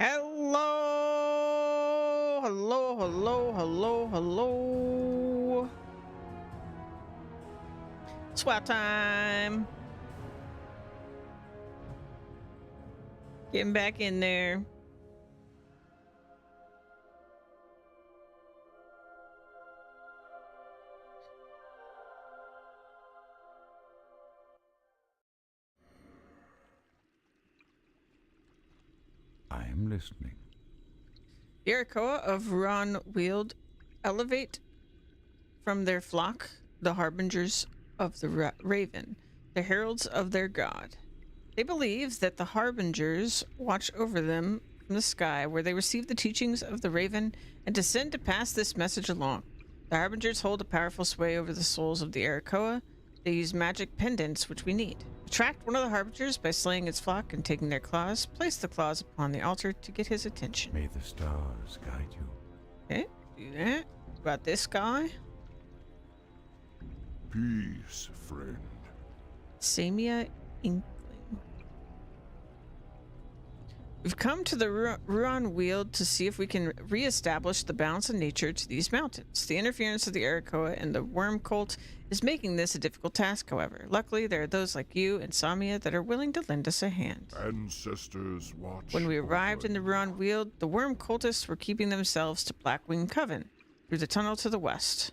Hello, hello, hello, hello, hello. SWAT time. Getting back in there. I am listening. The Arakoa of Ruan Weald elevate from their flock the harbingers of the Raven, the heralds of their god. They believe that the harbingers watch over them from the sky, where they receive the teachings of the Raven and descend to pass this message along. The harbingers hold a powerful sway over the souls of the Arakoa. They use magic pendants, which we need. Attract one of the harbingers by slaying its flock and taking their claws. Place the claws upon the altar to get his attention. May the stars guide you. Okay, do that. What about this guy? Peace, friend. Samia Inkling. We've come to the Ruan Weald to see if we can re-establish the balance of nature to these mountains. The interference of the Arakoa and the worm cult is making this a difficult task, however. Luckily, there are those like you and Samia that are willing to lend us a hand. Ancestors watch. When we arrived in the Ruan Weald, the worm cultists were keeping themselves to Blackwing Coven through the tunnel to the west.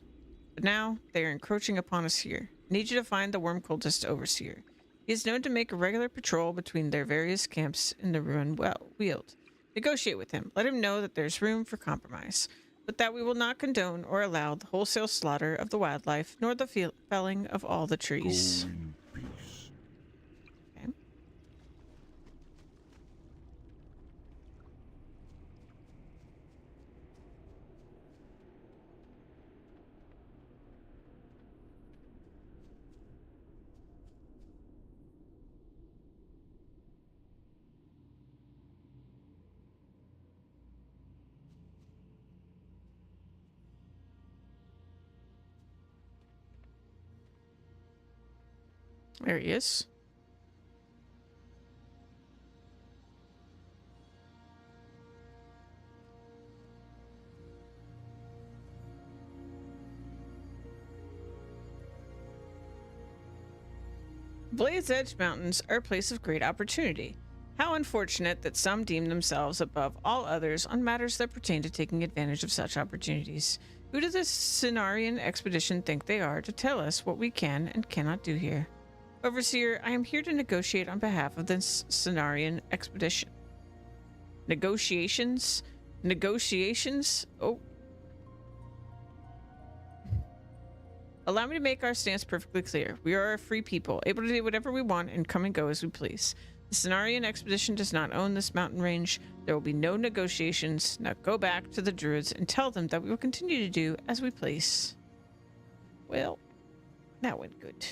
But now, they are encroaching upon us here. I need you to find the worm cultist overseer. He is known to make a regular patrol between their various camps in the Ruan Weald. Negotiate with him. Let him know that there's room for compromise, but that we will not condone or allow the wholesale slaughter of the wildlife, nor the felling of all the trees. Go in peace. Okay. There he is. Blade's Edge Mountains are a place of great opportunity. How unfortunate that some deem themselves above all others on matters that pertain to taking advantage of such opportunities. Who does this Cenarian expedition think they are to tell us what we can and cannot do here? Overseer, I am here to negotiate on behalf of this Cenarian expedition. Negotiations? Negotiations? Oh. Allow me to make our stance perfectly clear. We are a free people, able to do whatever we want and come and go as we please. The Cenarian expedition does not own this mountain range. There will be no negotiations. Now go back to the druids and tell them that we will continue to do as we please. Well, that went good.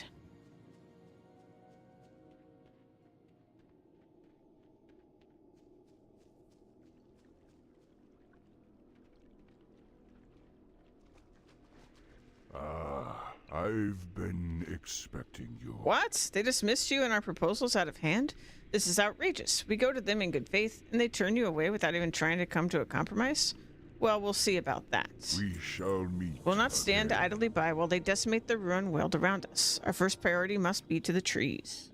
I've been expecting you. What? They dismissed you and our proposals out of hand? This is outrageous. We go to them in good faith, and they turn you away without even trying to come to a compromise? Well, we'll see about that. We shall meet. We'll not stand again. idly by while they decimate the Ruan Weald around us. Our first priority must be to the trees.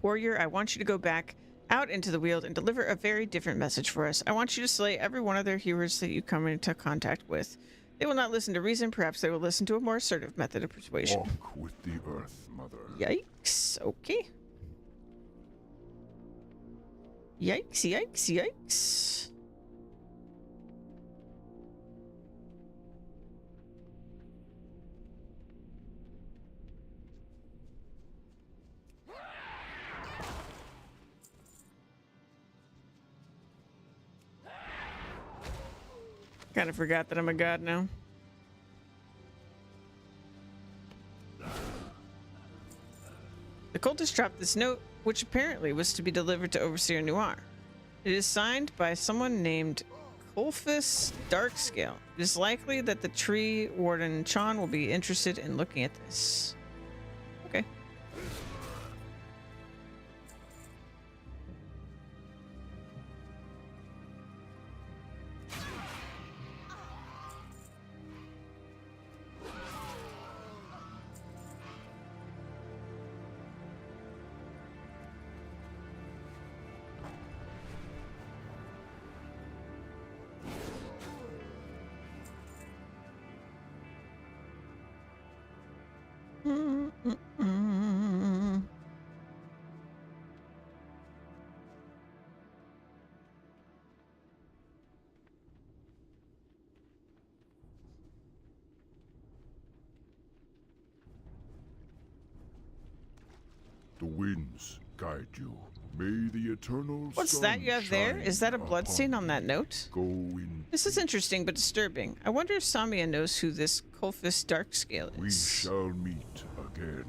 Warrior, I want you to go back out into the Weald and deliver a very different message for us. I want you to slay every one of their heroes that you come into contact with. They will not listen to reason. Perhaps they will listen to a more assertive method of persuasion. Walk with the earth, mother. Yikes. Okay. Yikes, yikes, yikes. Kind of forgot that I'm a god now. The cultist dropped this note, which apparently was to be delivered to Overseer Noir. It is signed by someone named Colphus Darkscale. It is likely that the tree warden Chan will be interested in looking at this. Okay. The winds guide you. May the eternal What's sun that you have there? shine Is that a bloodstain upon on that thee. note? Go in. This is interesting but disturbing. I wonder if Samia knows who this Colfus Darkscale We is. shall meet again.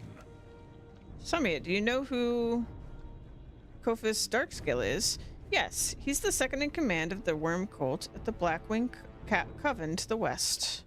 Samia, do you know who Colfus Darkscale is? Yes, he's the second in command of the Worm Cult at the Blackwing Coven to the west.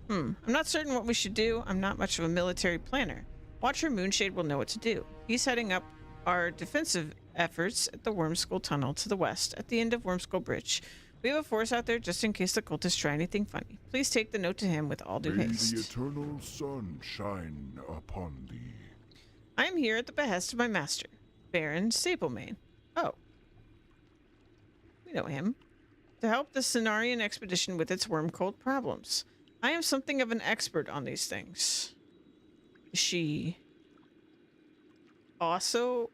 I'm not certain what we should do. I'm not much of a military planner. Watcher Moonshade will know what to do. He's heading up our defensive efforts at the Wormskull Tunnel to the west, at the end of Wormskull Bridge. We have a force out there just in case the cultists try anything funny. Please take the note to him with all due May haste. the eternal sun shine upon thee. I am here at the behest of my master, Baron Sablemain. Oh. We know him. To help the Cenarian expedition with its worm cult problems. I am something of an expert on these things. Is she also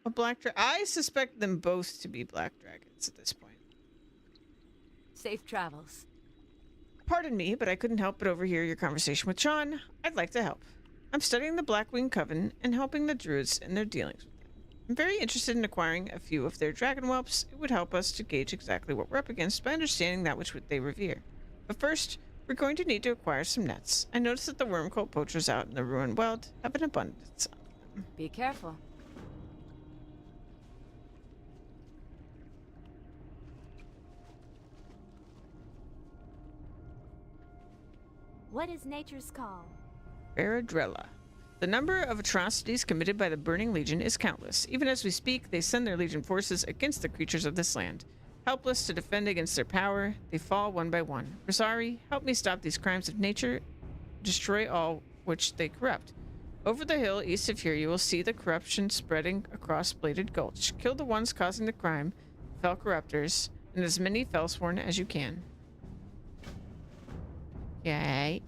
a black dragon? I suspect them both to be black dragons at this point. Safe travels. Pardon me, but I couldn't help but overhear your conversation with Sean. I'd like to help. I'm studying the Blackwing Coven and helping the druids in their dealings with them. I'm very interested in acquiring a few of their dragon whelps. It would help us to gauge exactly what we're up against by understanding that which they revere. But first, we're going to need to acquire some nets. I noticed that the worm cult poachers out in the ruined world have an abundance of them. Be careful. What is nature's call? Paradrella. The number of atrocities committed by the Burning Legion is countless. Even as we speak, they send their Legion forces against the creatures of this land. Helpless to defend against their power, they fall one by one. Rosari, help me stop these crimes of nature. Destroy all which they corrupt. Over the hill east of here, you will see the corruption spreading across Bladed Gulch. Kill the ones causing the crime, fell corruptors, and as many fellsworn as you can. Yay.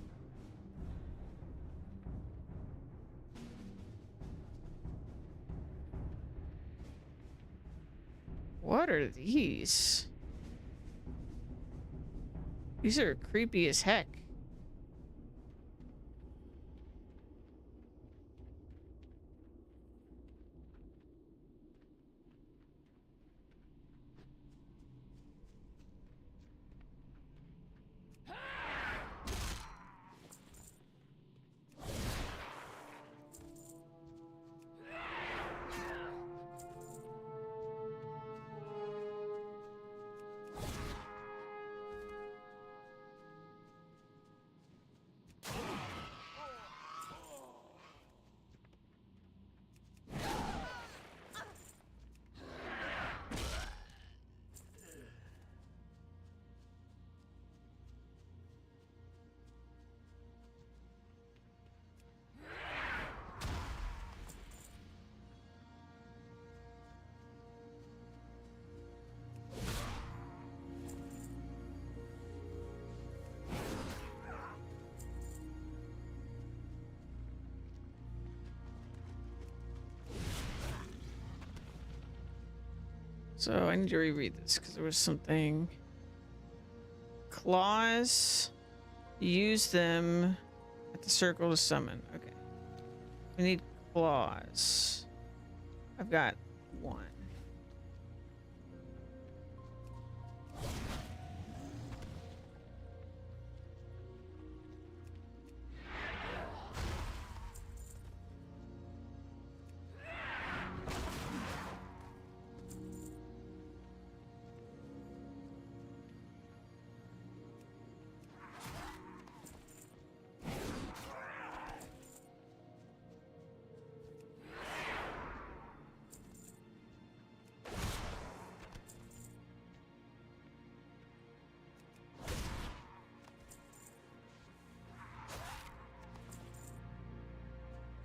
What are these? These are creepy as heck. So I need to reread this because there was something. Claws. Use them at the circle to summon. Okay. We need claws. I've got one.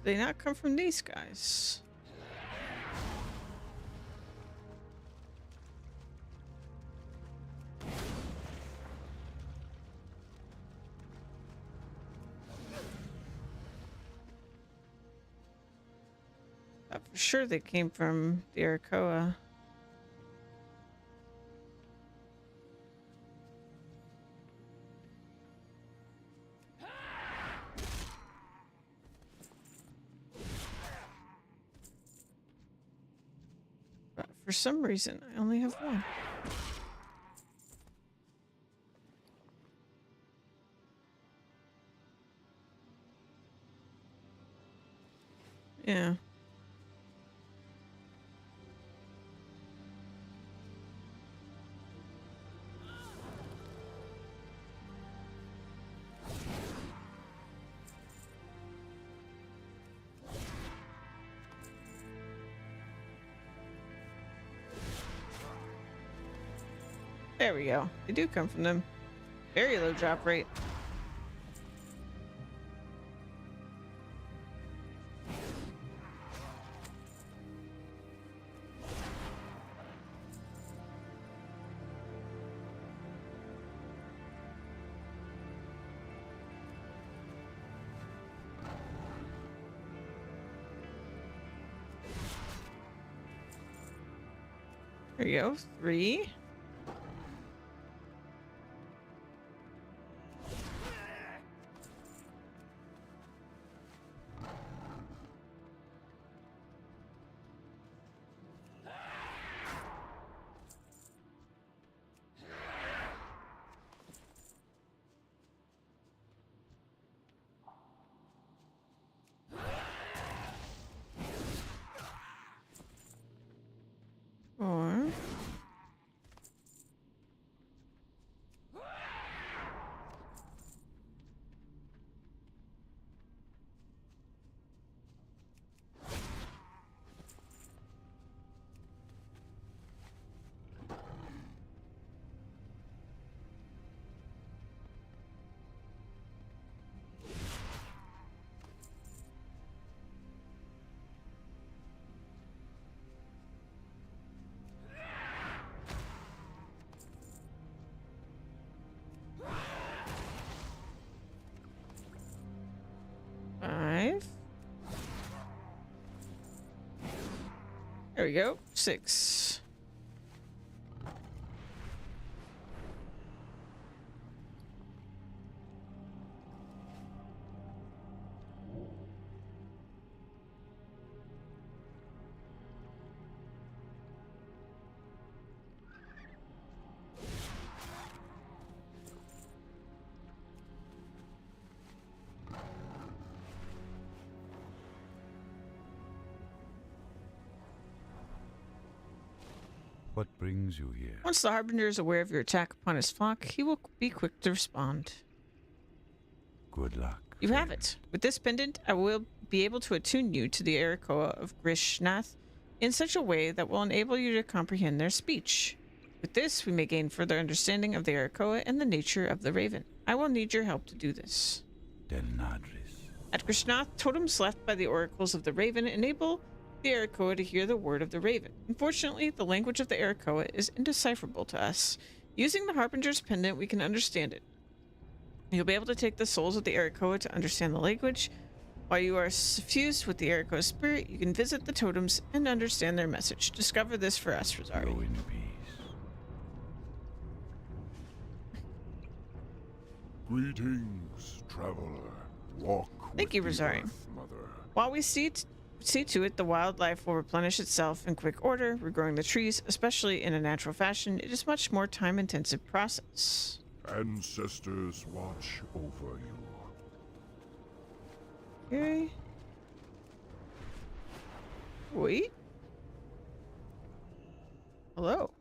They not come from these guys. For sure they came from the Arakoa. For some reason, I only have one. Yeah. There we go. They do come from them. Very low drop rate. There you go. 3. Or five. There we go. 6. What brings you here? Once the Harbinger is aware of your attack upon his flock, he will be quick to respond. Good luck. You have it. With this pendant, I will be able to attune you to the Arakoa of Grishnath in such a way that will enable you to comprehend their speech. With this, we may gain further understanding of the Arakoa and the nature of the Raven. I will need your help to do this. Del Nadris. At Grishnath, totems left by the oracles of the Raven enable the Arakoa to hear the word of the Raven. Unfortunately, the language of the Arakoa is indecipherable to us. Using the Harbinger's pendant, we can understand it. You'll be able to take the souls of the Arakoa to understand the language. While you are suffused with the Arakoa spirit, you can visit the totems and understand their message. Discover this for us, Rosari. Go in peace. Greetings, traveler. Walk Thank with you, the Rosari. Earth Mother. While we see to it the wildlife will replenish itself in quick order, regrowing the trees, especially in a natural fashion, it is much more time-intensive process. Ancestors watch over you. Okay. Wait. Hello.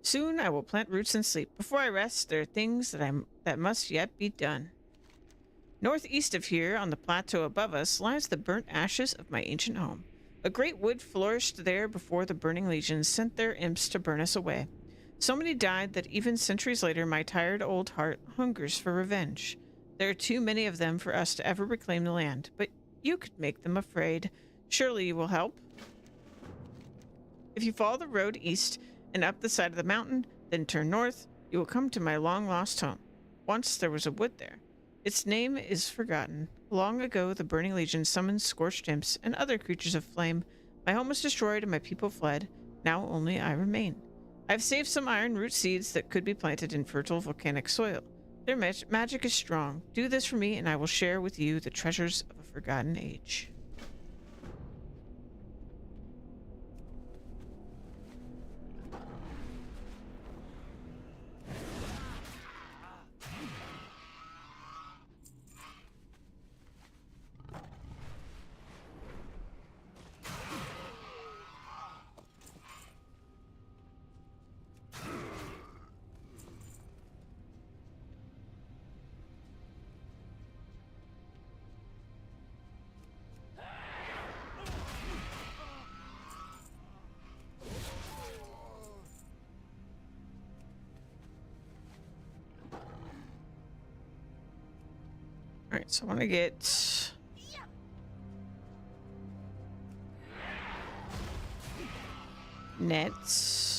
Soon I will plant roots and sleep. Before I rest, there are things that must yet be done. Northeast of here, on the plateau above us, lies the burnt ashes of my ancient home. A great wood flourished there before the burning legions sent their imps to burn us away. So many died that even centuries later my tired old heart hungers for revenge. There are too many of them for us to ever reclaim the land, but you could make them afraid. Surely you will help? If you follow the road east and up the side of the mountain, then turn north, you will come to my long-lost home. Once there was a wood there. Its name is forgotten. Long ago, the Burning Legion summoned scorched imps and other creatures of flame. My home was destroyed and my people fled. Now only I remain. I have saved some iron root seeds that could be planted in fertile volcanic soil. Their magic is strong. Do this for me, and I will share with you the treasures of a forgotten age. All right, so I want to get nets.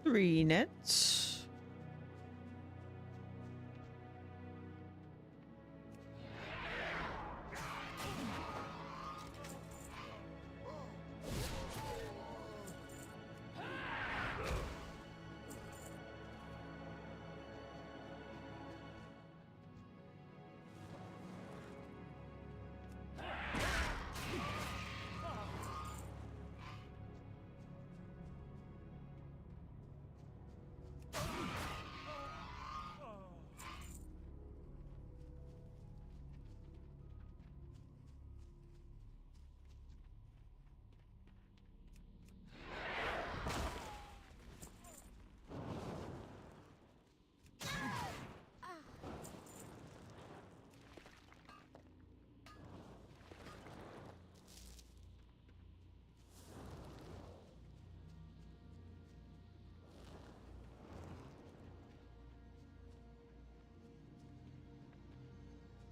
Three nets.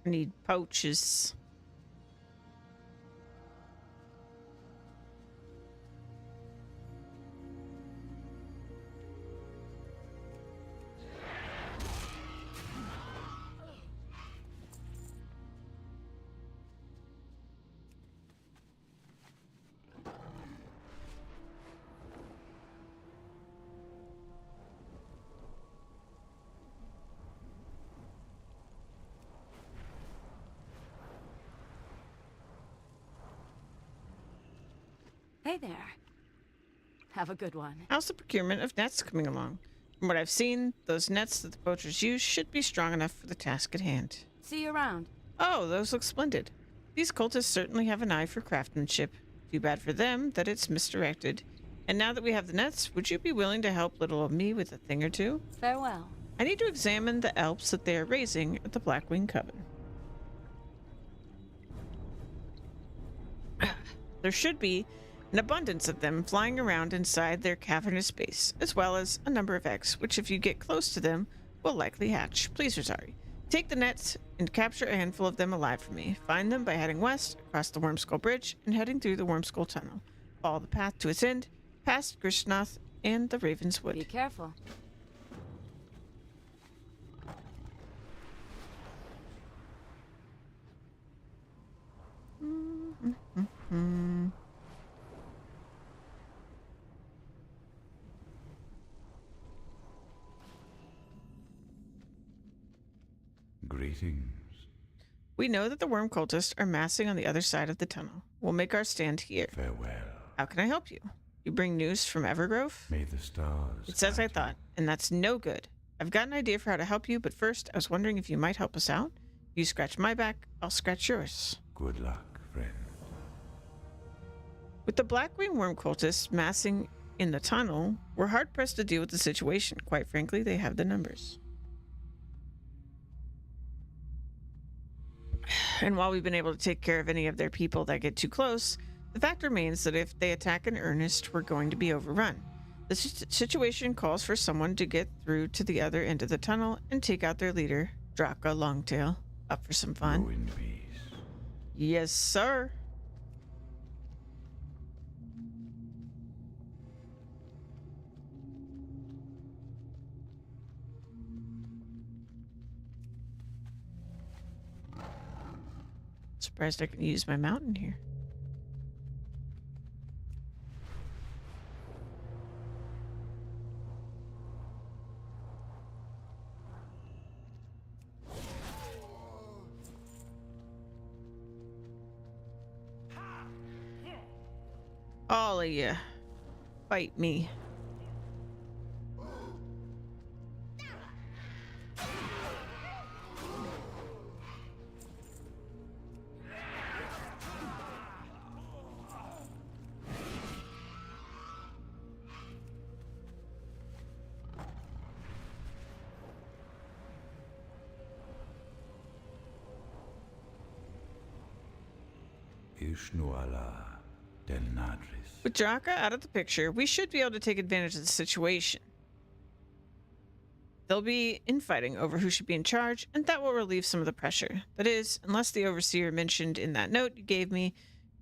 I need pouches. Hey there. Have a good one. How's the procurement of nets coming along? From what I've seen, those nets that the poachers use should be strong enough for the task at hand. See you around. Oh, those look splendid. These cultists certainly have an eye for craftsmanship. Too bad for them that it's misdirected. And now that we have the nets, would you be willing to help little old me with a thing or two? Farewell. I need to examine the elves that they are raising at the Blackwing Coven. There should be an abundance of them flying around inside their cavernous base, as well as a number of eggs, which if you get close to them, will likely hatch. Please, Rosari, take the nets and capture a handful of them alive for me. Find them by heading west, across the Wormskull Bridge, and heading through the Wormskull Tunnel. Follow the path to its end, past Grishnath and the Raven's Wood. Be careful. Greetings. We know that the worm cultists are massing on the other side of the tunnel. We'll make our stand here. Farewell. How can I help you? You bring news from Evergrove? May the stars. It's as I guide you. thought, and that's no good. I've got an idea for how to help you, but first, I was wondering if you might help us out. You scratch my back, I'll scratch yours. Good luck, friend. With the Blackwing worm cultists massing in the tunnel, we're hard-pressed to deal with the situation. Quite frankly, they have the numbers. And while we've been able to take care of any of their people that get too close, the fact remains that if they attack in earnest, we're going to be overrun. The situation calls for someone to get through to the other end of the tunnel and take out their leader, Draka Longtail. Up for some fun? Go in peace. Yes, sir. Surprised I can use my mountain here. All of you, fight me. Ishnuala del Nadris. With Draka out of the picture, we should be able to take advantage of the situation. There'll be infighting over who should be in charge, and that will relieve some of the pressure. That is, unless the overseer mentioned in that note you gave me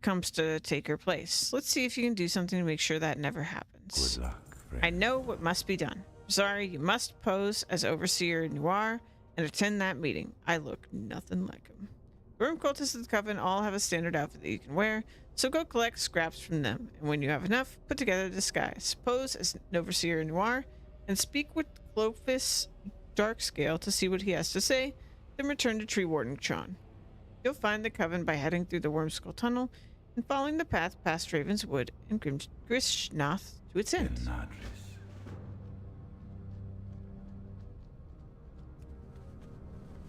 comes to take her place. Let's see if you can do something to make sure that never happens. Good luck, friend. I know what must be done. Sorry, you must pose as Overseer Noir and attend that meeting. I look nothing like him. The room cultists of the Coven all have a standard outfit that you can wear, so go collect scraps from them, and when you have enough, put together a disguise. Pose as Overseer Noir and speak with Clovis Darkscale to see what he has to say, then return to Tree Warden Tron. You'll find the Coven by heading through the Wormskull Tunnel and following the path past Raven's Wood and Grishnath to its Del end. Nadris.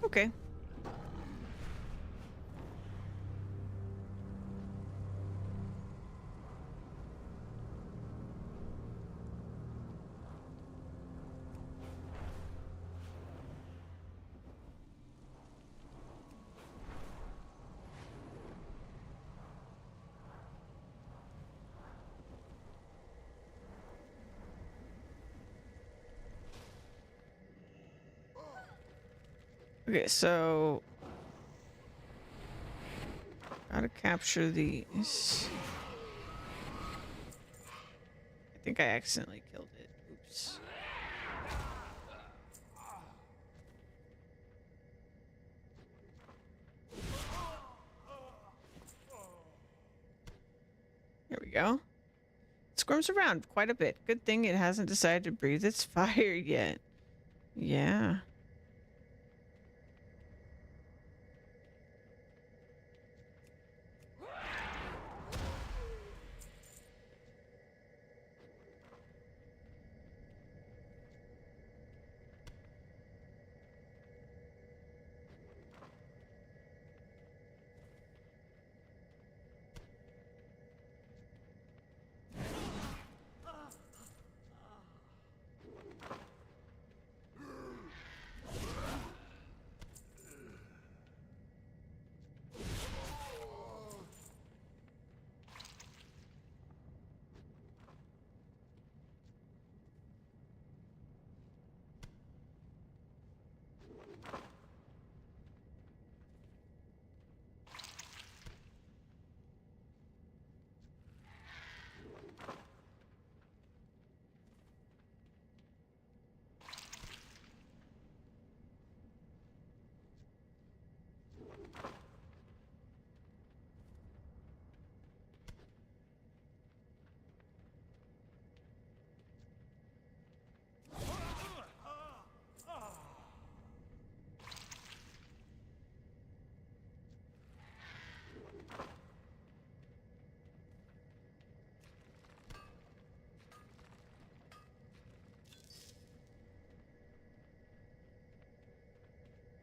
Okay. Okay, so gotta capture these. I think I accidentally killed it. Oops. Here we go. It squirms around quite a bit. Good thing it hasn't decided to breathe its fire yet. Yeah.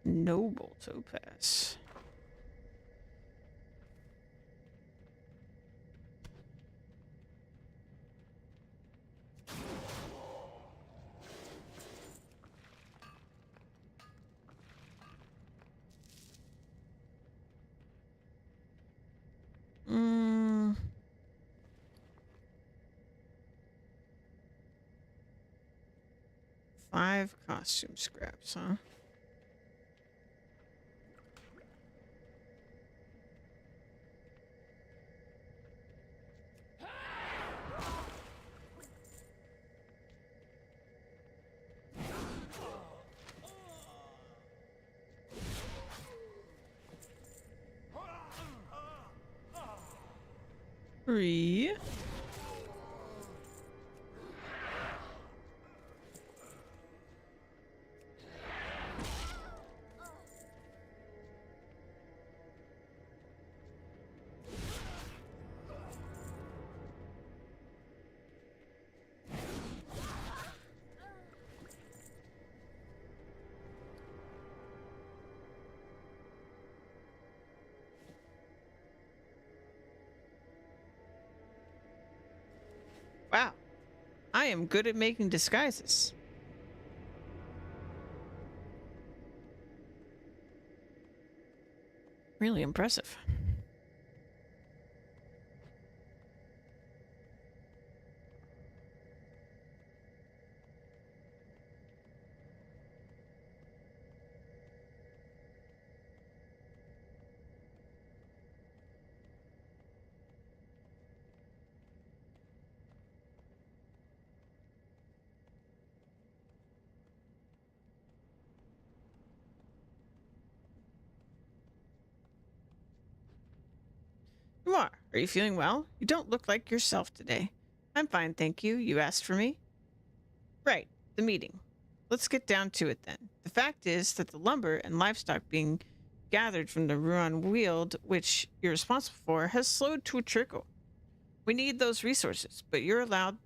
Noble topaz. 5 costume scraps, huh? Three. Wow. I am good at making disguises. Really impressive. You are. Are you feeling well? You don't look like yourself today. I'm fine, thank you. You asked for me? Right, the meeting. Let's get down to it then. The fact is that the lumber and livestock being gathered from the Ruan Weald, which you're responsible for, has slowed to a trickle. We need those resources, but you've allowed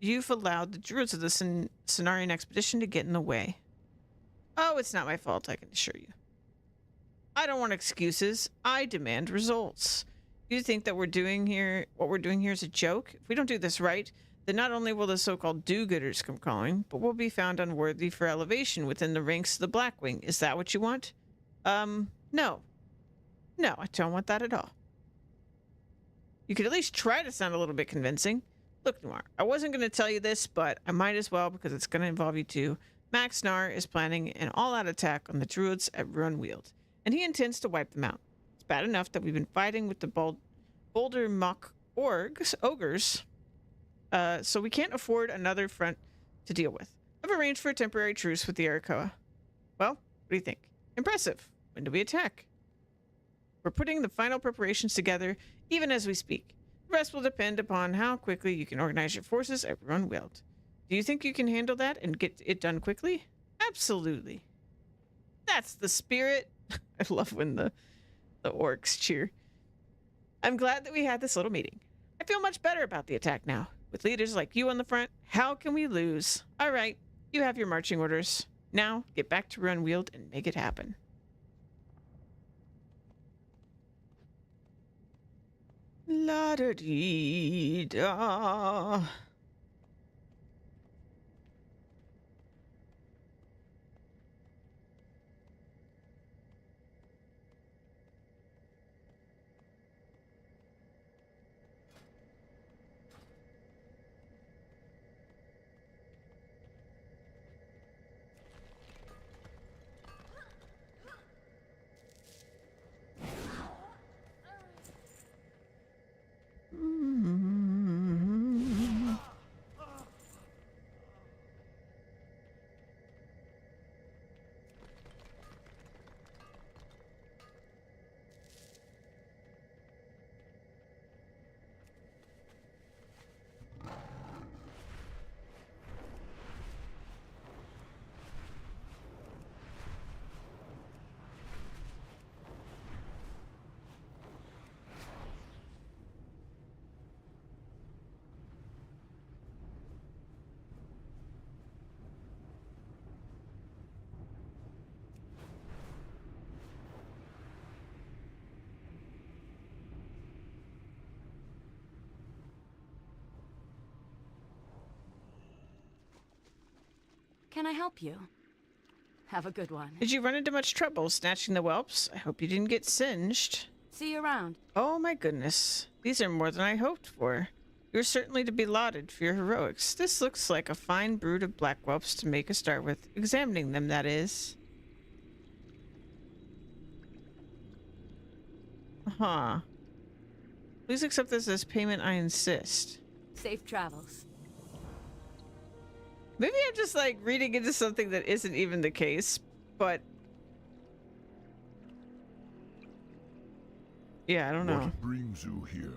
the druids of the Cenarian expedition to get in the way. Oh, it's not my fault, I can assure you. I don't want excuses. I demand results. You think that what we're doing here is a joke? If we don't do this right, then not only will the so-called do-gooders come calling, but we'll be found unworthy for elevation within the ranks of the Blackwing. Is that what you want? No. No, I don't want that at all. You could at least try to sound a little bit convincing. Look, Noir, I wasn't going to tell you this, but I might as well because it's going to involve you too. Max Nar is planning an all-out attack on the druids at Ruan Weald, and he intends to wipe them out. It's bad enough that we've been fighting with the Boulder Muck ogres, so we can't afford another front to deal with. I've arranged for a temporary truce with the Arakoa. Well, what do you think? Impressive. When do we attack? We're putting the final preparations together even as we speak. The rest will depend upon how quickly you can organize your forces at Ruan Weald. Do you think you can handle that and get it done quickly? Absolutely. That's the spirit. I love when the orcs cheer. I'm glad that we had this little meeting. I feel much better about the attack now. With leaders like you on the front, how can we lose? All right, you have your marching orders. Now, get back to Ruan Weald and make it happen. La-da-dee-da. Can I help you? Have a good one. Did you run into much trouble snatching the whelps? I hope you didn't get singed. See you around. Oh my goodness. These are more than I hoped for. You're certainly to be lauded for your heroics. This looks like a fine brood of black whelps to make a start with. Examining them, that is. Huh. Please accept this as payment, I insist. Safe travels. Maybe I'm just like reading into something that isn't even the case, but yeah, I don't know. What brings you here?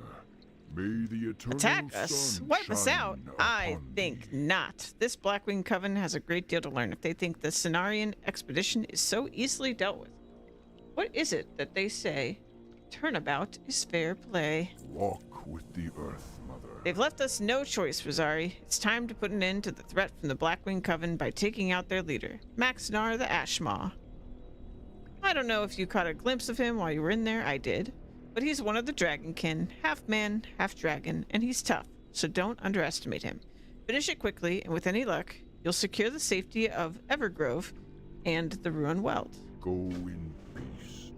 May the eternal Attack us? sun Wipe us shine out? I upon think thee. not. This Blackwing Coven has a great deal to learn if they think the Cenarian expedition is so easily dealt with. What is it that they say? Turnabout is fair play. Walk with the earth, mother. They've left us no choice, Rosari. It's time to put an end to the threat from the Blackwing Coven by taking out their leader, Maxnar the Ashmaw. I don't know if you caught a glimpse of him while you were in there. I did. But he's one of the Dragonkin, half man, half dragon, and he's tough, so don't underestimate him. Finish it quickly, and with any luck, you'll secure the safety of Evergrove and the Ruin Weld. Go in peace.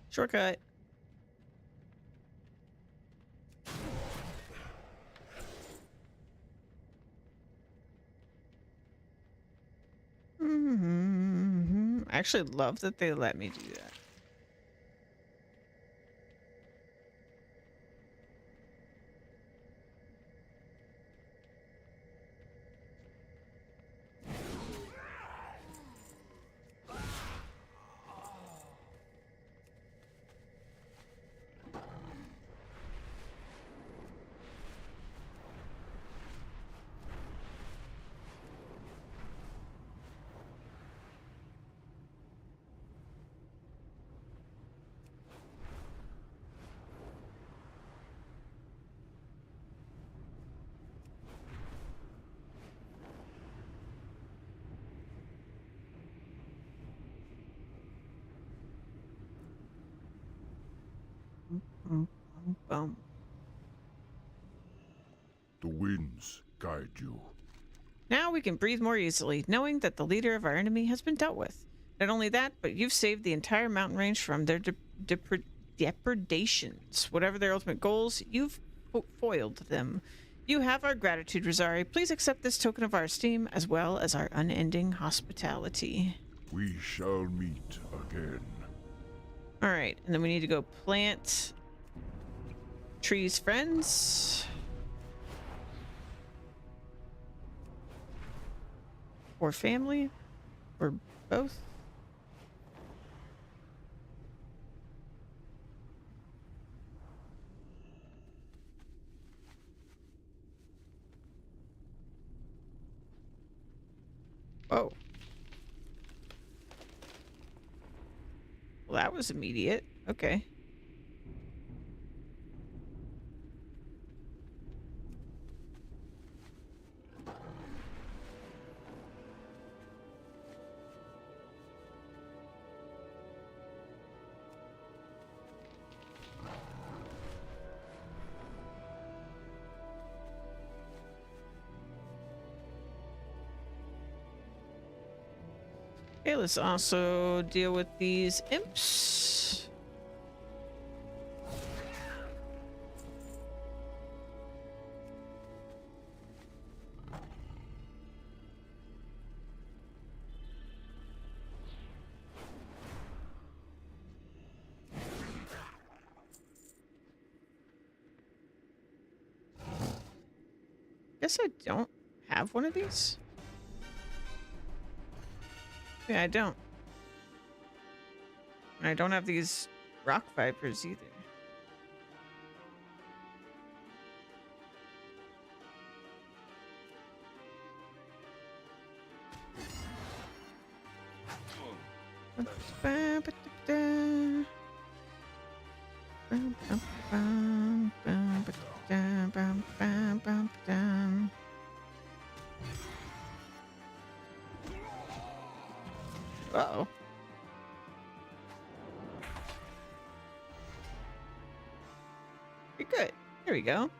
Shortcut. I actually love that they let me do that. Boom. The winds guide you. Now we can breathe more easily, knowing that the leader of our enemy has been dealt with. Not only that, but you've saved the entire mountain range from their depredations. Whatever their ultimate goals, you've foiled them. You have our gratitude, Rosari. Please accept this token of our esteem, as well as our unending hospitality. We shall meet again. All right, and then we need to go plant trees, friends. Or family, or both. Oh. Well, that was immediate. Okay. Okay, let's also deal with these imps. Guess I don't have one of these. Yeah, I don't. And I don't have these rock vipers either. Uh-oh. You're good. There we go.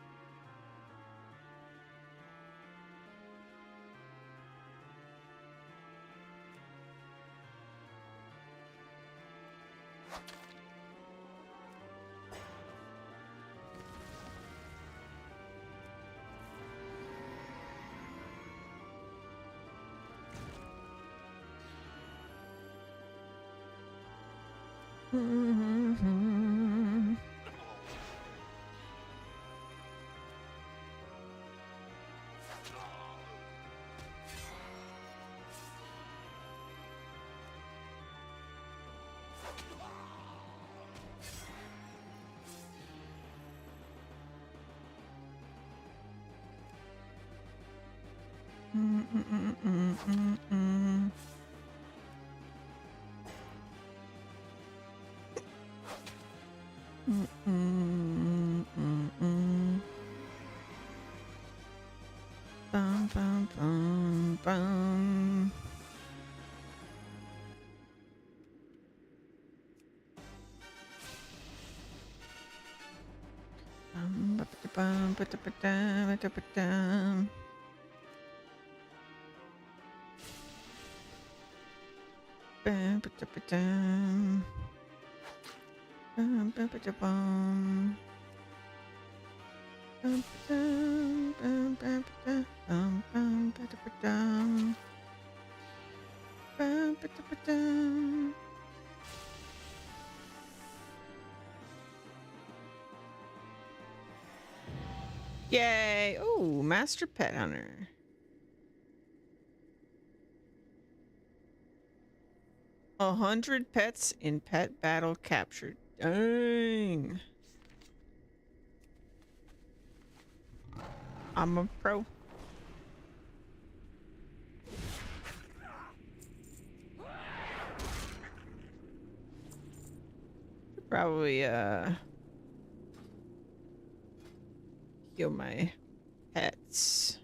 Bum, bum, bum, bum. Bum, ba-da-ba-dum, ba-da-ba-dum. Bum, ba-da-ba-dum. Bum, ba-ba-da-bum. Bum, ba-dum, bum, ba-ba-da, bum, ba-da-ba-dum. Bum, ba-da-ba-dum. Yay! Oh, Master Pet Hunter. 100 pets in pet battle captured. Dang. I'm a pro. Probably heal my pets.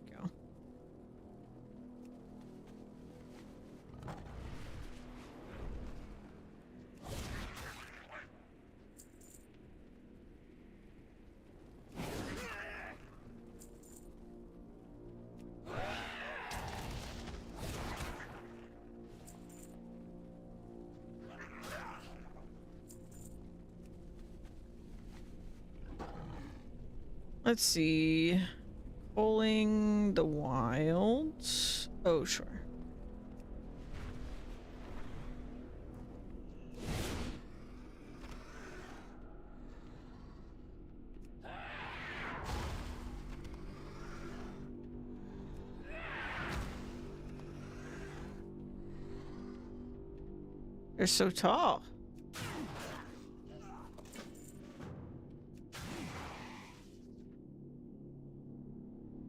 Go. Let's see. Pulling the wilds. Oh, sure. They're so tall.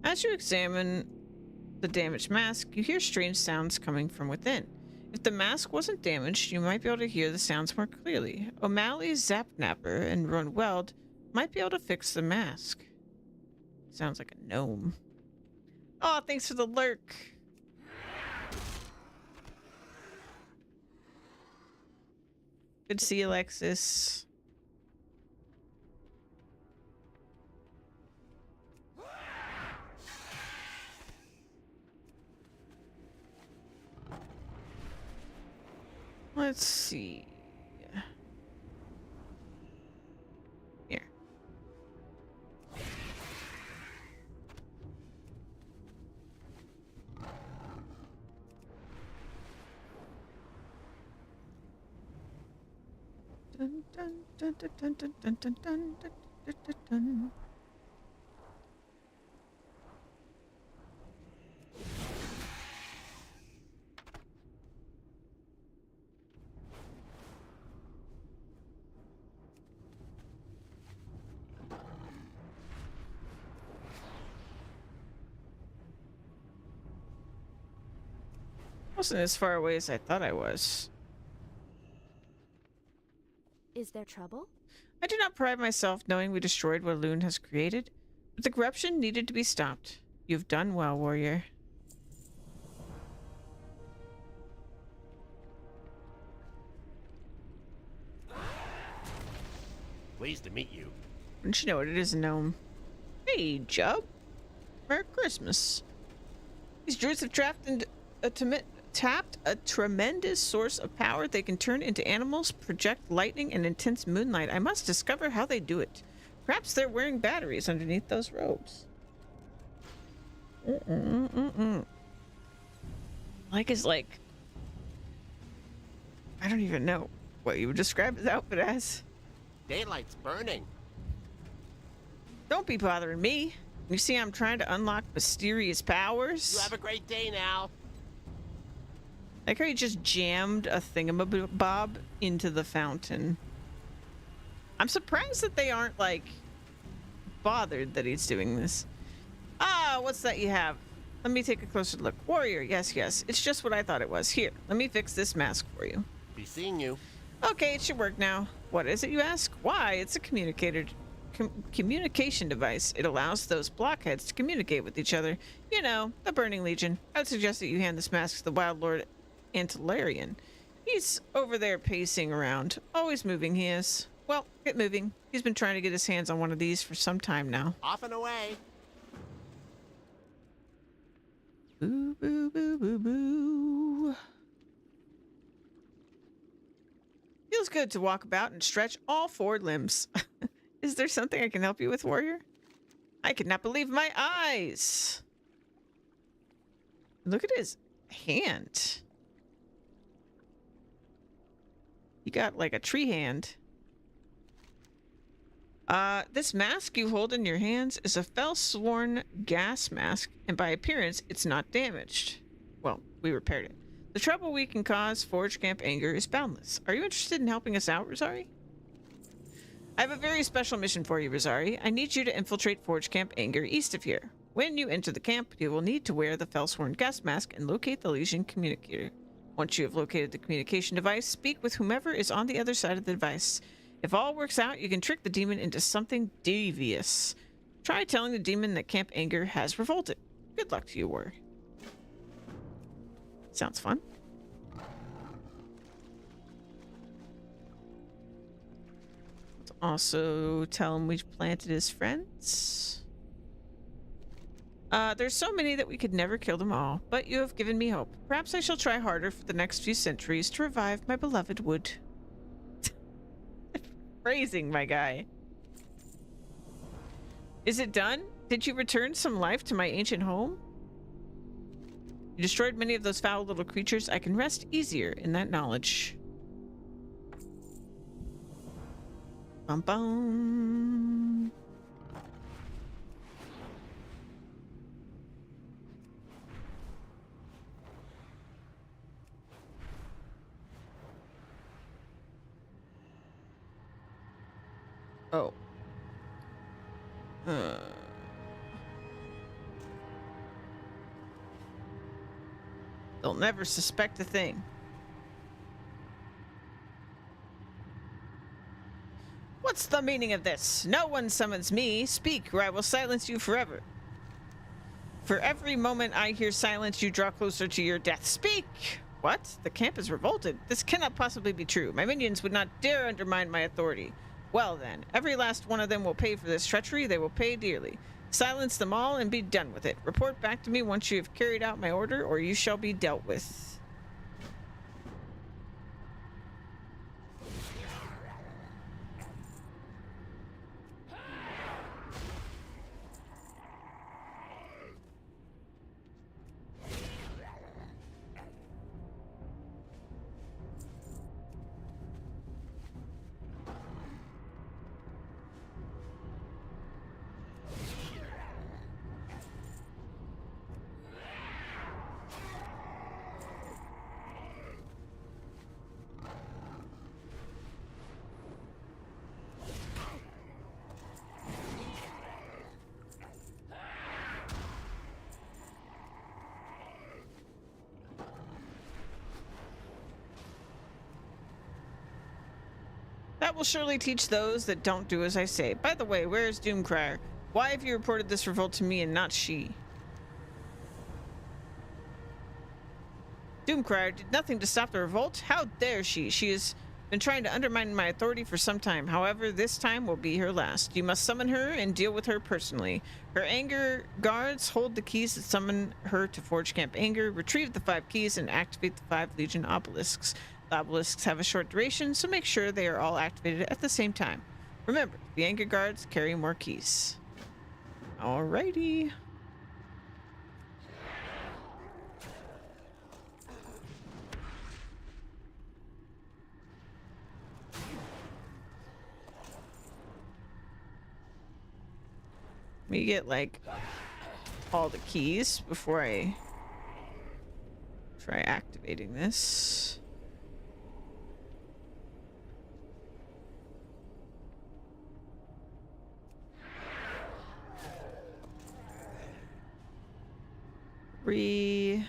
As you examine the damaged mask, you hear strange sounds coming from within. If the mask wasn't damaged, you might be able to hear the sounds more clearly. O'Malley, Zapnapper, and Runweld might be able to fix the mask. Sounds like a gnome. Oh, thanks for the lurk. Good to see you, Alexis. Let's see. Here. Dun, dun, dun, dun, dun, dun, dun, dun, dun, dun, dun, dun. Wasn't as far away as I thought I was. Is there trouble? I do not pride myself knowing we destroyed what Loon has created, but the corruption needed to be stopped. You've done well, warrior. Pleased to meet you. Don't you know what it is, gnome? Hey, Jub. Merry Christmas. These druids have tapped a tremendous source of power. They can turn into animals, project lightning and intense moonlight. I must discover how they do it. Perhaps they're wearing batteries underneath those robes. Like is like... I don't even know what you would describe his outfit as. Daylight's burning. Don't be bothering me. You see I'm trying to unlock mysterious powers? You have a great day now. Like how he just jammed a thingamabob into the fountain. I'm surprised that they aren't, like, bothered that he's doing this. Ah, what's that you have? Let me take a closer look. Warrior, yes, yes. It's just what I thought it was. Here, let me fix this mask for you. Be seeing you. Okay, it should work now. What is it, you ask? Why, it's a communication device. It allows those blockheads to communicate with each other. You know, the Burning Legion. I'd suggest that you hand this mask to the Wild Lord Antilarian. He's over there pacing around. Always moving, he is. Well, get moving. He's been trying to get his hands on one of these for some time now. Off and away. Boo, boo, boo, boo, boo. Feels good to walk about and stretch all four limbs. Is there something I can help you with, warrior? I could not believe my eyes. Look at his hand. You got like a tree hand. This mask you hold in your hands is a Fellsworn gas mask, and by appearance, it's not damaged. Well, we repaired it. The trouble we can cause Forge Camp Anger is boundless. Are you interested in helping us out, Rosari? I have a very special mission for you, Rosari. I need you to infiltrate Forge Camp Anger east of here. When you enter the camp, you will need to wear the Fellsworn gas mask and locate the Legion communicator. Once you have located the communication device, speak with whomever is on the other side of the device. If all works out, you can trick the demon into something devious. Try telling the demon that Camp Anger has revolted. Good luck to you, warrior. Sounds fun. Let's also tell him we planted his friends. There's so many that we could never kill them all, but you have given me hope. Perhaps I shall try harder for the next few centuries to revive my beloved wood. Phrasing, my guy. Is it done? Did you return some life to my ancient home? You destroyed many of those foul little creatures. I can rest easier in that knowledge. Bum bum. Oh. They'll never suspect a thing. What's the meaning of this? No one summons me. Speak, or I will silence you forever. For every moment I hear silence, you draw closer to your death. Speak! What? The camp is revolted. This cannot possibly be true. My minions would not dare undermine my authority. Well then, every last one of them will pay for this treachery. They will pay dearly. Silence them all and be done with it. Report back to me once you have carried out my order, or you shall be dealt with. That will surely teach those that don't do as I say. By the way, where is Doomcrier? Why have you reported this revolt to me and not she? Doomcrier did nothing to stop the revolt. How dare she? She has been trying to undermine my authority for some time. However, this time will be her last. You must summon her and deal with her personally. Her anger guards hold the keys that summon her to Forge Camp Anger. Retrieve the 5 keys and activate the 5 Legion obelisks. The obelisks have a short duration, so make sure they are all activated at the same time. Remember, the anger guards carry more keys. Alrighty. Me get like all the keys before I try activating this. Three.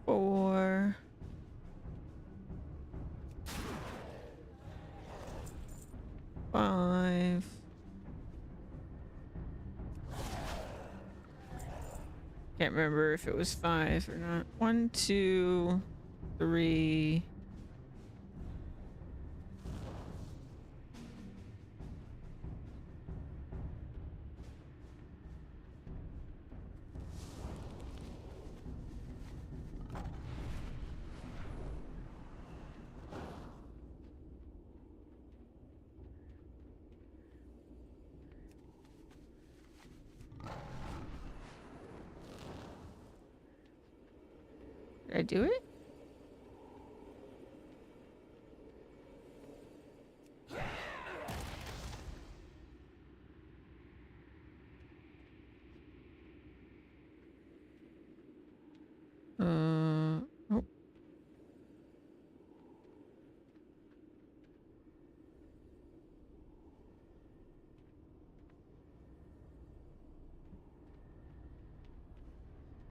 Four. Five. Can't remember if it was 5 or not. 1, 2, 3. Did I do it? Oh.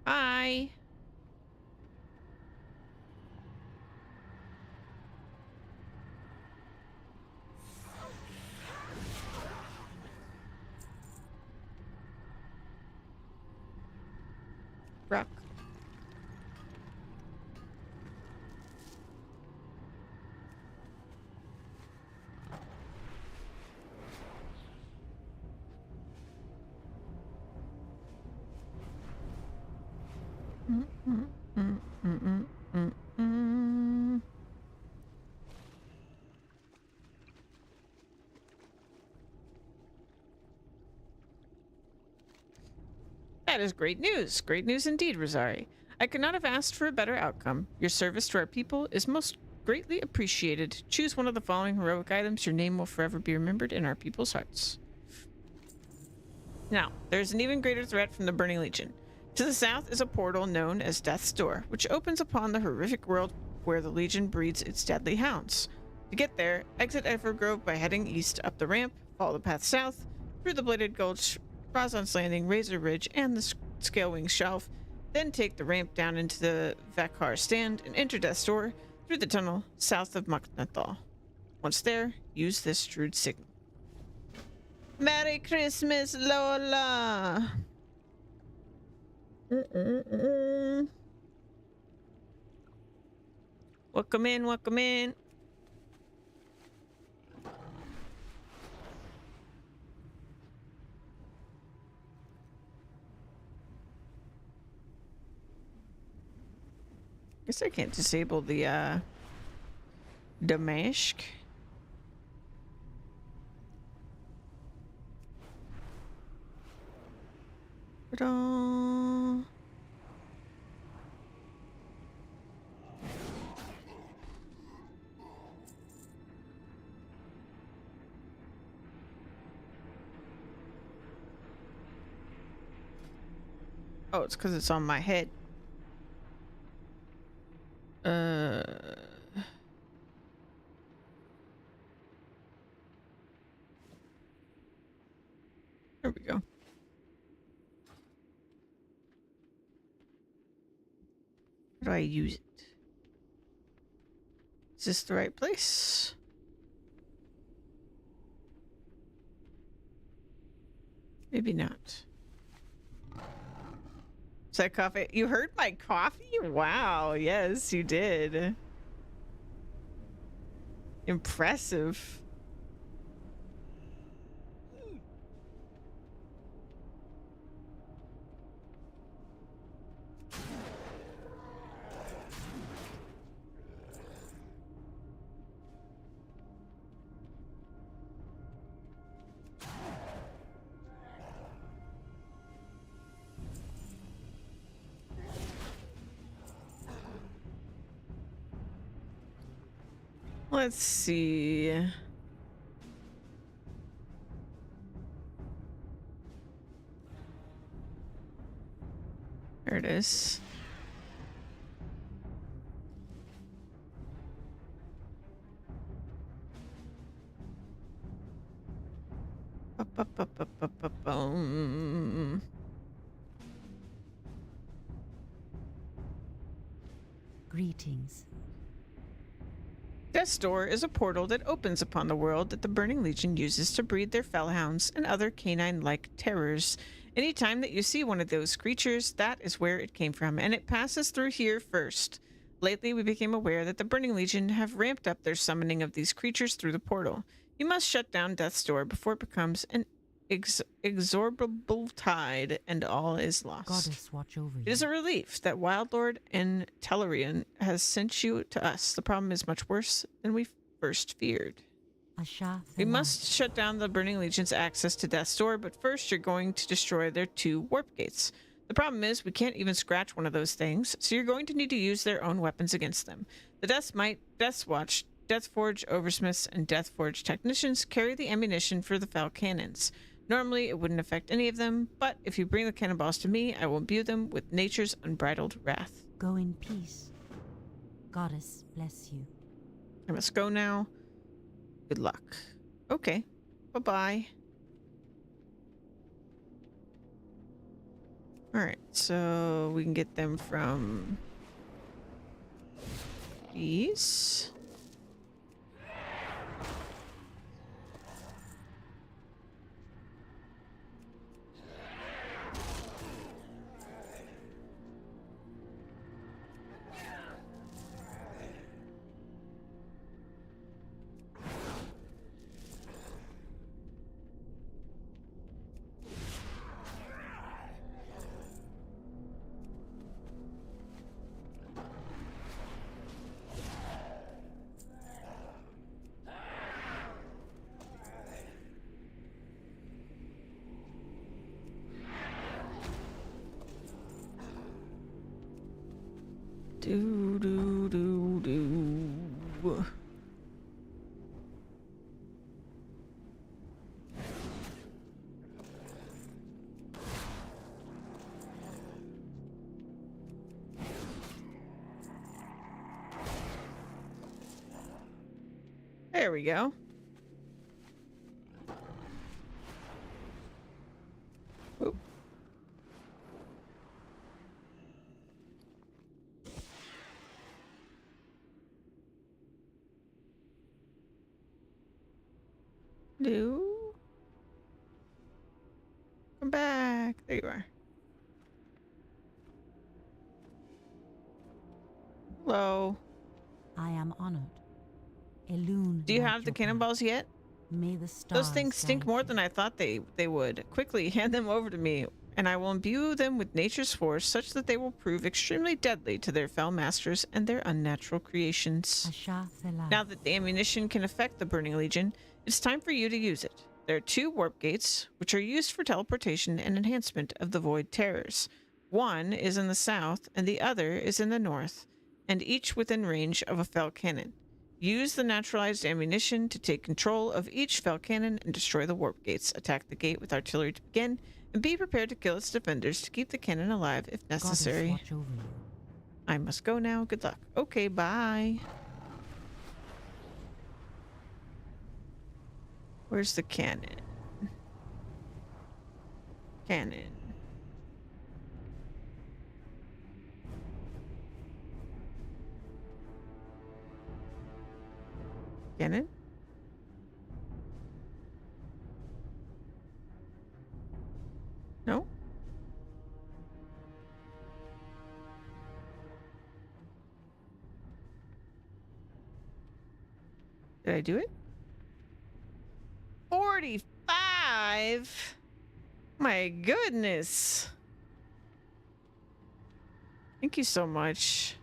Hi. Rock. That is great news. Great news indeed, Rosari. I could not have asked for a better outcome. Your service to our people is most greatly appreciated. Choose one of the following heroic items. Your name will forever be remembered in our people's hearts. Now, there's an even greater threat from the Burning Legion. To the south is a portal known as Death's Door, which opens upon the horrific world where the Legion breeds its deadly hounds. To get there, exit Evergrove by heading east up the ramp, follow the path south, through the Bladed Gulch, Razon's Landing, Razor Ridge, and the Scalewing Shelf, then take the ramp down into the Vakar Stand and enter Death's Door through the tunnel south of Muknathal. Once there, use this Druid signal. Merry Christmas, Lola! Welcome in, welcome in. Guess I can't disable the Damask. Ta-da! Oh, it's because it's on my head. do I use it? Is this the right place? Maybe not. Is that coffee? You heard my coffee? Wow. Yes, you did. Impressive. Let's see. There it is. Ba-ba-ba-ba-ba-ba-boom. Greetings. Death's Door is a portal that opens upon the world that the Burning Legion uses to breed their fellhounds and other canine-like terrors. Anytime that you see one of those creatures, that is where it came from, and it passes through here first. Lately, we became aware that the Burning Legion have ramped up their summoning of these creatures through the portal. You must shut down Death's Door before it becomes an exorbitant tide and all is lost. Goddess watch over you. It is a relief that Wildlord and Tellurian has sent you to us. The problem is much worse than we first feared. Asha We Thelai. must shut down the Burning Legion's access to Death's Door, but first you're going to destroy their 2 warp gates. The problem is we can't even scratch one of those things, so you're going to need to use their own weapons against them. The Death's Might, Death's Watch, Deathforge Oversmiths, and Deathforge Technicians carry the ammunition for the Fel cannons. Normally, it wouldn't affect any of them, but if you bring the cannonballs to me, I will imbue them with nature's unbridled wrath. Go in peace. Goddess bless you. I must go now. Good luck. Okay. Bye-bye. Alright, so we can get them from these. Do do do do. There we go. Oop. No. Come back. There you are. Hello. I am honored. Elune. Do you light have the your path. cannonballs yet? May the stars Those things stink guide more you. than I thought they would. Quickly, hand them over to me, and I will imbue them with nature's force such that they will prove extremely deadly to their fell masters and their unnatural creations. Asha Thelai. Now that the ammunition can affect the Burning Legion, it's time for you to use it. There are 2 warp gates, which are used for teleportation and enhancement of the Void Terrors. One is in the south, and the other is in the north, and each within range of a Fel cannon. Use the naturalized ammunition to take control of each Fel cannon and destroy the warp gates. Attack the gate with artillery to begin, and be prepared to kill its defenders to keep the cannon alive if Goddess necessary. watch over you. I must go now. Good luck. Okay, bye. Where's the cannon? Cannon. Can it? No? Did I do it? 45? My goodness. Thank you so much.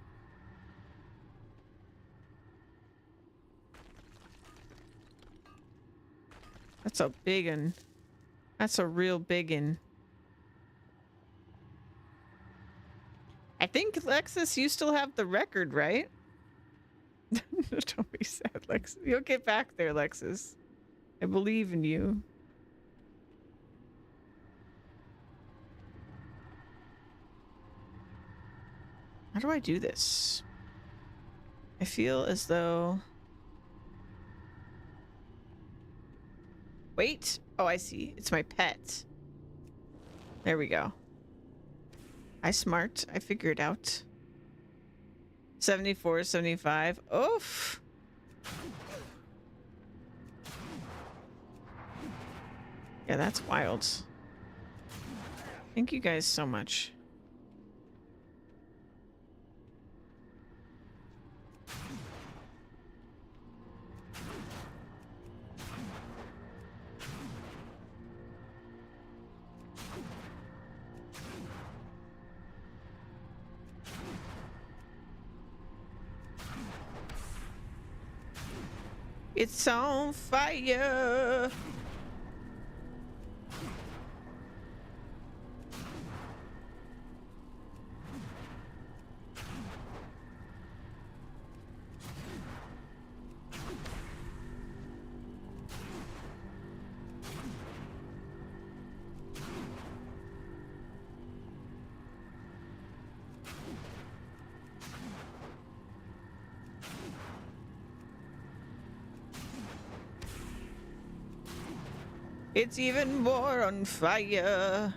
That's a big one. That's a real big one. I think, Lexus, you still have the record, right? Don't be sad, Lexus. You'll get back there, Lexus. I believe in you. How do I do this? I feel as though... Wait. Oh, I see. It's my pet. There we go. I smart. I figured it out. 74, 75. Oof. Yeah, that's wild. Thank you guys so much. It's on fire. It's even more on fire.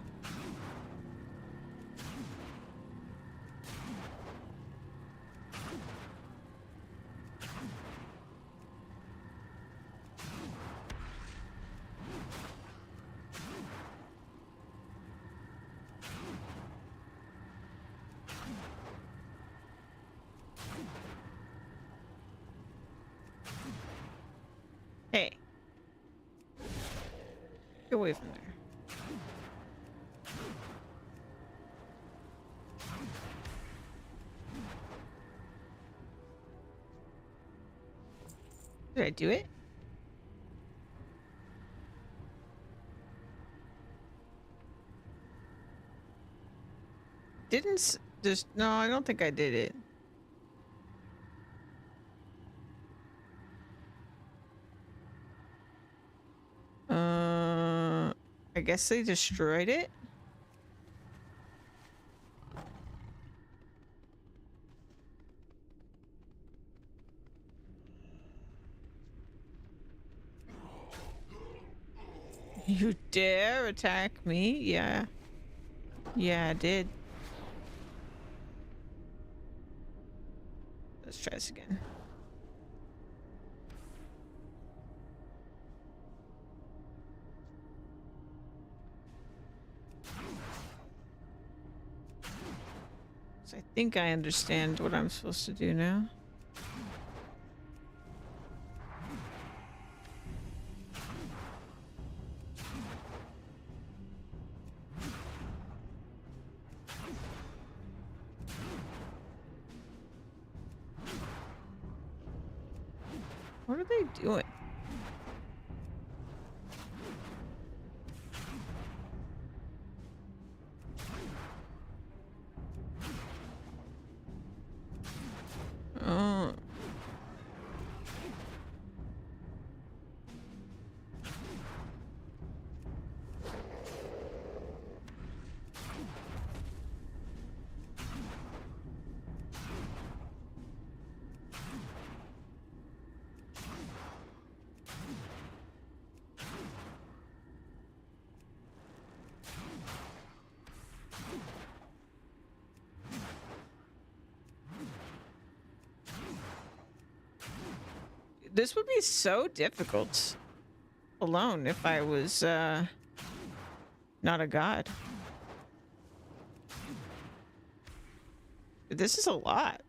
Hey. Get away from there. Did I do it? Just no, I don't think I did it. I guess they destroyed it. You dare attack me? Yeah. Yeah, I did. Let's try this again. So I think I understand what I'm supposed to do now. What are they doing? Oh. This would be so difficult alone if I was not a god. This is a lot.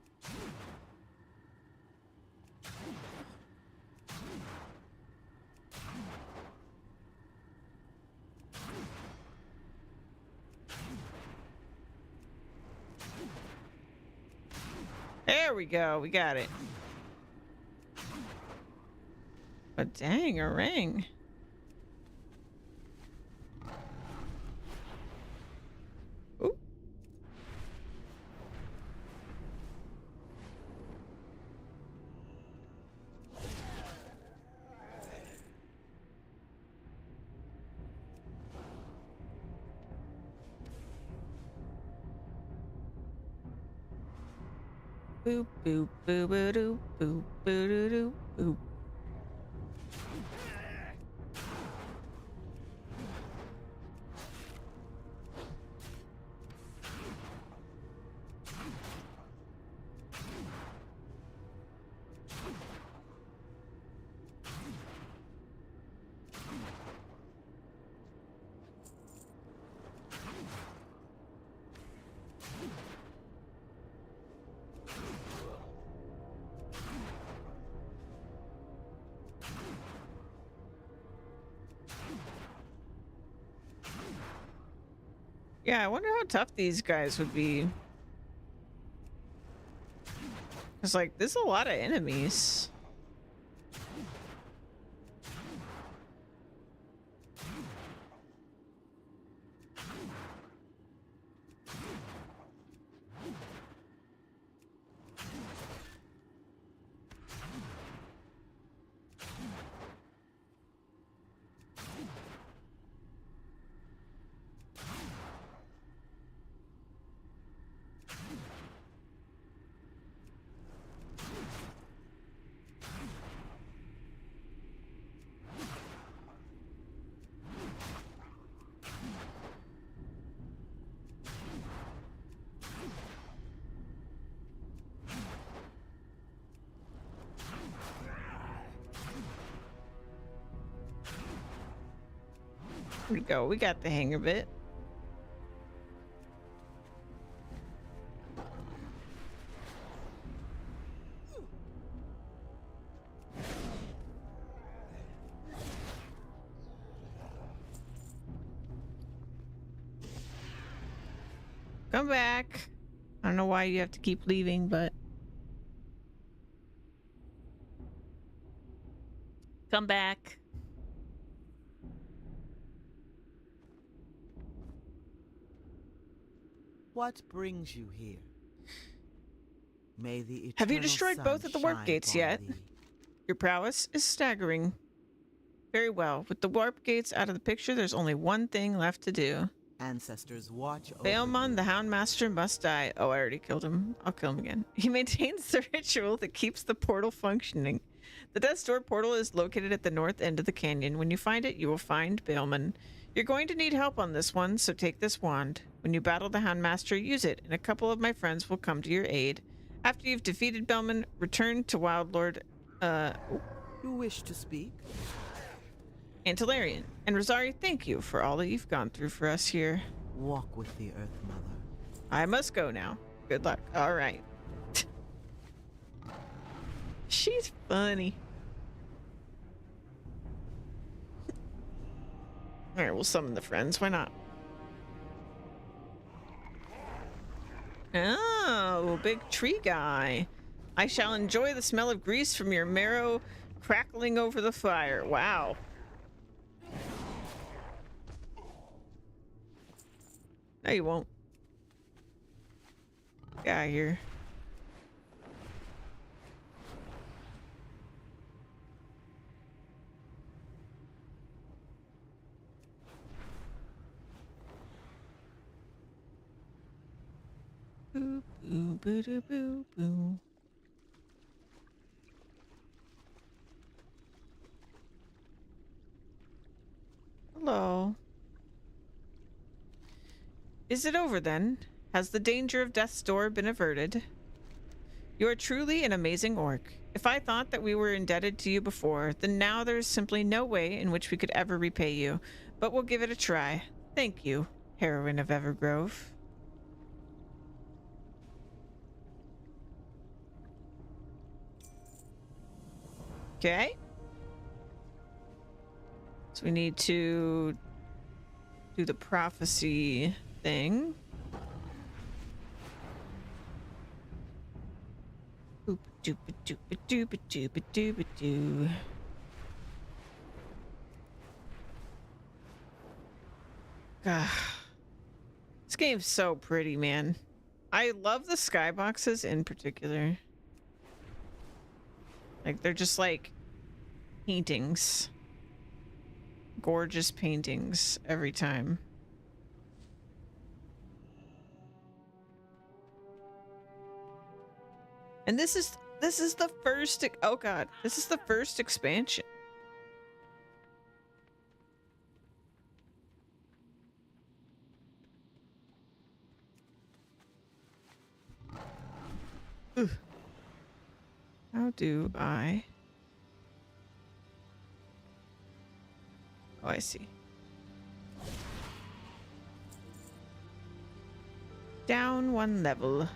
There we go. We got it. But dang, a ring. Ooh. Boop boop boo boo doo boop boo doo doo boop. Yeah, I wonder how tough these guys would be. It's like, there's a lot of enemies. Here we go. We got the hang of it. Come back. I don't know why you have to keep leaving, but come back. What brings you here? May the Have you eternal destroyed sun both of the warp shine gates upon yet? thee. Your prowess is staggering. Very well. With the warp gates out of the picture, there's only one thing left to do. Ancestors watch over Baelmon, you. the Hound Master, must die. Oh, I already killed him. I'll kill him again. He maintains the ritual that keeps the portal functioning. The Death's Door portal is located at the north end of the canyon. When you find it, you will find Baelmon. You're going to need help on this one, so take this wand. When you battle the Hound Master, use it, and a couple of my friends will come to your aid. After you've defeated Baelmon, return to Wildlord, You wish to speak? Antilarian. And Rosari, thank you for all that you've gone through for us here. Walk with the Earth Mother. I must go now. Good luck. All right. She's funny. All right, we'll summon the friends. Why not? Oh, big tree guy. I shall enjoy the smell of grease from your marrow crackling over the fire. Wow. No, you won't. Get out of here. Boo, boo, boo, doo, boo, boo. Hello. Is it over then? Has the danger of Death's Door been averted? You are truly an amazing orc. If I thought that we were indebted to you before, then now there is simply no way in which we could ever repay you. But we'll give it a try. Thank you, heroine of Evergrove. Okay. So we need to do the prophecy thing. Oop doop doop doop doop doop doo. This game's so pretty, man. I love the skyboxes in particular. Like, they're just like paintings. Gorgeous paintings every time. And this is the first, oh god, this is the first expansion. Ugh. How do I? Oh, I see. Down one level.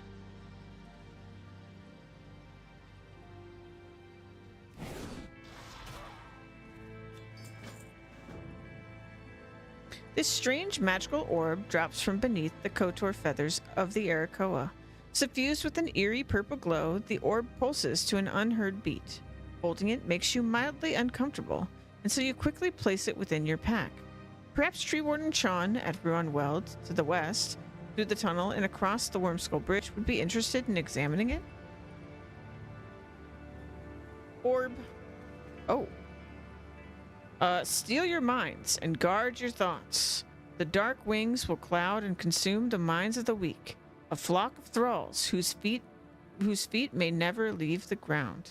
This strange magical orb drops from beneath the Kotor feathers of the Arakoa. Suffused with an eerie purple glow, the orb pulses to an unheard beat. Holding it makes you mildly uncomfortable, and so you quickly place it within your pack. Perhaps Tree Warden Chon at Ruan Weld, to the west, through the tunnel and across the Wormskull Bridge, would be interested in examining it? Orb. Oh. Steal your minds and guard your thoughts. The dark wings will cloud and consume the minds of the weak. A flock of thralls whose feet may never leave the ground.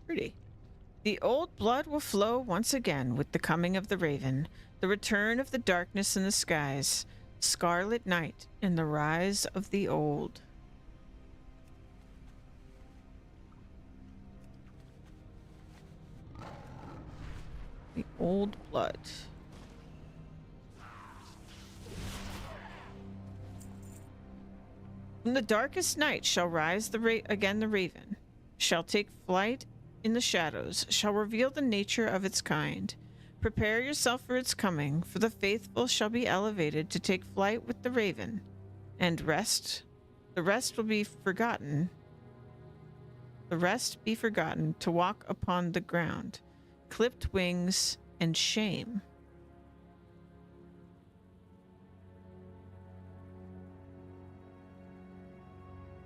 Pretty. The old blood will flow once again with the coming of the raven, the return of the darkness in the skies, scarlet night, and the rise of the old. The old blood. In the darkest night shall rise again the raven, shall take flight in the shadows, shall reveal the nature of its kind. Prepare yourself for its coming, for the faithful shall be elevated to take flight with the raven, and the rest will be forgotten. The rest be forgotten to walk upon the ground, clipped wings and shame.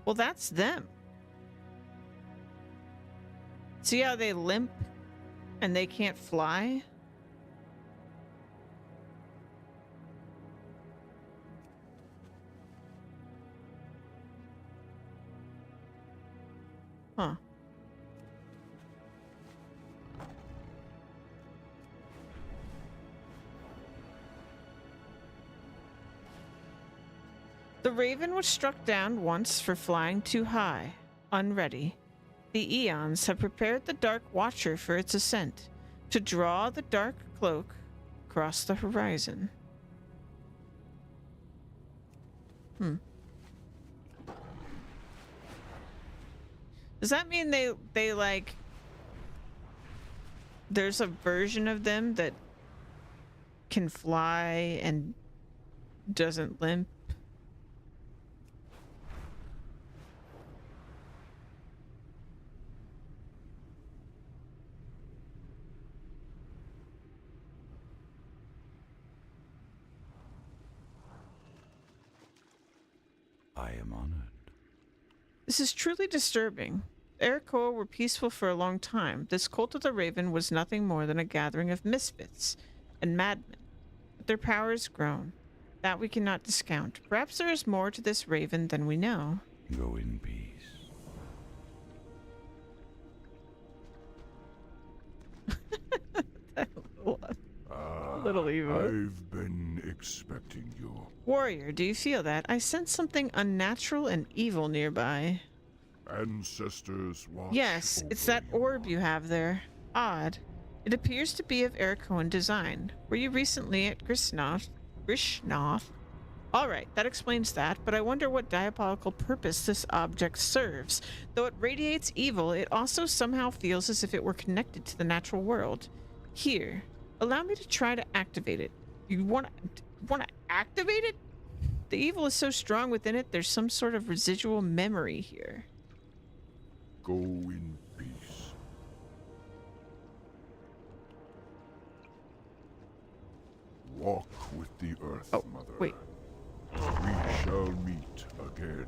Well, that's them. See how they limp and they can't fly? Huh. The raven was struck down once for flying too high, unready. The eons have prepared the Dark Watcher for its ascent, to draw the dark cloak across the horizon. Does that mean they like... There's a version of them that can fly and doesn't limp? I am honored. This is truly disturbing. The Arakoa were peaceful for a long time. This cult of the Raven was nothing more than a gathering of misfits and madmen. But their power has grown. That we cannot discount. Perhaps there is more to this Raven than we know. Go in peace. Little evil. I've been expecting you. Warrior, do you feel that? I sense something unnatural and evil nearby. Ancestors watch. Yes, it's that orb you have there. Odd. It appears to be of Arakoan design. Were you recently at Grishnoth? Grishnoth? Alright, that explains that, but I wonder what diabolical purpose this object serves. Though it radiates evil, it also somehow feels as if it were connected to the natural world. Here, allow me to try to activate it. You want to activate it? The evil is so strong within it, there's some sort of residual memory here. Go in peace. Walk with the Earth Oh, Mother. wait. We shall meet again.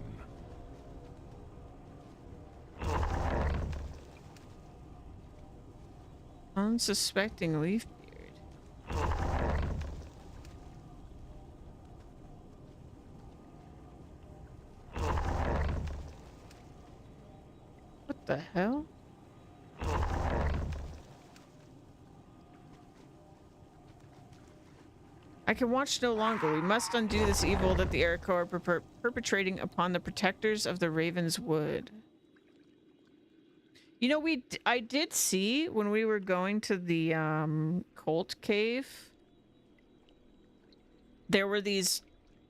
Unsuspecting Leafbeard. What the hell? I can watch no longer. We must undo this evil that the Arakoa are perpetrating upon the protectors of the Raven's Wood. You know, I did see when we were going to the cult cave, there were these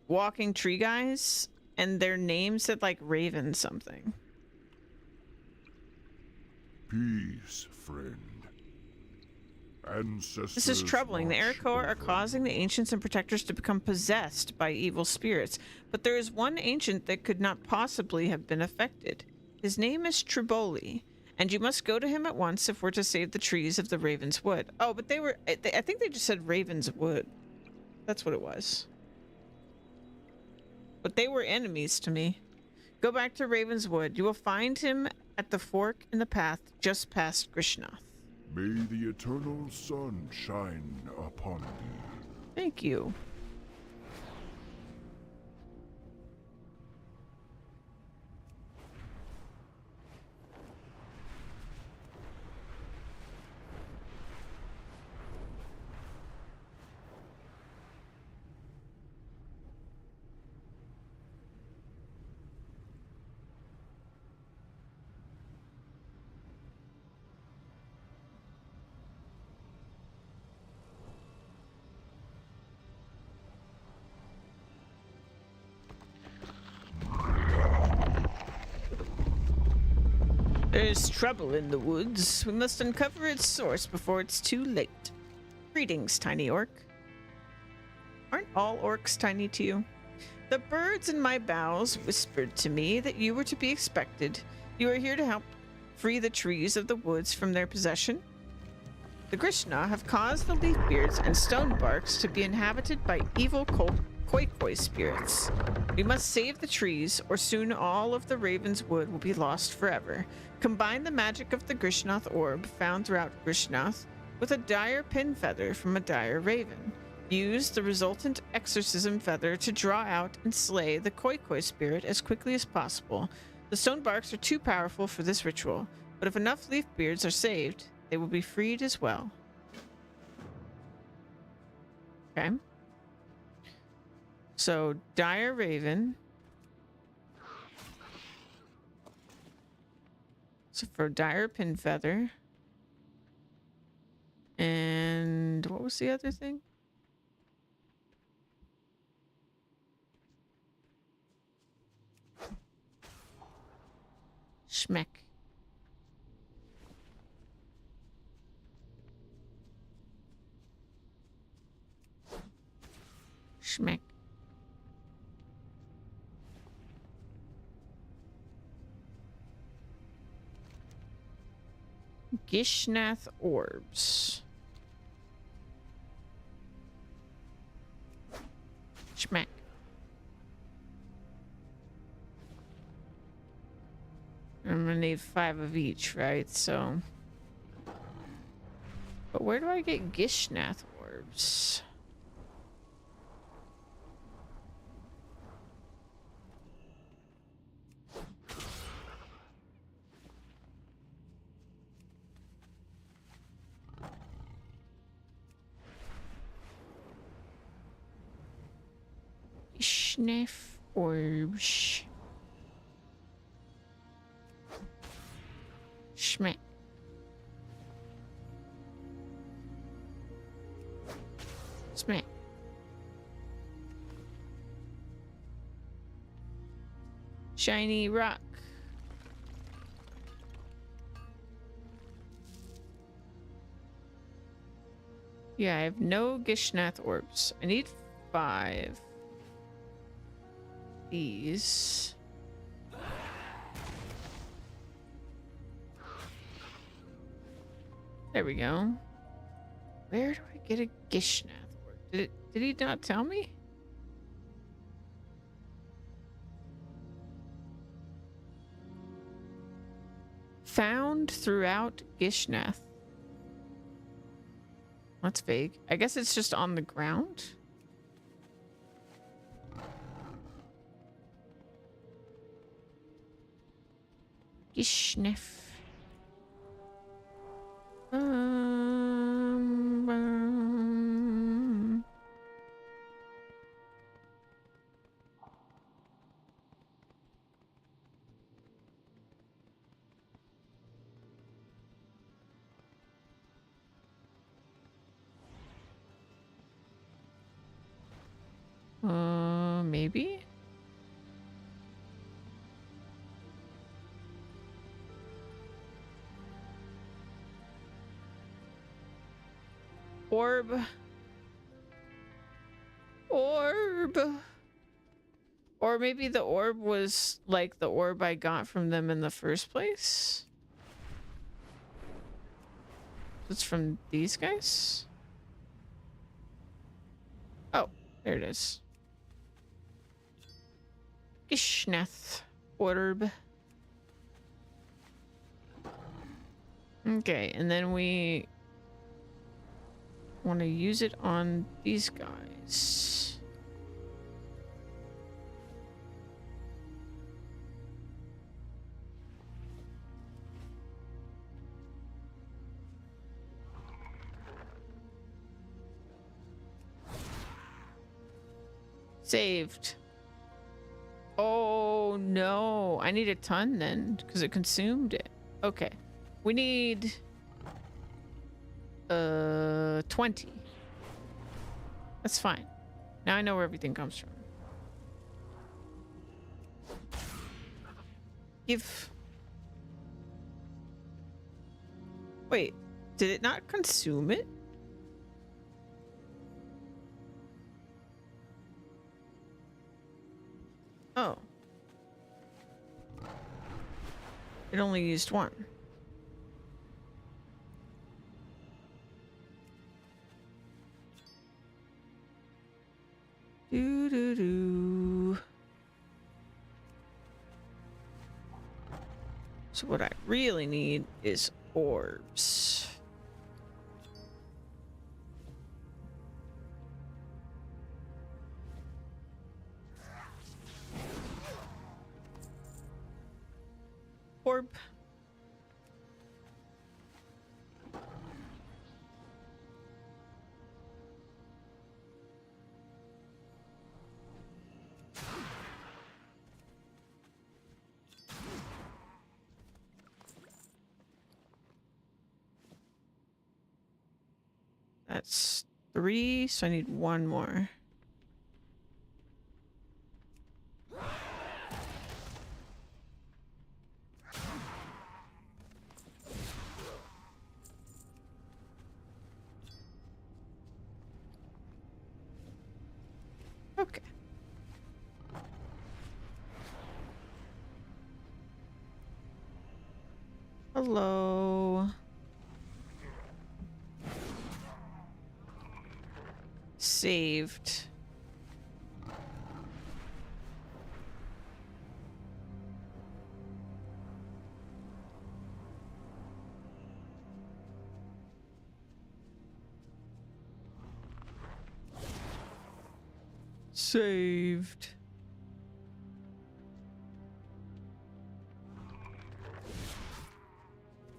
walking tree guys, and their name said like Raven something. Peace, friend. Ancestors. This is troubling. The watch Arakoa are over causing the ancients and protectors to become possessed by evil spirits, but there is one ancient that could not possibly have been affected. His name is Triboli, and you must go to him at once if we're to save the trees of the Raven's Wood. Oh, but I think they just said Raven's Wood. That's what it was. But they were enemies to me. Go back to Raven's Wood. You will find him at the fork in the path just past Grishnoth. May the eternal sun shine upon thee. Thank you. There's trouble in the woods. We must uncover its source before it's too late. Greetings, tiny orc. Aren't all orcs tiny to you? The birds in my boughs whispered to me that you were to be expected. You are here to help free the trees of the woods from their possession. The Grishna have caused the Leafbeards and Stonebarks to be inhabited by evil Koi spirits. We must save the trees, or soon all of the Raven's Wood will be lost forever. Combine the magic of the Grishnoth orb found throughout Grishnoth with a dire pin feather from a dire raven. Use the resultant exorcism feather to draw out and slay the Koi spirit as quickly as possible. The Stonebarks are too powerful for this ritual, but if enough Leafbeards are saved, they will be freed as well. Okay. So, dire raven. So for dire pin feather. And what was the other thing? Schmeck. Schmeck. Gishnath orbs. Schmeck. need 5 of each, right? So. But where do I get Gishnath orbs? Gishnath orbs. Schmack. Smack. Shiny rock. Yeah, I have no Gishnath orbs. I need 5. These. There we go. Where do I get a Gishnath orb? Did he not tell me? Found throughout Gishnath. That's vague. I guess it's just on the ground. Gishnath. Maybe? Orb. Orb. Or maybe the orb was like the orb I got from them in the first place? It's from these guys? Oh, there it is. Gishnath orb. Okay, and then we want to use it on these guys. Saved. Oh no, I need a ton then because it consumed it. Okay, we need 20. That's fine. Now I know where everything comes from. Give. Wait, did it not consume it? Oh. It only used one. Do do do. So what I really need is orbs. Orb. That's 3, so I need 1 more. Okay. Hello. Saved. Saved.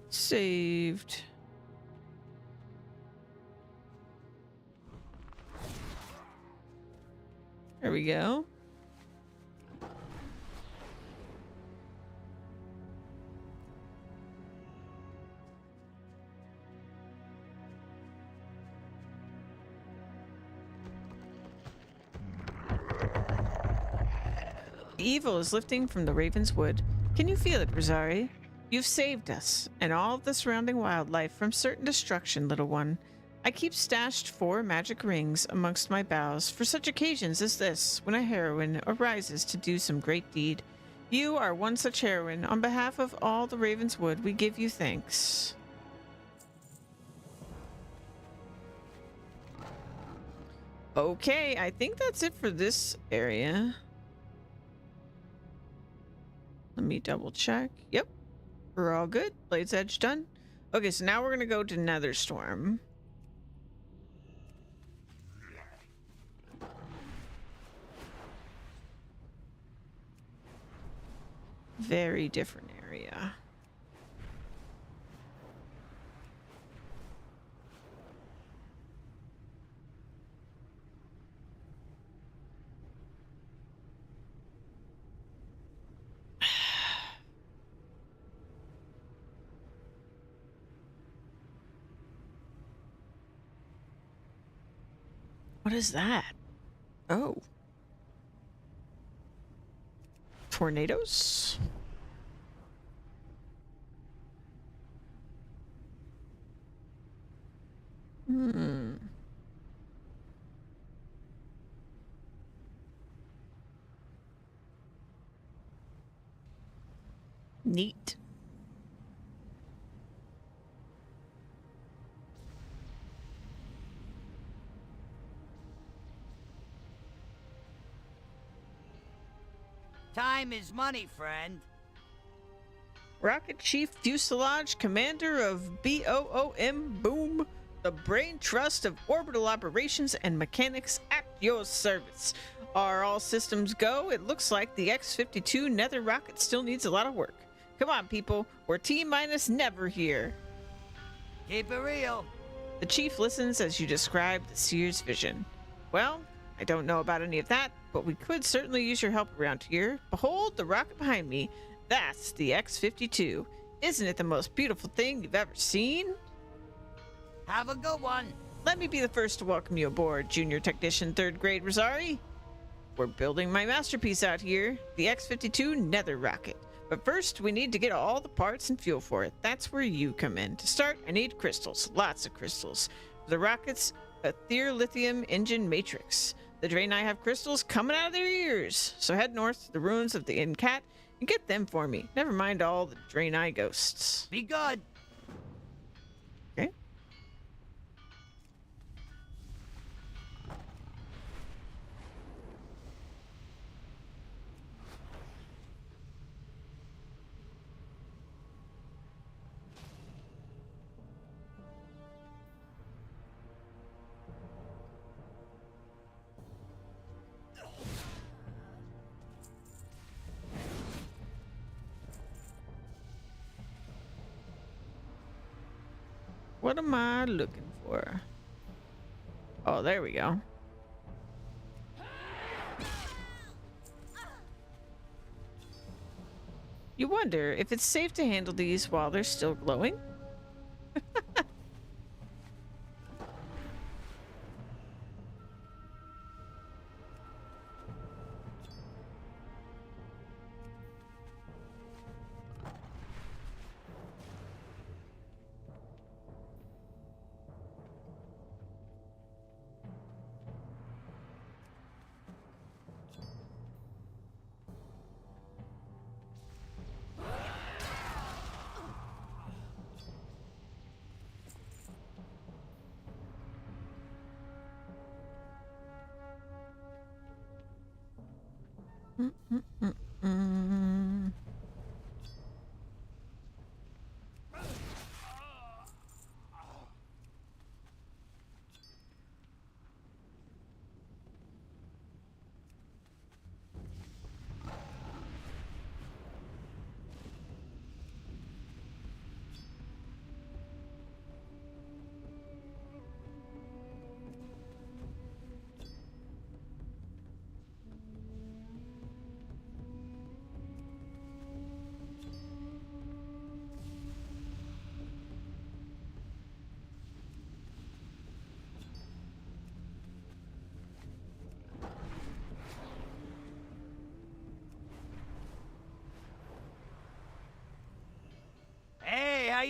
Saved. There we go. The evil is lifting from the Raven's Wood. Can you feel it, Rosari? You've saved us, and all of the surrounding wildlife from certain destruction, little one. I keep stashed 4 magic rings amongst my boughs for such occasions as this, when a heroine arises to do some great deed. You are one such heroine. On behalf of all the Raven's Wood, we give you thanks. Okay, I think that's it for this area. Let me double check. Yep, we're all good. Blade's Edge done. Okay, so now we're gonna go to Netherstorm. Very different area. What is that? Oh. Tornadoes? Neat. Time is money, friend. Rocket Chief Fuselage, Commander of BOOM Boom, the Brain Trust of Orbital Operations and Mechanics at your service. Are all systems go? It looks like the X-52 Nether rocket still needs a lot of work. Come on, people. We're T-minus never here. Keep it real. The Chief listens as you describe the Seer's vision. Well, I don't know about any of that, but we could certainly use your help around here. Behold the rocket behind me. That's the X-52. Isn't it the most beautiful thing you've ever seen? Have a good one. Let me be the first to welcome you aboard, Junior Technician 3rd Grade Rosari. We're building my masterpiece out here, the X-52 Nether rocket. But first, we need to get all the parts and fuel for it. That's where you come in. To start, I need crystals. Lots of crystals. For the rocket's Ether Lithium Engine Matrix. The Draenei have crystals coming out of their ears. So head north to the ruins of the Inn Cat and get them for me. Never mind all the Draenei ghosts. Be good. Okay. What am I looking for? Oh, there we go. You wonder if it's safe to handle these while they're still glowing?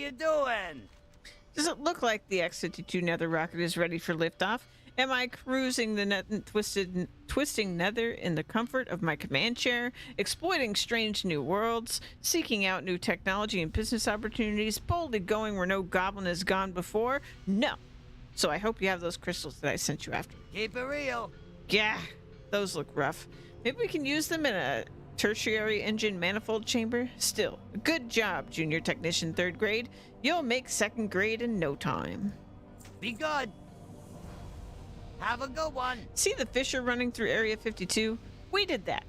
you doing? Does it look like the X-52 Nether rocket is ready for liftoff? Am I cruising the twisting nether in the comfort of my command chair, exploiting strange new worlds, seeking out new technology and business opportunities, boldly going where no goblin has gone before? No. So I hope you have those crystals that I sent you after. Keep it real. Yeah, those look rough. Maybe we can use them in a tertiary engine manifold chamber? Still, good job, junior technician 3rd grade. You'll make 2nd grade in no time. Be good. Have a good one. See the fissure running through Area 52? We did that.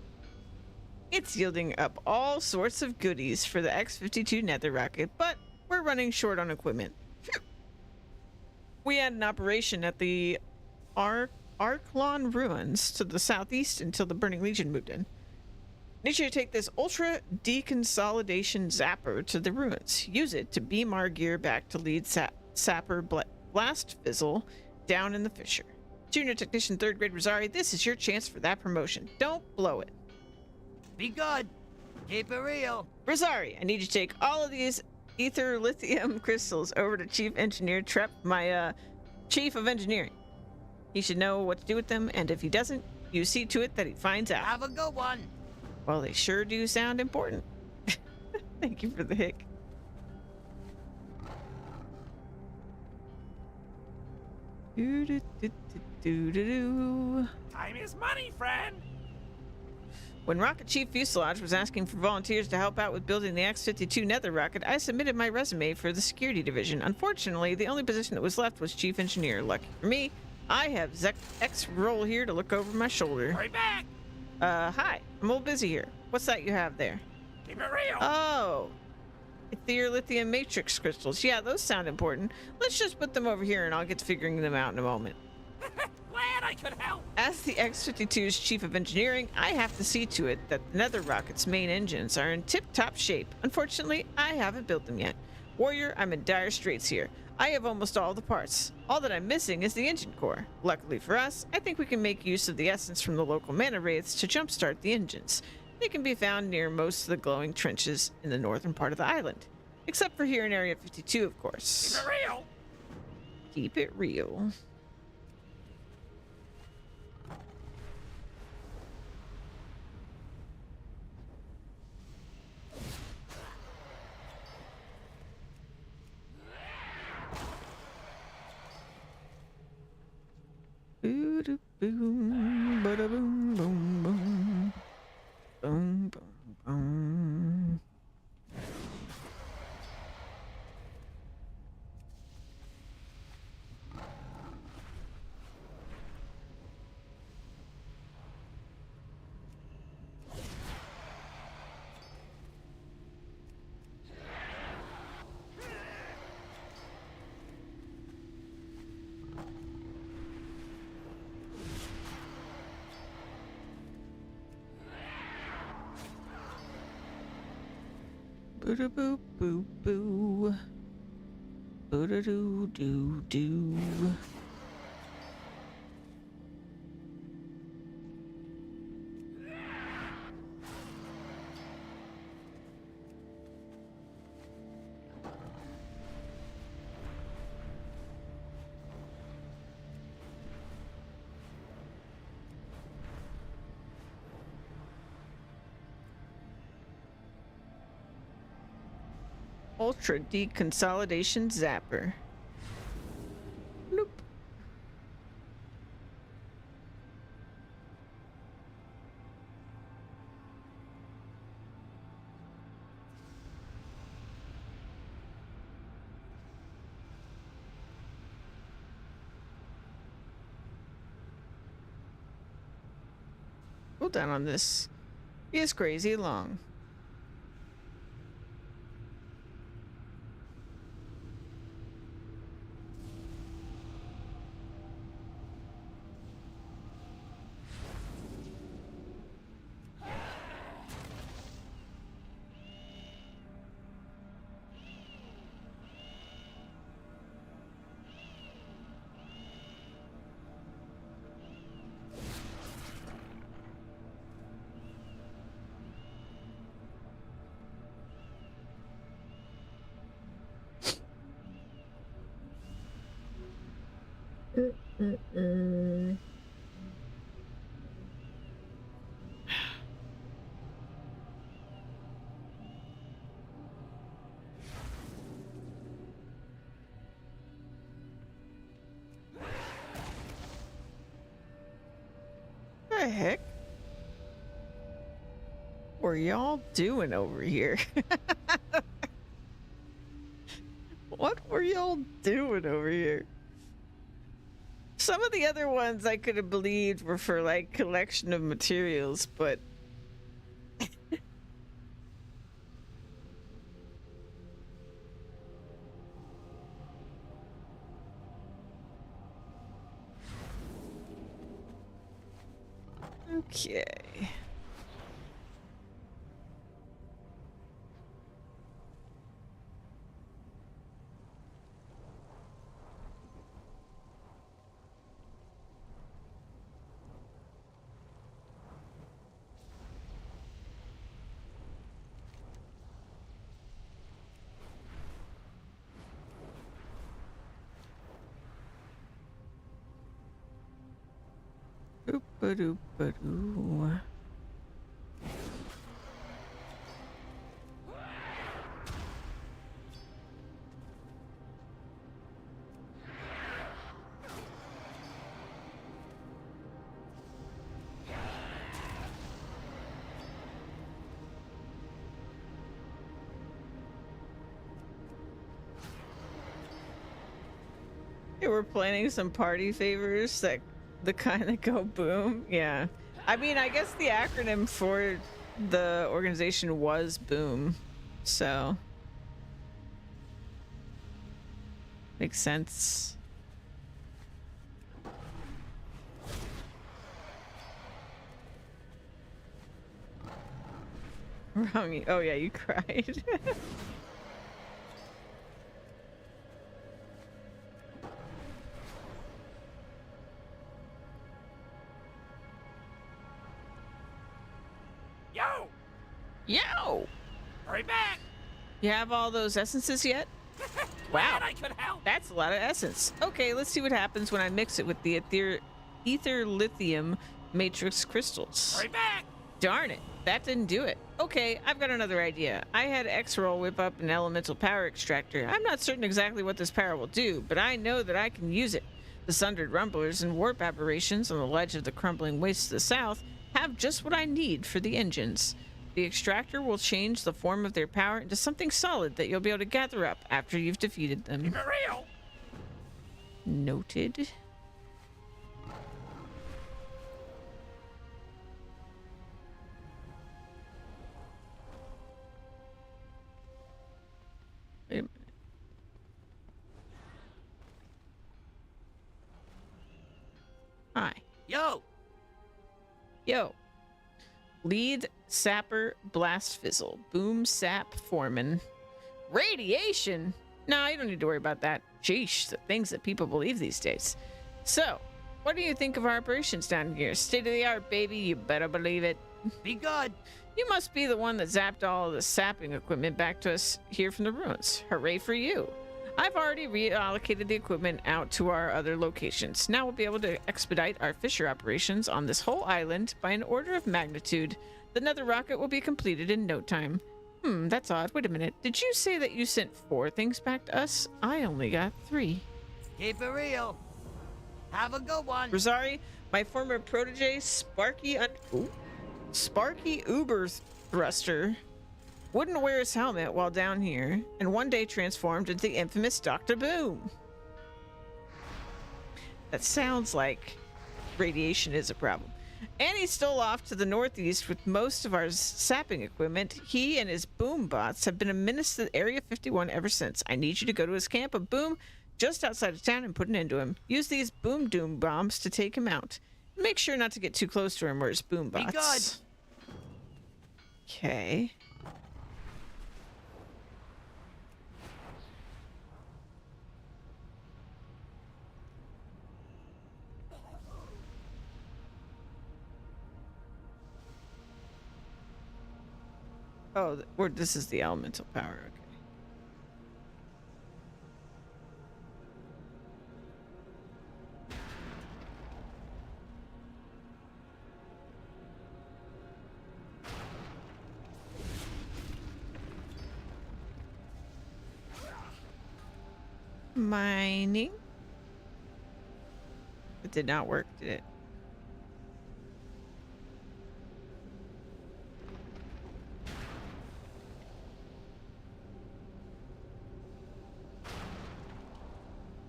It's yielding up all sorts of goodies for the X-52 Nether rocket, but we're running short on equipment. We had an operation at the Arklon ruins to the southeast until the Burning Legion moved in. Need you to take this ultra deconsolidation zapper to the ruins. Use it to beam our gear back to lead sapper blast fizzle down in the fissure. Junior technician 3rd grade Rosari, this is your chance for that promotion. Don't blow it. Be good. Keep it real. Rosari, I need you to take all of these ether lithium crystals over to Chief Engineer Trep, my Chief of Engineering. He should know what to do with them, and if he doesn't, you see to it that he finds out. Have a good one. Well, they sure do sound important. Thank you for the hick. Time is money, friend. When Rocket Chief Fuselage was asking for volunteers to help out with building the X-52 Nether rocket, I submitted my resume for the security division. Unfortunately, the only position that was left was Chief Engineer. Lucky for me, I have X roll here to look over my shoulder. Hurry back. Hi. I'm a little busy here. What's that you have there? Keep it real. Oh. Ether lithium matrix crystals. Yeah, those sound important. Let's just put them over here and I'll get to figuring them out in a moment. Glad I could help. As the X-52's Chief of Engineering, I have to see to it that the Nether rocket's main engines are in tip-top shape. Unfortunately, I haven't built them yet. Warrior, I'm in dire straits here. I have almost all the parts. All that I'm missing is the engine core. Luckily for us, I think we can make use of the essence from the local mana wraiths to jumpstart the engines. They can be found near most of the glowing trenches in the northern part of the island. Except for here in Area 52, of course. Keep it real. Keep it real. Boom, bada boom, boom, boom, boom, boom, boom. Boo boo boo boo. Boo doo doo doo. Ultra deconsolidation zapper. Bloop. Cooldown on this is crazy long. The heck were y'all doing over here? What were y'all doing over here? Some of the other ones I could have believed were for like collection of materials, but okay. Oop-a-doop-a-doo. They were planning some party favors that the kind that go boom. Yeah. I mean, I guess the acronym for the organization was boom. So makes sense. Wrong. Oh yeah, you cried. Yo! Yo! Hurry back! You have all those essences yet? Wow. Glad I could help. That's a lot of essence. Okay, let's see what happens when I mix it with the ether lithium matrix crystals. Hurry back! Darn it, that didn't do it. Okay, I've got another idea. I had X-Roll whip up an elemental power extractor. I'm not certain exactly what this power will do, but I know that I can use it. The sundered rumblers and warp aberrations on the ledge of the crumbling waste to the south have just what I need for the engines. The extractor will change the form of their power into something solid that you'll be able to gather up after you've defeated them. Keep it real! Noted. Wait a minute. Hi. Yo! Yo. Lead sapper blast fizzle. Boom sap foreman. Radiation? No, you don't need to worry about that. Sheesh, the things that people believe these days. So, what do you think of our operations down here? State of the art, baby. You better believe it. Be good! You must be the one that zapped all of the sapping equipment back to us here from the ruins. Hooray for you. I've already reallocated the equipment out to our other locations. Now we'll be able to expedite our fisher operations on this whole island by an order of magnitude. The nether rocket will be completed in no time. That's odd. Wait a minute. Did you say that you sent 4 things back to us? I only got 3. Keep it real! Have a good one! Rosari, my former protege, Sparky Uber Thruster, wouldn't wear his helmet while down here, and one day transformed into the infamous Dr. Boom. That sounds like radiation is a problem. And he's still off to the northeast with most of our sapping equipment. He and his boom bots have been a menace to Area 51 ever since. I need you to go to his camp of boom just outside of town and put an end to him. Use these boom doom bombs to take him out. Make sure not to get too close to him or his boom bots. Be good! Okay. Oh, this is the elemental power. Okay. Mining. It did not work, did it?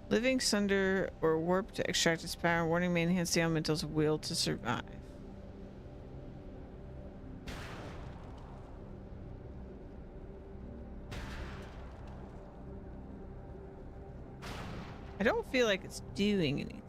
Living sunder or warp to extract its power. Warning may enhance the elemental's will to survive. I don't feel like it's doing anything.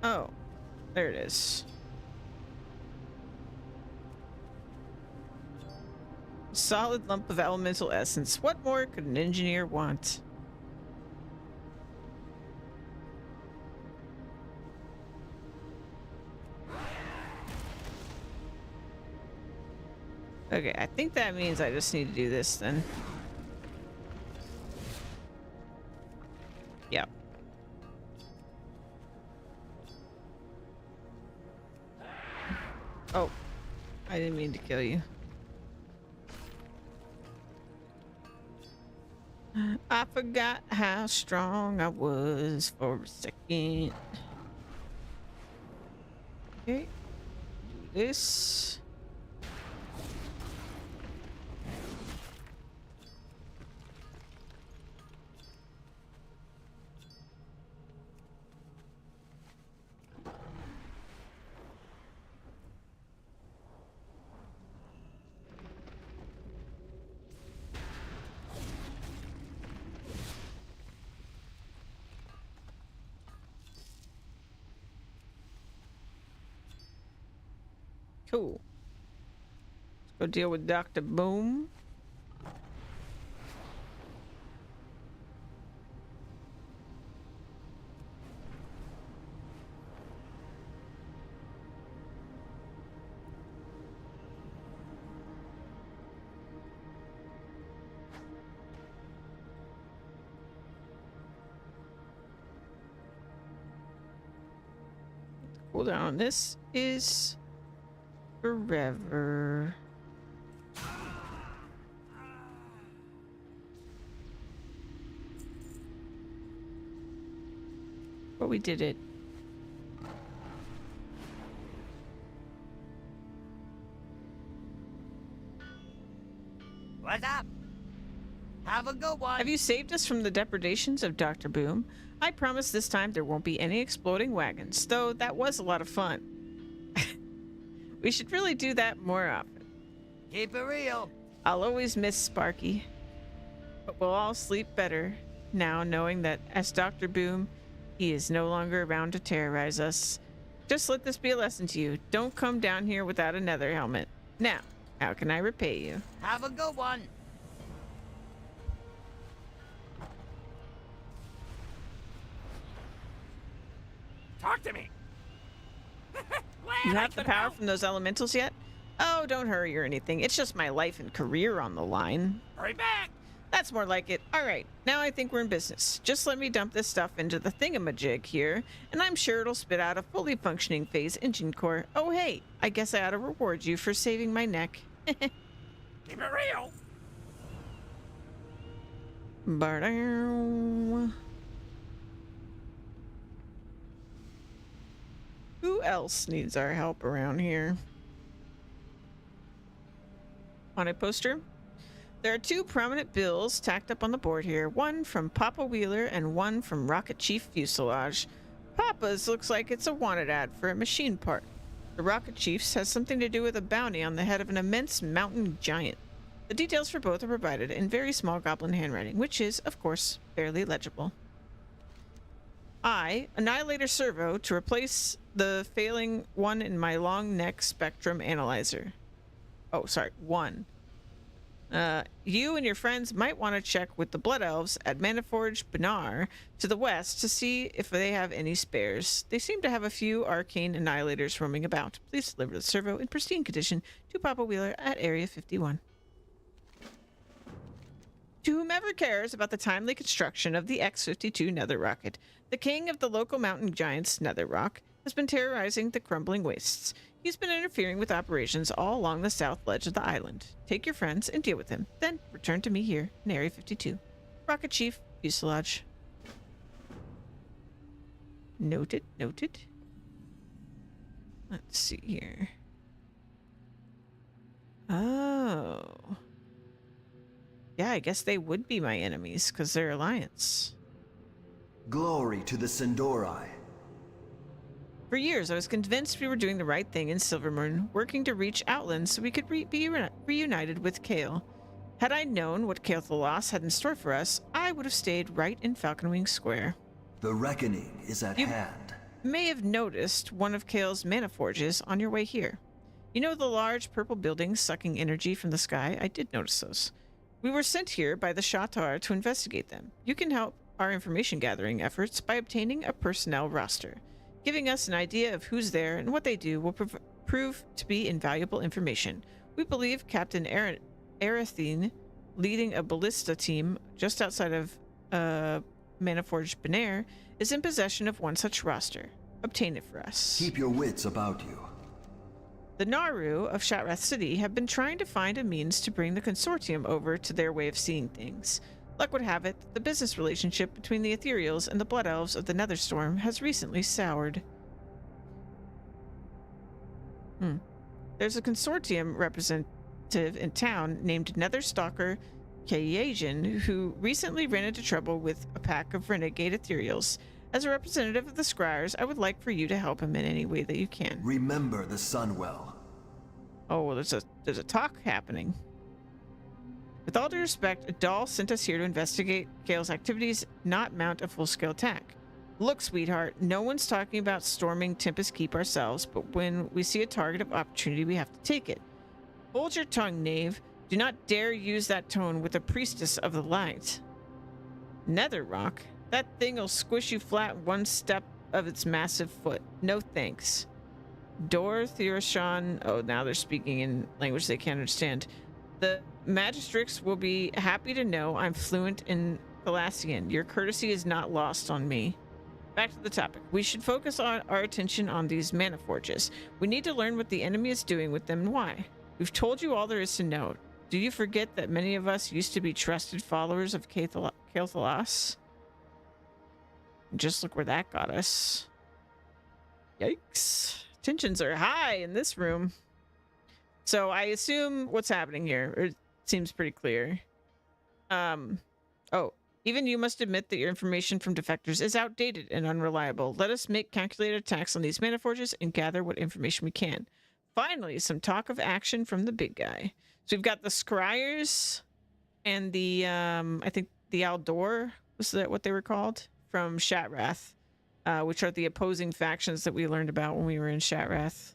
Oh, there it is. Solid lump of elemental essence. What more could an engineer want? Okay, I think that means I just need to do this then. Yep. Oh, I didn't mean to kill you. I forgot how strong I was for a second. Okay, do this. Cool. Let's go deal with Dr. Boom. Cooldown on this is forever. But we did it. What's up? Have a good one. Have you saved us from the depredations of Dr. Boom? I promise this time there won't be any exploding wagons, though that was a lot of fun. We should really do that more often. Keep it real. I'll always miss Sparky, but we'll all sleep better now knowing that as Dr. Boom, he is no longer around to terrorize us. Just let this be a lesson to you. Don't come down here without another helmet. Now, how can I repay you? Have a good one. Talk to me. You have the power from those elementals yet? Oh, don't hurry or anything. It's just my life and career on the line. Hurry back. That's more like it. All right, now I think we're in business. Just let me dump this stuff into the thingamajig here, and I'm sure it'll spit out a fully functioning phase engine core. Oh, hey, I guess I ought to reward you for saving my neck. Keep it real. Ba-dow. Who else needs our help around here? On a poster? There are two prominent bills tacked up on the board here, one from Papa Wheeler and one from Rocket Chief Fuselage. Papa's looks like it's a wanted ad for a machine part. The Rocket Chief's has something to do with a bounty on the head of an immense mountain giant. The details for both are provided in very small goblin handwriting, which is, of course, barely legible. Annihilator Servo, to replace the failing one in my long neck spectrum analyzer. Oh, sorry, one. You and your friends might want to check with the Blood Elves at Manaforge Benar to the west to see if they have any spares. They seem to have a few arcane annihilators roaming about. Please deliver the servo in pristine condition to Papa Wheeler at Area 51. To whomever cares about the timely construction of the X-52 Nether rocket, the king of the local mountain giants, Nether Rock, has been terrorizing the crumbling wastes. He's been interfering with operations all along the south ledge of the island. Take your friends and deal with him. Then return to me here in Area 52. Rocket Chief, Fuselage. Noted, noted. Let's see here. Oh. Yeah, I guess they would be my enemies, because they're Alliance. Glory to the Sindori. For years, I was convinced we were doing the right thing in Silvermoon, working to reach Outland so we could be reunited with Kale. Had I known what Kale Thalos had in store for us, I would have stayed right in Falconwing Square. The reckoning is at hand. You may have noticed one of Kale's mana forges on your way here. You know the large purple buildings sucking energy from the sky? I did notice those. We were sent here by the Shatar to investigate them. You can help our information gathering efforts by obtaining a personnel roster. Giving us an idea of who's there and what they do will prove to be invaluable information. We believe Captain Arathine, leading a ballista team just outside of Manaforge Benair, is in possession of one such roster. Obtain it for us. Keep your wits about you. The Naru of Shatrath City have been trying to find a means to bring the consortium over to their way of seeing things. Luck would have it, the business relationship between the Ethereals and the Blood Elves of the Netherstorm has recently soured. There's a consortium representative in town named Netherstalker Kayajan who recently ran into trouble with a pack of renegade Ethereals. As a representative of the Scryers, I would like for you to help him in any way that you can. Remember the Sunwell. Oh, well, there's a talk happening. With all due respect, Adal sent us here to investigate Gale's activities, not mount a full-scale attack. Look, sweetheart, no one's talking about storming Tempest Keep ourselves, but when we see a target of opportunity, we have to take it. Hold your tongue, knave. Do not dare use that tone with a priestess of the light. Nether Rock? That thing'll squish you flat one step of its massive foot. No thanks. Dor Thirashan. Oh, now they're speaking in language they can't understand. The Magistrix will be happy to know I'm fluent in Thalassian. Your courtesy is not lost on me. Back to the topic. We should focus our attention on these mana forges. We need to learn what the enemy is doing with them and why. We've told you all there is to know. Do you forget that many of us used to be trusted followers of Kale Thalas? Just look where that got us. Yikes. Tensions are high in this room. So I assume what's happening here. It seems pretty clear. Oh, even you must admit that your information from defectors is outdated and unreliable. Let us make calculated attacks on these mana forges and gather what information we can. Finally, some talk of action from the big guy. So we've got the Scryers and the, I think the Aldor, was that what they were called? From Shatrath, which are the opposing factions that we learned about when we were in Shatrath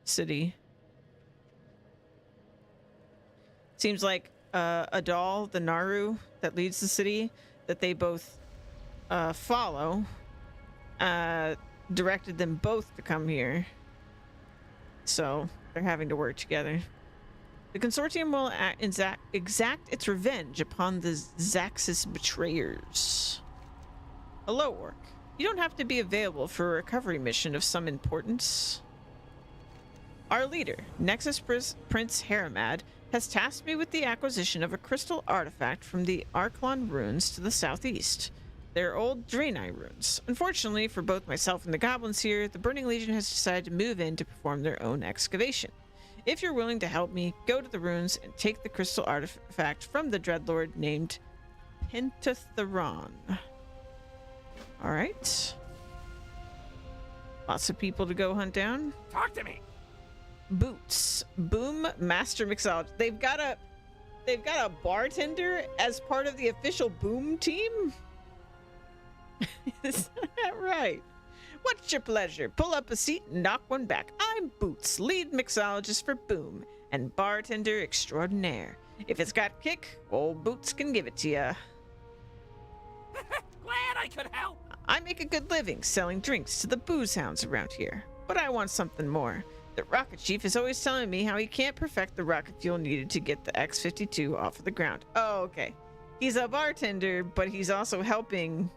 City. Seems like Adal, the Naru that leads the city, that they both follow, directed them both to come here. So they're having to work together. The consortium will exact its revenge upon the Zaxxas betrayers. Hello, Orc. You don't have to be available for a recovery mission of some importance. Our leader, Nexus Prince Haramad, has tasked me with the acquisition of a crystal artifact from the Arklon ruins to the southeast. They're old Draenei runes. Unfortunately for both myself and the goblins here, the Burning Legion has decided to move in to perform their own excavation. If you're willing to help me, go to the ruins and take the crystal artifact from the Dreadlord named Pentatheron. Alright. Lots of people to go hunt down. Talk to me. Boots. Boom Master Mixologist. They've got a bartender as part of the official Boom team? Is that right? What's your pleasure? Pull up a seat and knock one back. I'm Boots, lead mixologist for Boom, and bartender extraordinaire. If it's got kick, old Boots can give it to ya. Glad I could help. I make a good living selling drinks to the booze hounds around here, but I want something more. The rocket chief is always telling me how he can't perfect the rocket fuel needed to get the X-52 off of the ground. Oh, okay. He's a bartender, but he's also helping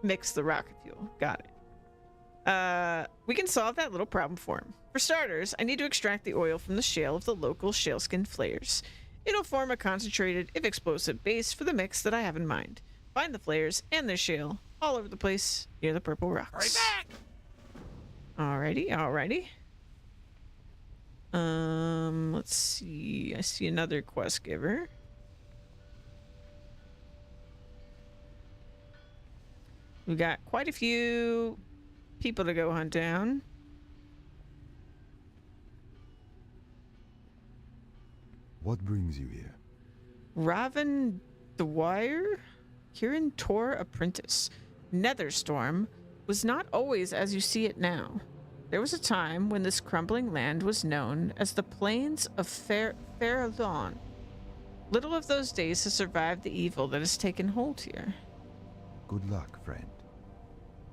mix the rocket fuel. Got it. We can solve that little problem for him. For starters, I need to extract the oil from the shale of the local shaleskin flares. It'll form a concentrated, if explosive, base for the mix that I have in mind. Find the flares and their shale all over the place near the purple rocks. Hurry back! Alrighty, alrighty. Let's see. I see another quest giver. We got quite a few people to go hunt down. What brings you here? Raven Dwyer, Kirin Tor apprentice. Netherstorm was not always as you see it now. There was a time when this crumbling land was known as the Plains of Farallon. Little of those days has survived the evil that has taken hold here. Good luck, friend.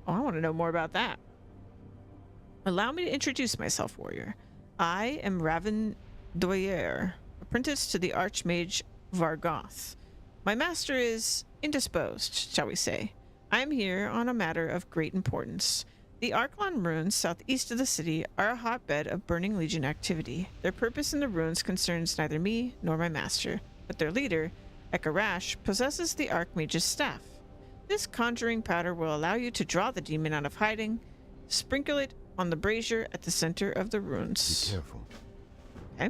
Oh, I want to know more about that. Allow me to introduce myself, warrior. I am Raven Dwyer, apprentice to the Archmage Vargoth. My master is indisposed, shall we say. I am here on a matter of great importance. The Arklon ruins southeast of the city are a hotbed of Burning Legion activity. Their purpose in the ruins concerns neither me nor my master, but their leader, Ekarash, possesses the Archmage's staff. This conjuring powder will allow you to draw the demon out of hiding, sprinkle it on the brazier at the center of the ruins. Be careful. Okay.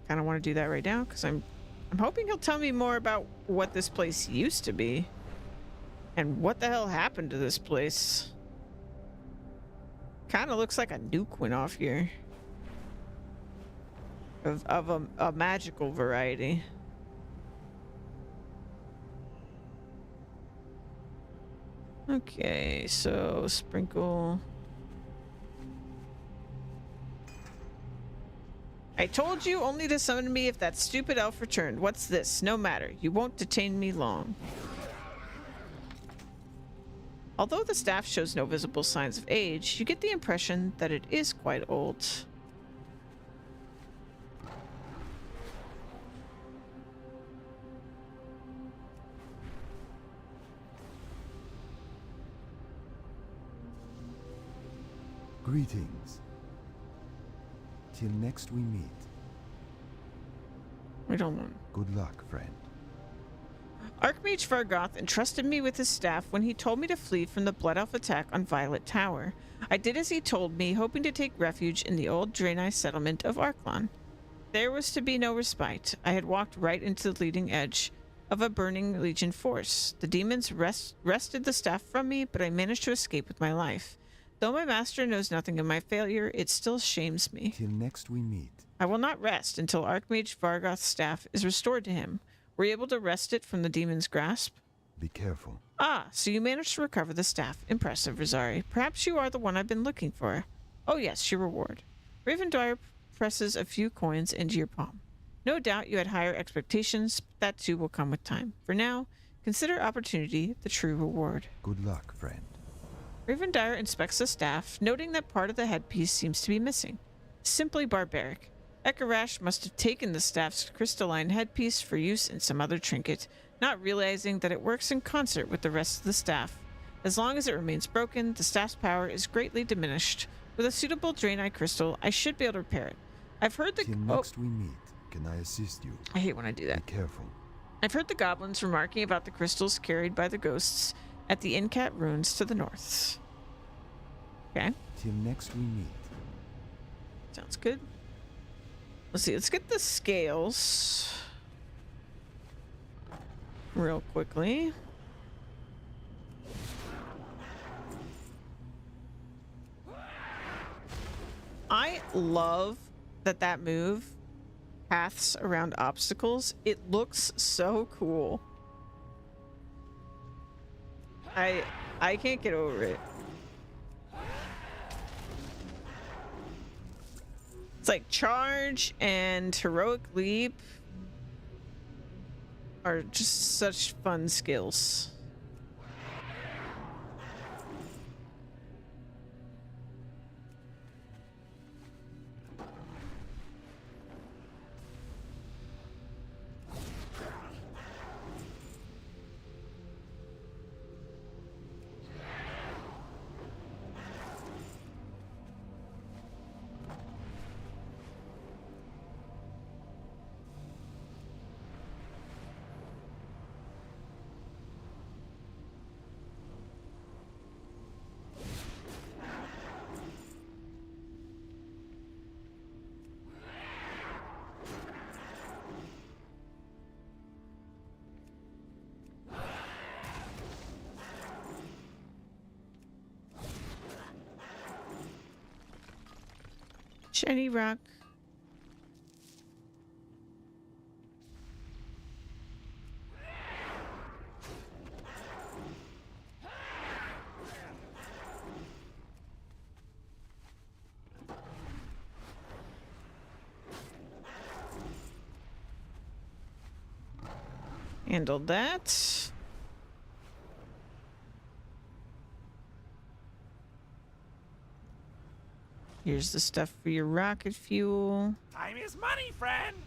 Kind of want to do that right now because I'm hoping he'll tell me more about what this place used to be and what the hell happened to this place. Kind of looks like a nuke went off here of a magical variety. Okay, so sprinkle. I told you only to summon me if that stupid elf returned. What's this? No matter. You won't detain me long. Although the staff shows no visible signs of age, you get the impression that it is quite old. Greetings. Till next we meet. We don't want. Good luck, friend. Archmage Vargoth entrusted me with his staff when he told me to flee from the Blood Elf attack on Violet Tower. I did as he told me, hoping to take refuge in the old Draenei settlement of Arklon. There was to be no respite. I had walked right into the leading edge of a Burning Legion force. The demons wrested the staff from me, but I managed to escape with my life. Though my master knows nothing of my failure, it still shames me. Till next we meet. I will not rest until Archmage Vargoth's staff is restored to him. Were you able to wrest it from the demon's grasp? Be careful. Ah, so you managed to recover the staff. Impressive, Rosari. Perhaps you are the one I've been looking for. Oh yes, your reward. Ravendwyer presses a few coins into your palm. No doubt you had higher expectations, but that too will come with time. For now, consider opportunity the true reward. Good luck, friend. Ravendwyer inspects the staff, noting that part of the headpiece seems to be missing. Simply barbaric. Ekarash must have taken the staff's crystalline headpiece for use in some other trinket, not realizing that it works in concert with the rest of the staff. As long as it remains broken, the staff's power is greatly diminished. With a suitable Draenei crystal, I should be able to repair it. I've heard the... Till next we meet. Can I assist you? I hate when I do that. Be careful. I've heard the goblins remarking about the crystals carried by the ghosts at the Incat ruins to the north. Okay. Till next we meet. Sounds good. Let's see. Let's get the scales real quickly. I love that move paths around obstacles. It looks so cool. I can't get over it. It's like charge and heroic leap are just such fun skills. Shiny rock. Handled that. Here's the stuff for your rocket fuel. Time is money, friend.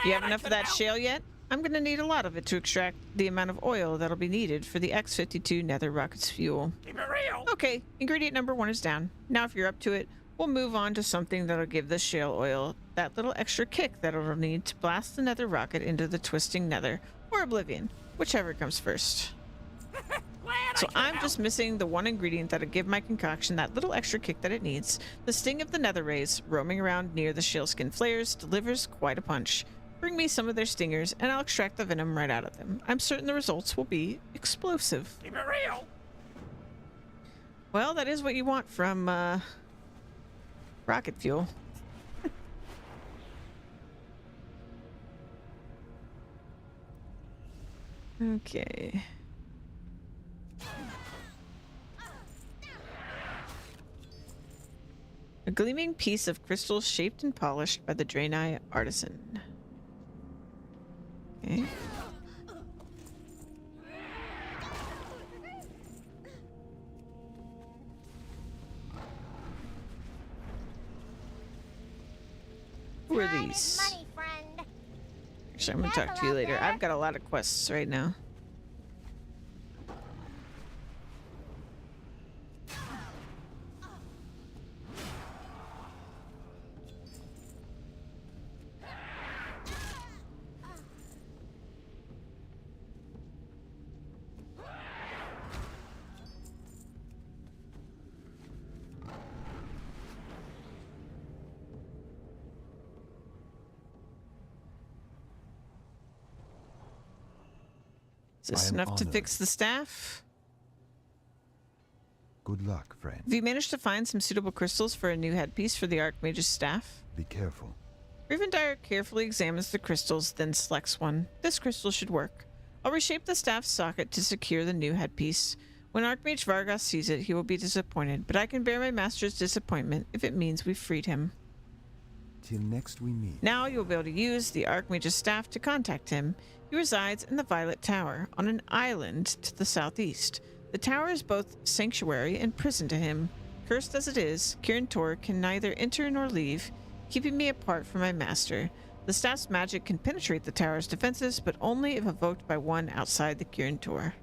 You have enough of that shale yet? I'm gonna need a lot of it to extract the amount of oil that'll be needed for the X-52 Nether rocket's fuel. Keep it real. Okay, ingredient number 1 is down. Now if you're up to it, we'll move on to something that'll give the shale oil that little extra kick that it'll need to blast the Nether rocket into the twisting Nether, or Oblivion, whichever comes first. So I'm just missing the one ingredient that'll give my concoction that little extra kick that it needs. The sting of the Nether rays roaming around near the shaleskin flares delivers quite a punch. Bring me some of their stingers and I'll extract the venom right out of them. I'm certain the results will be explosive. Keep it real. Well, that is what you want from rocket fuel. Okay. A gleaming piece of crystal shaped and polished by the Draenei artisan. Okay. Who are these? Money, friend. Actually, I'm gonna talk to you later. I've got a lot of quests right now. Is this enough to fix the staff? Good luck, friend. Have you managed to find some suitable crystals for a new headpiece for the Archmage's staff? Be careful. Rivendire carefully examines the crystals, then selects one. This crystal should work. I'll reshape the staff's socket to secure the new headpiece. When Archmage Vargas sees it, he will be disappointed, but I can bear my master's disappointment if it means we've freed him. Till next we meet. Now you'll be able to use the Archmage's staff to contact him. He resides in the Violet Tower, on an island to the southeast. The tower is both sanctuary and prison to him. Cursed as it is, Kirin Tor can neither enter nor leave, keeping me apart from my master. The staff's magic can penetrate the tower's defenses, but only if evoked by one outside the Kirin Tor.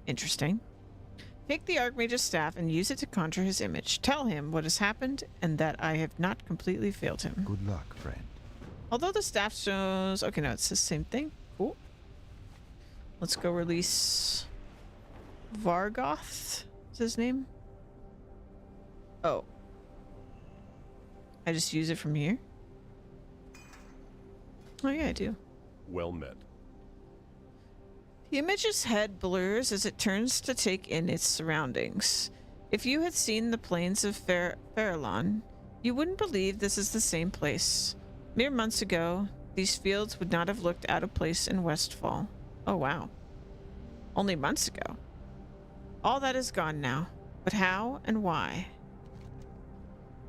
Interesting. Take the Archmage's staff and use it to conjure his image. Tell him what has happened and that I have not completely failed him. Good luck, friend. Although the staff shows... Okay, no, it's the same thing. Cool. Let's go release Vargoth. Is his name? Oh. I just use it from here? Oh yeah, I do. Well met. The image's head blurs as it turns to take in its surroundings. If you had seen the plains of Farallon, you wouldn't believe this is the same place. Mere months ago, these fields would not have looked out of place in Westfall. Oh wow. Only months ago. All that is gone now. But how and why?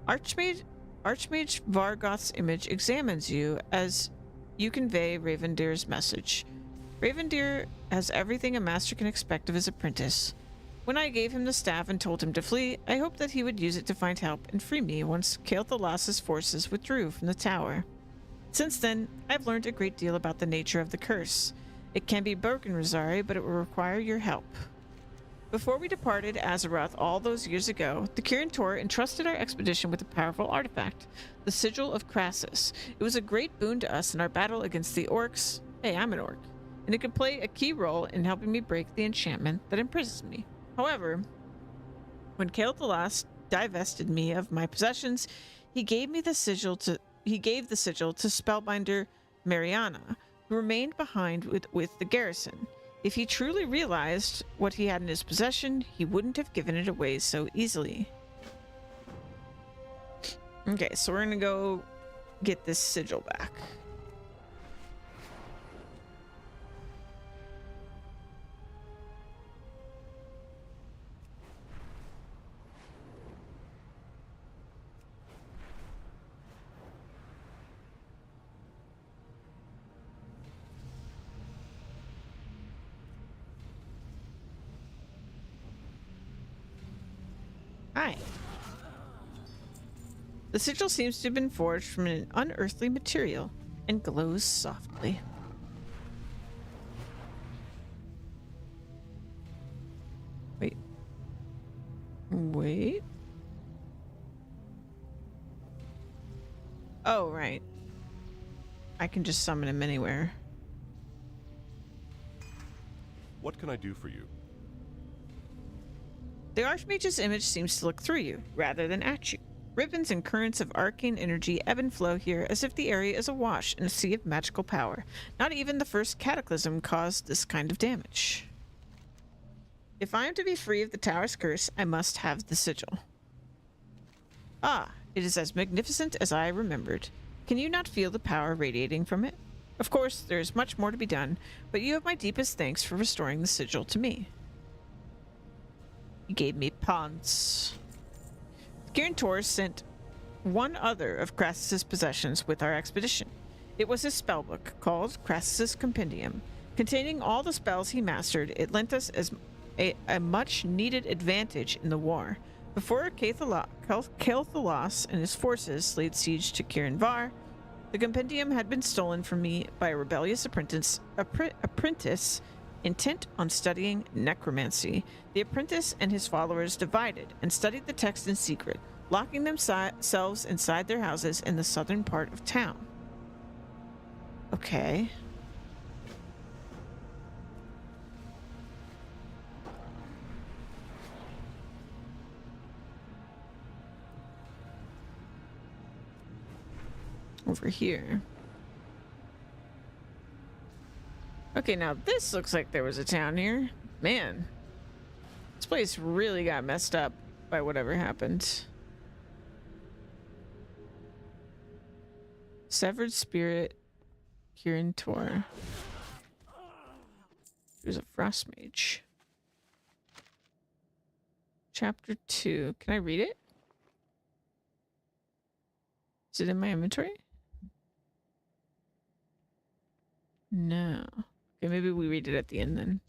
Archmage Vargoth's image examines you as you convey Ravendir's message. Ravendir has everything a master can expect of his apprentice. When I gave him the staff and told him to flee, I hoped that he would use it to find help and free me once Kael'thalas's forces withdrew from the tower. Since then, I've learned a great deal about the nature of the curse. It can be broken, Rosari, but it will require your help. Before we departed Azeroth all those years ago, the Kirin Tor entrusted our expedition with a powerful artifact, the Sigil of Crassus. It was a great boon to us in our battle against the orcs. Hey, I'm an orc. And it could play a key role in helping me break the enchantment that imprisons me. However, when Kael'thalas divested me of my possessions, he gave the sigil to Spellbinder Mariana, who remained behind with the garrison. If he truly realized what he had in his possession, he wouldn't have given it away so easily. Okay, so we're gonna go get this sigil back. Hi. The sigil seems to have been forged from an unearthly material and glows softly. Wait. Oh, right. I can just summon him anywhere. What can I do for you? The Archmage's image seems to look through you, rather than at you. Ribbons and currents of arcane energy ebb and flow here as if the area is awash in a sea of magical power. Not even the first cataclysm caused this kind of damage. If I am to be free of the tower's curse, I must have the sigil. Ah, it is as magnificent as I remembered. Can you not feel the power radiating from it? Of course, there is much more to be done, but you have my deepest thanks for restoring the sigil to me. He gave me pawns. Kirin Tor sent one other of Crassus's possessions with our expedition. It was his spellbook, called Crassus's Compendium. Containing all the spells he mastered, it lent us as a much-needed advantage in the war. Before Kael'thalas and his forces laid siege to Kirin Var, the compendium had been stolen from me by a rebellious apprentice intent on studying necromancy. The apprentice and his followers divided and studied the text in secret, locking themselves inside their houses in the southern part of town. Okay. Over here. Okay, now this looks like there was a town here. Man, this place really got messed up by whatever happened. Severed Spirit, Kirin Tor. There's a Frost Mage. Chapter 2. Can I read it? Is it in my inventory? No. Okay, maybe we read it at the end then.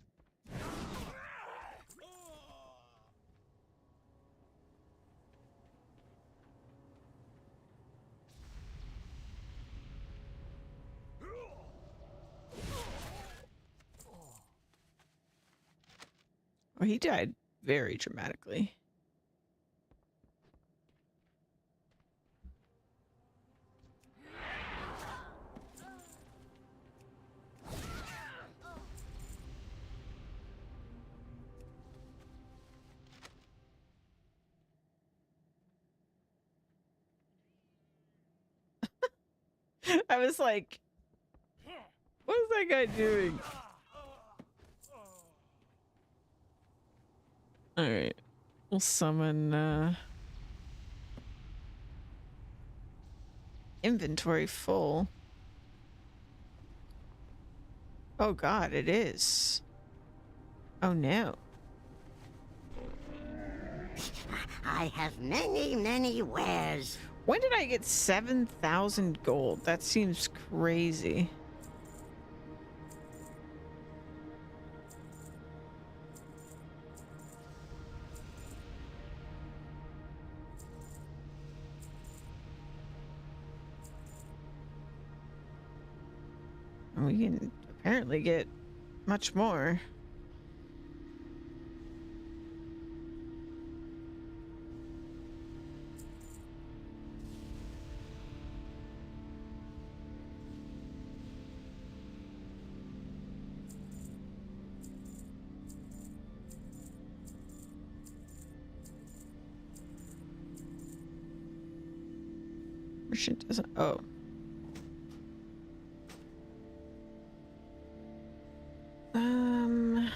Oh, he died very dramatically. I was like, what is that guy doing? Alright. We'll summon, inventory full. Oh god, it is. Oh no. I have many, many wares. When did I get 7,000 gold? That seems crazy. We can apparently get much more. Merchant doesn't. Oh. Um.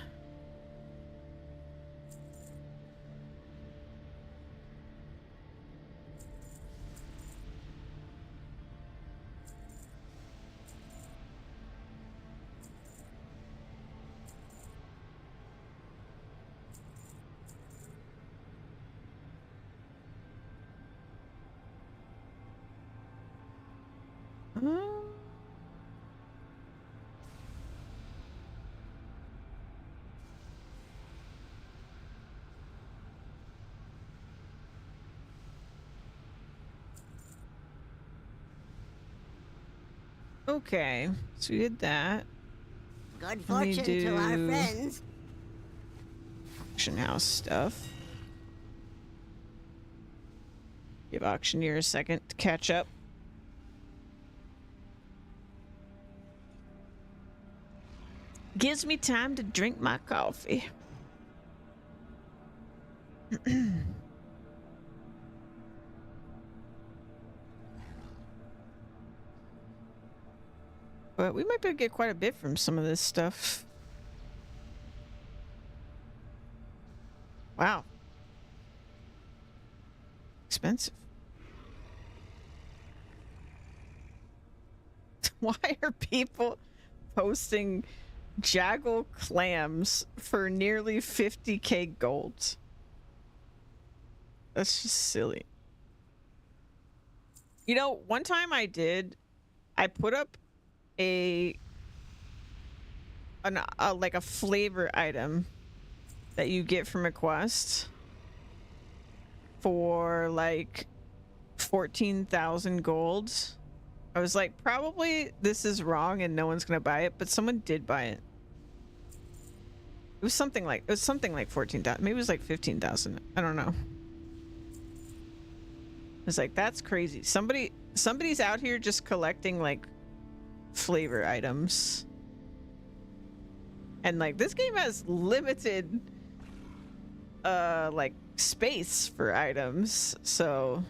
Okay, so we did that. Good Let me fortune to our do friends. auction house stuff. Give auctioneer a second to catch up. Gives me time to drink my coffee. But we might be able to get quite a bit from some of this stuff. Wow. Expensive. Why are people posting jaggle clams for nearly 50k gold? That's just silly. You know, one time I put up like a flavor item that you get from a quest for like 14,000 gold. I was like, probably this is wrong and no one's gonna buy it, but someone did buy it. It was something like 14,000. Maybe it was like 15,000. I don't know. It's like, that's crazy. Somebody's out here just collecting like flavor items. And like, this game has limited like space for items, so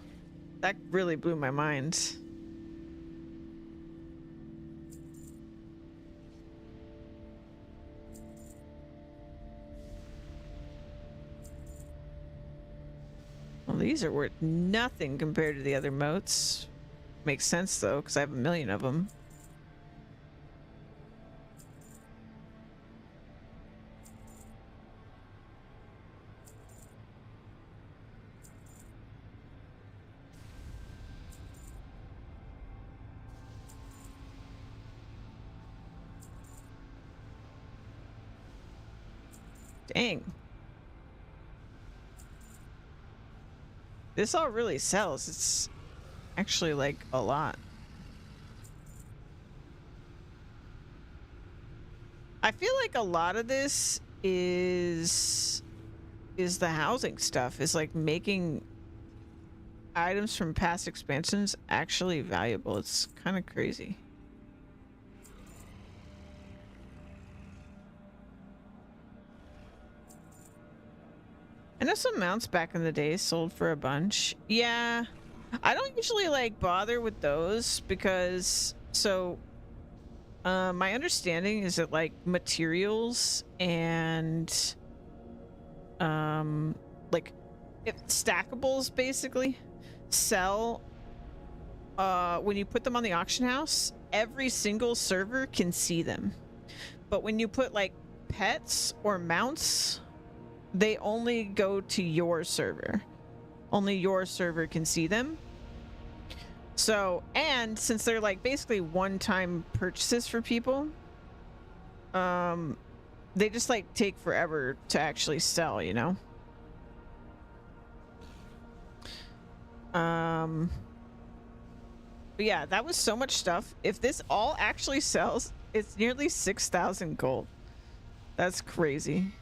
that really blew my mind. Well, these are worth nothing compared to the other moats. Makes sense though, because I have a million of them. Dang. This all really sells. It's actually like a lot. I feel like a lot of this is the housing stuff, is like making items from past expansions actually valuable. It's kind of crazy. I know some mounts back in the day sold for a bunch. Yeah, I don't usually like bother with those because my understanding is that like materials and like if stackables basically sell when you put them on the auction house, every single server can see them. But when you put like pets or mounts, they only go to your server. Only your server can see them. So, and since they're like basically one-time purchases for people, they just like take forever to actually sell, you know? But yeah, that was so much stuff. If this all actually sells, it's nearly 6,000 gold. That's crazy.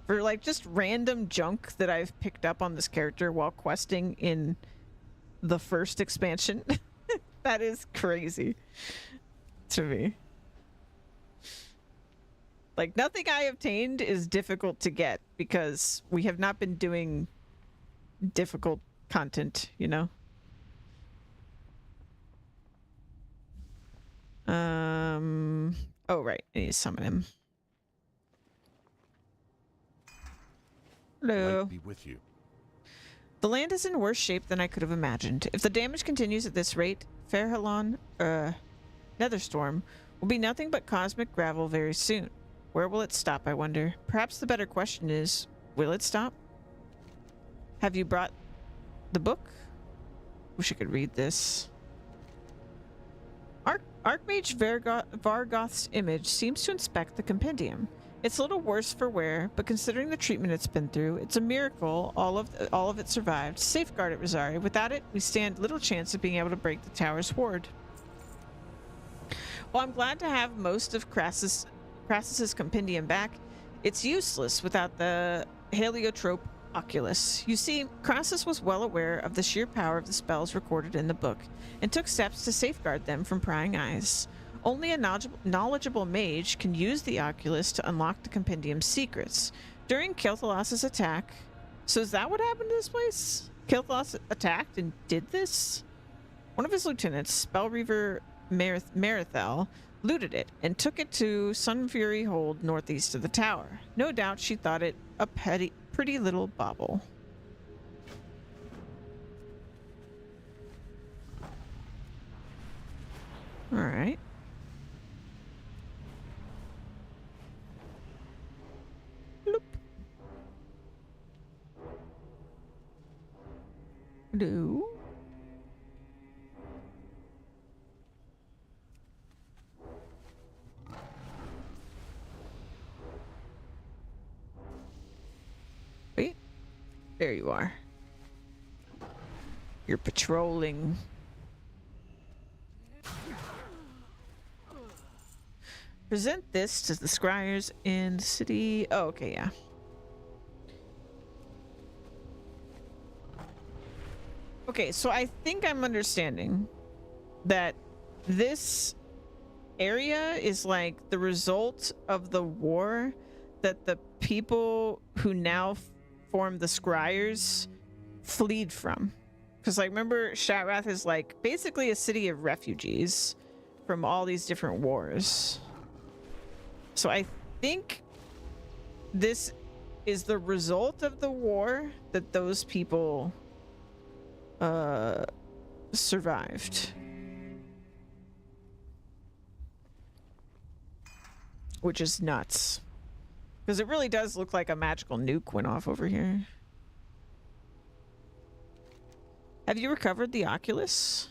For like just random junk that I've picked up on this character while questing in the first expansion. That is crazy to me. Like, nothing I obtained is difficult to get because we have not been doing difficult content, you know? Oh, right. I need to summon him. Hello. Light be with you. The land is in worse shape than I could have imagined. If the damage continues at this rate, Fairhalon, Netherstorm, will be nothing but cosmic gravel very soon. Where will it stop, I wonder? Perhaps the better question is, will it stop? Have you brought the book? Wish I could read this. Archmage Vargoth's image seems to inspect the compendium. It's a little worse for wear, but considering the treatment it's been through, it's a miracle all of it survived. Safeguard it, Rosari. Without it, we stand little chance of being able to break the tower's hoard. While I'm glad to have most of Crassus's compendium back, it's useless without the heliotrope oculus. You see, Crassus was well aware of the sheer power of the spells recorded in the book, and took steps to safeguard them from prying eyes. Only a knowledgeable mage can use the oculus to unlock the compendium's secrets. During Kel'Thalas's attack... So is that what happened to this place? Kel'Thalas attacked and did this? One of his lieutenants, Spellreaver Merithel, looted it and took it to Sunfury Hold northeast of the tower. No doubt she thought it a pretty little bauble. All right. Bloop. Hello. Wait. There you are. You're patrolling. Present this to the scryers in the city. Oh, okay, yeah. Okay, so I think I'm understanding that this area is like the result of the war that the people who now form the scryers fled from. Because, like, remember, Shatrath is like basically a city of refugees from all these different wars. So I think this is the result of the war that those people survived. Which is nuts. Because it really does look like a magical nuke went off over here. Have you recovered the Oculus?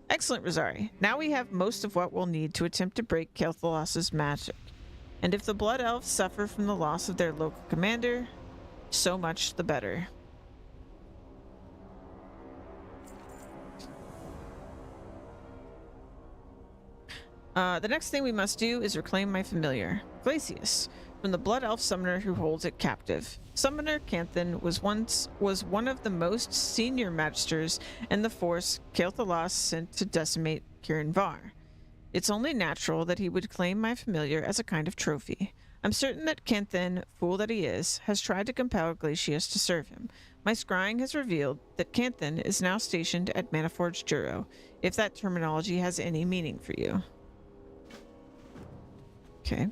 Excellent, Rosari. Now we have most of what we'll need to attempt to break Kel'Thalas's magic. And if the Blood Elves suffer from the loss of their local commander, so much the better. The next thing we must do is reclaim my familiar, Glacius, from the Blood Elf summoner who holds it captive. Summoner Canthan was one of the most senior magisters in the force Kel'Thalas sent to decimate Kirin Var. It's only natural that he would claim my familiar as a kind of trophy. I'm certain that Canthan, fool that he is, has tried to compel Glacius to serve him. My scrying has revealed that Canthan is now stationed at Manaforge Juro, if that terminology has any meaning for you. Okay.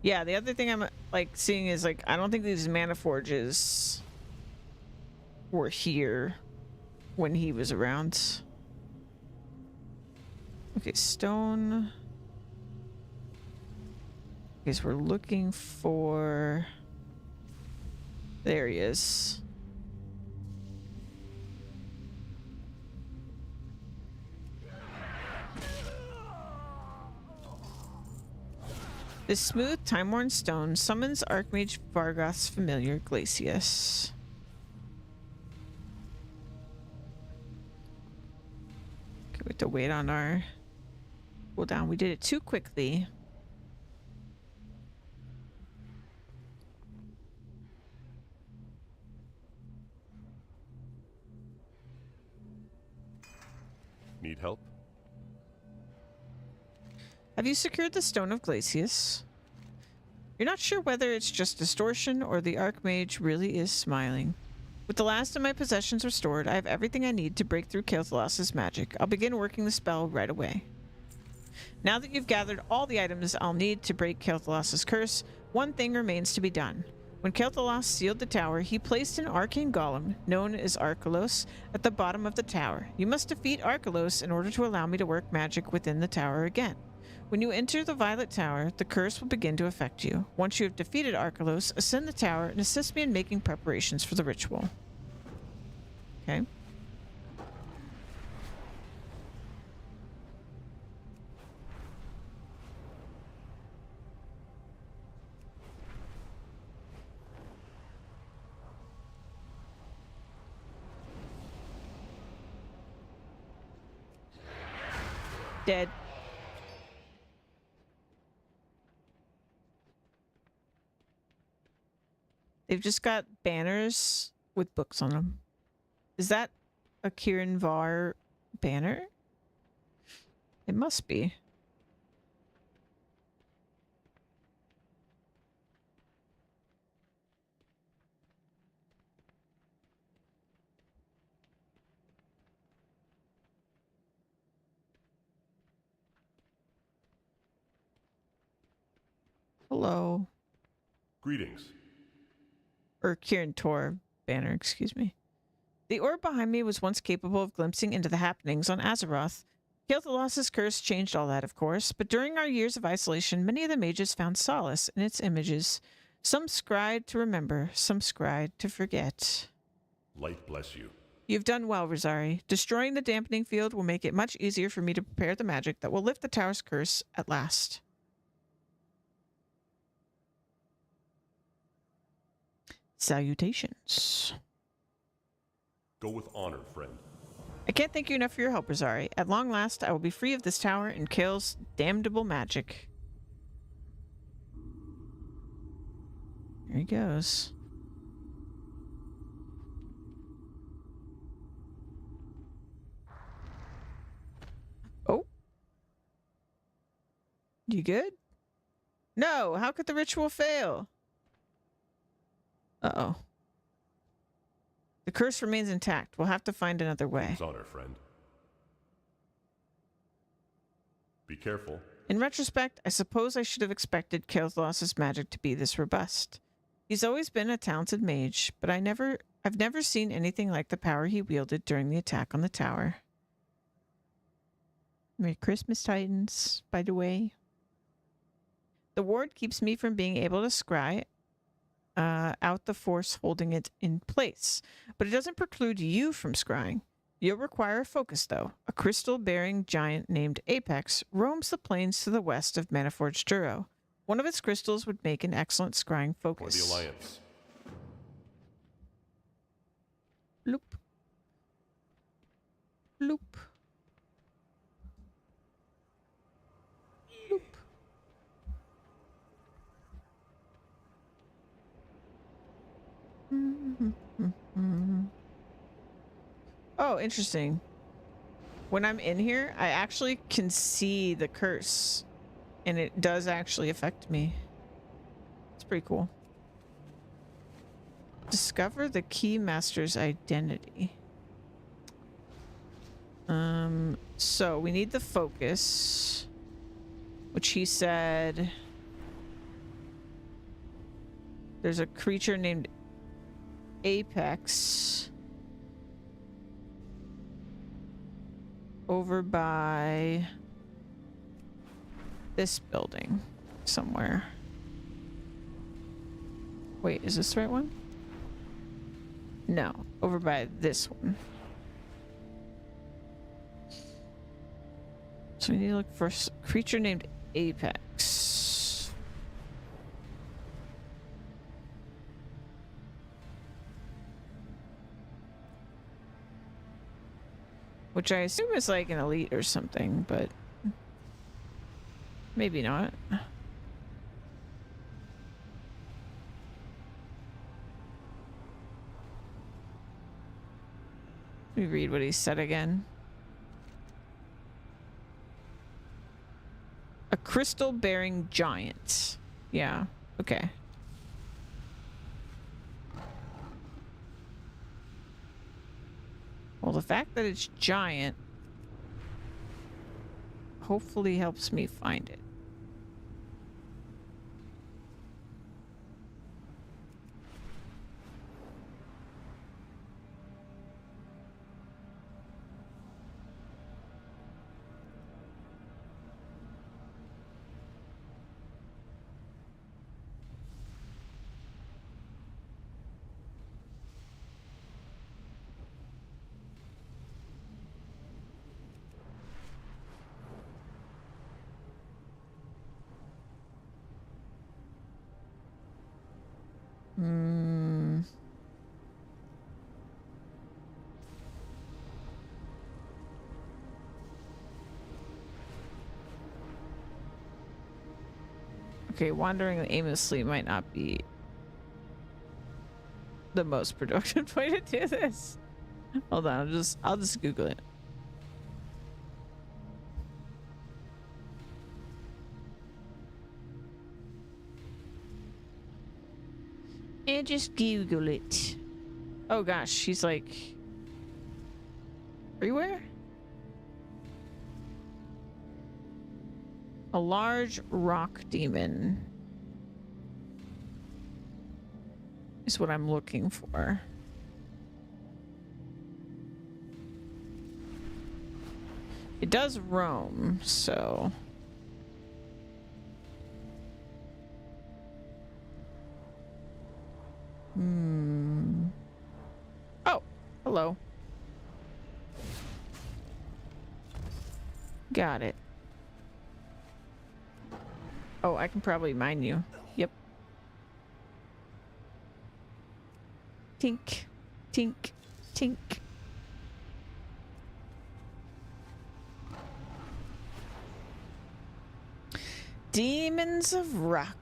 Yeah, the other thing I'm like seeing is like I don't think these mana forges were here when he was around. Okay, stone. Okay, so we're looking for... There he is. This smooth, time-worn stone summons Archmage Vargoth's familiar Glacius. Okay, we have to wait on our cooldown. We did it too quickly. Need help? Have you secured the Stone of Glacius? You're not sure whether it's just distortion or the Archmage really is smiling. With the last of my possessions restored, I have everything I need to break through Kael'thas's magic. I'll begin working the spell right away. Now that you've gathered all the items I'll need to break Kael'thas's curse, one thing remains to be done. When Kael'thas sealed the tower, he placed an arcane golem, known as Arkelos, at the bottom of the tower. You must defeat Arkelos in order to allow me to work magic within the tower again. When you enter the Violet Tower, the curse will begin to affect you. Once you have defeated Arkelos, ascend the tower and assist me in making preparations for the ritual. Okay. Dead. They've just got banners with books on them. Is that a Kirin Var banner? It must be. Hello. Greetings. Or Kirin Tor banner, excuse me. The orb behind me was once capable of glimpsing into the happenings on Azeroth. Kael'thas's curse changed all that, of course, but during our years of isolation, many of the mages found solace in its images. Some scried to remember, some scried to forget. Light bless you. You've done well, Rosari. Destroying the dampening field will make it much easier for me to prepare the magic that will lift the tower's curse at last. Salutations. Go with honor, friend. I can't thank you enough for your help, Rosari. At long last, I will be free of this tower and Kael's damnable magic. There he goes. Oh. You good? No, how could the ritual fail? Uh-oh. The curse remains intact. We'll have to find another way. With honor, friend. Be careful. In retrospect, I suppose I should have expected Kael'thas's magic to be this robust. He's always been a talented mage, but I've never seen anything like the power he wielded during the attack on the tower. Merry Christmas, Titans, by the way. The ward keeps me from being able to scry out the force holding it in place, but it doesn't preclude you from scrying. You'll require a focus, though. A crystal-bearing giant named Apex roams the plains to the west of Maniforge Duro. One of its crystals would make an excellent scrying focus. For the Alliance. Bloop. Bloop. Bloop. Oh, interesting. When I'm in here, I actually can see the curse, and it does actually affect me. It's pretty cool. Discover the key master's identity. So we need the focus, which he said there's a creature named Apex over by this building somewhere. Wait, is this the right one? No, over by this one. So we need to look for a creature named Apex. Which I assume is like an elite or something, but maybe not. Let me read what he said again. A crystal-bearing giant. Yeah, okay. Well, the fact that it's giant hopefully helps me find it. Okay, wandering aimlessly might not be the most productive way to do this. Hold on, I'll just Google it. And just Google it. Oh gosh, she's like everywhere? A large rock demon is what I'm looking for. It does roam, so... Oh, hello. Got it. Oh, I can probably mine you. Yep. Tink, tink, tink. Demons of Rock.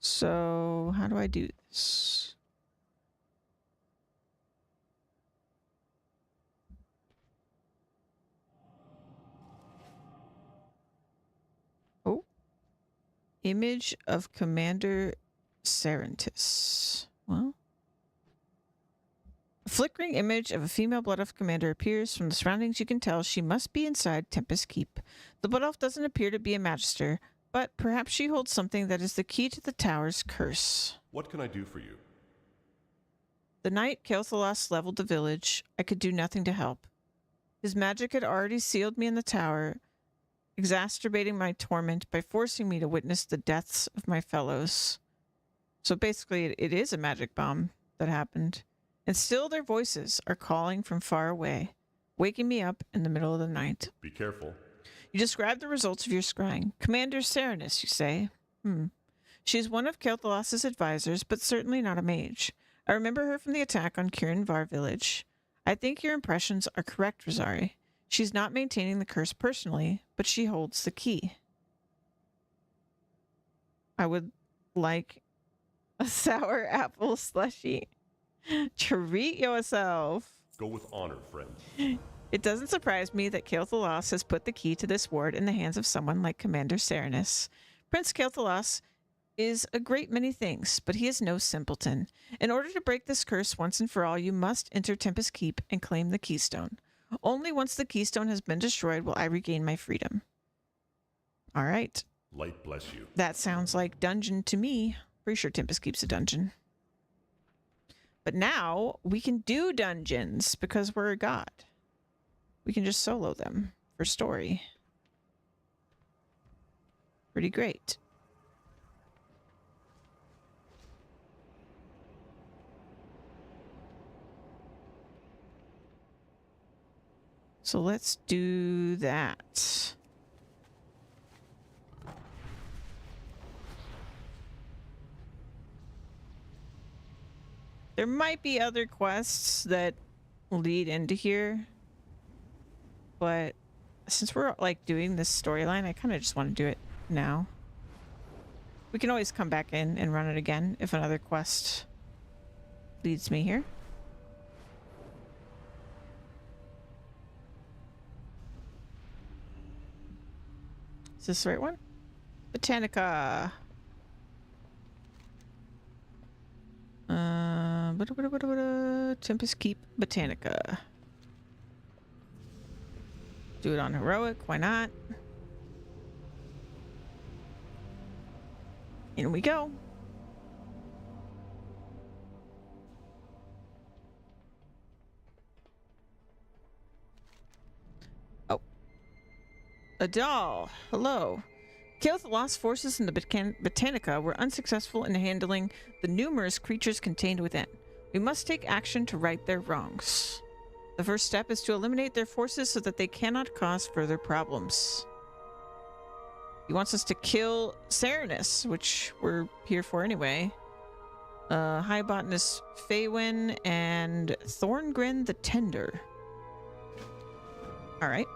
So, how do I do this? Oh. Image of Commander Serentis. Well. A flickering image of a female Blood Elf commander appears from the surroundings. You can tell she must be inside Tempest Keep. The Blood Elf doesn't appear to be a magister, but perhaps she holds something that is the key to the tower's curse. What can I do for you? The night Kel'Thalas leveled the village, I could do nothing to help. His magic had already sealed me in the tower, exacerbating my torment by forcing me to witness the deaths of my fellows. So basically, it is a magic bomb that happened. And still their voices are calling from far away, waking me up in the middle of the night. Be careful. You describe the results of your scrying. Commander Serenus, you say? She's one of Kel'Thalas' advisors, but certainly not a mage. I remember her from the attack on Kirin Var village. I think your impressions are correct, Rosari. She's not maintaining the curse personally, but she holds the key. I would like a sour apple slushie. Treat yourself. Go with honor, friend. It doesn't surprise me that Kael'thas has put the key to this ward in the hands of someone like Commander Serenus. Prince Kael'thas is a great many things, but he is no simpleton. In order to break this curse once and for all, you must enter Tempest Keep and claim the keystone. Only once the keystone has been destroyed will I regain my freedom. All right. Light bless you. That sounds like dungeon to me. Pretty sure Tempest Keep's a dungeon. But now we can do dungeons because we're a god. We can just solo them for story. Pretty great. So let's do that. There might be other quests that lead into here, but since we're like doing this storyline, I kind of just want to do it now. We can always come back in and run it again if another quest leads me here. Is this the right one? Botanica. Tempest Keep Botanica. Do it on heroic, why not? In we go. Oh. A doll. Hello. Kael'thas forces in the Botanica were unsuccessful in handling the numerous creatures contained within. We must take action to right their wrongs. The first step is to eliminate their forces so that they cannot cause further problems. He wants us to kill Serenus, which we're here for anyway. High Botanist Faywin and Thorngrin the Tender. Alright.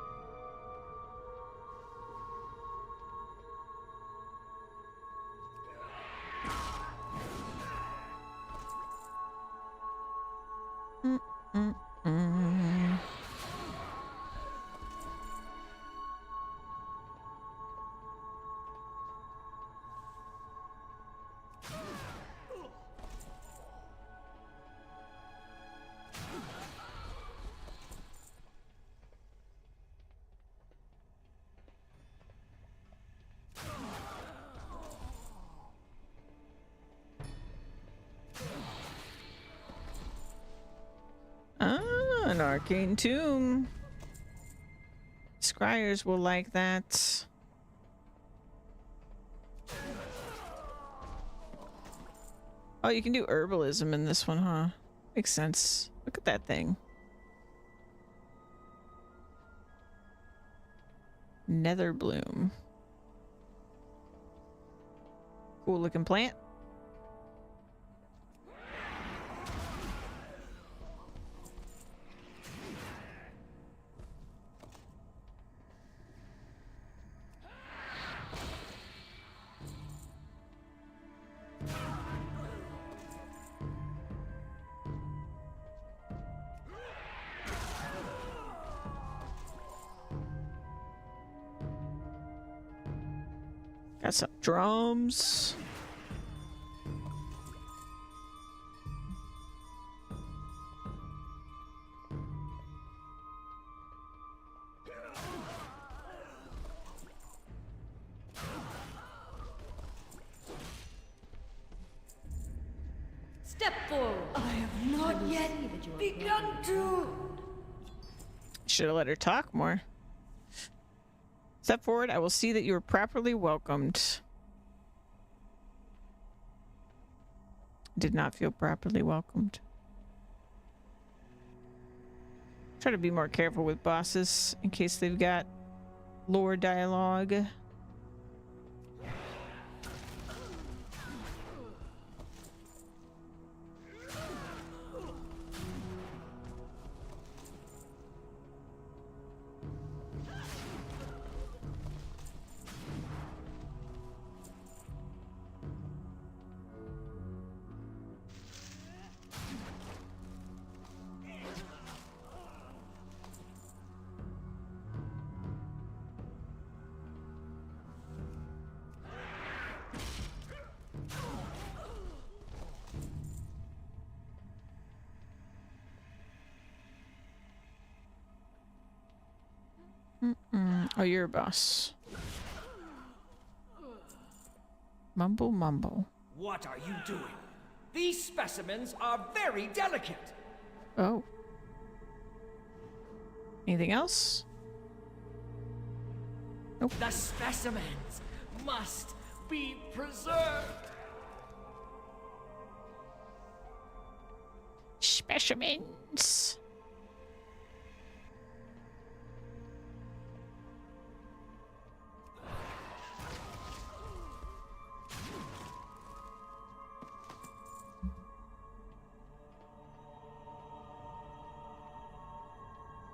An arcane tomb. Scryers will like that. Oh, you can do herbalism in this one, huh? Makes sense. Look at that thing. Nether bloom. Cool looking plant. Got some drums. Step forward. I have not yet begun to. Should have let her talk more. Step forward, I will see that you are properly welcomed. Did not feel properly welcomed. Try to be more careful with bosses in case they've got lore dialogue. Oh, you're a boss. Mumble, mumble. What are you doing? These specimens are very delicate. Oh. Anything else? Nope. The specimens must be preserved. Specimens.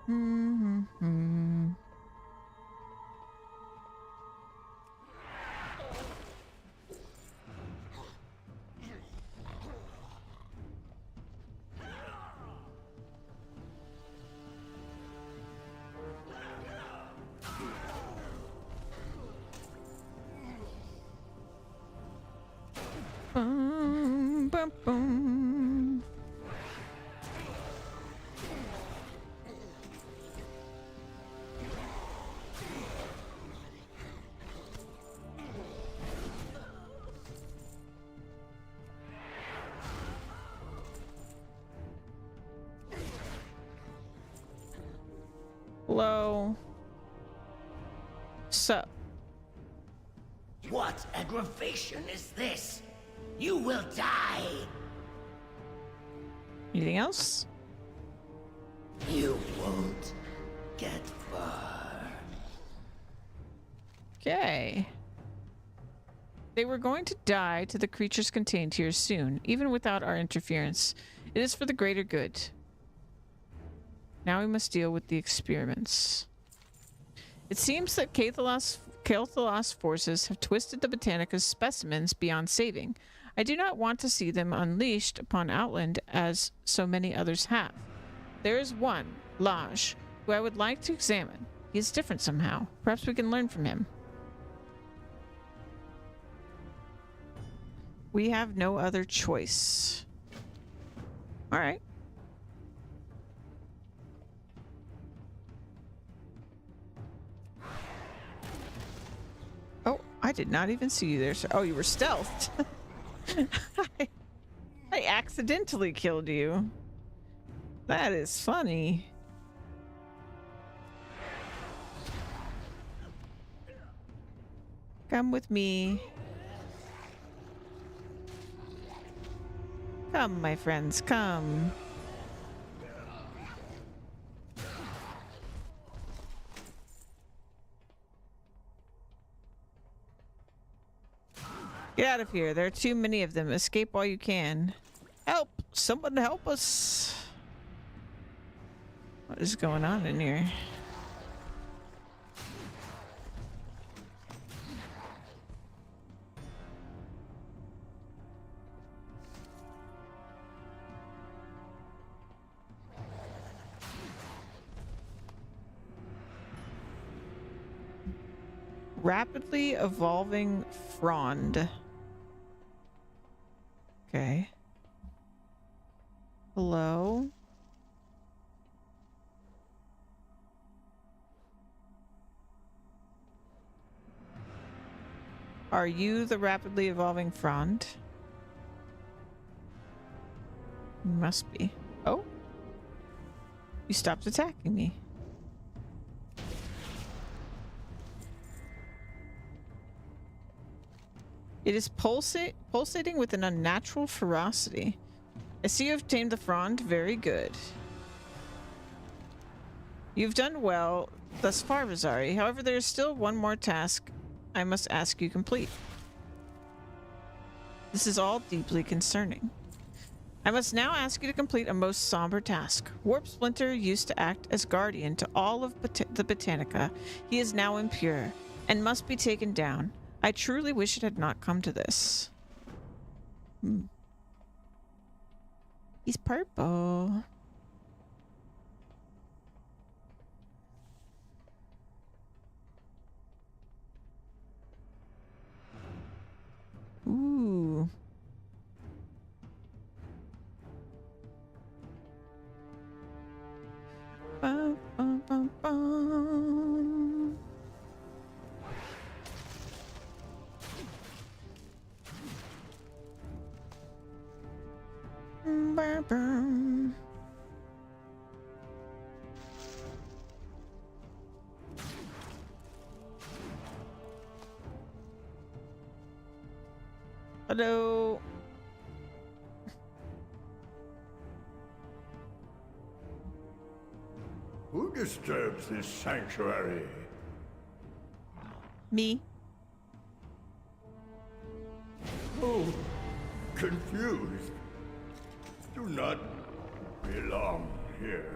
Mm-hmm. Boom, boom, boom. Hello. Sup? What aggravation is this? You will die. Anything else? You won't get far. Okay. They were going to die to the creatures contained here soon, even without our interference. It is for the greater good. Now we must deal with the experiments. It seems that Kael'thas forces have twisted the Britannica's specimens beyond saving. I do not want to see them unleashed upon Outland as so many others have. There is one, Laj, who I would like to examine. He is different somehow. Perhaps we can learn from him. We have no other choice. All right. Oh, I did not even see you there, sir. Oh, you were stealthed. I accidentally killed you. That is funny. Come with me. Come, my friends, come. Get out of here. There are too many of them. Escape while you can. Help! Someone help us! What is going on in here? Rapidly evolving frond. Okay. Hello? Are you the rapidly evolving frond? You must be. Oh? You stopped attacking me. It is pulsating with an unnatural ferocity. I see you have tamed the frond. Very good. You've done well thus far, Rosari. However, there is still one more task I must ask you complete. This is all deeply concerning. I must now ask you to complete a most somber task. Warp Splinter used to act as guardian to all of the Britannica. He is now impure and must be taken down. I truly wish it had not come to this. He's purple. Ooh. Bum, bum, bum, bum. Ba-ba-ba. Hello. Who disturbs this sanctuary? Me. Oh, confused. Do not belong here.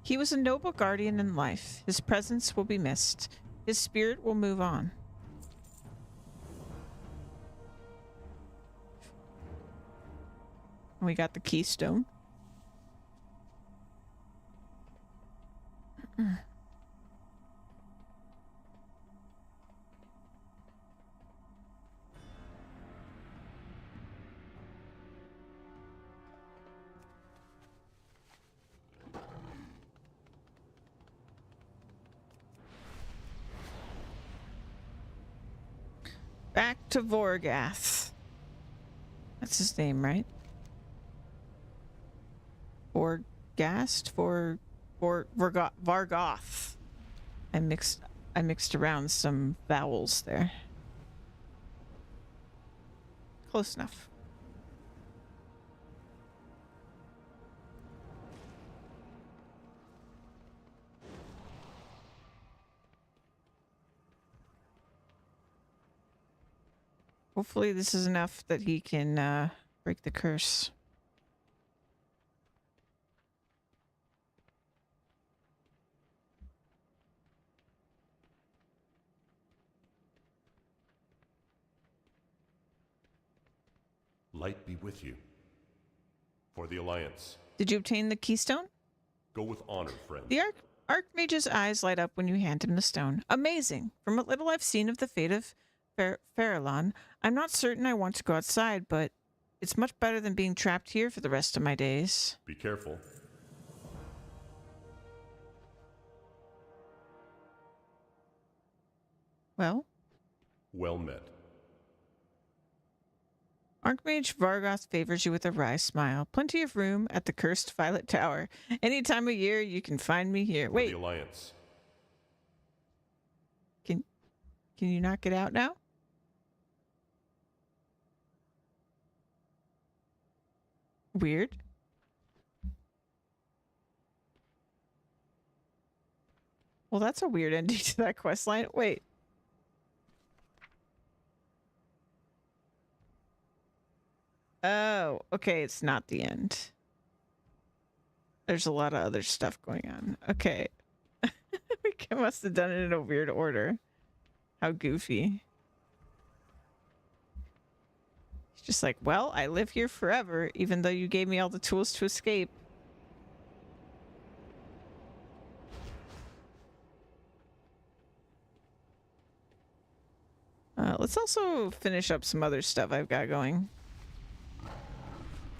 He was a noble guardian in life. His presence will be missed. His spirit will move on. We got the keystone. Back to Vorgath. That's his name, right? Vorgast? Vargoth. I mixed around some vowels there. Close enough. Hopefully this is enough that he can break the curse. Light be with you. For the Alliance. Did you obtain the keystone? Go with honor, friend. The Archmage's eyes light up when you hand him the stone. Amazing. From what little I've seen of the fate of Farallon, I'm not certain I want to go outside, but it's much better than being trapped here for the rest of my days. Be careful. Well? Well met. Archmage Vargoth favors you with a wry smile. Plenty of room at the cursed Violet Tower. Any time of year, you can find me here. For Wait. the Alliance. Can you not get out now? Weird. Well, that's a weird ending to that quest line. Wait. Oh, okay, it's not the end. There's a lot of other stuff going on. Okay. We must have done it in a weird order. How goofy. He's just like, well, I live here forever, even though you gave me all the tools to escape. Let's also finish up some other stuff I've got going.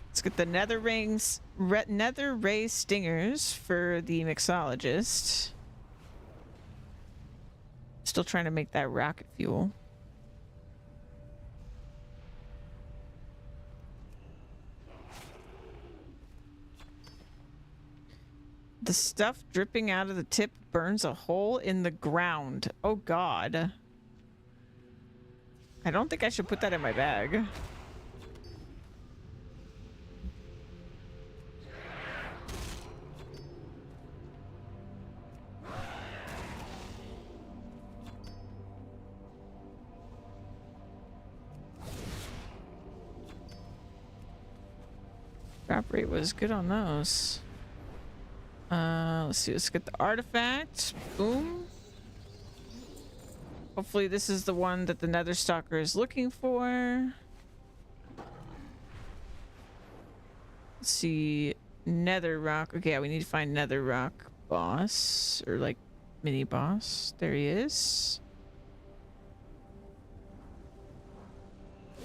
Let's get the nether ray stingers for the mixologist. Still trying to make that rocket fuel. The stuff dripping out of the tip burns a hole in the ground. Oh God. I don't think I should put that in my bag. Drop rate was good on those. Let's see. Let's get the artifact. Boom. Hopefully this is the one that the Nether Stalker is looking for. Let's see. Nether Rock. Okay, yeah, we need to find Nether Rock boss. Or like mini boss. There he is.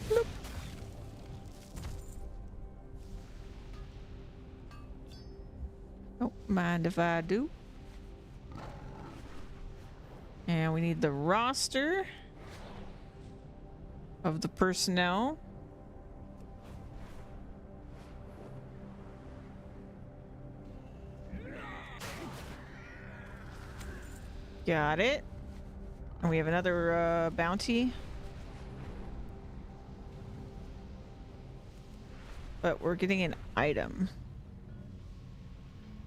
Bloop. Don't mind if I do. And we need the roster of the personnel. Got it. And we have another bounty. But we're getting an item.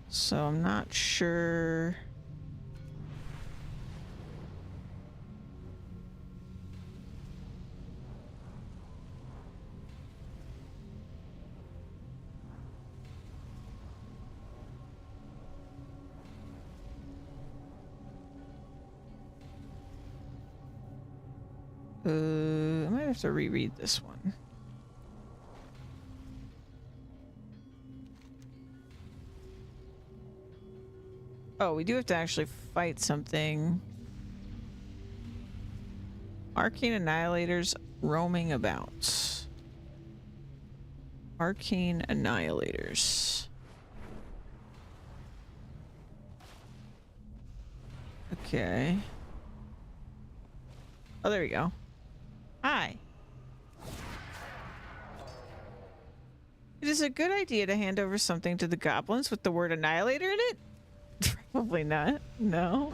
So I'm not sure. I might have to reread this one. Oh, we do have to actually fight something. Arcane Annihilators roaming about. Arcane Annihilators. Okay. Oh, there we go. Hi. It is a good idea to hand over something to the goblins with the word Annihilator in it? Probably not. No.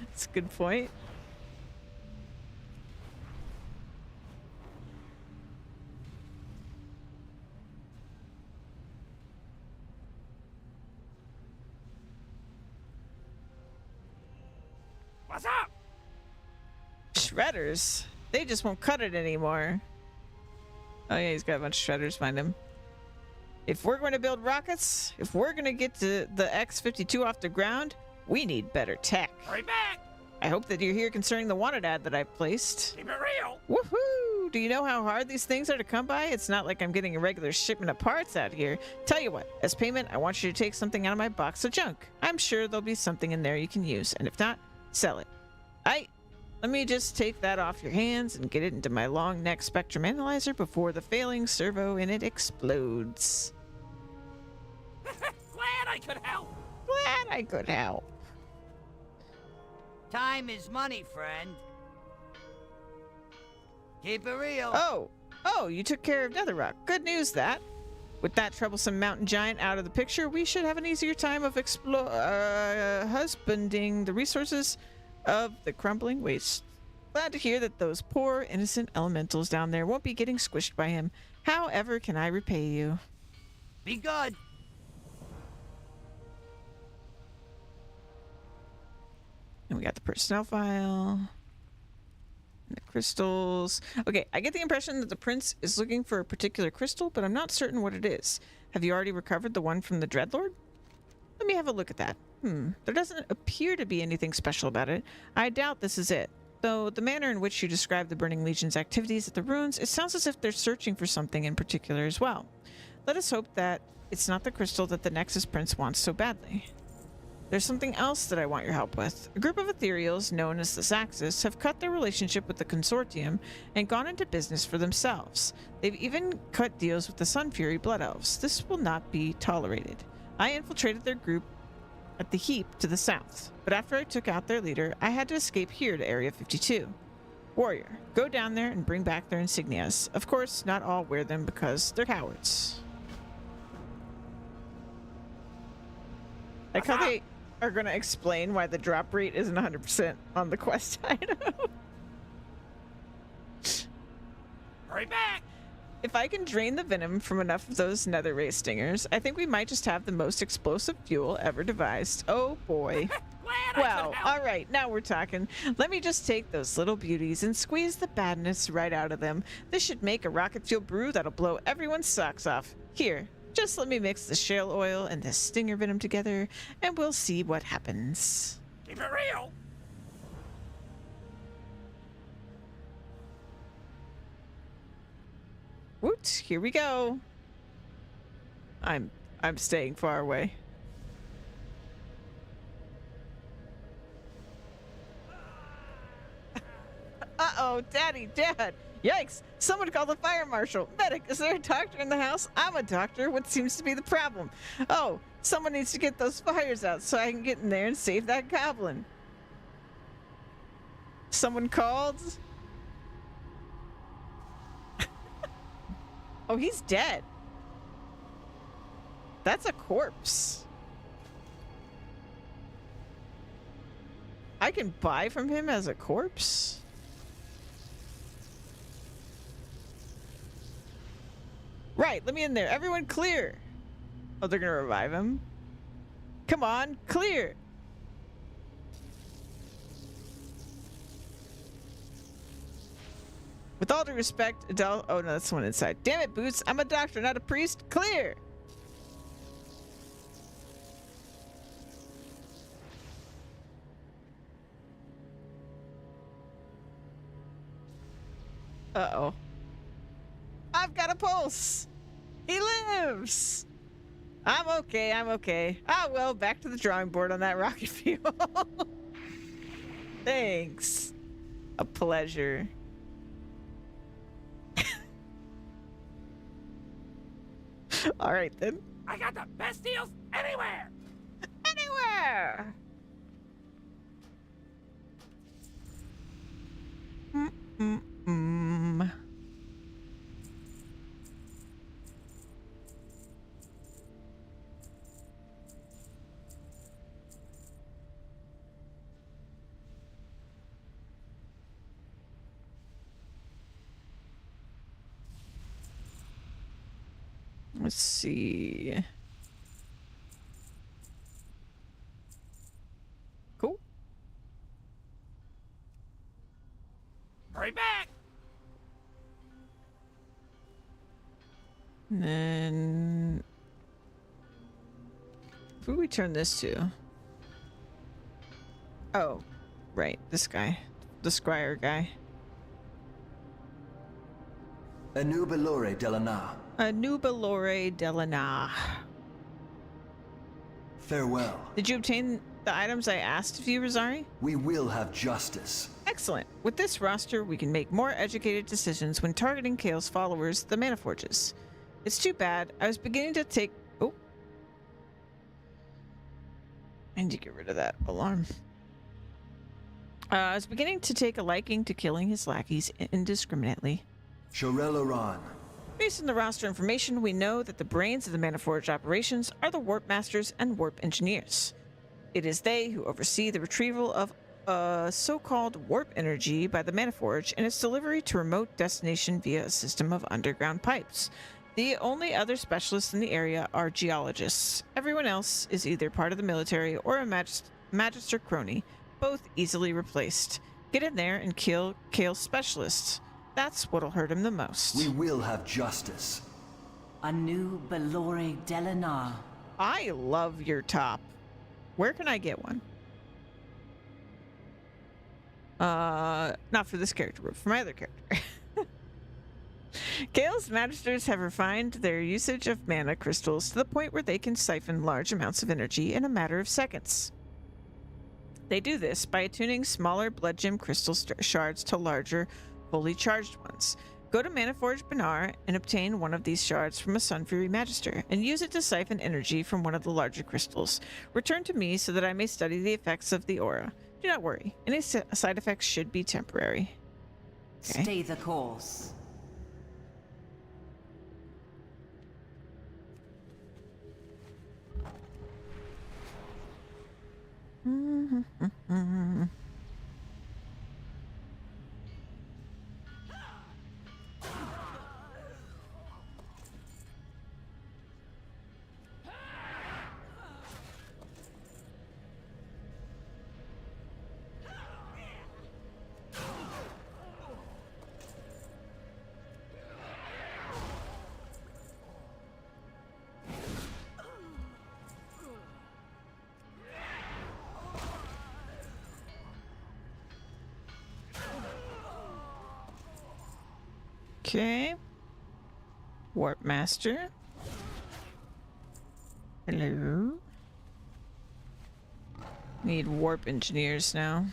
That's a good point. What's up? Shredders. They just won't cut it anymore. Oh yeah, he's got a bunch of shredders behind him. If we're going to build rockets, if we're going to get to the X-52 off the ground, we need better tech. Hurry back! I hope that you're here concerning the wanted ad that I placed. Keep it real! Woohoo! Do you know how hard these things are to come by? It's not like I'm getting a regular shipment of parts out here. Tell you what, as payment, I want you to take something out of my box of junk. I'm sure there'll be something in there you can use, and if not, sell it. Let me just take that off your hands and get it into my long neck spectrum analyzer before the failing servo in it explodes. Glad I could help! Glad I could help. Time is money, friend. Keep it real. Oh, you took care of Netherrock. Good news that. With that troublesome mountain giant out of the picture, we should have an easier time of husbanding the resources of the crumbling waste. Glad to hear that those poor, innocent elementals down there won't be getting squished by him. However can I repay you? Be good. And we got the personnel file. And the crystals. Okay, I get the impression that the prince is looking for a particular crystal, but I'm not certain what it is. Have you already recovered the one from the Dreadlord? Let me have a look at that. There doesn't appear to be anything special about it. I doubt this is it. Though the manner in which you describe the Burning Legion's activities at the ruins, it sounds as if they're searching for something in particular as well. Let us hope that it's not the crystal that the Nexus Prince wants so badly. There's something else that I want your help with. A group of ethereals, known as the Saxus, have cut their relationship with the Consortium and gone into business for themselves. They've even cut deals with the Sun Fury Blood Elves. This will not be tolerated. I infiltrated their group at the heap to the south, but after I took out their leader, I had to escape here to Area 52. Warrior, go down there and bring back their insignias. Of course, not all wear them because they're cowards. Like how they are going to explain why the drop rate isn't 100% on the quest item. Hurry back! If I can drain the venom from enough of those nether ray stingers, I think we might just have the most explosive fuel ever devised. Oh boy. Well, all right, now we're talking. Let me just take those little beauties and squeeze the badness right out of them. This should make a rocket fuel brew that'll blow everyone's socks off. Here, just let me mix the shale oil and the stinger venom together, and we'll see what happens. Keep it real! Woot, here we go. I'm staying far away. Uh-oh, Daddy, Dad. Yikes, someone call the fire marshal. Medic, is there a doctor in the house? I'm a doctor. What seems to be the problem? Oh, someone needs to get those fires out so I can get in there and save that goblin. Someone called? Oh, he's dead. That's a corpse. I can buy from him as a corpse? Right, let me in there. Everyone clear. Oh, they're gonna revive him? Come on, clear. With all due respect, Adele. Oh no, that's the one inside. Damn it, Boots. I'm a doctor, not a priest. Clear. Uh-oh. I've got a pulse. He lives. I'm okay. I'm okay. Ah, well, back to the drawing board on that rocket fuel. Thanks. A pleasure. All right, then. I got the best deals anywhere! Anywhere! Mm-mm-mm. Let's see. Cool. Hurry back! And then who do we turn this to? Oh, right, this guy. The Scryer guy. Anubalore Delana. Anubalore Delana. Farewell. Did you obtain the items I asked of you, Rosari? We will have justice. Excellent. With this roster, we can make more educated decisions when targeting Kale's followers, the Mana Forges. It's too bad. I was beginning to take... Oh. I need to get rid of that alarm. I was beginning to take a liking to killing his lackeys indiscriminately. Shorel Oran. Based on the roster information, we know that the brains of the Mana Forge operations are the Warp Masters and Warp Engineers. It is they who oversee the retrieval of so-called warp energy by the Mana Forge and its delivery to remote destination via a system of underground pipes. The only other specialists in the area are geologists. Everyone else is either part of the military or a Magister crony, both easily replaced. Get in there and kill Kale's specialists. That's what'll hurt him the most. We will have justice. Anubalore Delana. I love your top. Where can I get one? Not for this character, but for my other character. Gale's Magisters have refined their usage of mana crystals to the point where they can siphon large amounts of energy in a matter of seconds. They do this by attuning smaller blood gem crystal shards to larger, fully charged ones. Go to Manaforge Benar and obtain one of these shards from a Sunfury Magister, and use it to siphon energy from one of the larger crystals. Return to me so that I may study the effects of the aura. Do not worry, any side effects should be temporary. Okay. Stay the course. Okay. Warp Master. Hello. Need warp engineers now.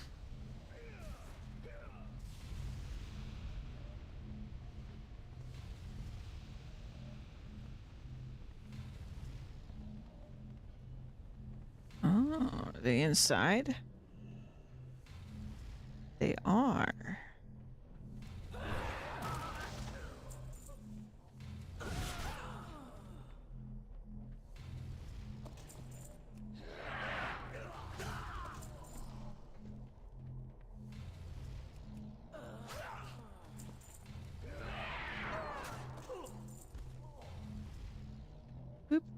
Oh, are they inside? They are.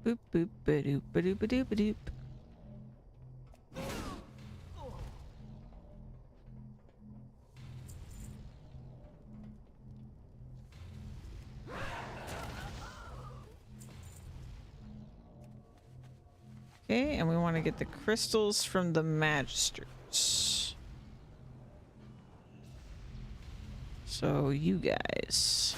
Boop boop ba-doop ba-doop ba-doop ba-doop. Okay, and we want to get the crystals from the magisters. So you guys.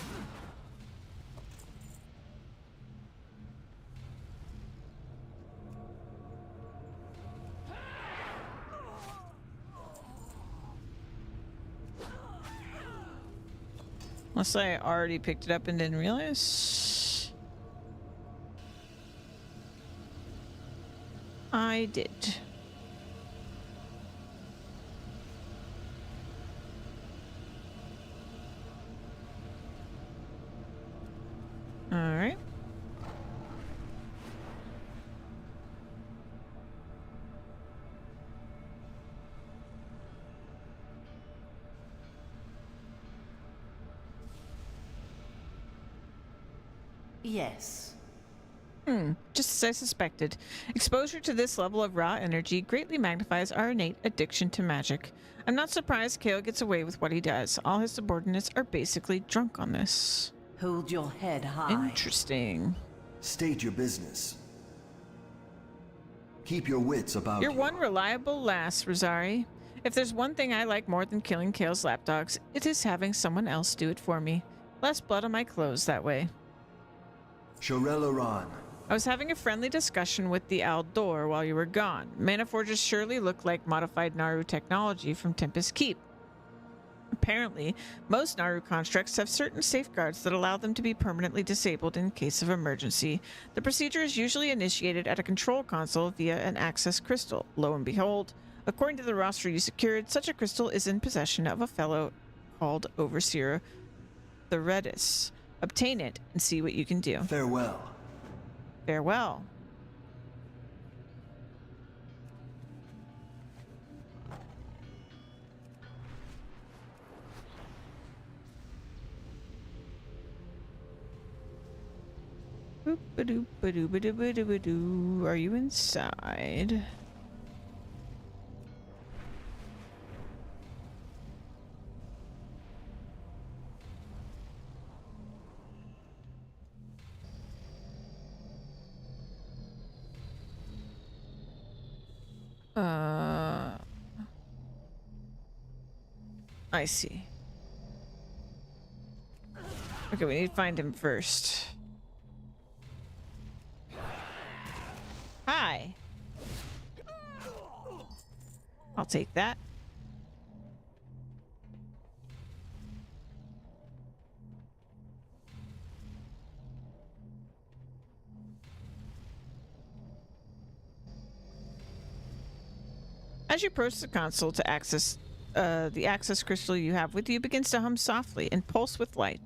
Unless I already picked it up and didn't realize. I did. All right. Yes. Just as I suspected. Exposure to this level of raw energy greatly magnifies our innate addiction to magic. I'm not surprised Kale gets away with what he does. All his subordinates are basically drunk on this. Hold your head high. Interesting. State your business. Keep your wits about You're you. one reliable lass, Rosari. If there's one thing I like more than killing Kale's lapdogs, it is having someone else do it for me. Less blood on my clothes that way. Shorel. I was having a friendly discussion with the Aldor while you were gone. Mana Forges surely look like modified Naru technology from Tempest Keep. Apparently, most Naru constructs have certain safeguards that allow them to be permanently disabled in case of emergency. The procedure is usually initiated at a control console via an access crystal. Lo and behold, according to the roster you secured, such a crystal is in possession of a fellow called Overseer the Redis. Obtain it and see what you can do. Farewell. Farewell. Boop-a-doop-a-doop-a-doop-a-doop-a-doo. Are you inside? I see. Okay, we need to find him first. Hi. I'll take that. As you approach the console to access the access crystal you have with you begins to hum softly and pulse with light.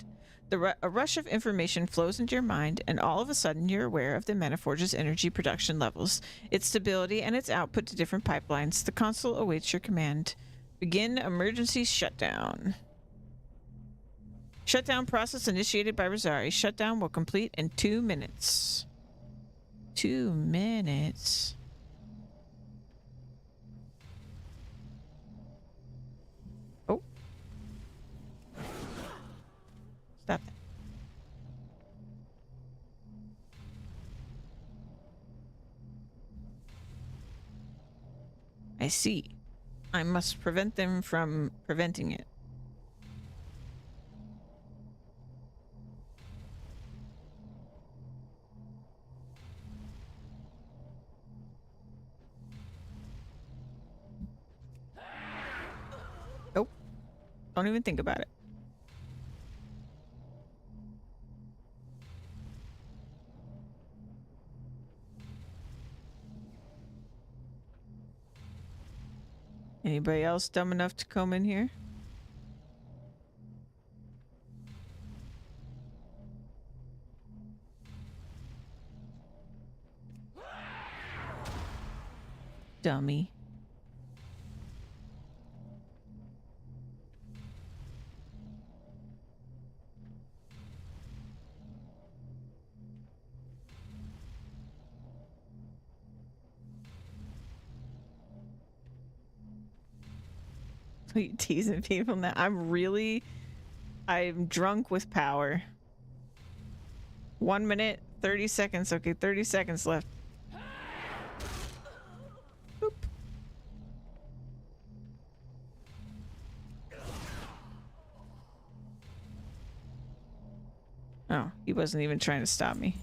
A rush of information flows into your mind, and all of a sudden you're aware of the Manaforge's energy production levels, its stability, and its output to different pipelines. The console awaits your command. Begin emergency shutdown. Shutdown process initiated by Rosari. Shutdown will complete in 2 minutes. 2 minutes. Oh. Stop that. I see. I must prevent them from preventing it. Nope. Don't even think about it. Anybody else dumb enough to come in here? Dummy. You teasing people now? I'm drunk with power. 1 minute, 30 seconds. Okay, 30 seconds left. Boop. Oh, he wasn't even trying to stop me.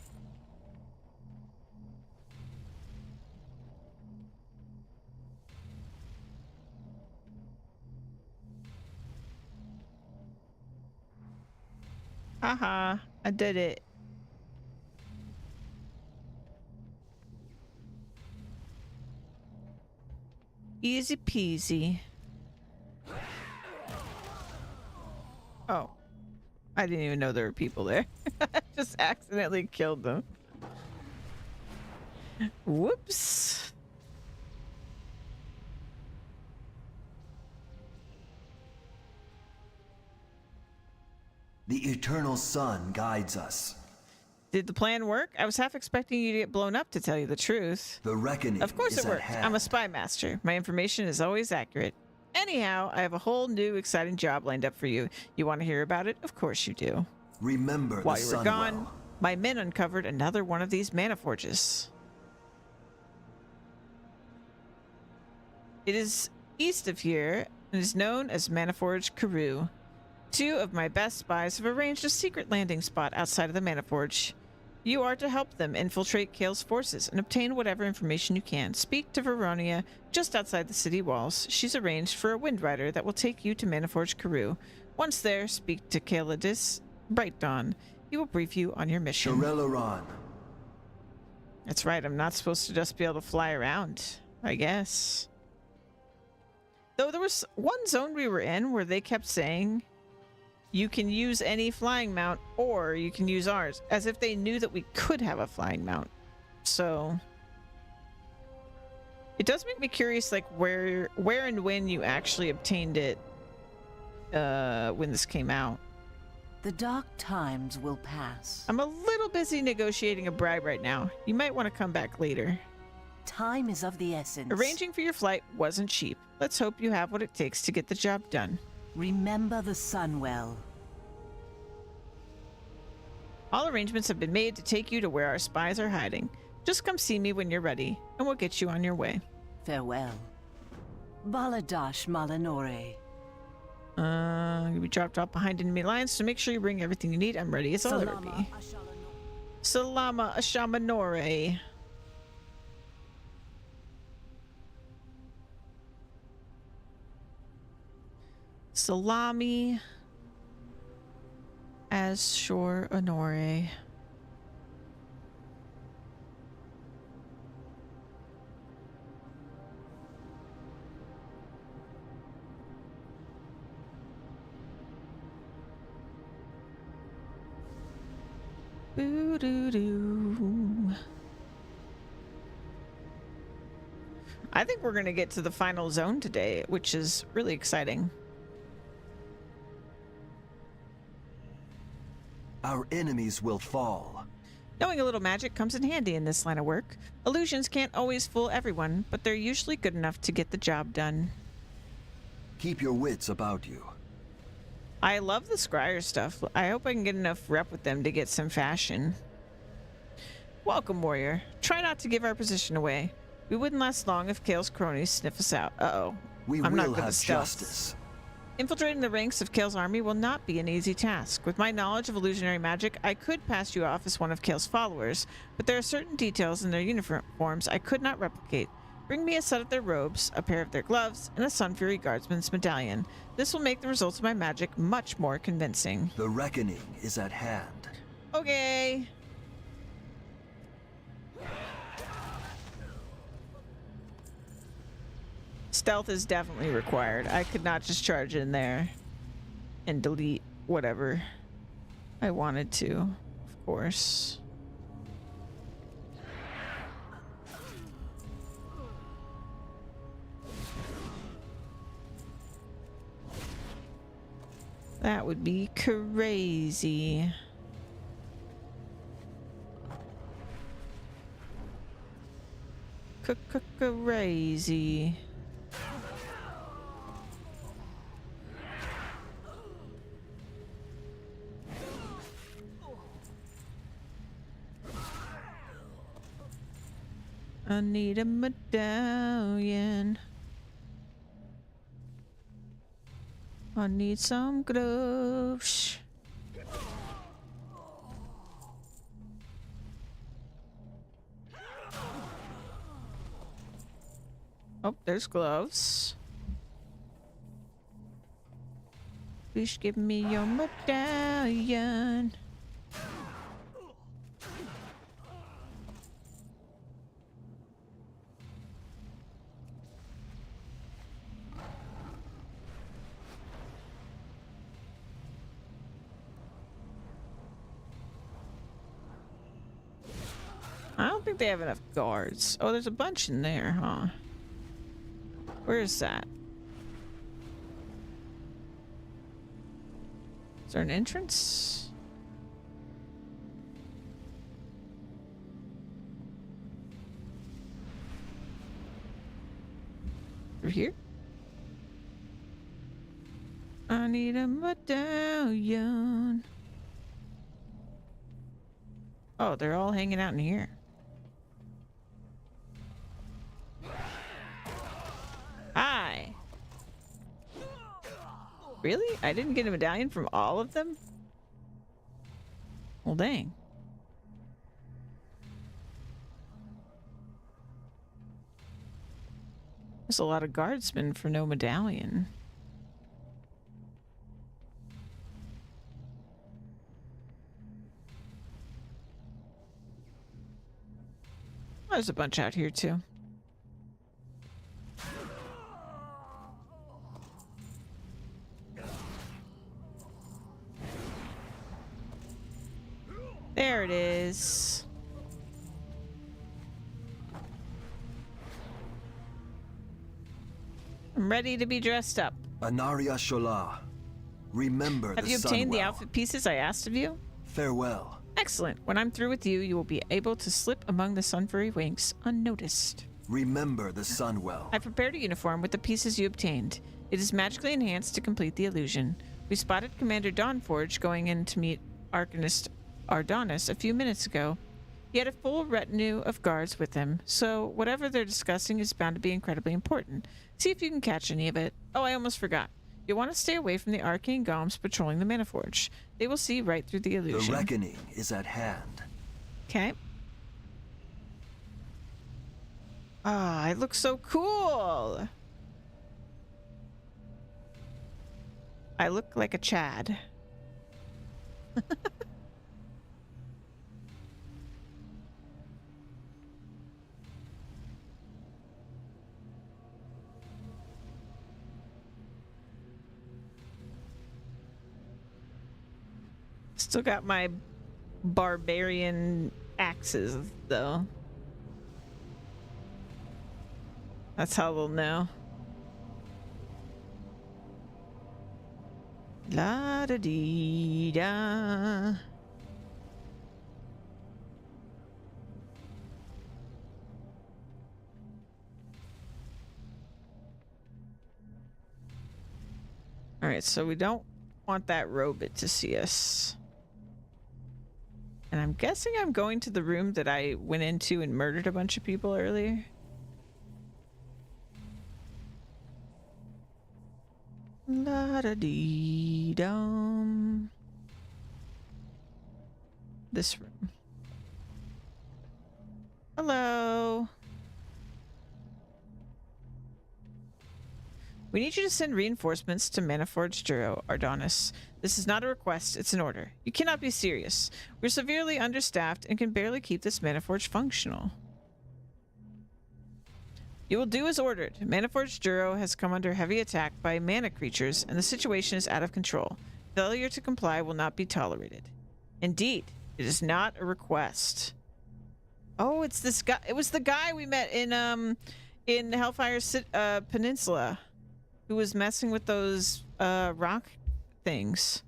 Haha, I did it. Easy peasy. Oh. I didn't even know there were people there. I just accidentally killed them. Whoops. The eternal sun guides us. Did the plan work? I was half expecting you to get blown up, to tell you the truth. The reckoning Of course is it at worked. hand. I'm a spy master. My information is always accurate. Anyhow, I have a whole new exciting job lined up for you. You want to hear about it? Of course you do. Remember While the you were sun gone, well. my men uncovered another one of these mana forges. It is east of here and is known as Manaforge Karoo. 2 of my best spies have arranged a secret landing spot outside of the Manaforge. You are to help them infiltrate Kale's forces and obtain whatever information you can. Speak to Veronia just outside the city walls. She's arranged for a wind rider that will take you to Manaforge Karoo. Once there, speak to Kaladis Bright Dawn. He will brief you on your mission. Shorelaran. That's right, I'm not supposed to just be able to fly around, I guess. Though there was one zone we were in where they kept saying you can use any flying mount or you can use ours, as if they knew that we could have a flying mount. So it does make me curious, like where and when you actually obtained it when this came out. The dark times will pass. I'm a little busy negotiating a bribe right now. You might want to come back later. Time is of the essence. Arranging for your flight wasn't cheap. Let's hope you have what it takes to get the job done. Remember the sun well. All arrangements have been made to take you to where our spies are hiding. Just come see me when you're ready, and we'll get you on your way. Farewell. Baladash Malanore. You'll be dropped off behind enemy lines, so make sure you bring everything you need. I'm ready as I'll ever be. Salama Ashamanore. Salami as Shore Honore. Boo-doo-doo. I think we're going to get to the final zone today, which is really exciting. Our enemies will fall. Knowing a little magic comes in handy in this line of work. Illusions can't always fool everyone, but they're usually good enough to get the job done. Keep your wits about you. I love the Scryer stuff. I hope I can get enough rep with them to get some fashion. Welcome, warrior. Try not to give our position away. We wouldn't last long if Kale's cronies sniff us out. Uh-oh. I'm not good at justice. Infiltrating the ranks of Kale's army will not be an easy task. With my knowledge of illusionary magic, I could pass you off as one of Kale's followers, but there are certain details in their uniforms I could not replicate. Bring me a set of their robes, a pair of their gloves, and a Sun Fury Guardsman's medallion. This will make the results of my magic much more convincing. The reckoning is at hand. Okay. Stealth is definitely required. I could not just charge in there and delete whatever I wanted to, of course. That would be crazy. Crazy. I need a medallion. I need some gloves. Oh, there's gloves. Please give me your medallion. I don't think they have enough guards. Oh, there's a bunch in there, huh? Where is that? Is there an entrance? Through here? I need a medallion. Oh, they're all hanging out in here. Hi. Really? I didn't get a medallion from all of them? Well, dang. There's a lot of guardsmen for no medallion. There's a bunch out here too. There it is. I'm ready to be dressed up. Anaria Shola, remember Have the you obtained the Sunwell. outfit pieces I asked of you? Farewell. Excellent. When I'm through with you, you will be able to slip among the Sunfury ranks unnoticed. Remember the Sunwell. I prepared a uniform with the pieces you obtained. It is magically enhanced to complete the illusion. We spotted Commander Dawnforge going in to meet Arcanist Ardonis a few minutes ago. He had a full retinue of guards with him, so whatever they're discussing is bound to be incredibly important. See if you can catch any of it. Oh, I almost forgot. You'll want to stay away from the arcane golems patrolling the Mana Forge. They will see right through the illusion. The reckoning is at hand. Okay. Ah, it looks so cool. I look like a Chad. Still got my barbarian axes, though. That's how we'll know. La da dee da. Alright, so we don't want that robot to see us. And I'm guessing I'm going to the room that I went into and murdered a bunch of people earlier. La da dee dum. This room. Hello. We need you to send reinforcements to Manaforge Duro, Ardonis. This is not a request, it's an order. You cannot be serious. We're severely understaffed and can barely keep this Manaforge functional. You will do as ordered. Manaforge Duro has come under heavy attack by mana creatures, and the situation is out of control. Failure to comply will not be tolerated. Indeed, it is not a request. Oh, it's this guy. It was the guy we met in Hellfire Peninsula, who was messing with those rock things.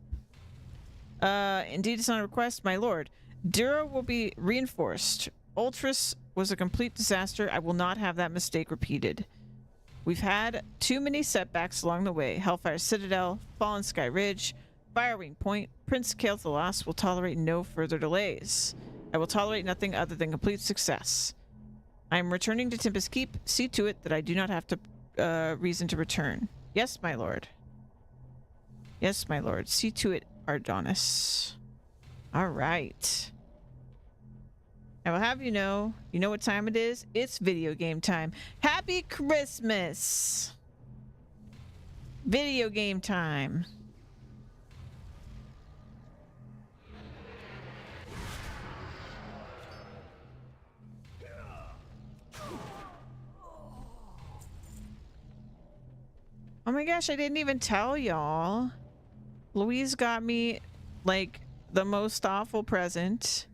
Indeed, it's not a request, my lord. Duro will be reinforced. Ultras was a complete disaster. I will not have that mistake repeated. We've had too many setbacks along the way. Hellfire Citadel, Fallen Sky Ridge, Firewing Point, Prince Kael'Thalas will tolerate no further delays. I will tolerate nothing other than complete success. I'm returning to Tempest Keep. See to it that I do not have to reason to return. Yes, my lord. Yes, my lord. See to it, Ardonis. All right. I will have you know what time it is? It's video game time. Happy Christmas! Video game time. Oh my gosh, I didn't even tell y'all. Louise got me like the most awful present,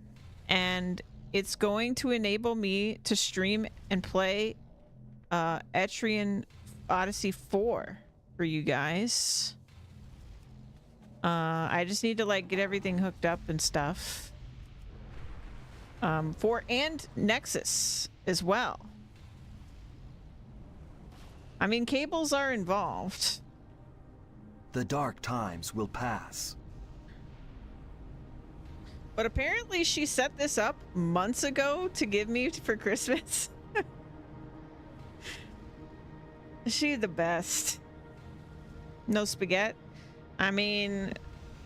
and it's going to enable me to stream and play Etrian Odyssey 4 for you guys. I just need to like get everything hooked up and stuff. And Nexus as well. I mean, cables are involved. The dark times will pass. But apparently she set this up months ago to give me for Christmas. She's the best. No spaghetti. I mean,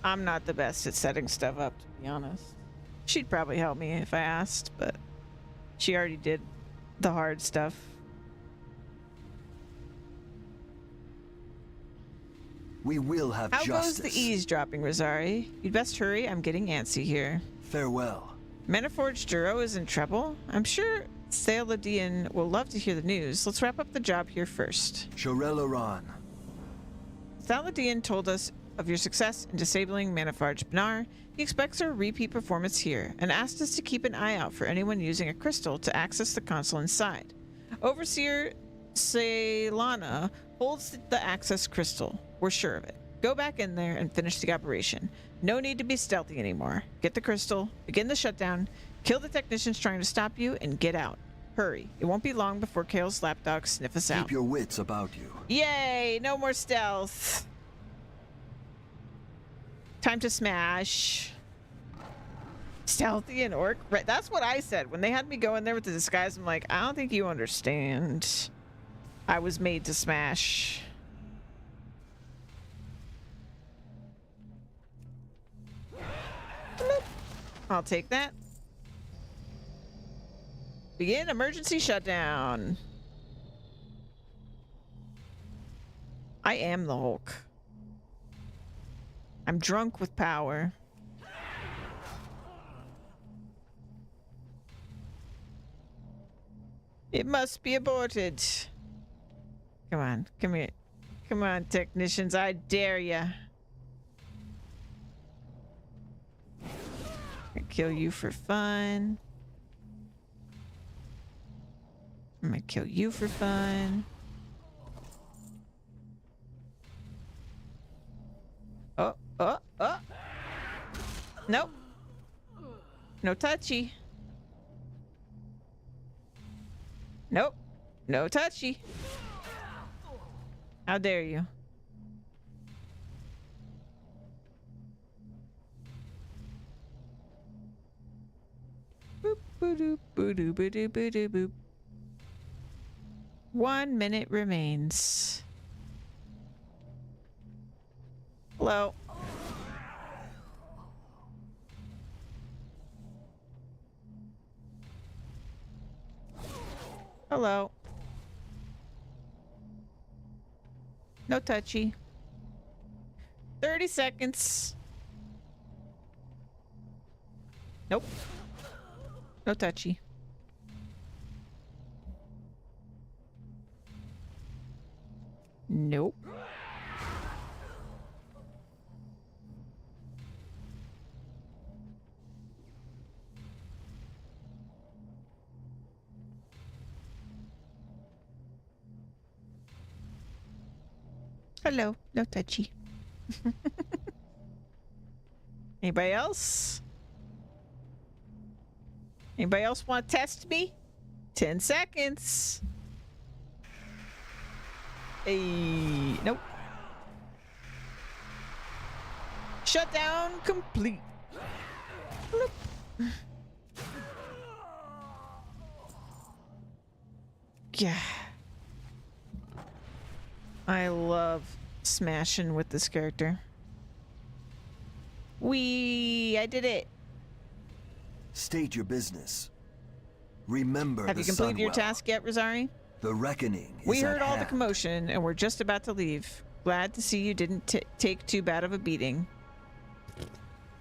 I'm not the best at setting stuff up, to be honest. She'd probably help me if I asked, but she already did the hard stuff. We will have How justice. goes the eavesdropping, Rosari? You'd best hurry. I'm getting antsy here. Farewell. Maniforged Duro is in trouble? I'm sure Saladin will love to hear the news. Let's wrap up the job here first. Shorel Oran. Saladin told us of your success in disabling Maniforged Bnar. He expects a repeat performance here and asked us to keep an eye out for anyone using a crystal to access the console inside. Overseer Ceylana holds the access crystal. We're sure of it. Go back in there and finish the operation. No need to be stealthy anymore. Get the crystal, begin the shutdown, kill the technicians trying to stop you, and get out. Hurry. It won't be long before Kale's lapdogs sniff us out. Keep your wits about you. Yay! No more stealth. Time to smash. Stealthy and orc. Right, that's what I said. When they had me go in there with the disguise, I'm like, I don't think you understand. I was made to smash. I'll take that. Begin emergency shutdown. I am the Hulk. I'm drunk with power. It must be aborted. Come on, come here. Come on, technicians, I dare ya. I kill you for fun. I'm gonna kill you for fun. Oh, oh, oh. Nope. No touchy. Nope. No touchy. How dare you? Boop, boo-doo, boo-doo, boo-doo, boo-doo, boop. 1 minute remains. Hello. Hello. No touchy. 30 seconds. Nope. No touchy. Nope. Hello. No touchy. Anybody else? Anybody else want to test me? 10 seconds. Hey, nope. Shutdown complete. Bloop. Yeah. I love smashing with this character. I did it. State your business. Remember Have the you completed your Sunwell. task yet, Rosari? The reckoning is We at heard all the hand. commotion and we're just about to leave. Glad to see you didn't take too bad of a beating.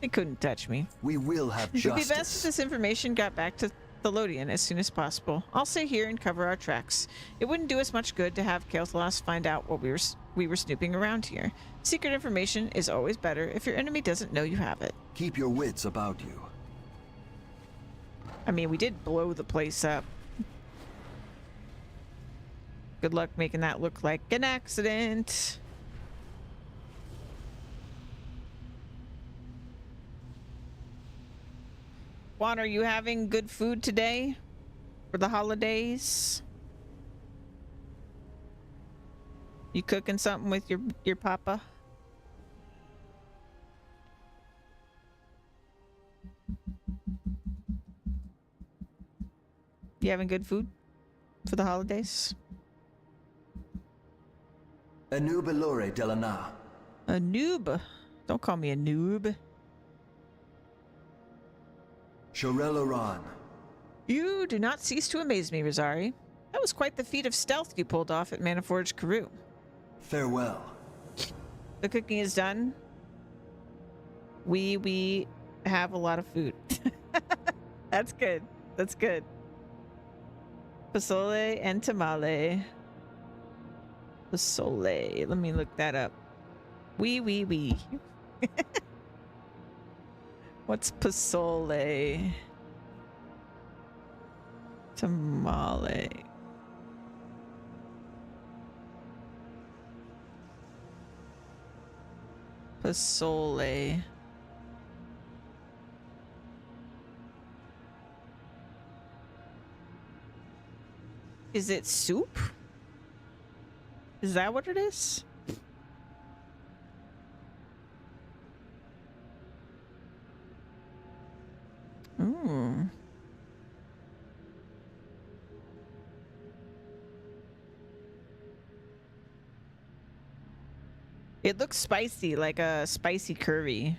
They couldn't touch me. We will have It would be justice. best if this information got back to Thelodian as soon as possible. I'll stay here and cover our tracks. It wouldn't do us much good to have Kael'thas find out what we were snooping around here. Secret information is always better if your enemy doesn't know you have it. Keep your wits about you. I mean, we did blow the place up. Good luck making that look like an accident. Juan, are you having good food today for the holidays? You cooking something with your papa? You having good food for the holidays? A nubilore delana. A noob. Don't call me a noob. Shorel Oran. You do not cease to amaze me, Rosari. That was quite the feat of stealth you pulled off at Manaforge Karoo. Farewell. The cooking is done. We have a lot of food. That's good. That's good. Pozole and tamale. Pozole. Let me look that up. We. What's pozole? Tamale. Pozole. Is it soup? Is that what it is? Ooh. It looks spicy, like a spicy curry.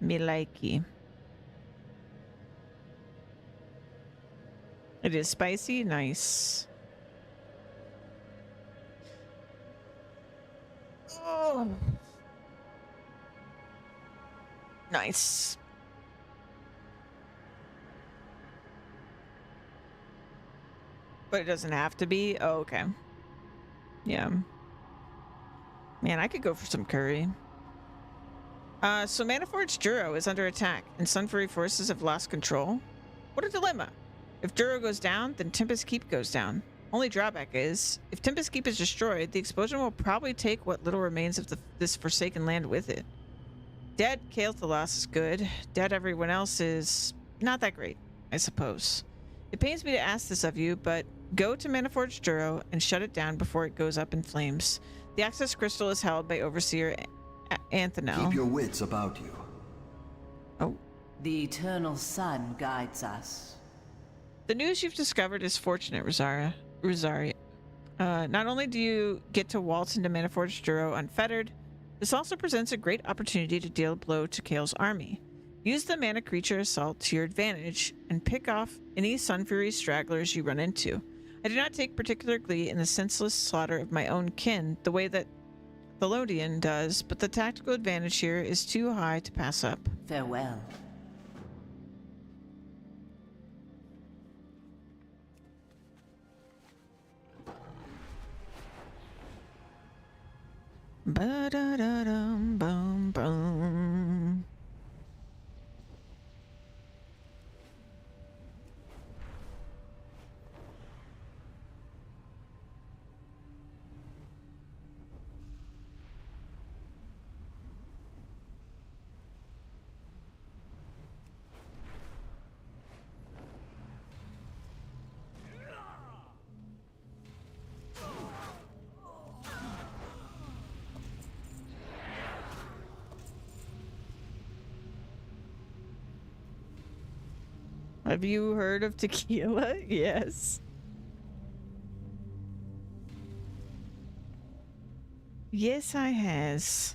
Me likey. It is spicy, nice. Oh. Nice. But it doesn't have to be? Oh, okay. Yeah. Man, I could go for some curry. So Manaforge Duro is under attack, and Sunfury forces have lost control. What a dilemma. If Duro goes down, then Tempest Keep goes down. Only drawback is, if Tempest Keep is destroyed, the explosion will probably take what little remains of this forsaken land with it. Dead Kael'thas is good. Dead everyone else is not that great, I suppose. It pains me to ask this of you, but go to Manaforge Duro and shut it down before it goes up in flames. The access crystal is held by Overseer Anthonel. Keep your wits about you. Oh. The eternal sun guides us. The news you've discovered is fortunate, Rosaria. Not only do you get to waltz into Manaforge Duro unfettered, this also presents a great opportunity to deal a blow to Kael's army. Use the mana creature assault to your advantage and pick off any Sunfury stragglers you run into. I do not take particular glee in the senseless slaughter of my own kin the way that Thelodian does, but the tactical advantage here is too high to pass up. Farewell. Ba-da-da-dum, bum, bum. Have you heard of tequila? Yes. Yes, I has.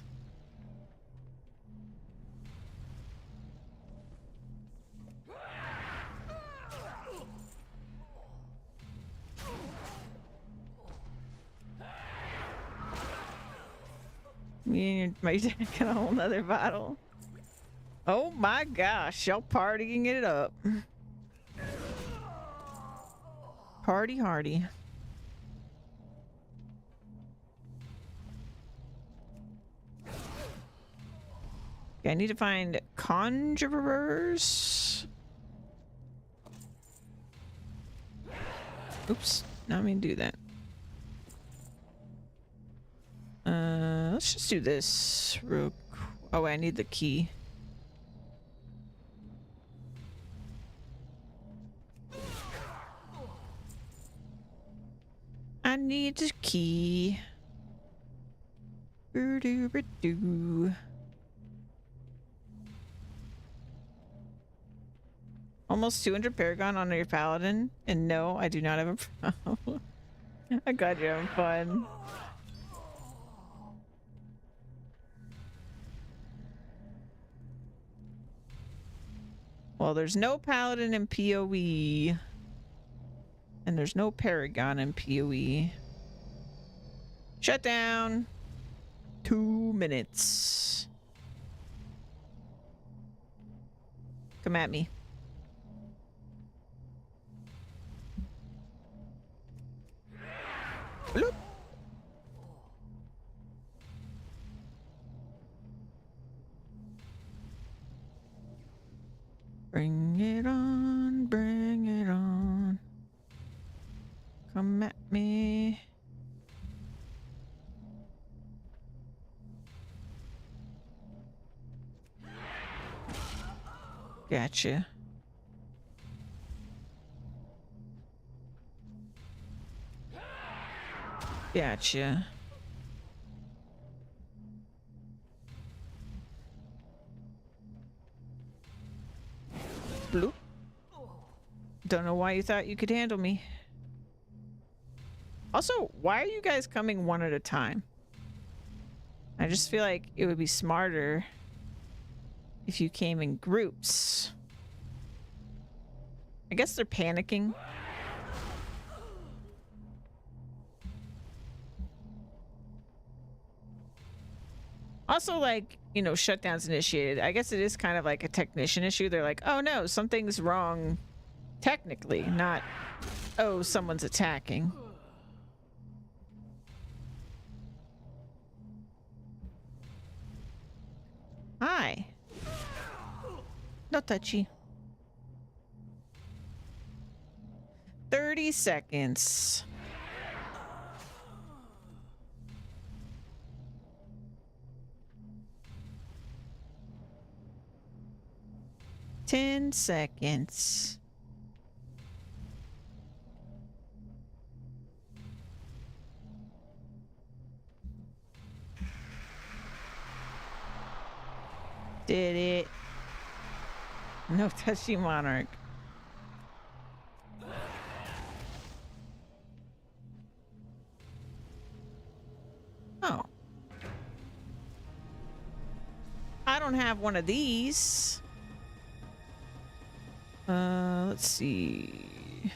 Me and my dad got a whole nother bottle. Oh my gosh, y'all partying it up. Party hardy. Okay, I need to find conjurers. Oops, not mean to do that. Let's just do this real quick. Oh, wait, I need the key. I need the key. Boo-doo-ba-doo. Almost 200 Paragon on your Paladin, and no, I do not have a problem. I'm glad you're having fun. Well, there's no Paladin in PoE. And there's no Paragon in PoE. Shut down. 2 minutes. Come at me. Bloop. Bring it on, bring it on. Come at me. Gotcha. Gotcha. Bloop. Don't know why you thought you could handle me. Also, why are you guys coming one at a time? I just feel like it would be smarter if you came in groups. I guess they're panicking. Also, like, you know, shutdowns initiated. I guess it is kind of like a technician issue. They're like, oh no, something's wrong technically, not, oh, someone's attacking. Hi. No touchy. 30 seconds. Ten seconds. Did it. No touchy monarch. Oh. I don't have one of these. Let's see.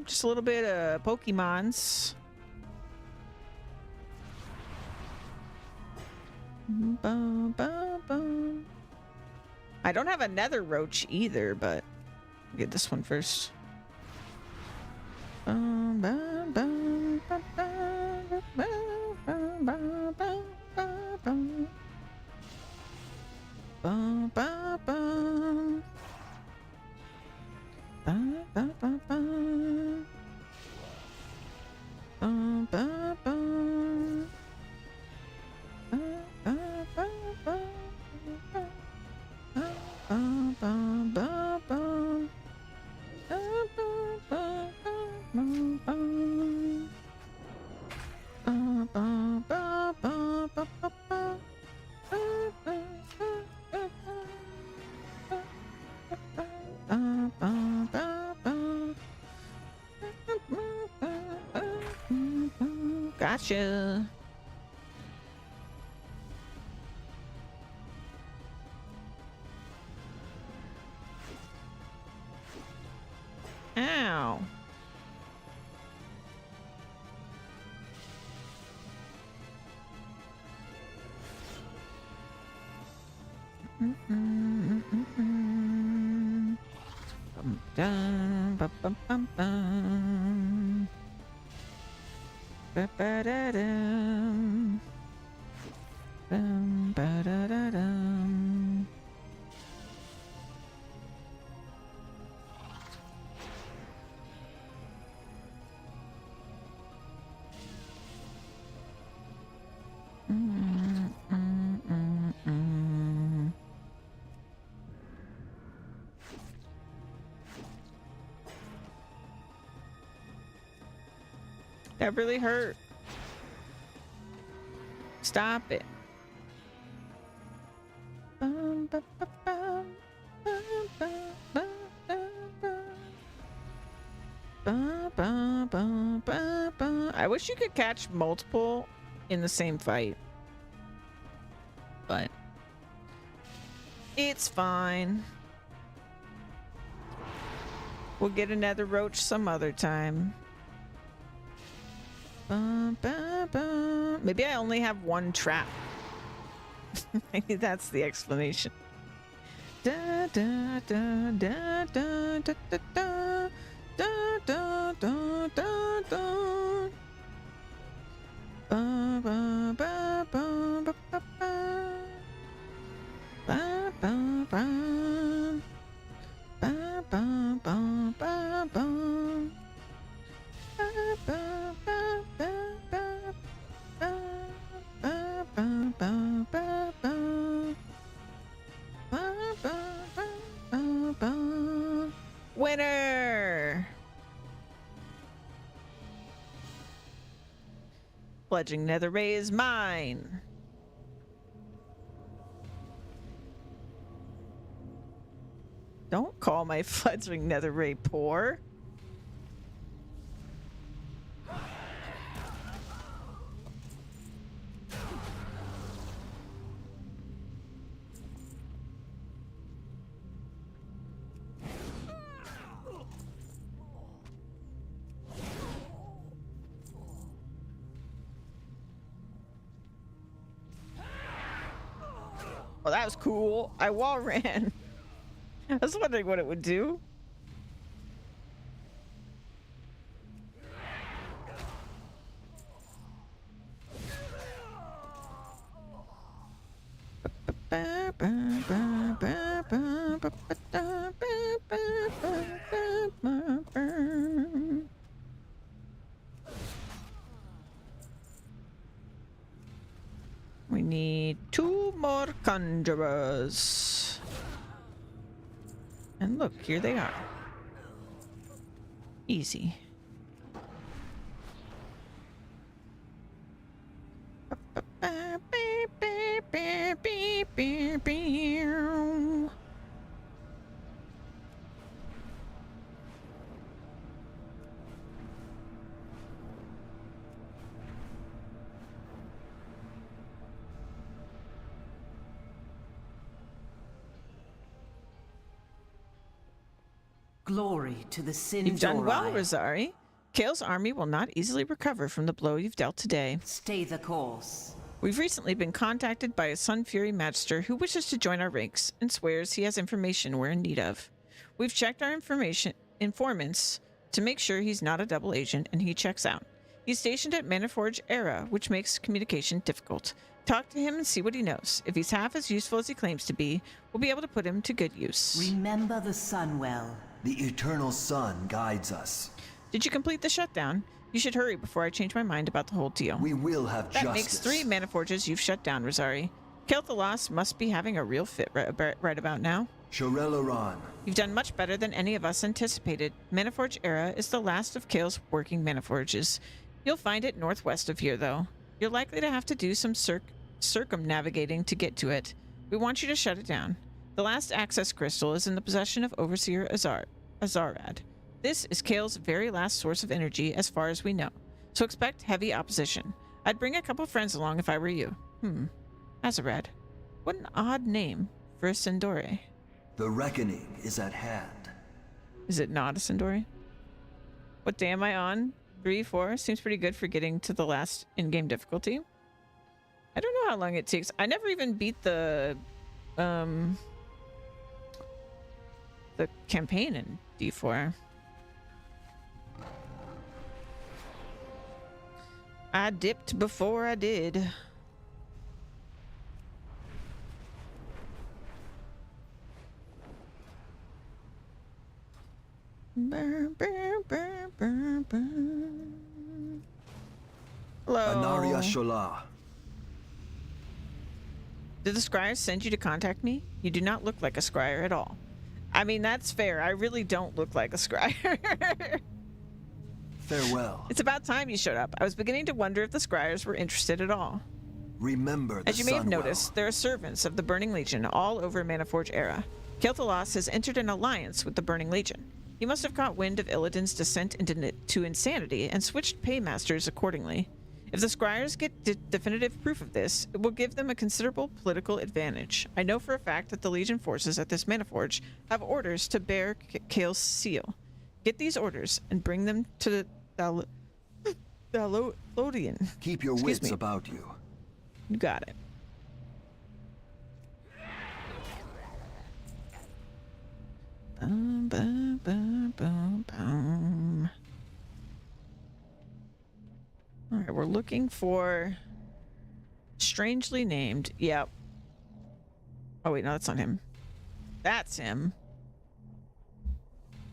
Just a little bit of Pokemons. I don't have a nether roach either, but I'll get this one first. Gotcha. Ow. Dum, bum, bum, bum, bum. Ba-ba-da-dum. Bum, ba-da-da-dum. That really hurt. Stop it. Bum, ba, ba, bum. Bum, ba, ba, ba, ba. Ba, ba, ba, ba, ba. I wish you could catch multiple in the same fight. But it's fine. We'll get another roach some other time. Maybe I only have one trap. Maybe that's the explanation. Da, da, da, da, da, da, da, da, da, da, da, da. Ba, ba, ba, ba, ba, ba, ba. Ba, ba, ba. Ba, ba, ba, ba, ba. Winner! Fledgling Nether Ray is mine. Don't call my fledgling Nether Ray poor. Well, that was cool. I wall ran. I was wondering what it would do. We need 2 more conjurers. And look, here they are. Easy. Glory to the Sin. You've done well, Rosari. Kale's army will not easily recover from the blow you've dealt today. Stay the course. We've recently been contacted by a Sun Fury Magister who wishes to join our ranks and swears he has information we're in need of. We've checked our informants to make sure he's not a double agent, and he checks out. He's stationed at Maniforge Era, which makes communication difficult. Talk to him and see what he knows. If he's half as useful as he claims to be, we'll be able to put him to good use. Remember the sun well. The eternal sun guides us. Did you complete the shutdown? You should hurry before I change my mind about the whole deal. We will have justice. That makes 3 Maniforges you've shut down, Rosari. Kel'Thalas must be having a real fit right about now. Shorel Aran. You've done much better than any of us anticipated. Maniforge Era is the last of Kale's working Maniforges. You'll find it northwest of here, though. You're likely to have to do some circumnavigating to get to it. We want you to shut it down. The last access crystal is in the possession of Overseer Azarad. This is Kale's very last source of energy as far as we know, so expect heavy opposition. I'd bring a couple friends along if I were you. Azarad. What an odd name for a Sindore. The reckoning is at hand. Is it not a Sindore? What day am I on? 3, 4? Seems pretty good for getting to the last in-game difficulty. I don't know how long it takes. I never even beat the campaign in D4. I dipped before I did. Burr, burr, burr, burr, burr. Hello. Anaria Shola. Did the scryers send you to contact me? You do not look like a scryer at all. I mean, that's fair. I really don't look like a scryer. Farewell. It's about time you showed up. I was beginning to wonder if the scryers were interested at all. Remember the As you may have Sunwell. noticed, there are servants of the Burning Legion all over Manaforge Era. Kel'Thalas has entered an alliance with the Burning Legion. He must have caught wind of Illidan's descent into insanity and switched paymasters accordingly. If the scryers get definitive proof of this, it will give them a considerable political advantage. I know for a fact that the Legion forces at this Manaforge have orders to bear Kale's seal. Get these orders and bring them to the Dalodian. Keep your wits about you. You got it. Bum, bum, bum, bum, bum. All right, we're looking for strangely named. Yep. Oh wait, no, that's not him. That's him.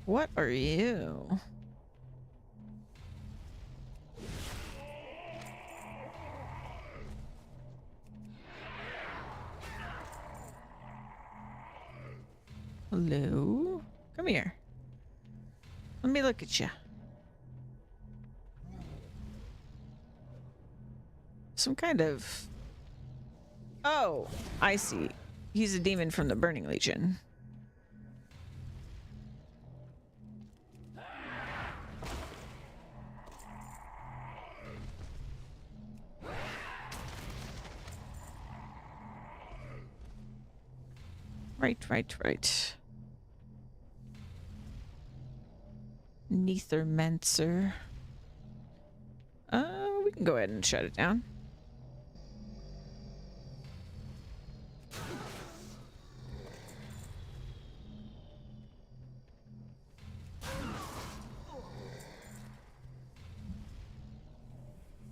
What are you? Hello? Come here. Let me look at you. Some kind of... Oh, I see. He's a demon from the Burning Legion. Right. Neithermancer. We can go ahead and shut it down.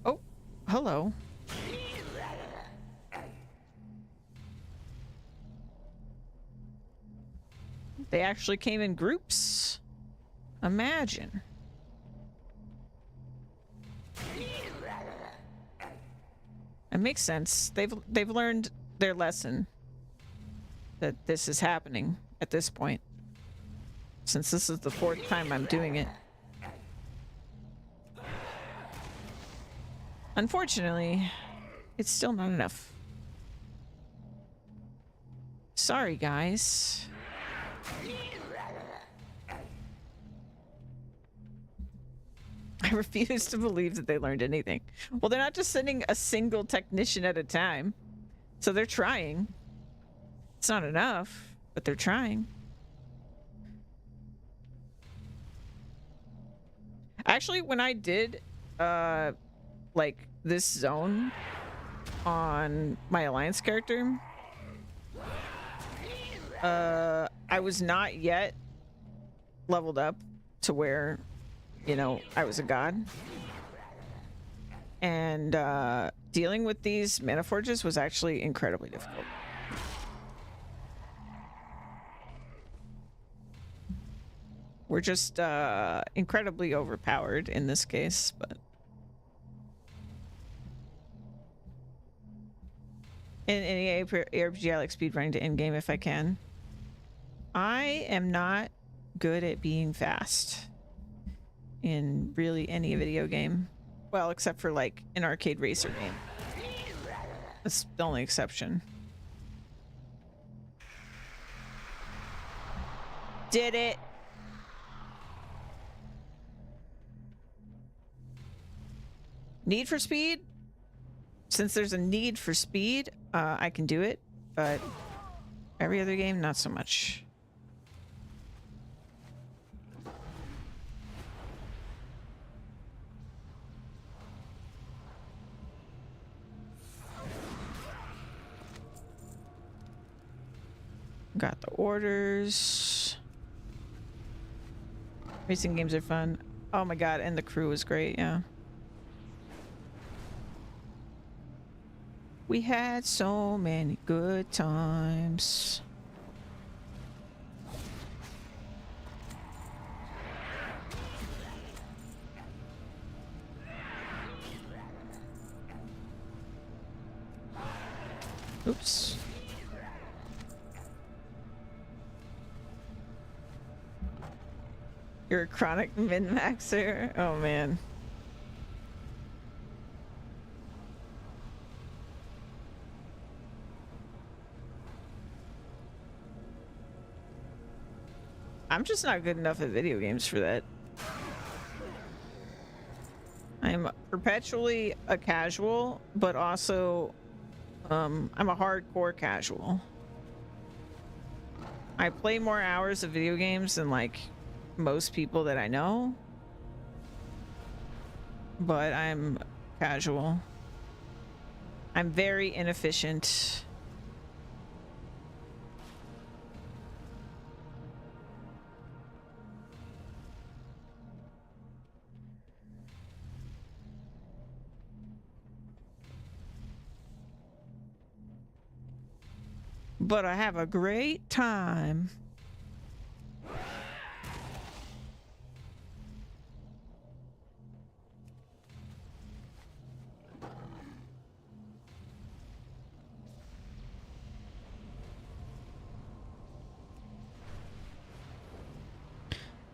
Oh, hello. They actually came in groups. Imagine. It makes sense. They've learned their lesson that this is happening at this point. Since this is the 4th time I'm doing it. Unfortunately, it's still not enough. Sorry, guys. I refuse to believe that they learned anything. Well, they're not just sending a single technician at a time. So they're trying. It's not enough, but they're trying. Actually, when I did, like, this zone on my Alliance character, I was not yet leveled up to where, you know, I was a god. And dealing with these Manaforges was actually incredibly difficult. We're just incredibly overpowered in this case, but... In any ARPG, I like speedrunning to endgame if I can. I am not good at being fast in really any video game. Well, except for like an arcade racer game. That's the only exception. did it. Need for speed? Since there's a need for speed, I can do it, but every other game, not so much. Got the orders. Racing games are fun. Oh my god, and the crew is great, yeah. We had so many good times. Oops. You're a chronic min-maxer? Oh man. I'm just not good enough at video games for that. I'm perpetually a casual, but also I'm a hardcore casual. I play more hours of video games than like most people that I know, but I'm casual. I'm very inefficient. But I have a great time.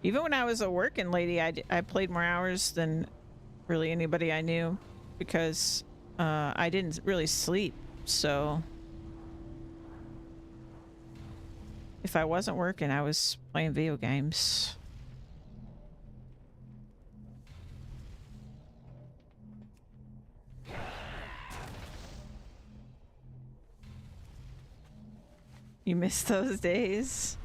Even when I was a working lady, I played more hours than really anybody I knew because I didn't really sleep. So if I wasn't working, I was playing video games. You miss those days?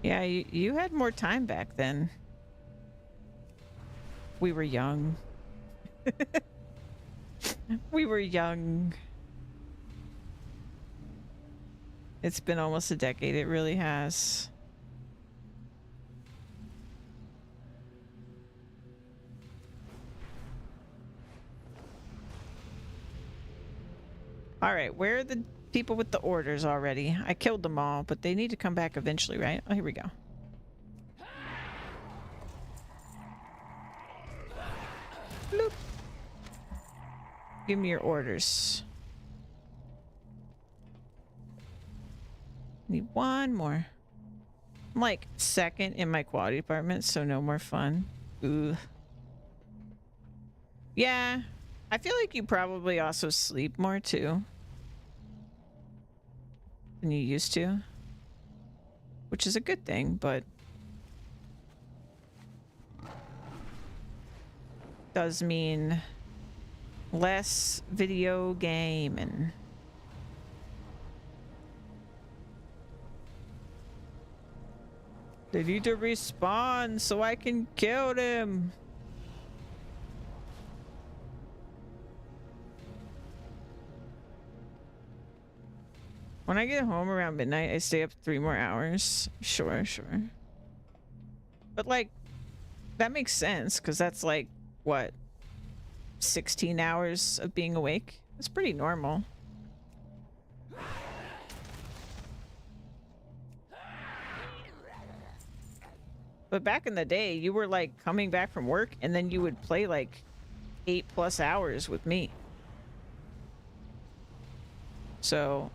Yeah, you had more time back then. We were young. We were young. It's been almost a decade. It really has. All right, where are the people with the orders already? I killed them all, but they need to come back eventually, right? Oh, here we go. Bloop. Give me your orders. Need one more. I'm like second in my quality department, so no more fun. Ooh. Yeah, I feel like you probably also sleep more too than you used to, which is a good thing, but does mean less video game and they need to respawn so I can kill them. When I get home around midnight, I stay up 3 more hours. Sure. But like, that makes sense because that's like, what, 16 hours of being awake? That's pretty normal. But back in the day, you were like coming back from work and then you would play like 8+ hours with me. So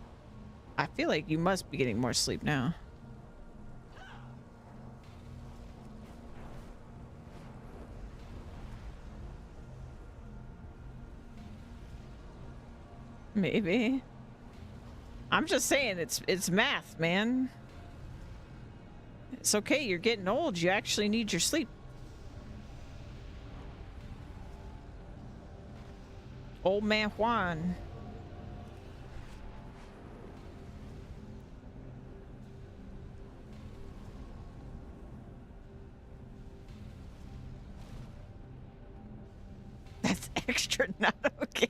I feel like you must be getting more sleep now. Maybe. I'm just saying it's math, man. It's okay, you're getting old. You actually need your sleep. Old man Juan. That's extra not okay.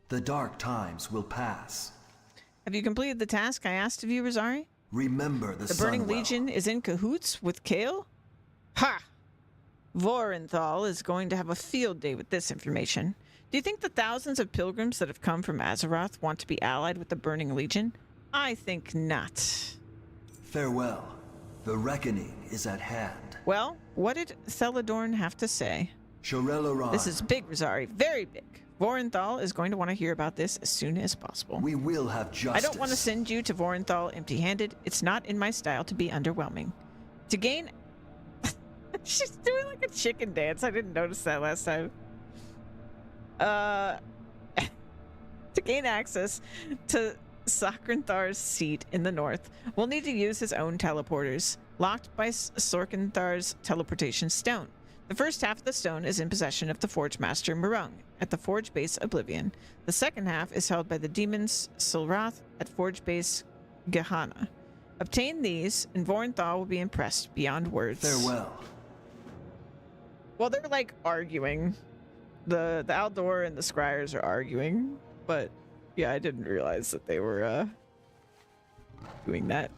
The dark times will pass. Have you completed the task I asked of you, Rosari? Remember the The Burning Sunwell. Legion is in cahoots with Kale? Ha! Vorenthal is going to have a field day with this information. Do you think the thousands of pilgrims that have come from Azeroth want to be allied with the Burning Legion? I think not. Farewell. The reckoning is at hand. Well, what did Theladorn have to say? Shorel This is big, Rosari. Very big. Vorenthal is going to want to hear about this as soon as possible. We will have justice. I don't want to send you to Vorenthal empty-handed. It's not in my style to be underwhelming. To gain... She's doing like a chicken dance. I didn't notice that last time. To gain access to Sorkenthar's seat in the north, we'll need to use his own teleporters, locked by Sorkenthar's teleportation stone. The first half of the stone is in possession of the Forge Master Marung at the Forge Base Oblivion. The second half is held by the demons Silrath at Forge Base Gehenna. Obtain these, and Vorenthal will be impressed beyond words. Farewell. Well, they're like arguing. The Aldor and the Scryers are arguing, but yeah, I didn't realize that they were doing that.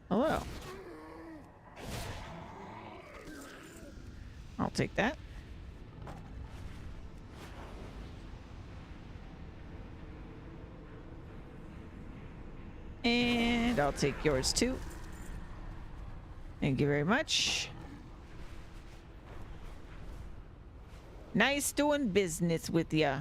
Hello. I'll take that. And I'll take yours too. Thank you very much. Nice doing business with ya.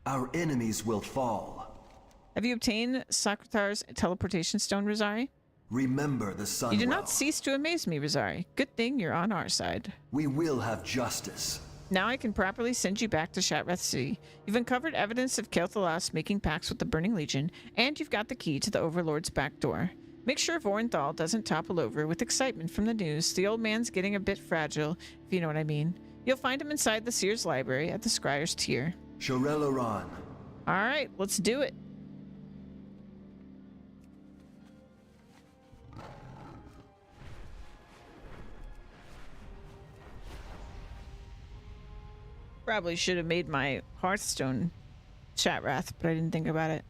Our enemies will fall. Have you obtained Sorkenthar's teleportation stone, Rosari? Remember the Sunwell. You do not cease to amaze me, Rosari. Good thing you're on our side. We will have justice. Now I can properly send you back to Shatrath City. You've uncovered evidence of Kel'Thalas making pacts with the Burning Legion, and you've got the key to the Overlord's back door. Make sure Vorenthal doesn't topple over with excitement from the news. The old man's getting a bit fragile, if you know what I mean. You'll find him inside the Seer's Library at the Scryer's Tier. Shorel Aran. All right, let's do it. Probably should have made my Hearthstone Shatrath, but I didn't think about it.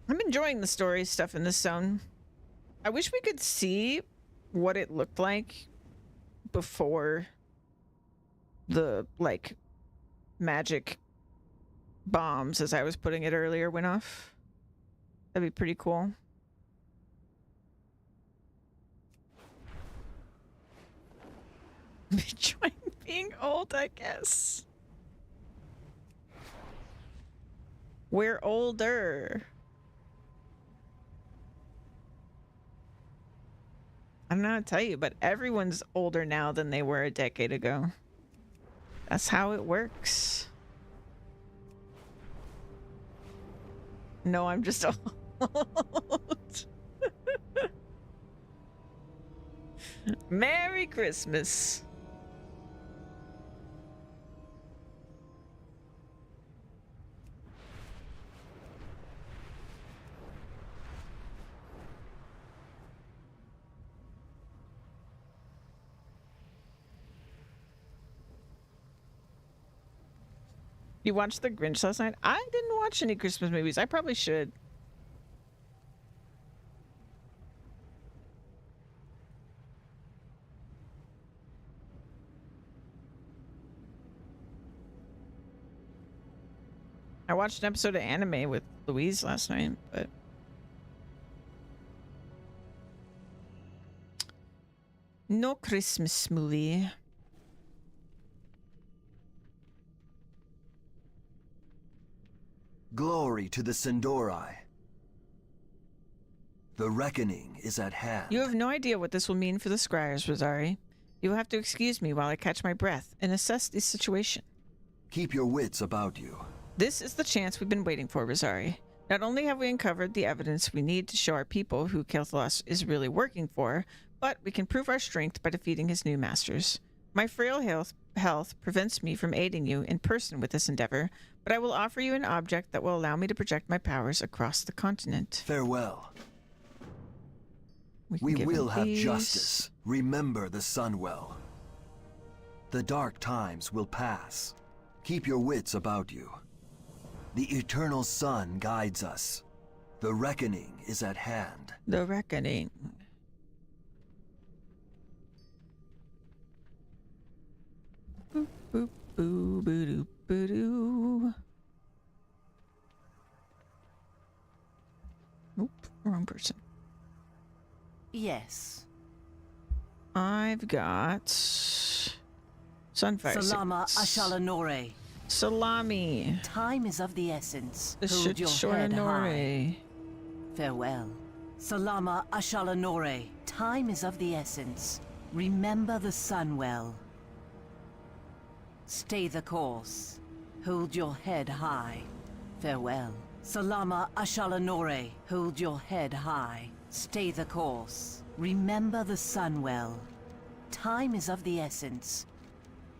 I'm enjoying the story stuff in this zone. I wish we could see what it looked like before the, like, magic bombs, as I was putting it earlier, went off. That'd be pretty cool. Enjoying being old, I guess. We're older. I don't know how to tell you, but everyone's older now than they were a decade ago. That's how it works. No, I'm just old. Merry Christmas. You watched The Grinch last night? I didn't watch any Christmas movies. I probably should. I watched an episode of anime with Louise last night, but no Christmas movie. Glory to the Sindori. The reckoning is at hand. You have no idea what this will mean for the Scryers, Rosari. You will have to excuse me while I catch my breath and assess the situation. Keep your wits about you. This is the chance we've been waiting for, Rosari. Not only have we uncovered the evidence we need to show our people who Kel'Thuzad is really working for, but we can prove our strength by defeating his new masters. My frail health prevents me from aiding you in person with this endeavor, but I will offer you an object that will allow me to project my powers across the continent. Farewell. We will have justice. Remember the Sunwell. The dark times will pass. Keep your wits about you. The eternal sun guides us. The reckoning is at hand. The reckoning. Boop, boop, boo, boo, doo, boo, doo. Nope, wrong person. Yes. I've got Sunfire Salama Sickness. Ashalanore. Salami. Time is of the essence. The Hold your head high. Farewell. Salama Ashalanore. Time is of the essence. Remember the Sunwell. Stay the course. Hold your head high. Farewell. Salama Ashalanore. Hold your head high. Stay the course. Remember the Sunwell. Time is of the essence.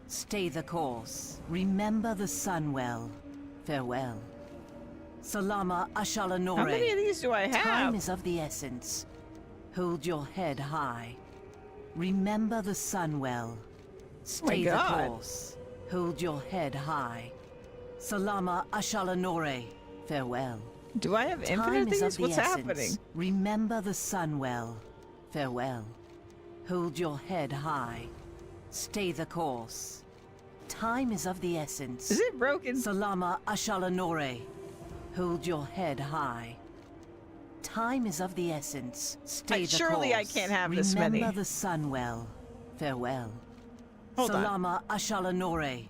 Stay the course. Remember the Sunwell. Farewell. Salama Ashalanore. How many of these do I have? Time is of the essence. Hold your head high. Remember the Sunwell. Stay the course. Hold your head high. Salama Ashalanore. Farewell. Do I have infinite of these? What's happening? Remember the Sunwell. Farewell. Hold your head high. Stay the course. Time is of the essence. Is it broken? Salama Ashalanore. Hold your head high. Time is of the essence. Stay the surely course. I can't have this many. Remember the Sunwell. Farewell. Hold on. Salama Ashalanore.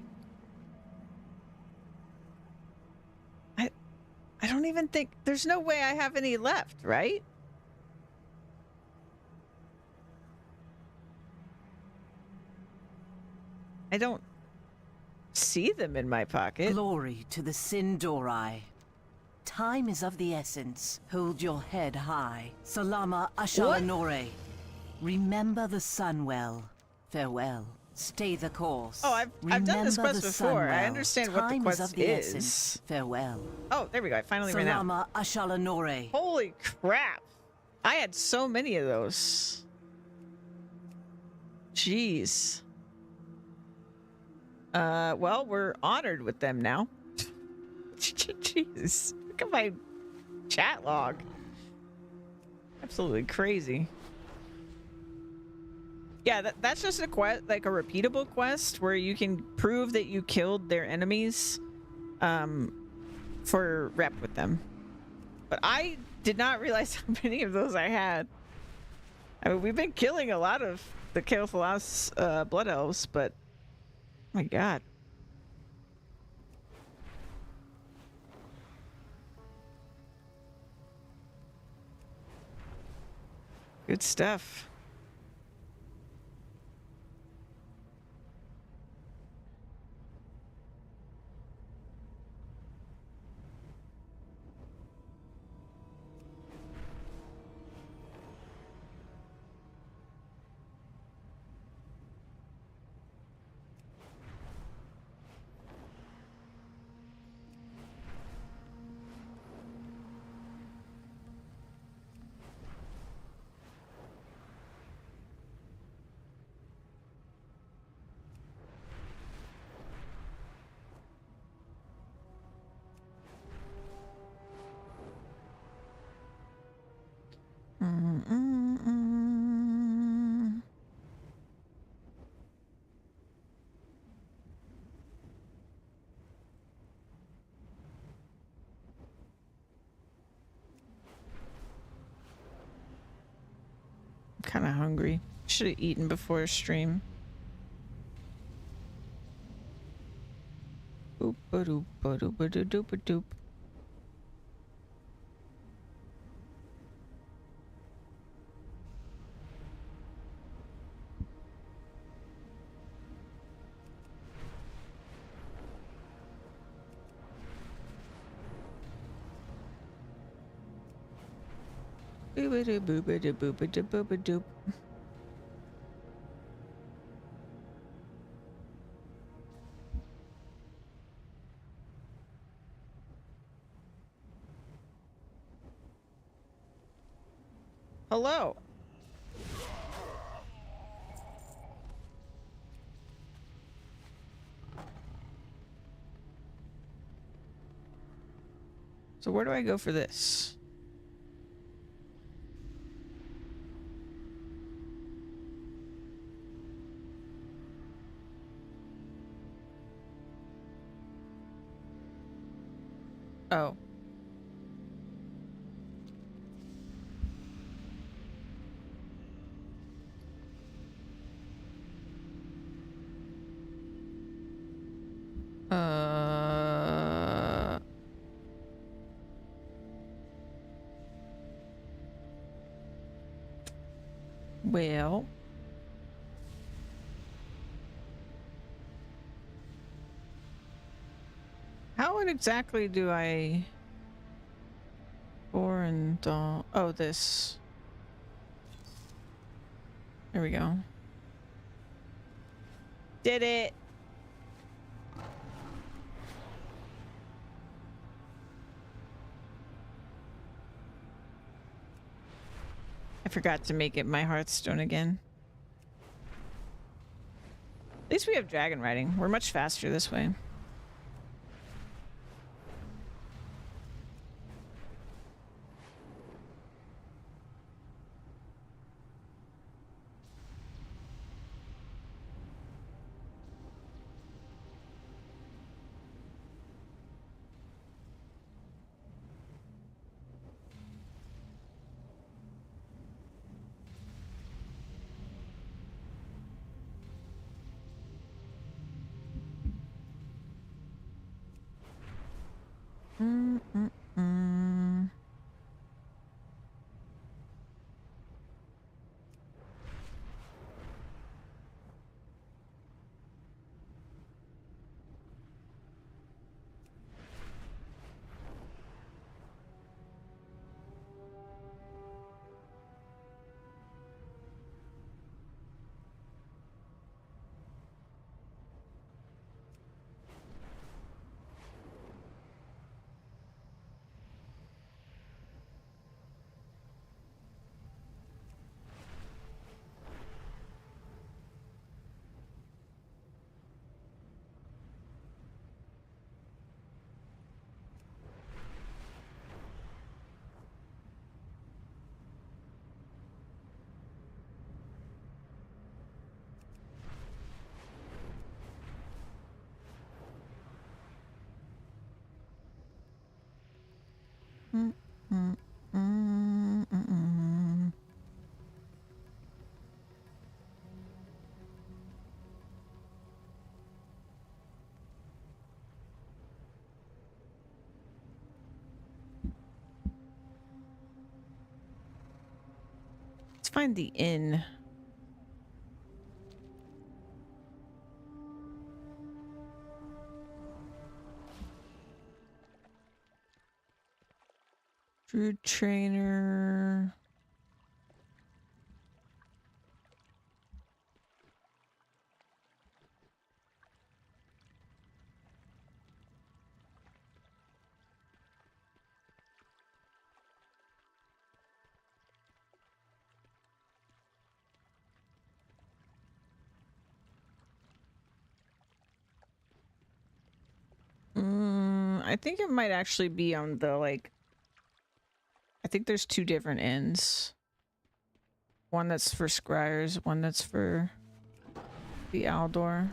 I don't even think... There's no way I have any left, right? I don't see them in my pocket. Glory to the Sindori. Time is of the essence. Hold your head high. Salama Ashalanore. Remember the Sunwell. Farewell. Stay the course. Oh, I've done this quest before. I Sunwell. understand what the Time quest is. Of the essence. Farewell. Oh, there we go. I finally ran out. Salama Ashalanore. Holy crap. I had so many of those. Jeez. Well, we're honored with them now. Jeez. Look at my chat log. Absolutely crazy. Yeah, that's just a quest, like a repeatable quest where you can prove that you killed their enemies for rep with them. But I did not realize how many of those I had. I mean, we've been killing a lot of the Chaos Blood Elves, but my god. Good stuff. Kind of hungry. Should have eaten before stream. Boop ba doop ba doop ba doop ba doop. Boop ba doop ba doop ba doop ba doop ba doop. Hello. So where do I go for this? Oh. Well. How exactly do I... Oh, this. There we go. Did it! I forgot to make it my Hearthstone again. At least we have dragon riding. We're much faster this way. find the inn. Druid trainer. I think it might actually be on the, like, I think there's two different inns. One that's for scryers, one that's for the Aldor.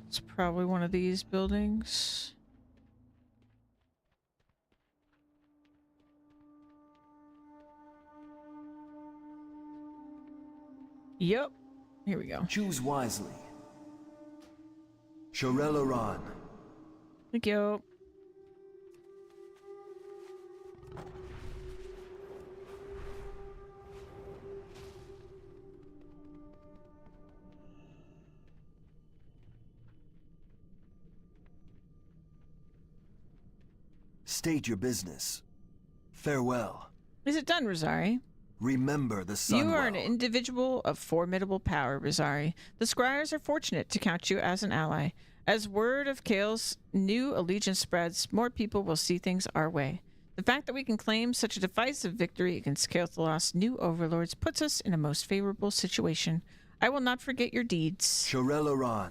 It's probably one of these buildings. Yep. Here we go. Choose wisely. Shorel. Thank you. State your business. Farewell. Is it done, Rosari? Remember the sun. You are an individual of formidable power, Rosari. The Scryers are fortunate to count you as an ally. As word of Kale's new allegiance spreads, more people will see things our way. The fact that we can claim such a decisive victory against Kael'thalos' new overlords puts us in a most favorable situation. I will not forget your deeds. Shorel.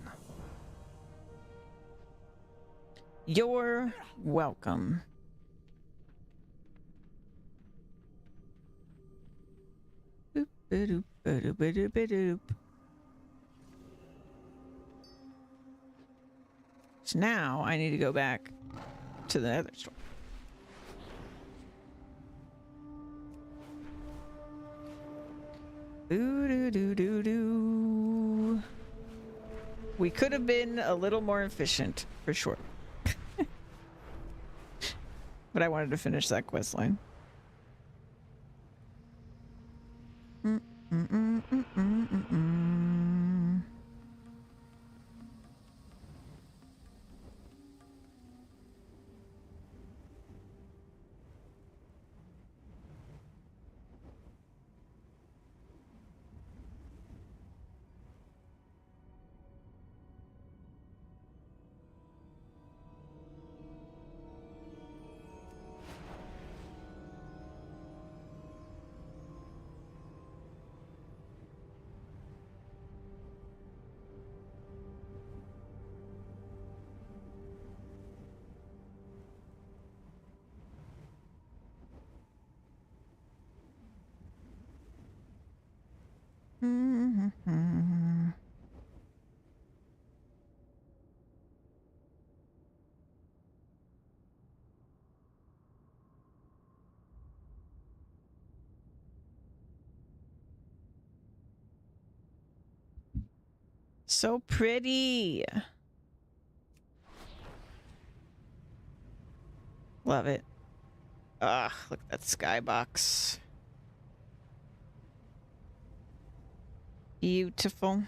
You're welcome. Boop, ba-doop, ba-doop, ba-doop, ba-doop. So now I need to go back to the other store. Boo-doo-doo-doo-doo. We could have been a little more efficient, for sure. But I wanted to finish that quest line. So pretty. Love it. Ah, look at that skybox. Beautiful.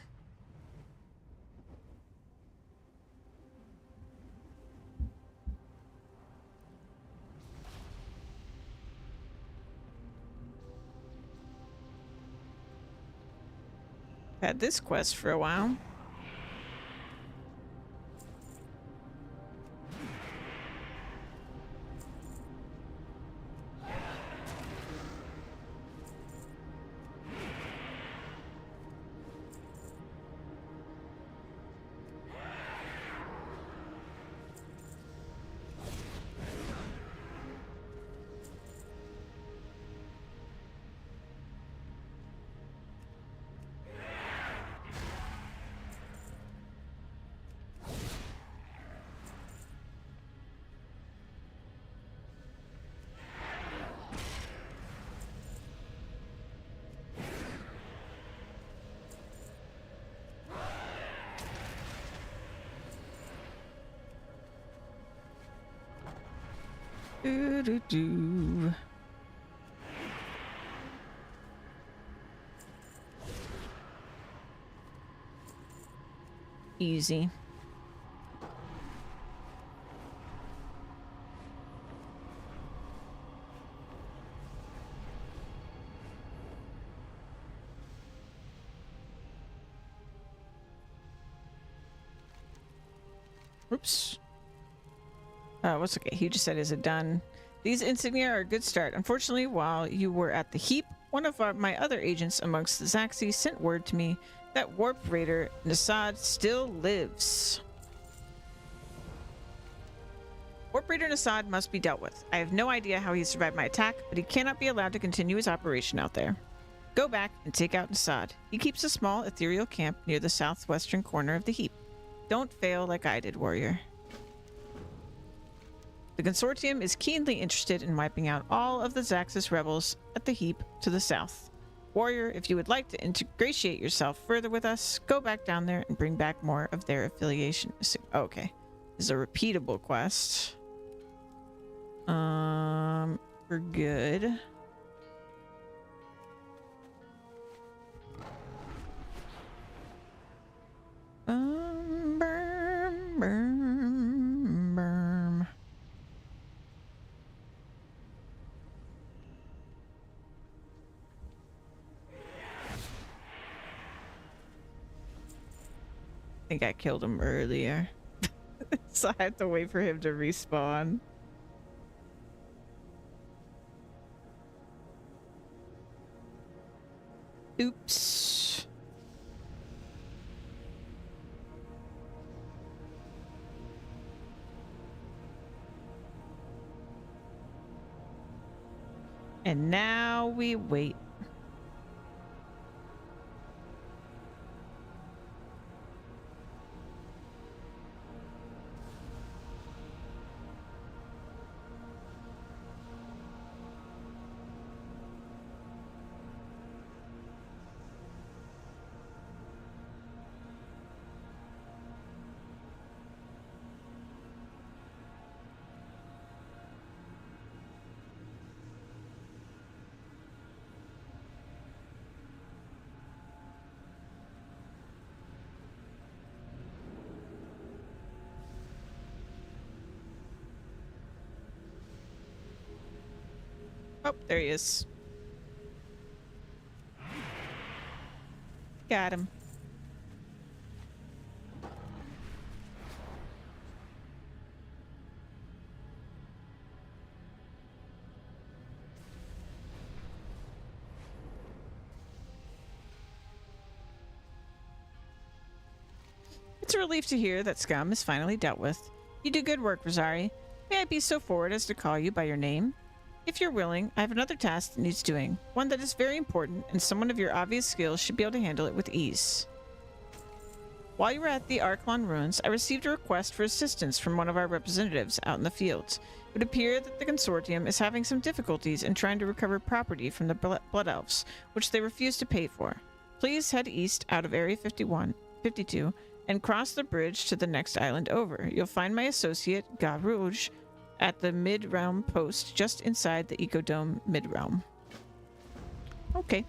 Had this quest for a while. Do-do-do. Easy. Oops. What's okay? He just said, is it done? These insignia are a good start. Unfortunately, while you were at the heap, one of my other agents amongst the Zaxi sent word to me that Warp Raider Nasad still lives. Warp Raider Nasad must be dealt with. I have no idea how he survived my attack, but he cannot be allowed to continue his operation out there. Go back and take out Nasad. He keeps a small ethereal camp near the southwestern corner of the heap. Don't fail like I did, warrior. The Consortium is keenly interested in wiping out all of the Zaxxas rebels at the heap to the south. Warrior, if you would like to ingratiate yourself further with us, go back down there and bring back more of their affiliation. Okay. This is a repeatable quest. We're good. Burm. I think I killed him earlier. So I have to wait for him to respawn. Oops. And now we wait. Oh, there he is. Got him. It's a relief to hear that scum is finally dealt with. You do good work, Rosari. May I be so forward as to call you by your name? If you're willing, I have another task that needs doing. One that is very important, and someone of your obvious skills should be able to handle it with ease. While you were at the Arklon ruins, I received a request for assistance from one of our representatives out in the fields. It would appear that the Consortium is having some difficulties in trying to recover property from the Blood Elves, which they refuse to pay for. Please head east out of Area 52, and cross the bridge to the next island over. You'll find my associate, Garouge, at the mid-realm post just inside the Ecodome mid-realm. Okay.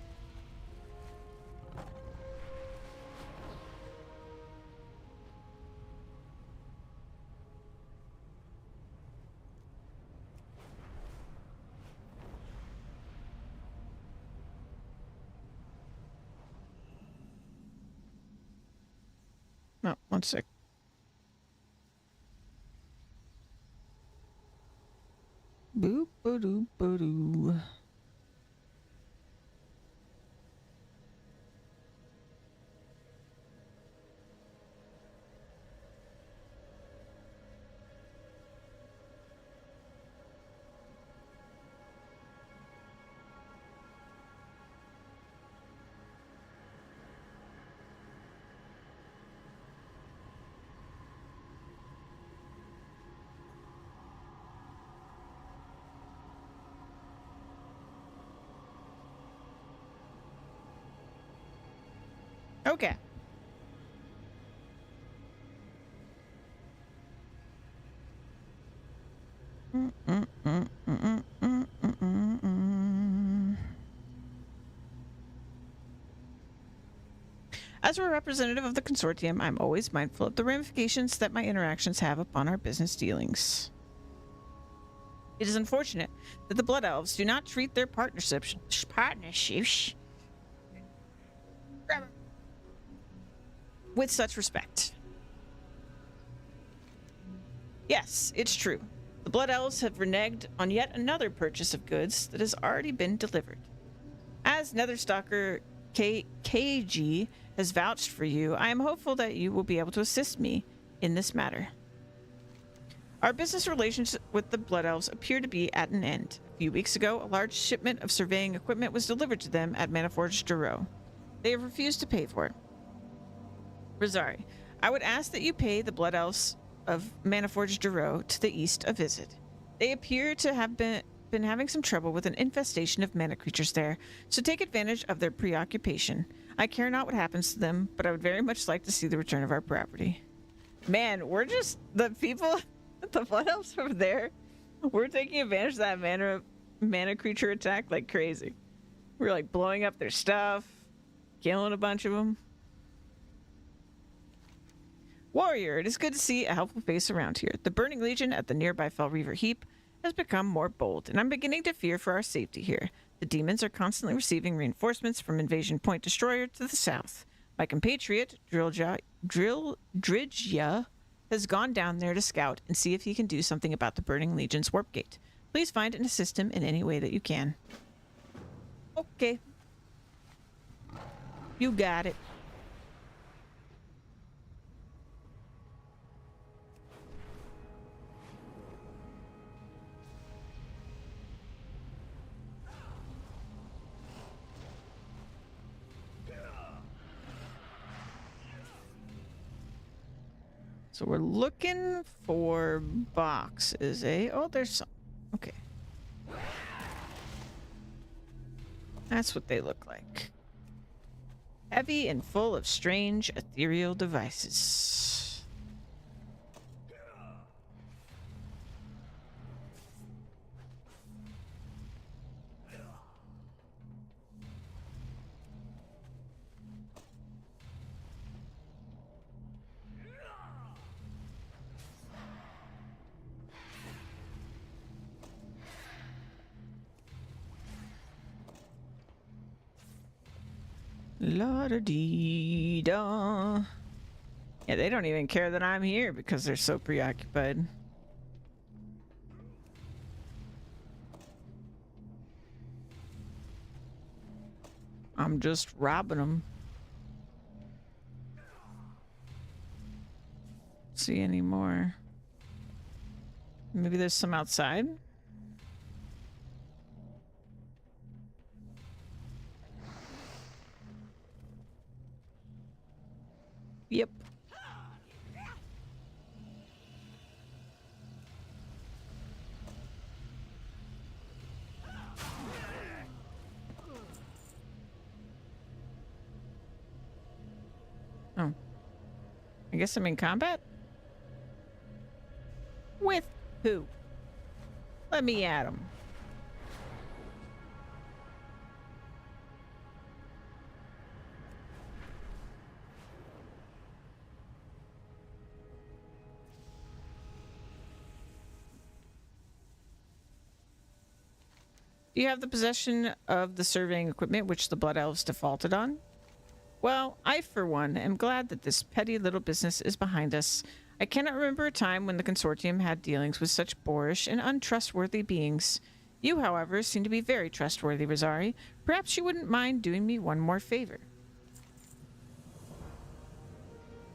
No, one sec. Boop ba doo ba doo. Okay. As a representative of the consortium, I'm always mindful of the ramifications that my interactions have upon our business dealings. It is unfortunate that the Blood Elves do not treat their partnerships with such respect. Yes, it's true. The Blood Elves have reneged on yet another purchase of goods that has already been delivered. As Netherstalker KG has vouched for you, I am hopeful that you will be able to assist me in this matter. Our business relations with the Blood Elves appear to be at an end. A few weeks ago, a large shipment of surveying equipment was delivered to them at Manaforge Duro. They have refused to pay for it. Rosari, I would ask that you pay the Blood Elves of Manaforge Duro to the east a visit. They appear to have been having some trouble with an infestation of mana creatures there, so take advantage of their preoccupation. I care not what happens to them, but I would very much like to see the return of our property. Man, we're just the people, the Blood Elves over there. We're taking advantage of that mana creature attack like crazy. We're like blowing up their stuff, killing a bunch of them. Warrior, it is good to see a helpful face around here. The Burning Legion at the nearby Fell Reaver Heap has become more bold, and I'm beginning to fear for our safety here. The demons are constantly receiving reinforcements from Invasion Point Destroyer to the south. My compatriot, Dridgia, has gone down there to scout and see if he can do something about the Burning Legion's warp gate. Please find and assist him in any way that you can. Okay. You got it. So we're looking for boxes, eh? Oh, there's some. Okay. That's what they look like. Heavy and full of strange ethereal devices. La-da-dee-da. Yeah, they don't even care that I'm here because they're so preoccupied. I'm just robbing them. See any more? Maybe there's some outside? Yep. Oh. I guess I'm in combat? With who? Let me at him. Do you have the possession of the surveying equipment which the Blood Elves defaulted on? Well, I, for one, am glad that this petty little business is behind us. I cannot remember a time when the Consortium had dealings with such boorish and untrustworthy beings. You, however, seem to be very trustworthy, Rosari. Perhaps you wouldn't mind doing me one more favor.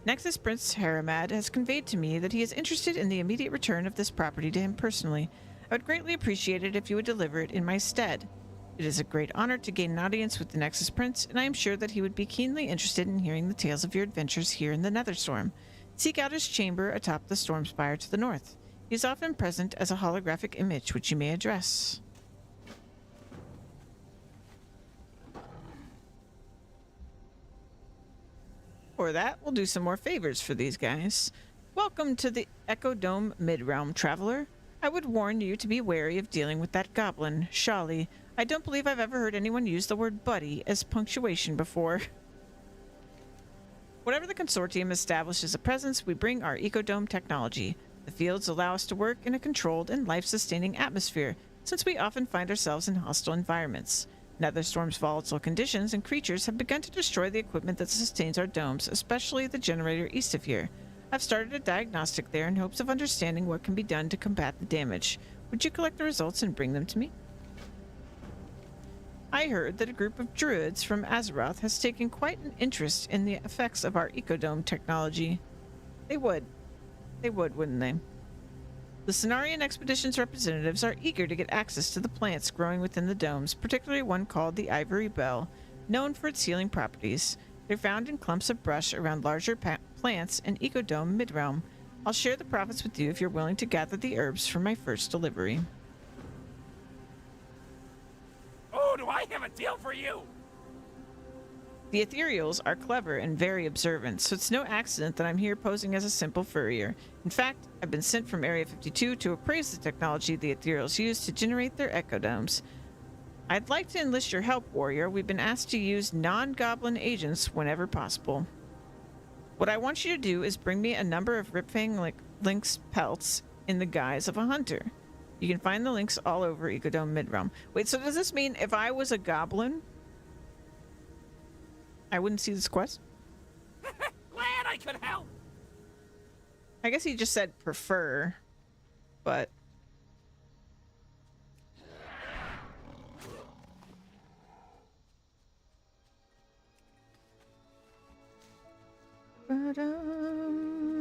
Nexus Prince Haramad has conveyed to me that he is interested in the immediate return of this property to him personally. I would greatly appreciate it if you would deliver it in my stead. It is a great honor to gain an audience with the Nexus Prince, and I am sure that he would be keenly interested in hearing the tales of your adventures here in the Netherstorm. Seek out his chamber atop the storm spire to the north. He is often present as a holographic image which you may address. For that, we'll do some more favors for these guys. Welcome to the Echo Dome Midrealm, traveler. I would warn you to be wary of dealing with that goblin, Shali. I don't believe I've ever heard anyone use the word buddy as punctuation before. Whatever the consortium establishes a presence, we bring our ecodome technology. The fields allow us to work in a controlled and life-sustaining atmosphere, since we often find ourselves in hostile environments. Netherstorm's volatile conditions and creatures have begun to destroy the equipment that sustains our domes, especially the generator east of here. I've started a diagnostic there in hopes of understanding what can be done to combat the damage. Would you collect the results and bring them to me? I heard that a group of druids from Azeroth has taken quite an interest in the effects of our ecodome technology. They would. They would, wouldn't they? The Cenarian Expedition's representatives are eager to get access to the plants growing within the domes, particularly one called the Ivory Bell, known for its healing properties. They're found in clumps of brush around larger plants and ecodome midrealm. I'll share the profits with you if you're willing to gather the herbs for my first delivery. Oh, do I have a deal for you? The ethereals are clever and very observant, so it's no accident that I'm here posing as a simple furrier. In fact, I've been sent from Area 52 to appraise the technology the ethereals use to generate their ecodomes. I'd like to enlist your help, warrior. We've been asked to use non-goblin agents whenever possible. What I want you to do is bring me a number of Ripfang Lynx pelts in the guise of a hunter. You can find the links all over Ecodome Midrealm. Wait, so does this mean if I was a goblin, I wouldn't see this quest? Glad I could help. I guess he just said prefer, but... Ba-dum-bum.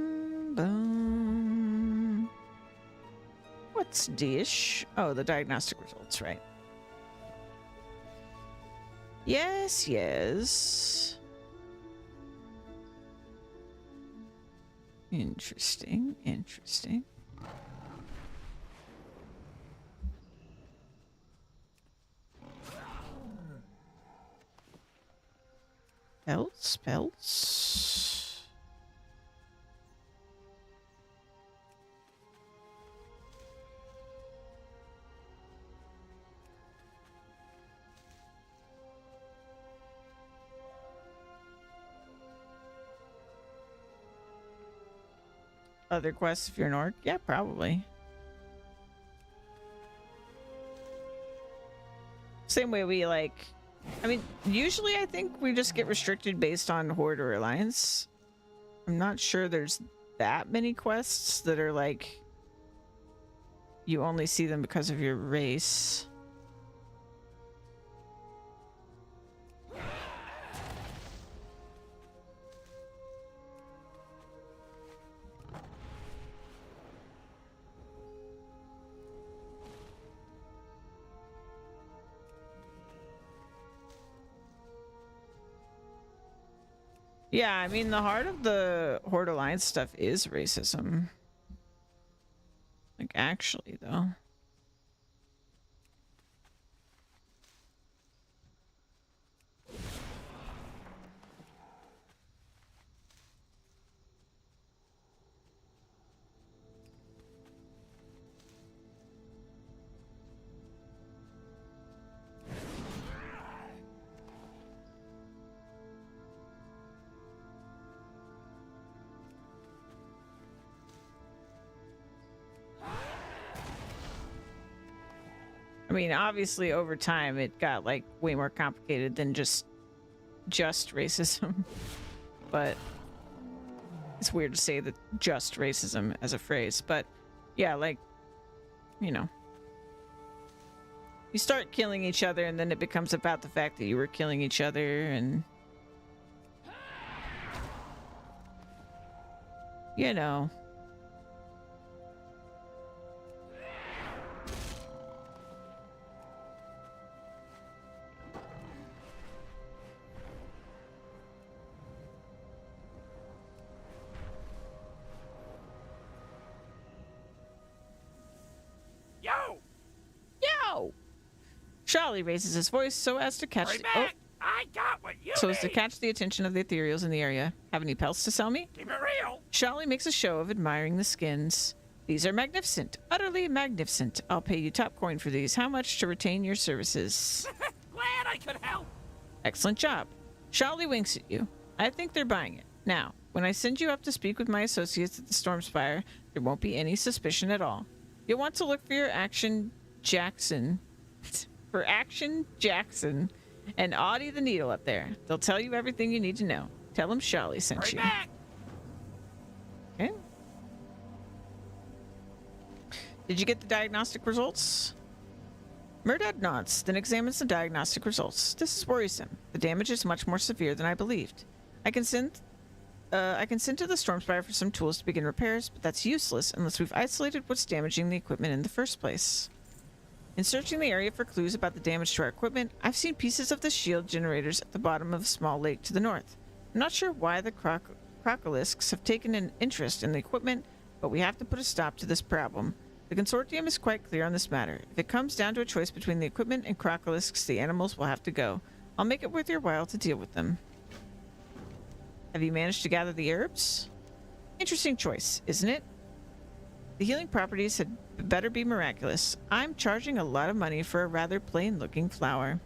What's dish? Oh, the diagnostic results, right? Yes, yes. Interesting, interesting. Pelts. Other quests if you're an orc? Yeah, probably. Same way we I mean, usually I think we just get restricted based on Horde or Alliance. I'm not sure there's that many quests that are you only see them because of your race. Yeah, I mean, the heart of the Horde Alliance stuff is racism. Actually, though. I mean, obviously over time it got way more complicated than just racism. But it's weird to say that just racism as a phrase, but yeah, you know, you start killing each other and then it becomes about the fact that you were killing each other, and you know. Charlie raises his voice so as to catch I got what you so as to catch the attention of the ethereals in the area. Have any pelts to sell me? Keep it real. Charlie makes a show of admiring the skins. These are magnificent, utterly magnificent. I'll pay you top coin for these. How much to retain your services? Glad I could help. Excellent job. Charlie winks at you. I think they're buying it. Now, when I send you up to speak with my associates at the Stormspire, there won't be any suspicion at all. You'll want to look for your Action Jackson. For Action Jackson and Audie the Needle up there. They'll tell you everything you need to know. Tell them Shelly sent you. Back. Okay. Did you get the diagnostic results? Murdad nods, then examines the diagnostic results. This is worrisome. The damage is much more severe than I believed. I can send to the Stormspire for some tools to begin repairs, but that's useless unless we've isolated what's damaging the equipment in the first place. In searching the area for clues about the damage to our equipment, I've seen pieces of the shield generators at the bottom of a small lake to the north. I'm not sure why the Crocolisks have taken an interest in the equipment, but we have to put a stop to this problem. The Consortium is quite clear on this matter. If it comes down to a choice between the equipment and Crocolisks, the animals will have to go. I'll make it worth your while to deal with them. Have you managed to gather the herbs? Interesting choice, isn't it? The healing properties had better be miraculous. I'm charging a lot of money for a rather plain-looking flower.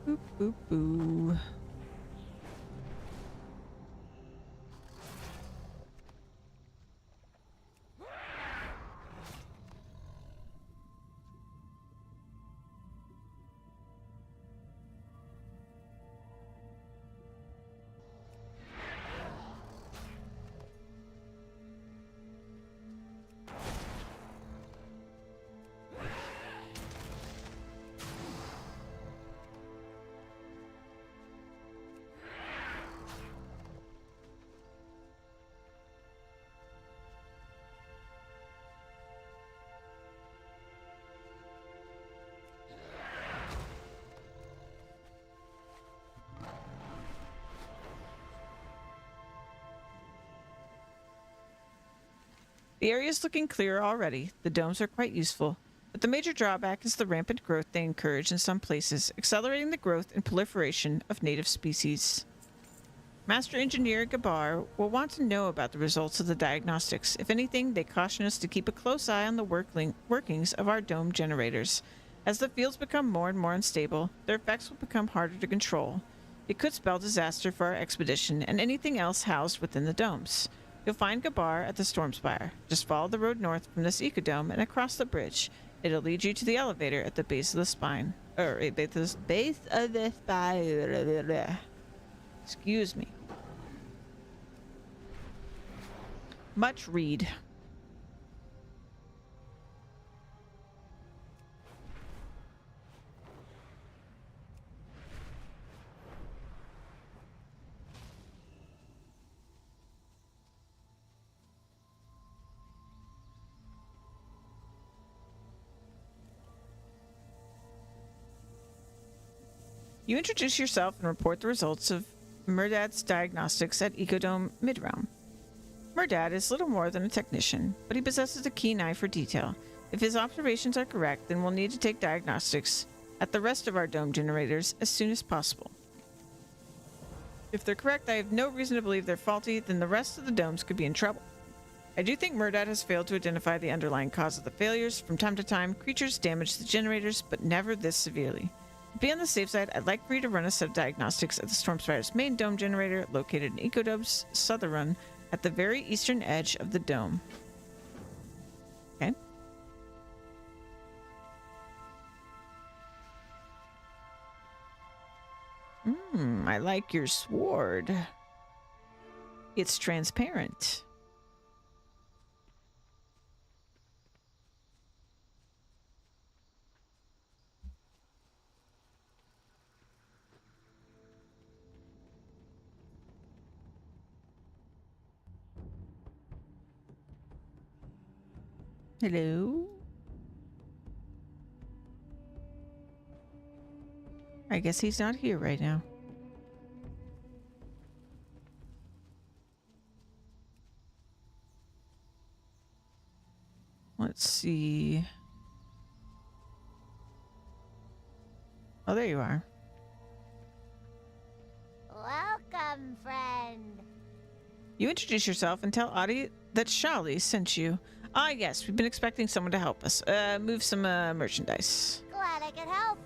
Boop, boop, boo. The area is looking clearer already. The domes are quite useful, but the major drawback is the rampant growth they encourage in some places, accelerating the growth and proliferation of native species. Master Engineer Gabar will want to know about the results of the diagnostics. If anything, they caution us to keep a close eye on the workings of our dome generators. As the fields become more and more unstable, their effects will become harder to control. It could spell disaster for our expedition and anything else housed within the domes. You'll find Gabar at the Stormspire. Just follow the road north from this ecodome and across the bridge. It'll lead you to the elevator at the base of the spine. Base of the spine. Excuse me. Much read. You introduce yourself and report the results of Murdad's diagnostics at Ecodome Midrealm. Murdad is little more than a technician, but he possesses a keen eye for detail. If his observations are correct, then we'll need to take diagnostics at the rest of our dome generators as soon as possible. If they're correct, I have no reason to believe they're faulty, then the rest of the domes could be in trouble. I do think Murdad has failed to identify the underlying cause of the failures. From time to time, creatures damage the generators, but never this severely. To be on the safe side, I'd like for you to run a set of diagnostics at the Stormspire's main dome generator, located in Ecodome's southern at the very eastern edge of the dome. Okay. I like your sword. It's transparent. Hello? I guess he's not here right now. Let's see. Oh, there you are. Welcome, friend. You introduce yourself and tell Audie that Shali sent you. Ah, yes, we've been expecting someone to help us. Move some merchandise. Glad I could help.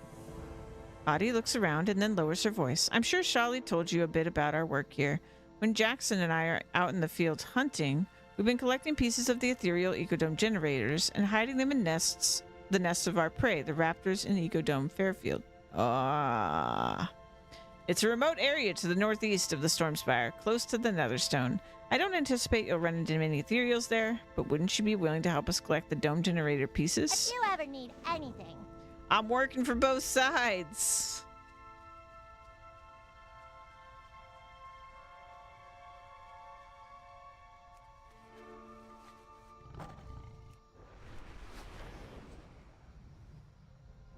Audie looks around and then lowers her voice. I'm sure Shali told you a bit about our work here. When Jackson and I are out in the field hunting, we've been collecting pieces of the ethereal ecodome generators and hiding them in nests, the nests of our prey, the raptors in Ecodome Fairfield. It's a remote area to the northeast of the Stormspire, close to the Netherstone. I don't anticipate you'll run into many ethereals there, but wouldn't you be willing to help us collect the dome generator pieces? If you ever need anything. I'm working for both sides.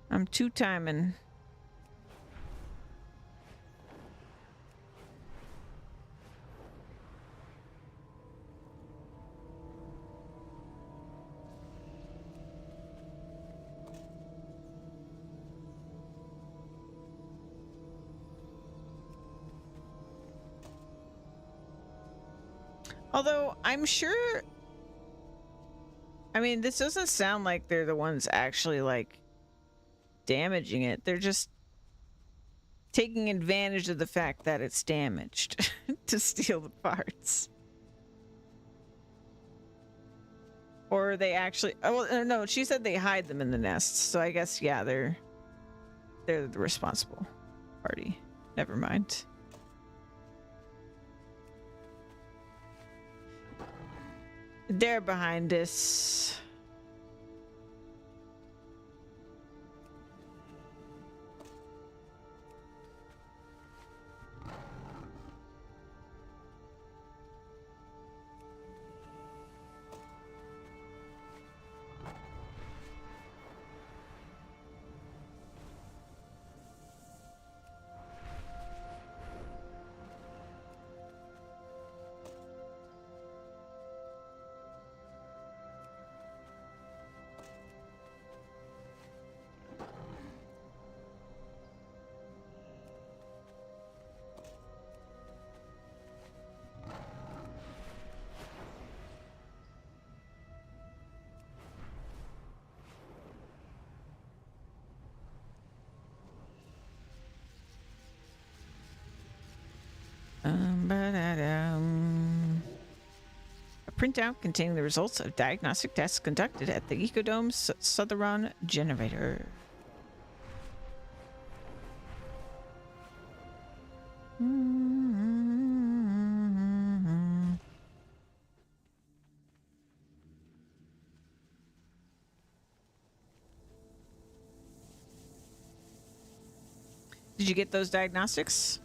I'm two-timing. Although, I'm sure... I mean, this doesn't sound like they're the ones actually, like, damaging it. They're just taking advantage of the fact that it's damaged to steal the parts. Or they actually... Oh, well, no, she said they hide them in the nests. So I guess, yeah, they're the responsible party. Never mind. They're behind us. A printout containing the results of diagnostic tests conducted at the Ecodome Southern generator. Did you get those diagnostics?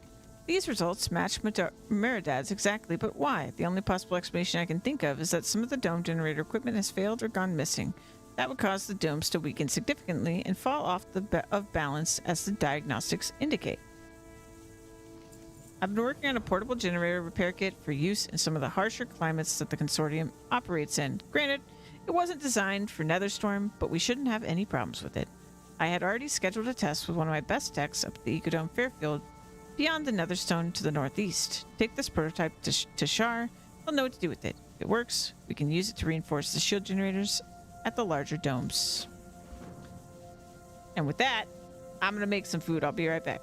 These results match Meridad's exactly, but why? The only possible explanation I can think of is that some of the dome generator equipment has failed or gone missing. That would cause the domes to weaken significantly and fall off of balance as the diagnostics indicate. I've been working on a portable generator repair kit for use in some of the harsher climates that the consortium operates in. Granted, it wasn't designed for Netherstorm, but we shouldn't have any problems with it. I had already scheduled a test with one of my best techs up at the Ecodome Fairfield beyond the Netherstone to the northeast. Take this prototype to Shar. They'll know what to do with it. If it works, we can use it to reinforce the shield generators at the larger domes. And with that, I'm gonna make some food. I'll be right back.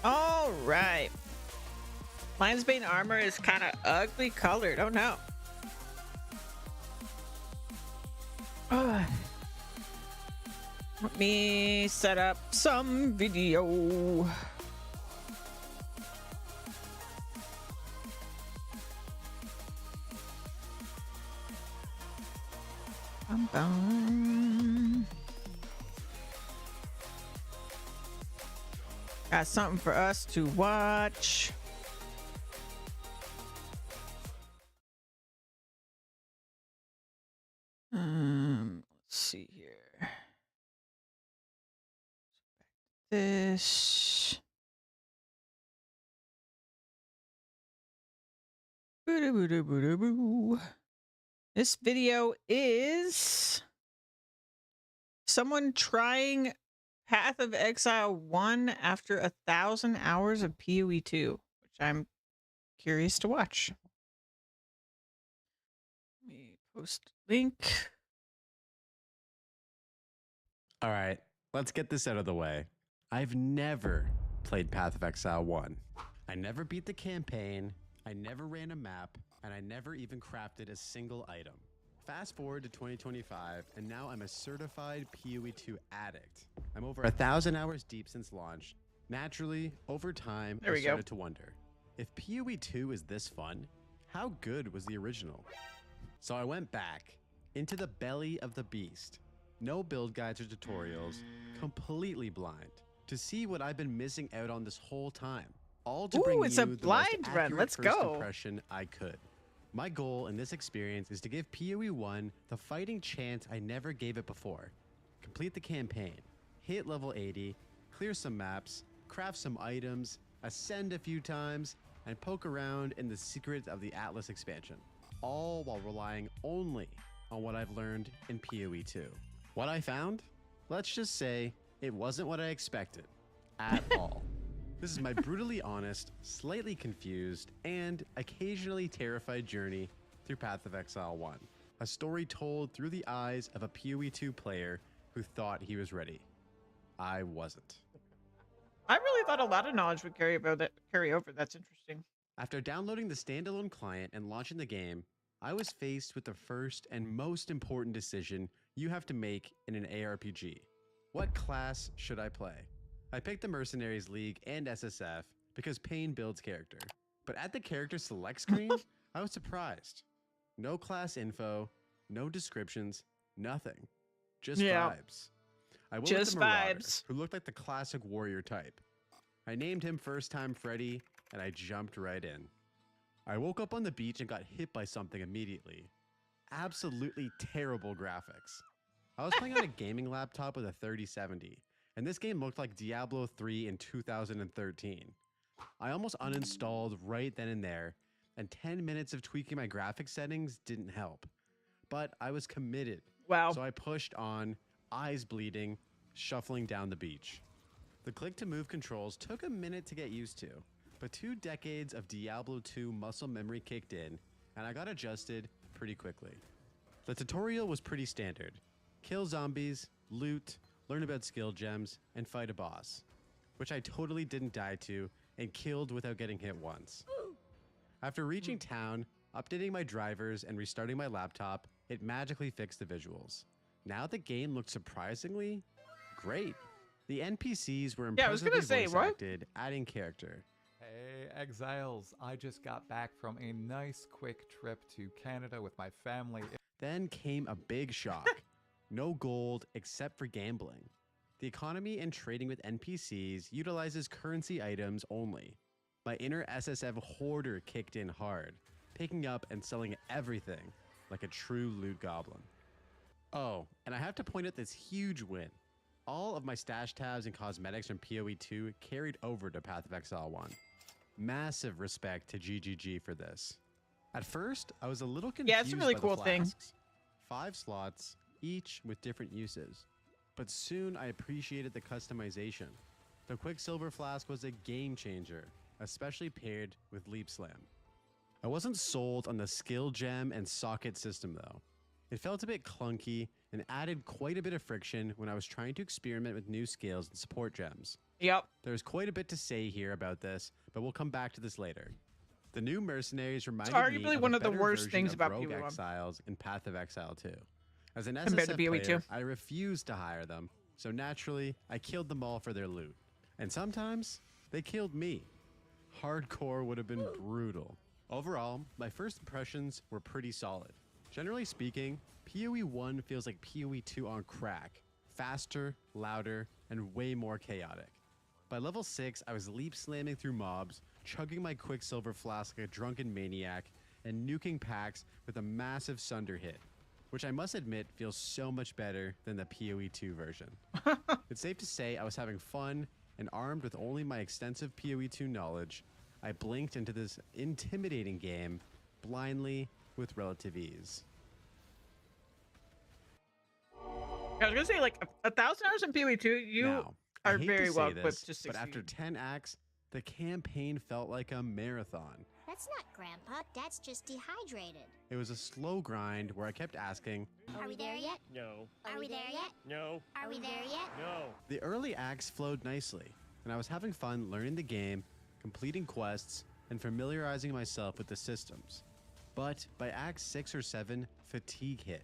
All right. Lion's Bane armor is kind of ugly colored. Oh no. Ugh. Let me set up some video. Bum, bum. Got something for us to watch. Let's see here. This. Boo-doo-boo-doo-boo-doo-boo. This video is someone trying Path of Exile 1 after 1,000 hours of PoE 2, which I'm curious to watch. Let me post link. All right, let's get this out of the way. I've never played Path of Exile 1. I never beat the campaign, I never ran a map, and I never even crafted a single item. Fast forward to 2025, and now I'm a certified PoE 2 addict. I'm over 1,000 hours deep since launch. Naturally, over time, I started to wonder, if PoE 2 is this fun, how good was the original? So I went back into the belly of the beast No build guides or tutorials, completely blind. To see what I've been missing out on this whole time. All to bring it's you a the most blind run. accurate Let's first go. impression I could. My goal in this experience is to give PoE 1 the fighting chance I never gave it before. Complete the campaign, hit level 80, clear some maps, craft some items, ascend a few times, and poke around in the secrets of the Atlas expansion. All while relying only on what I've learned in PoE 2. What I found? Let's just say it wasn't what I expected at all. This is my brutally honest, slightly confused, and occasionally terrified journey through Path of Exile 1. A story told through the eyes of a PoE 2 player who thought he was ready. I wasn't. I really thought a lot of knowledge would carry over. That's interesting. After downloading the standalone client and launching the game, I was faced with the first and most important decision you have to make in an ARPG. What class should I play? I picked the Mercenaries League and SSF because Pain builds character. But at the character select screen, I was surprised. No class info, no descriptions, nothing. Just vibes. I went with the Marauder, who looked like the classic warrior type. I named him First Time Freddy, and I jumped right in. I woke up on the beach and got hit by something immediately. Absolutely terrible graphics. I was playing on a gaming laptop with a 3070, and this game looked like Diablo 3 in 2013. I almost uninstalled right then and there, and 10 minutes of tweaking my graphics settings didn't help. But I was committed. Wow. So I pushed on, eyes bleeding, shuffling down the beach. The click to move controls took a minute to get used to, but 2 decades of Diablo 2 muscle memory kicked in, and I got adjusted pretty quickly. The tutorial was pretty standard. Kill zombies, loot, learn about skill gems, and fight a boss, which I totally didn't die to and killed without getting hit once. After reaching town, updating my drivers, and restarting my laptop, it magically fixed the visuals. Now the game looked surprisingly great. The NPCs were impressively voice acted, adding character. Hey, Exiles, I just got back from a nice quick trip to Canada with my family. Then came a big shock. No gold except for gambling. The economy and trading with NPCs utilizes currency items only. My inner SSF hoarder kicked in hard, picking up and selling everything like a true loot goblin. Oh, and I have to point out this huge win. All of my stash tabs and cosmetics from PoE 2 carried over to Path of Exile 1. Massive respect to GGG for this. At first, I was a little confused. Yeah, it's a really cool thing. 5 slots, each with different uses. But soon I appreciated the customization. The Quicksilver Flask was a game changer, especially paired with Leap Slam. I wasn't sold on the skill gem and socket system though. It felt a bit clunky and added quite a bit of friction when I was trying to experiment with new skills and support gems. Yep. There's quite a bit to say here about this, but we'll come back to this later. The new mercenaries reminded it's me arguably of one a of the better worst version things of about Rogue PoE 1. Exiles in Path of Exile 2. As an Compared to SSF PoE 2. player, I refused to hire them, so naturally, I killed them all for their loot. And sometimes, they killed me. Hardcore would have been brutal. Overall, my first impressions were pretty solid. Generally speaking, PoE 1 feels like PoE 2 on crack. Faster, louder, and way more chaotic. By level 6, I was leap slamming through mobs, chugging my Quicksilver Flask like a drunken maniac, and nuking packs with a massive Sunder hit, which I must admit feels so much better than the PoE 2 version. It's safe to say I was having fun, and armed with only my extensive PoE 2 knowledge, I blinked into this intimidating game blindly with relative ease. I was gonna say, like, 1,000 hours in PoE 2, you Now, are I hate very to say well this, equipped to succeed. but after 10 acts, the campaign felt like a marathon. That's not Grandpa. That's just dehydrated. It was a slow grind where I kept asking, Are we there yet? No. Are we there yet? No. Are we there yet? No. the early acts flowed nicely, and I was having fun learning the game, completing quests, and familiarizing myself with the systems. But by Act 6 or 7, fatigue hit.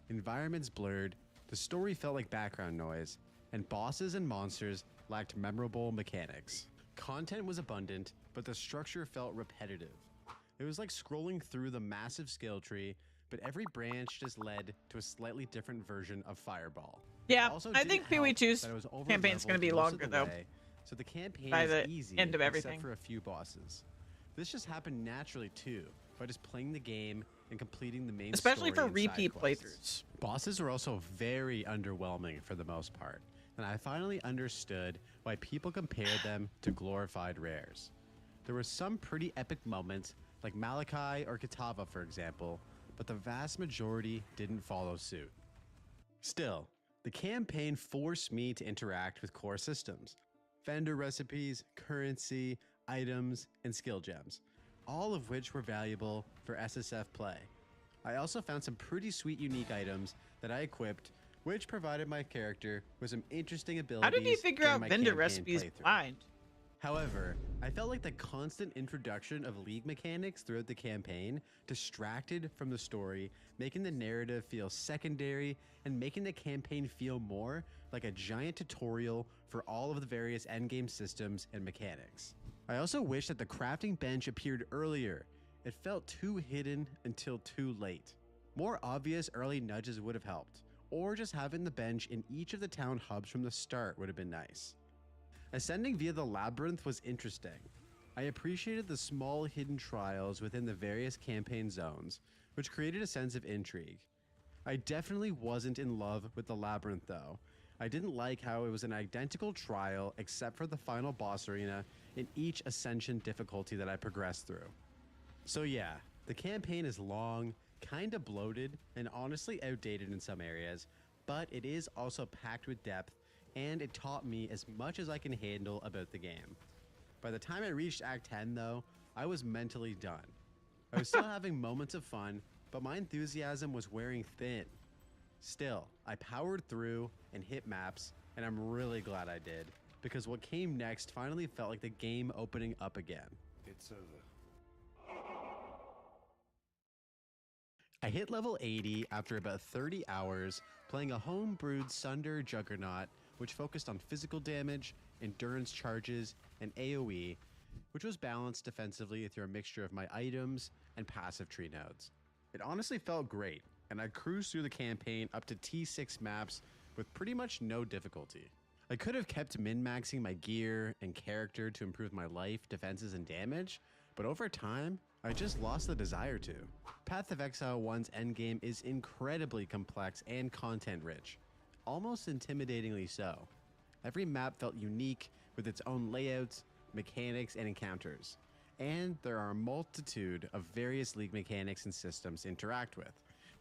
Environments blurred, the story felt like background noise, and bosses and monsters lacked memorable mechanics. Content was abundant, but the structure felt repetitive. It was like scrolling through the massive skill tree, but every branch just led to a slightly different version of Fireball. Yeah, Also I didn't think help PoE2's that I was campaign's gonna over-leveled be most of longer, the though, way, so the campaign by is the easy end of except everything. for a few bosses. This just happened naturally too, by just playing the game and completing the main Especially story for and side repeat quests. playthroughs. Bosses were also very underwhelming for the most part, and I finally understood why people compared them to glorified rares. There were some pretty epic moments, like Malachi or Kitava for example, but the vast majority didn't follow suit. Still, the campaign forced me to interact with core systems, vendor recipes, currency, items, and skill gems, all of which were valuable for SSF play. I also found some pretty sweet unique items that I equipped, which provided my character with some interesting abilities. How did he figure during out my vendor campaign recipes playthrough. blind? However, I felt like the constant introduction of league mechanics throughout the campaign distracted from the story, making the narrative feel secondary and making the campaign feel more like a giant tutorial for all of the various endgame systems and mechanics. I also wish that the crafting bench appeared earlier. It felt too hidden until too late. More obvious early nudges would have helped, or just having the bench in each of the town hubs from the start would have been nice. Ascending via the labyrinth was interesting. I appreciated the small hidden trials within the various campaign zones, which created a sense of intrigue. I definitely wasn't in love with the labyrinth though. I didn't like how it was an identical trial except for the final boss arena in each ascension difficulty that I progressed through. So yeah, the campaign is long, kinda bloated, and honestly outdated in some areas, but it is also packed with depth, and it taught me as much as I can handle about the game. By the time I reached Act 10 though, I was mentally done. I was still having moments of fun, but my enthusiasm was wearing thin. Still, I powered through and hit maps, and I'm really glad I did, because what came next finally felt like the game opening up again. It's over. I hit level 80 after about 30 hours playing a home-brewed Sunder Juggernaut, which focused on physical damage, endurance charges, and AoE, which was balanced defensively through a mixture of my items and passive tree nodes. It honestly felt great, and I cruised through the campaign up to T6 maps with pretty much no difficulty. I could have kept min-maxing my gear and character to improve my life, defenses, and damage, but over time, I just lost the desire to. Path of Exile 1's endgame is incredibly complex and content-rich, almost intimidatingly so. Every map felt unique with its own layouts, mechanics, and encounters. And there are a multitude of various league mechanics and systems to interact with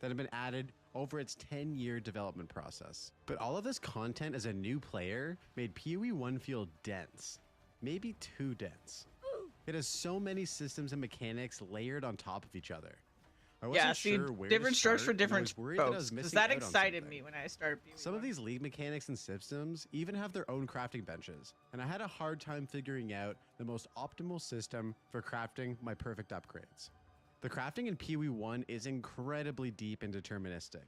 that have been added over its 10-year development process. But all of this content as a new player made PoE 1 feel dense, maybe too dense. It has so many systems and mechanics layered on top of each other. I wasn't Yeah, see, sure where different to strokes for start, and I different was worried that I folks, was because missing that out on excited something. me when I started PoE Some of 1. these league mechanics and systems even have their own crafting benches, and I had a hard time figuring out the most optimal system for crafting my perfect upgrades. The crafting in PoE 1 is incredibly deep and deterministic.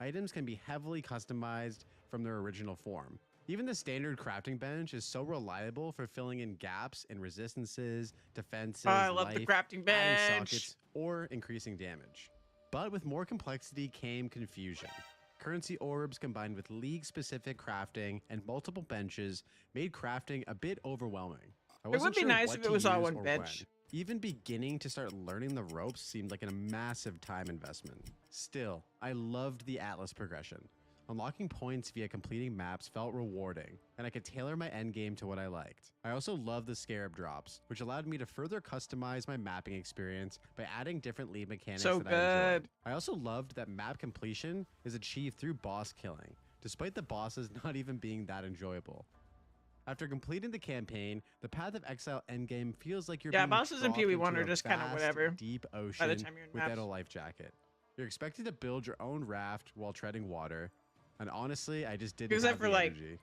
Items can be heavily customized from their original form. Even the standard crafting bench is so reliable for filling in gaps in resistances, defenses, Oh, I love the life, crafting adding bench. sockets, or increasing damage. But with more complexity came confusion. Currency orbs combined with league-specific crafting and multiple benches made crafting a bit overwhelming. I It would wasn't be sure nice what if to it was all use one or bench. when. Even beginning to start learning the ropes seemed like a massive time investment. Still, I loved the Atlas progression. Unlocking points via completing maps felt rewarding, and I could tailor my endgame to what I liked. I also loved the Scarab drops, which allowed me to further customize my mapping experience by adding different lead mechanics So that I enjoyed. good. I also loved that map completion is achieved through boss killing, despite the bosses not even being that enjoyable. After completing the campaign, the Path of Exile endgame feels like you're Yeah, being bosses in dropped PoE 1 into are a just kind of vast, whatever deep by the ocean time you're in without maps. a life jacket. You're expected to build your own raft while treading water, and honestly, I just didn't Except have for, the like, energy.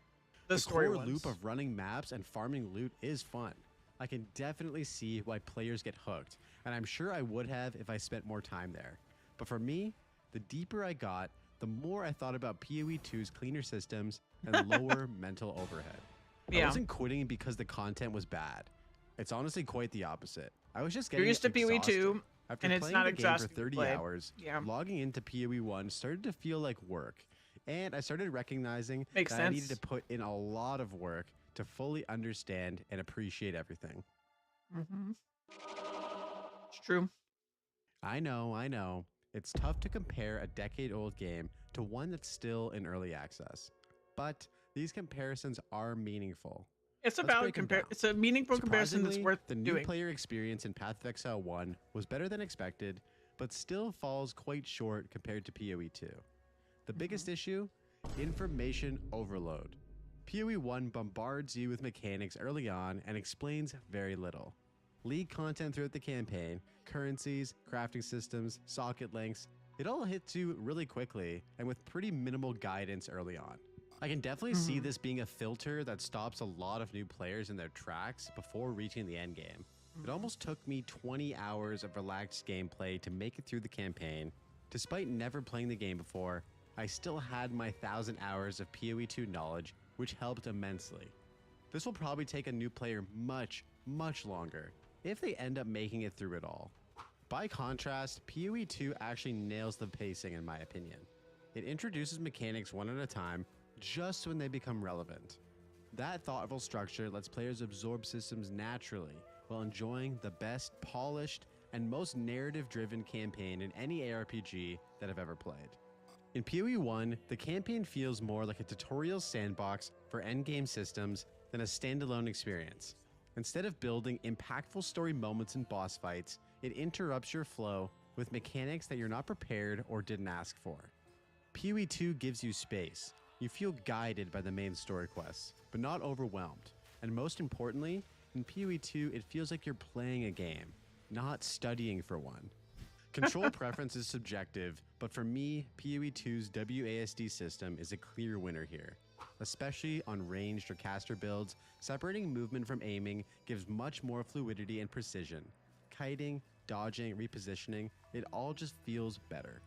the story core ones. loop of running maps and farming loot is fun. I can definitely see why players get hooked, and I'm sure I would have if I spent more time there. But for me, the deeper I got, the more I thought about PoE 2's cleaner systems and lower mental overhead. I Yeah. wasn't quitting because the content was bad. It's honestly quite the opposite. I was just You're getting used to PoE 2, exhausted. After and it's playing not the game for exhausting to 30 play. hours, Yeah. logging into PoE 1 started to feel like work. and I started recognizing Makes that I needed sense. to put in a lot of work to fully understand and appreciate everything. Mm-hmm. It's true. I know. It's tough to compare a decade-old game to one that's still in early access. But these comparisons are meaningful. It's a Let's valid break 'em down. It's a meaningful comparison that's Surprisingly, worth the new doing. player experience in Path of Exile 1 was better than expected, but still falls quite short compared to PoE 2. The biggest issue? Information overload. PoE 1 bombards you with mechanics early on and explains very little. League content throughout the campaign, currencies, crafting systems, socket links, it all hits you really quickly and with pretty minimal guidance early on. I can definitely see this being a filter that stops a lot of new players in their tracks before reaching the end game. It almost took me 20 hours of relaxed gameplay to make it through the campaign. Despite never playing the game before, I still had my 1,000 hours of PoE 2 knowledge, which helped immensely. This will probably take a new player much longer, if they end up making it through it all. By contrast, PoE 2 actually nails the pacing in my opinion. It introduces mechanics one at a time, just when they become relevant. That thoughtful structure lets players absorb systems naturally while enjoying the best polished and most narrative-driven campaign in any ARPG that I've ever played. In PoE 1, the campaign feels more like a tutorial sandbox for endgame systems than a standalone experience. Instead of building impactful story moments and boss fights, it interrupts your flow with mechanics that you're not prepared or didn't ask for. PoE 2 gives you space. You feel guided by the main story quests, but not overwhelmed. And most importantly, in PoE 2, it feels like you're playing a game, not studying for one. Control preference is subjective, but for me, PoE 2's WASD system is a clear winner here. Especially on ranged or caster builds, separating movement from aiming gives much more fluidity and precision. Kiting, dodging, repositioning, it all just feels better.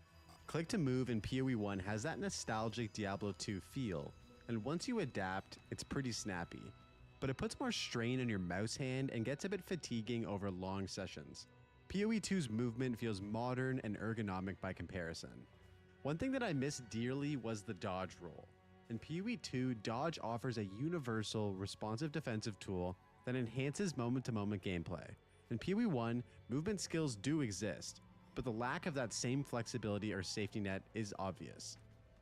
Click to move in PoE 1 has that nostalgic Diablo 2 feel, and once you adapt, it's pretty snappy. But it puts more strain on your mouse hand and gets a bit fatiguing over long sessions. PoE 2's movement feels modern and ergonomic by comparison. One thing that I missed dearly was the dodge roll. In PoE 2, dodge offers a universal, responsive defensive tool that enhances moment-to-moment gameplay. In PoE 1, movement skills do exist, but the lack of that same flexibility or safety net is obvious.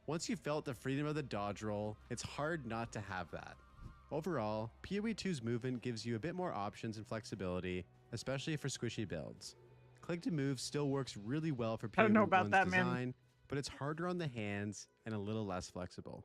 Once you've felt the freedom of the dodge roll, it's hard not to have that. Overall, PoE 2's movement gives you a bit more options and flexibility, especially for squishy builds. Click to move still works really well for PoE 1's design, but it's harder on the hands and a little less flexible.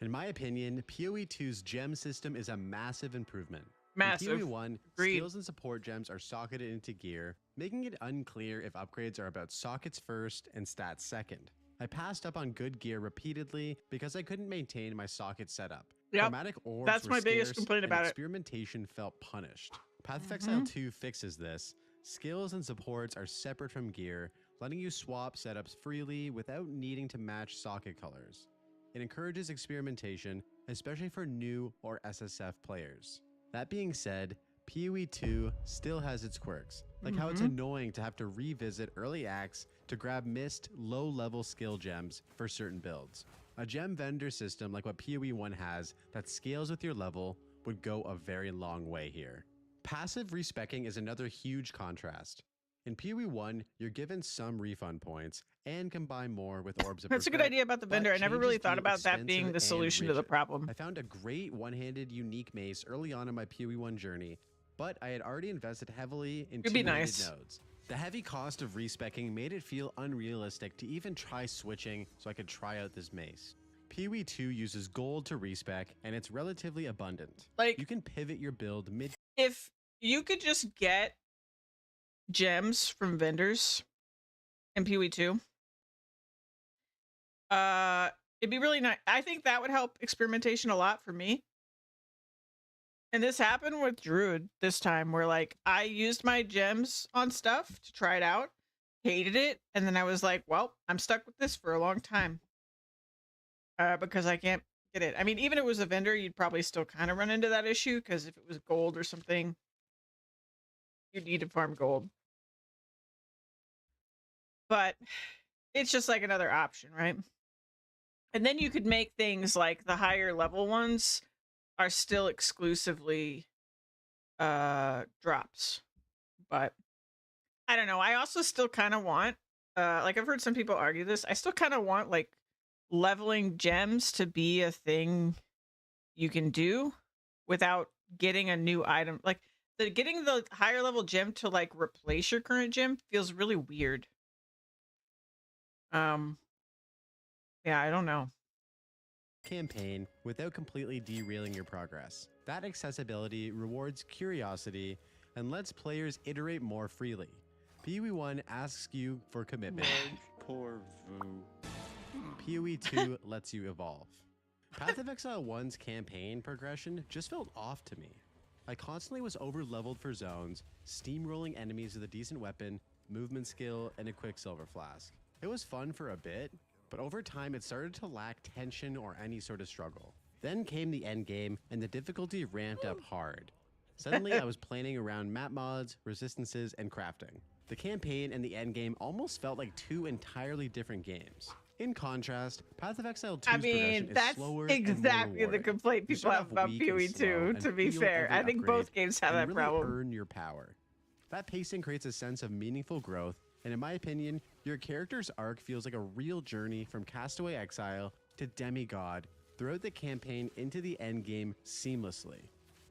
In my opinion, PoE 2's gem system is a massive improvement. Massive. In PoE 1, skills and support gems are socketed into gear, making it unclear if upgrades are about sockets first and stats second. I passed up on good gear repeatedly because I couldn't maintain my socket setup. Yep. Chromatic orbs That's were my biggest scarce, complaint and about it. experimentation felt punished. Path of Exile 2 fixes this. Skills and supports are separate from gear, letting you swap setups freely without needing to match socket colors. It encourages experimentation, especially for new or SSF players. That being said, PoE 2 still has its quirks, like how it's annoying to have to revisit early acts to grab missed, low-level skill gems for certain builds. A gem vendor system like what PoE 1 has that scales with your level would go a very long way here. Passive respecking is another huge contrast. In PoE 1, you're given some refund points and can buy more with Orbs of That's a good Perfect, idea about the but vendor. I never changes really thought feel about that being expensive the solution and to the rigid. problem. I found a great one-handed unique mace early on in my PoE 1 journey, but I had already invested heavily in It'd be two-handed nice. nodes. The heavy cost of respecking made it feel unrealistic to even try switching so I could try out this mace. PoE 2 uses gold to respec, and it's relatively abundant. Like, you can pivot your build mid. If you could just get gems from vendors in PoE 2, it'd be really nice. I think that would help experimentation a lot for me. And this happened with Druid this time, where like I used my gems on stuff to try it out, hated it, and then I was like, well, I'm stuck with this for a long time. Because I can't get it. I mean, even if it was a vendor, you'd probably still kind of run into that issue, because if it was gold or something, you'd need to farm gold. But it's just like another option, right? And then you could make things like the higher level ones are still exclusively drops. But I don't know. I also still kind of want like I've heard some people argue this. I still kind of want like leveling gems to be a thing you can do without getting a new item. Like getting the higher level gem to like replace your current gem feels really weird. Yeah, I don't know. Campaign without completely derailing your progress. That accessibility rewards curiosity and lets players iterate more freely. PoE 1 asks you for commitment. Poor Vu. PoE 2 lets you evolve. Path of Exile 1's campaign progression just felt off to me. I constantly was over-leveled for zones, steamrolling enemies with a decent weapon, movement skill, and a Quicksilver Flask. It was fun for a bit, but over time it started to lack tension or any sort of struggle. Then came the endgame, and the difficulty ramped up hard. Suddenly I was planning around map mods, resistances, and crafting. The campaign and the endgame almost felt like two entirely different games. In contrast, Path of Exile 2's progression is slower and more exactly the rewarding. complaint You people start have off about weak and PoE slow 2, and to be feel fair. every I think upgrade both games have and that really problem. earn your power. That pacing creates a sense of meaningful growth, and in my opinion, your character's arc feels like a real journey from Castaway Exile to Demigod throughout the campaign into the endgame seamlessly.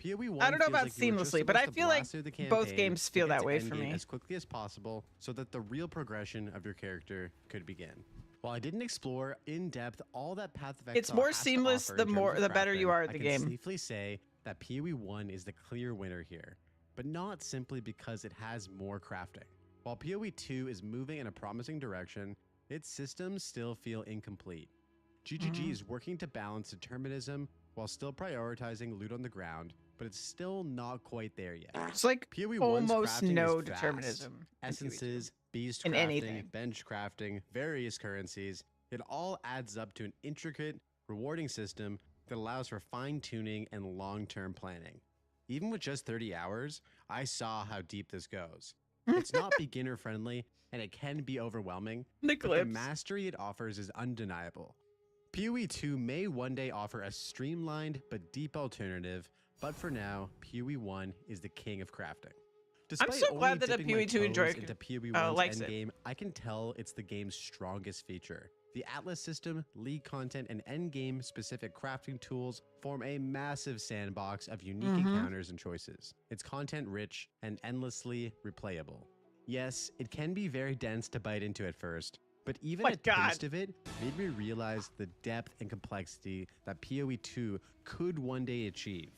PoE 1 I don't know feels about like you were just seamlessly, but I supposed to feel like blast through the both campaign games to feel get that to way for endgame me. as quickly as possible so that the real progression of your character could begin. While I didn't explore in depth all that Path of Exile It's more has to seamless offer the in terms more of the better you crafting, are at I the can game. safely say that PoE 1 is the clear winner here, but not simply because it has more crafting. While PoE 2 is moving in a promising direction, its systems still feel incomplete. GGG is working to balance determinism while still prioritizing loot on the ground, but it's still not quite there yet. It's like PoE 1's almost crafting no is vast. determinism in Essences, beast in crafting, anything. bench crafting, various currencies. It all adds up to an intricate, rewarding system that allows for fine-tuning and long-term planning. Even with just 30 hours, I saw how deep this goes. It's not beginner-friendly, and it can be overwhelming, but the mastery it offers is undeniable. PoE 2 may one day offer a streamlined but deep alternative, but for now, PoE 1 is the king of crafting. Despite so glad that a dipping my PoE 2 toes enjoy- into PoE 1's likes it. endgame, I can tell it's the game's strongest feature. The Atlas system, league content, and endgame specific crafting tools form a massive sandbox of unique encounters and choices. It's content rich and endlessly replayable. Yes, it can be very dense to bite into at first, but even a taste of it made me realize the depth and complexity that PoE 2 could one day achieve.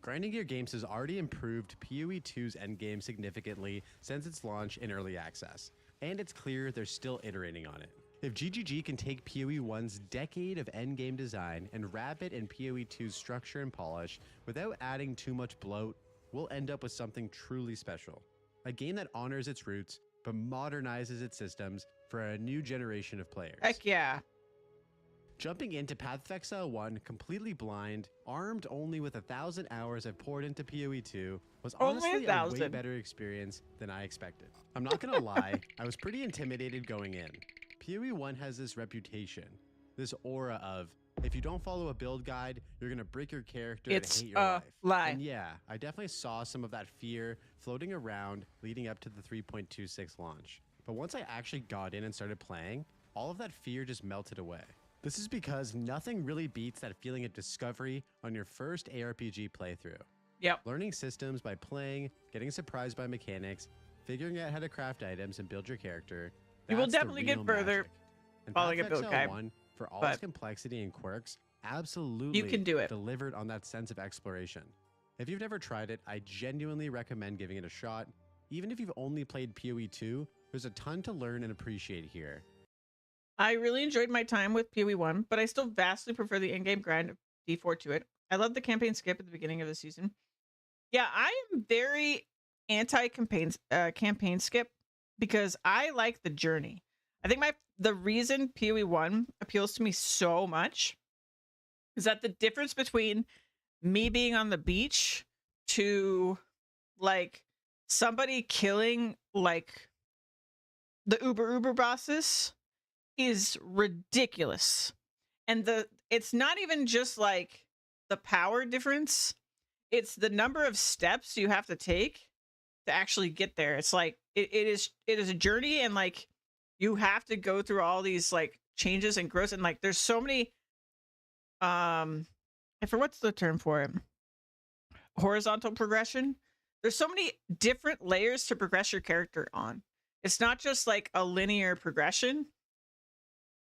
Grinding Gear Games has already improved PoE 2's endgame significantly since its launch in early access, and it's clear they're still iterating on it. If GGG can take PoE 1's decade of endgame design and wrap it in PoE 2's structure and polish without adding too much bloat, we'll end up with something truly special. A game that honors its roots, but modernizes its systems for a new generation of players. Heck yeah. Jumping into Path of Exile 1 completely blind, armed only with 1,000 hours I've poured into PoE 2 was honestly a way 1,000. better experience than I expected. I'm not gonna lie, I was pretty intimidated going in. PoE 1 has this reputation, this aura of, if you don't follow a build guide, you're gonna break your character and hate your life. Lie. And yeah, I definitely saw some of that fear floating around leading up to the 3.26 launch. But once I actually got in and started playing, all of that fear just melted away. This is because nothing really beats that feeling of discovery on your first ARPG playthrough. Yep. Learning systems by playing, getting surprised by mechanics, figuring out how to craft items and build your character. You will That's the definitely get real further magic. And following a Path of build Exile guide. 1, for all but its complexity and quirks, absolutely you can do it. delivered on that sense of exploration. If you've never tried it, I genuinely recommend giving it a shot. Even if you've only played PoE 2, there's a ton to learn and appreciate here. I really enjoyed my time with PoE 1, but I still vastly prefer the in-game grind of D4 to it. I love the campaign skip at the beginning of the season. Yeah, I am very anti-campaign campaign skip because I like the journey. I think the reason PoE 1 appeals to me so much is that the difference between me being on the beach to like somebody killing like the uber bosses is ridiculous. And it's not even just like the power difference, it's the number of steps you have to take to actually get there. It's like it is a journey, and like you have to go through all these like changes and growth, and like there's so many and for what's the term for it? Horizontal progression. There's so many different layers to progress your character on. It's not just like a linear progression.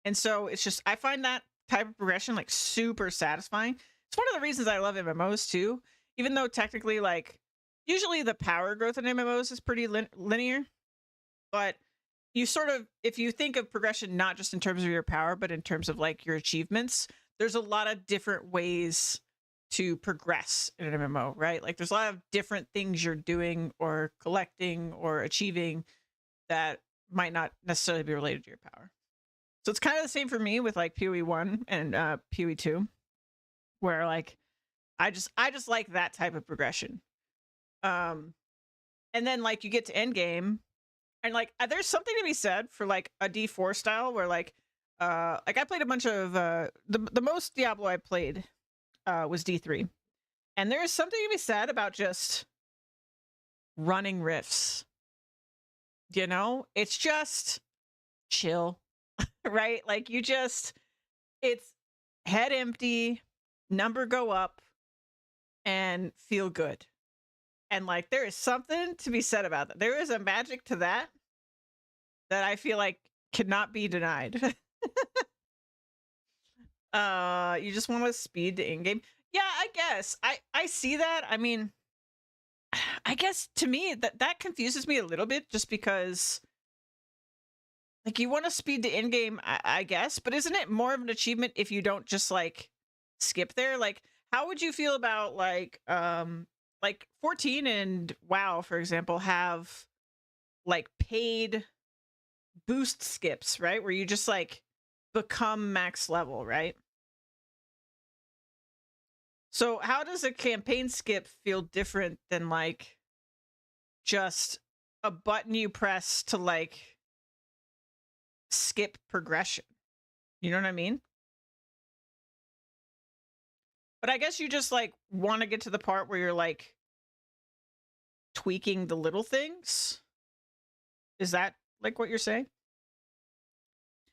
And so it's just, I find that type of progression like super satisfying. It's one of the reasons I love MMOs too, even though technically like usually the power growth in MMOs is pretty linear, but you sort of, if you think of progression not just in terms of your power, but in terms of like your achievements, there's a lot of different ways to progress in an MMO, right? Like there's a lot of different things you're doing or collecting or achieving that might not necessarily be related to your power. So it's kind of the same for me with like PoE 1 and PoE 2, where like I just like that type of progression. And then like you get to end game, and like there's something to be said for like a D4 style where like I played a bunch of the most Diablo I played was D3, and there is something to be said about just running rifts. You know, it's just chill, right? Like you just, it's head empty, number go up, and feel good. And like there is something to be said about that. There is a magic to that that I feel like cannot be denied. You just want to speed the in-game. Yeah, I guess. I see that. I mean, I guess to me that confuses me a little bit, just because like you want to speed the in-game, I guess, but isn't it more of an achievement if you don't just like skip there? Like how would you feel about like 14 and WoW, for example, have like paid boost skips, right? Where you just like become max level, right? So how does a campaign skip feel different than like just a button you press to like skip progression? You know what I mean? But I guess you just like want to get to the part where you're like tweaking the little things. Is that like what you're saying?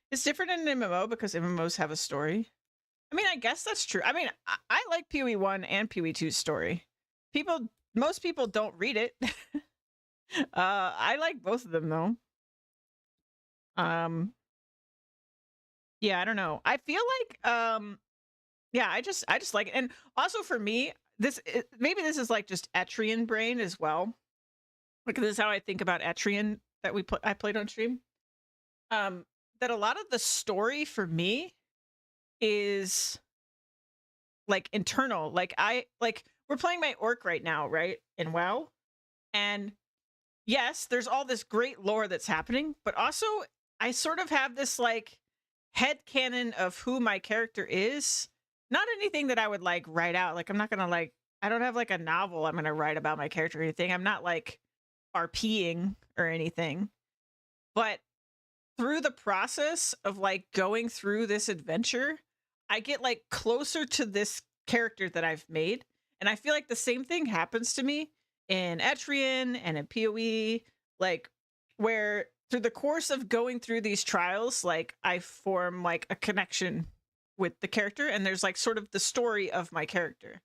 It's different in an MMO because MMOs have a story. I mean, I guess that's true. I mean, I like PoE 1 and PoE 2's story. Most people don't read it. I like both of them though. Yeah, I don't know. I feel like yeah, I just like it. And also for me, maybe this is like just Etrian brain as well. Like this is how I think about Etrian that I played on stream. That a lot of the story for me is like internal. Like we're playing my orc right now, right? In WoW. And yes, there's all this great lore that's happening, but also I sort of have this like headcanon of who my character is. Not anything that I would like write out. Like I'm not gonna like, I don't have like a novel I'm gonna write about my character or anything. I'm not like RPing or anything. But through the process of like going through this adventure, I get like closer to this character that I've made. And I feel like the same thing happens to me in Etrian and in PoE, like where through the course of going through these trials, like I form like a connection with the character, and there's like sort of the story of my character.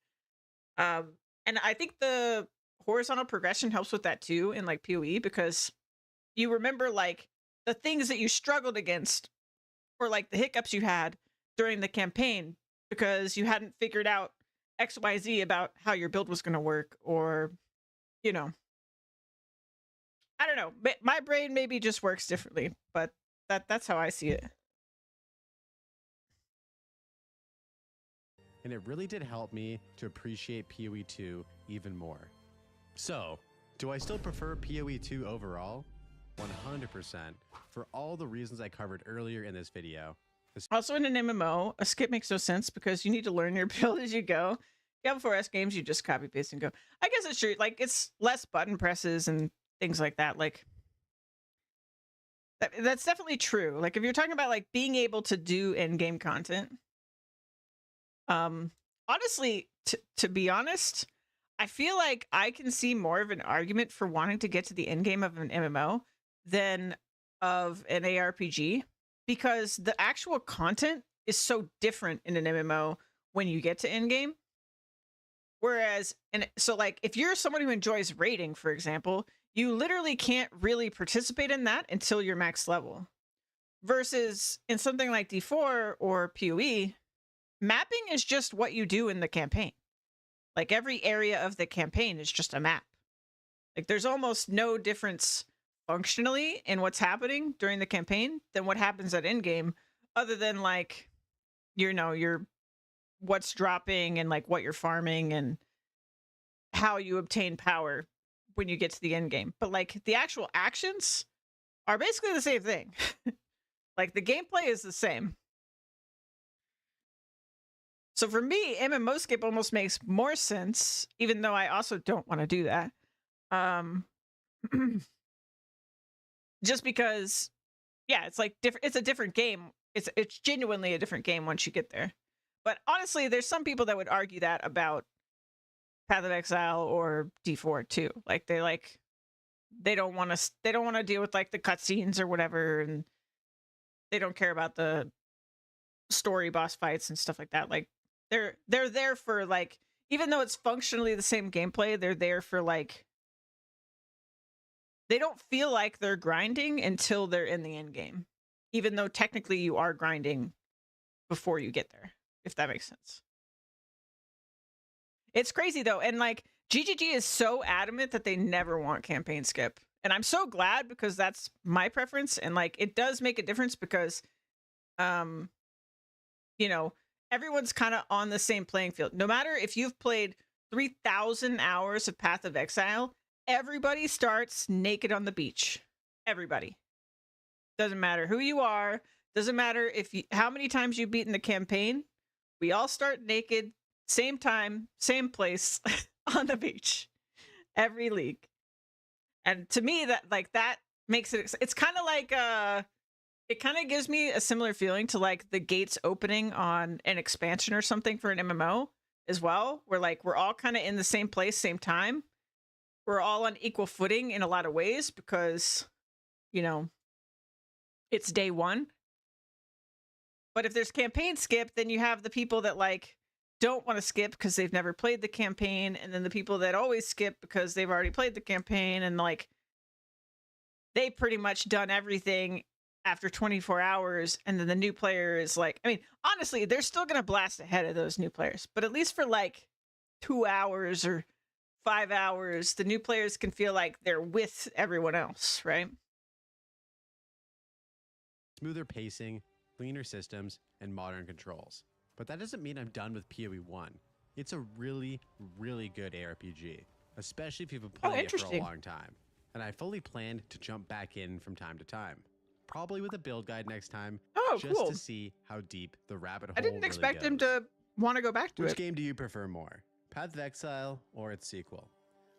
And I think the horizontal progression helps with that too in like PoE, because you remember like the things that you struggled against or like the hiccups you had during the campaign because you hadn't figured out XYZ about how your build was going to work, or, you know, I don't know. My brain maybe just works differently, but that's how I see it. And it really did help me to appreciate PoE 2 even more. So, do I still prefer PoE 2 overall? 100%, for all the reasons I covered earlier in this video. Also in an MMO, a skip makes no sense because you need to learn your build as you go. Diablo 4S games, you just copy paste and go. I guess it's true. Like it's less button presses and things like that. Like that's definitely true. Like if you're talking about like being able to do in-game content, Honestly, to be honest, I feel like I can see more of an argument for wanting to get to the end game of an MMO than of an ARPG, because the actual content is so different in an MMO when you get to end game. Whereas, and so like if you're someone who enjoys raiding, for example, you literally can't really participate in that until you're max level. Versus in something like D4 or PoE, mapping is just what you do in the campaign. Like every area of the campaign is just a map. Like there's almost no difference functionally in what's happening during the campaign than what happens at endgame, other than like, you know, your what's dropping and like what you're farming and how you obtain power when you get to the end game. But like the actual actions are basically the same thing. Like the gameplay is the same. So for me, MMO skip almost makes more sense, even though I also don't want to do that. Just because, yeah, it's like different. It's a different game. It's genuinely a different game once you get there. But honestly, there's some people that would argue that about Path of Exile or D4 too. Like they don't want to deal with like the cutscenes or whatever, and they don't care about the story boss fights and stuff like that. Like they're there for like, even though it's functionally the same gameplay, they're there for like, they don't feel like they're grinding until they're in the end game, even though technically you are grinding before you get there, if that makes sense. It's crazy though, and like GGG is so adamant that they never want campaign skip, and I'm so glad, because that's my preference, and like it does make a difference because you know, everyone's kind of on the same playing field. No matter if you've played 3,000 hours of Path of Exile, everybody starts naked on the beach. Everybody. Doesn't matter who you are. Doesn't matter how many times you've beaten the campaign. We all start naked, same time, same place, on the beach. Every league. And to me, that makes it. It's kind of like it kind of gives me a similar feeling to like the gates opening on an expansion or something for an MMO as well, where like we're all kind of in the same place, same time. We're all on equal footing in a lot of ways because, you know, it's day one. But if there's campaign skip, then you have the people that like don't want to skip because they've never played the campaign, and then the people that always skip because they've already played the campaign, and like they pretty much done everything after 24 hours, and then the new player is like, I mean, honestly, they're still going to blast ahead of those new players, but at least for like 2 hours or 5 hours, the new players can feel like they're with everyone else, right? Smoother pacing, cleaner systems, and modern controls. But that doesn't mean I'm done with PoE 1. It's a really, really good ARPG, especially if you've been playing it for a long time. And I fully plan to jump back in from time to time. Probably with a build guide next time, just to see how deep the rabbit hole I didn't expect him to want to go back to it. Which game do you prefer more, Path of Exile or its sequel?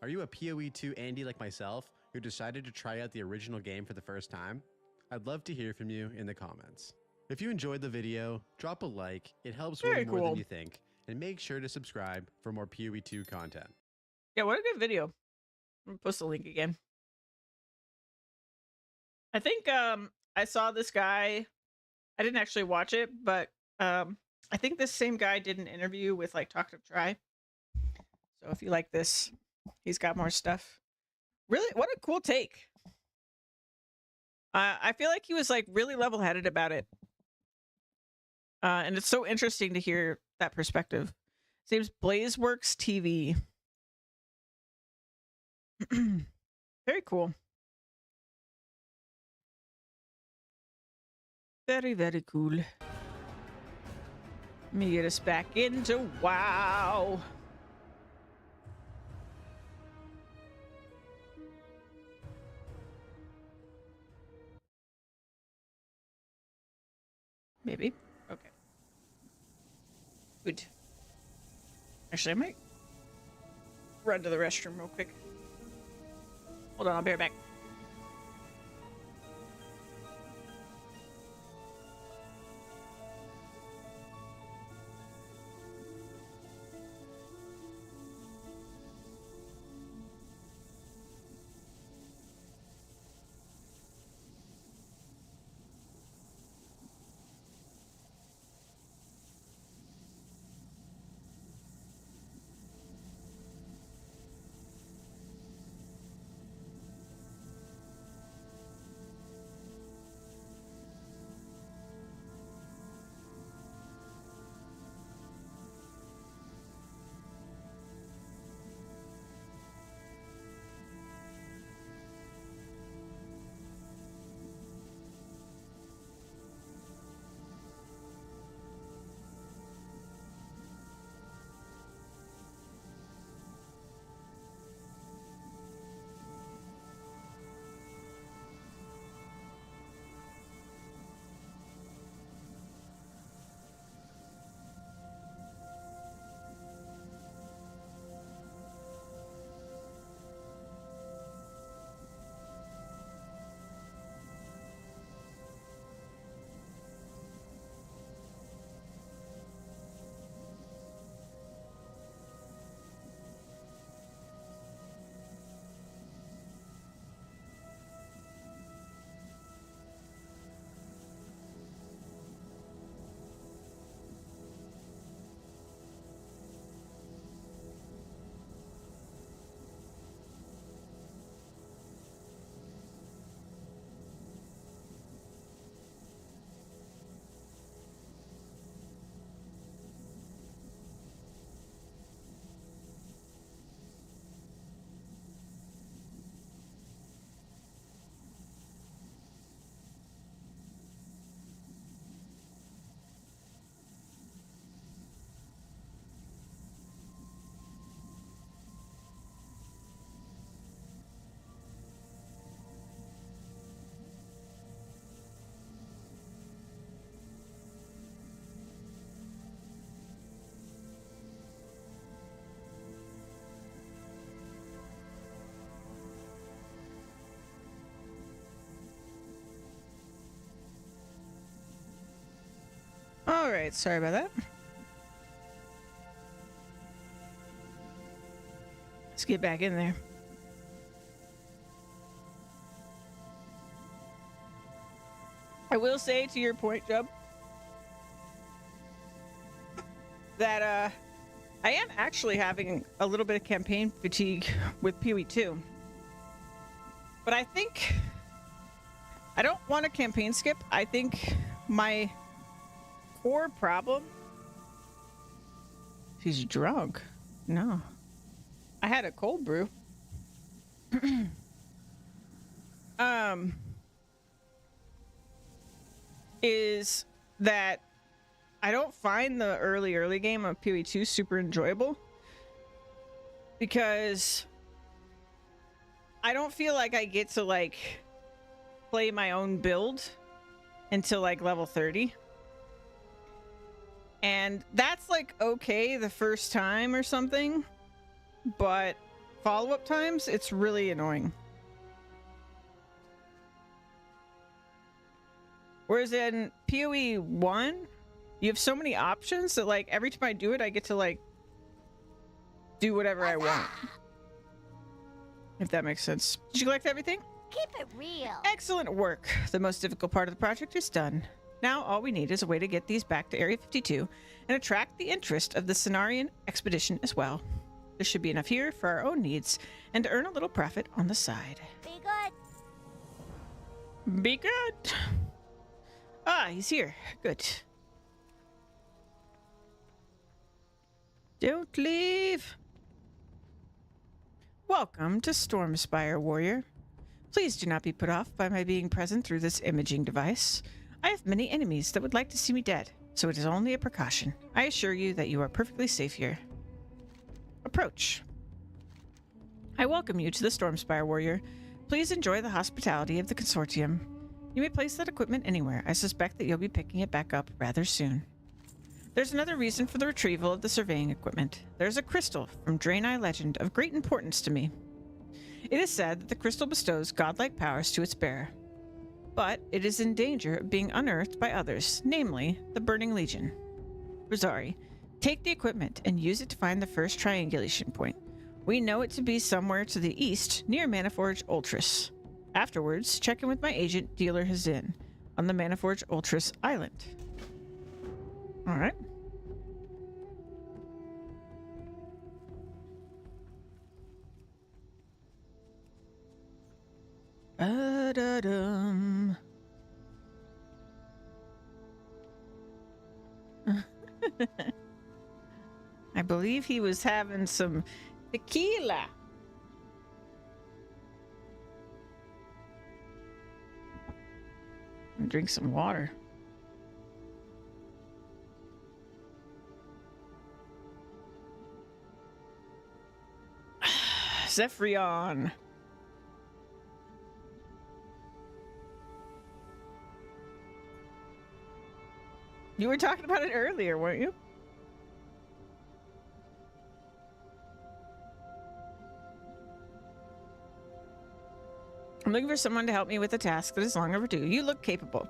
Are you a PoE 2 Andy like myself who decided to try out the original game for the first time? I'd love to hear from you in the comments. If you enjoyed the video, drop a like. It helps way more than you think. And make sure to subscribe for more PoE 2 content. Yeah, what a good video. I'm gonna post the link again. I think I saw this guy. I didn't actually watch it, but I think this same guy did an interview with like Talk to Try. So if you like this, he's got more stuff. Really, what a cool take. I feel like he was like really level-headed about it. And it's so interesting to hear that perspective. His name's Blazeworks TV. Very cool. Very, very cool. Let me get us back into WoW. Maybe. Okay. Good. Actually, I might run to the restroom real quick. Hold on, I'll be right back. All right, sorry about that. Let's get back in there. I will say, to your point, Jub, that I am actually having a little bit of campaign fatigue with PoE 2. But I think I don't want a campaign skip. I think my core problem... She's drunk. No. I had a cold brew. Is that I don't find the early game of PoE 2 super enjoyable because I don't feel like I get to like play my own build until like level 30. And that's like okay the first time or something, but follow-up times it's really annoying. Whereas in PoE 1, you have so many options that like every time I do it, I get to like do whatever I want. If that makes sense. Did you collect everything? Keep it real. Excellent work. The most difficult part of the project is done. Now all we need is a way to get these back to Area 52 and attract the interest of the Cenarian expedition as well. There should be enough here for our own needs and to earn a little profit on the side. Be good. Be good. Ah, he's here. Good. Don't leave. Welcome to Stormspire, warrior. Please do not be put off by my being present through this imaging device. I have many enemies that would like to see me dead, so it is only a precaution. I assure you that you are perfectly safe here. Approach. I welcome you to the Stormspire, warrior. Please enjoy the hospitality of the consortium. You may place that equipment anywhere. I suspect that you'll be picking it back up rather soon. There's another reason for the retrieval of the surveying equipment. There's a crystal from Draenei legend of great importance to me. It is said that the crystal bestows godlike powers to its bearer, but it is in danger of being unearthed by others, namely the Burning Legion. Rosari, take the equipment and use it to find the first triangulation point. We know it to be somewhere to the east near Manaforge Ultras. Afterwards, check in with my agent, Dealer Hazin, on the Manaforge Ultras Island. Alright. Da-da-dum. I believe he was having some tequila. Drink some water. Zephyrion. You were talking about it earlier, weren't you? I'm looking for someone to help me with a task that is long overdue. You look capable.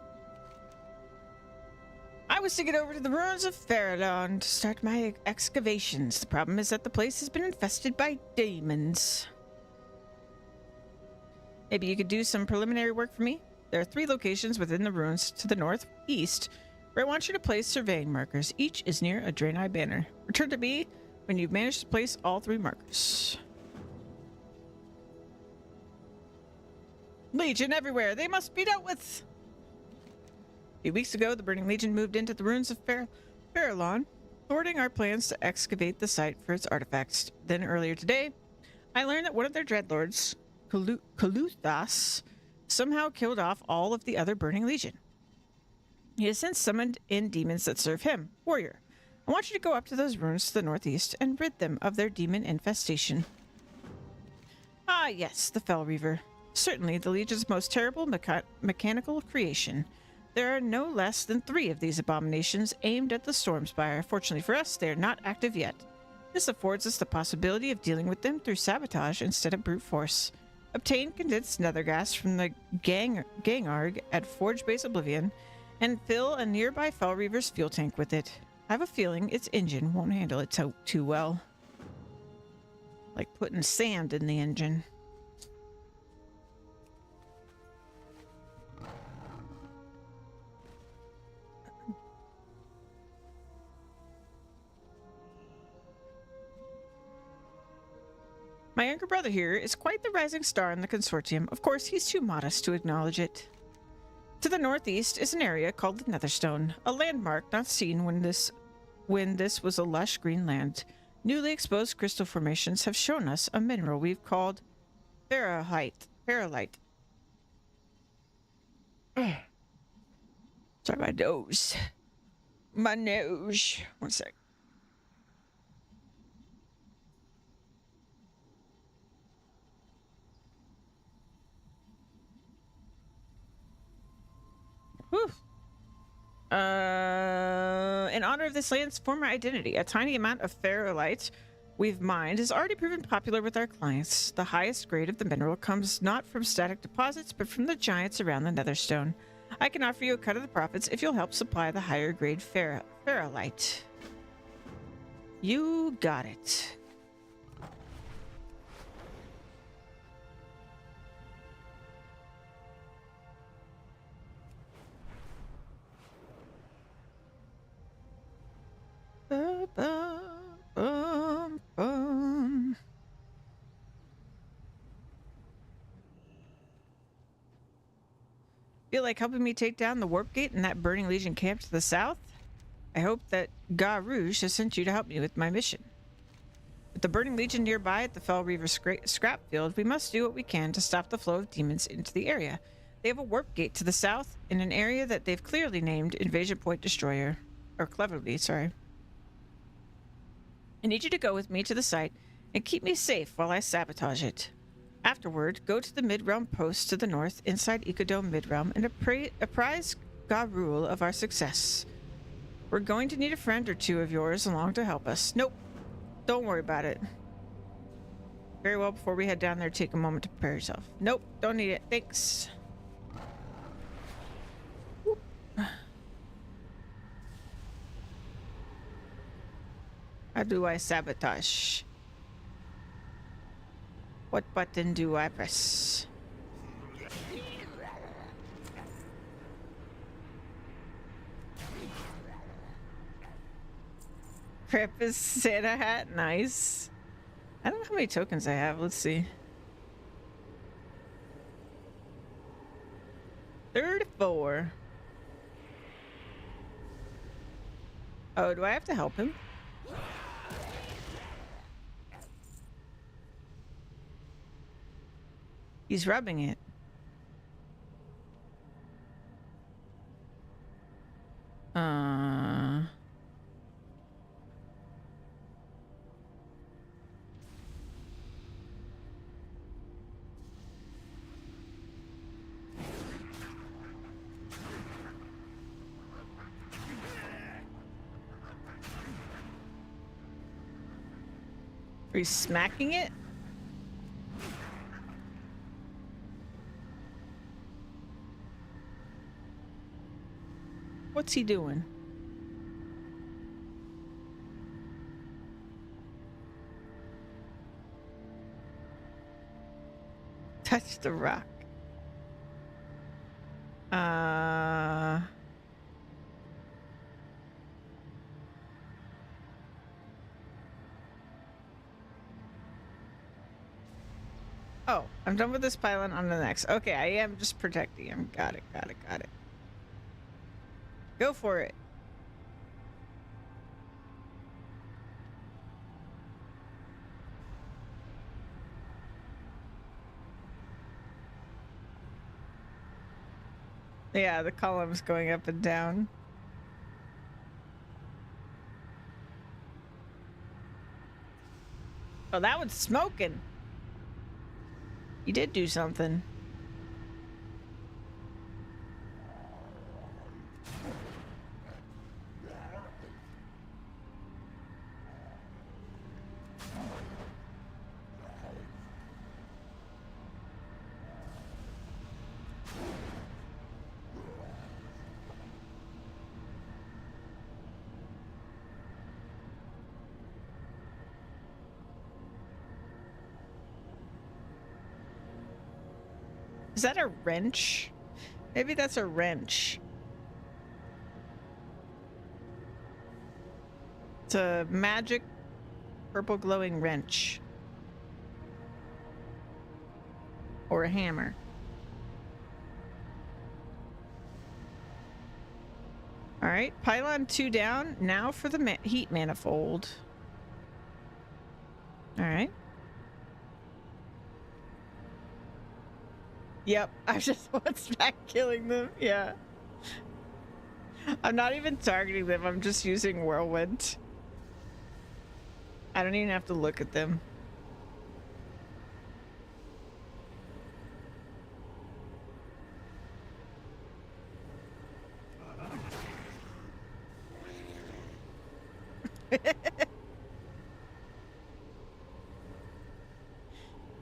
I was to get over to the ruins of Faradon to start my excavations. The problem is that the place has been infested by demons. Maybe you could do some preliminary work for me? There are 3 locations within the ruins to the northeast where I want you to place surveying markers. Each is near a Draenei banner. Return to me when you've managed to place all 3 markers. Legion everywhere. They must be dealt with. A few weeks ago, the Burning Legion moved into the ruins of Farallon, thwarting our plans to excavate the site for its artifacts. Then earlier today, I learned that one of their dreadlords, Kaluthas, somehow killed off all of the other Burning Legion. He has since summoned in demons that serve him. Warrior, I want you to go up to those ruins to the northeast and rid them of their demon infestation. Ah, yes, the Fell Reaver. Certainly the Legion's most terrible mechanical creation. There are no less than 3 of these abominations aimed at the Stormspire. Fortunately for us, they are not active yet. This affords us the possibility of dealing with them through sabotage instead of brute force. Obtain condensed nether gas from the Gangarg at Forge Base Oblivion, and fill a nearby Fell Reaver's fuel tank with it. I have a feeling its engine won't handle it too well. Like putting sand in the engine. My younger brother here is quite the rising star in the consortium. Of course, he's too modest to acknowledge it. To the northeast is an area called the Netherstone, a landmark not seen when this was a lush green land. Newly exposed crystal formations have shown us a mineral we've called ferrolite. Sorry, my nose. My nose. One sec. Whew. In honor of this land's former identity, a tiny amount of ferrolite we've mined has already proven popular with our clients. The highest grade of the mineral comes not from static deposits, but from the giants around the Netherstone. I can offer you a cut of the profits if you'll help supply the higher grade ferrolite. You got it. Feel like helping me take down the warp gate in that Burning Legion camp to the south? I hope that Ga Rouge has sent you to help me with my mission. With the Burning Legion nearby at the Fell Reaver scrap field, we must do what we can to stop the flow of demons into the area. They have a warp gate to the south in an area that they've clearly named Invasion Point Destroyer. Or cleverly, sorry. I need you to go with me to the site and keep me safe while I sabotage it. Afterward, go to the Mid-Realm post to the north inside Ecodome Mid-Realm and apprise Garul of our success. We're going to need a friend or two of yours along to help us. Nope. Don't worry about it. Very well, before we head down there, take a moment to prepare yourself. Nope, don't need it. Thanks. Whoop. How do I sabotage? What button do I press? Krampus Santa hat, nice. I don't know how many tokens I have. Let's see. 34. Oh, do I have to help him? He's rubbing it. Are you smacking it? What's he doing? Touch the rock. Oh, I'm done with this pylon on the next. Okay, I am just protecting him. Got it, got it, got it. Go for it. Yeah, the column's going up and down. Oh, that one's smoking. You did do something. Is that a wrench? Maybe that's a wrench. It's a magic purple glowing wrench. Or a hammer. All right, pylon 2 down. Now for the heat manifold. All right. Yep, I just want back killing them. Yeah. I'm not even targeting them. I'm just using whirlwind. I don't even have to look at them.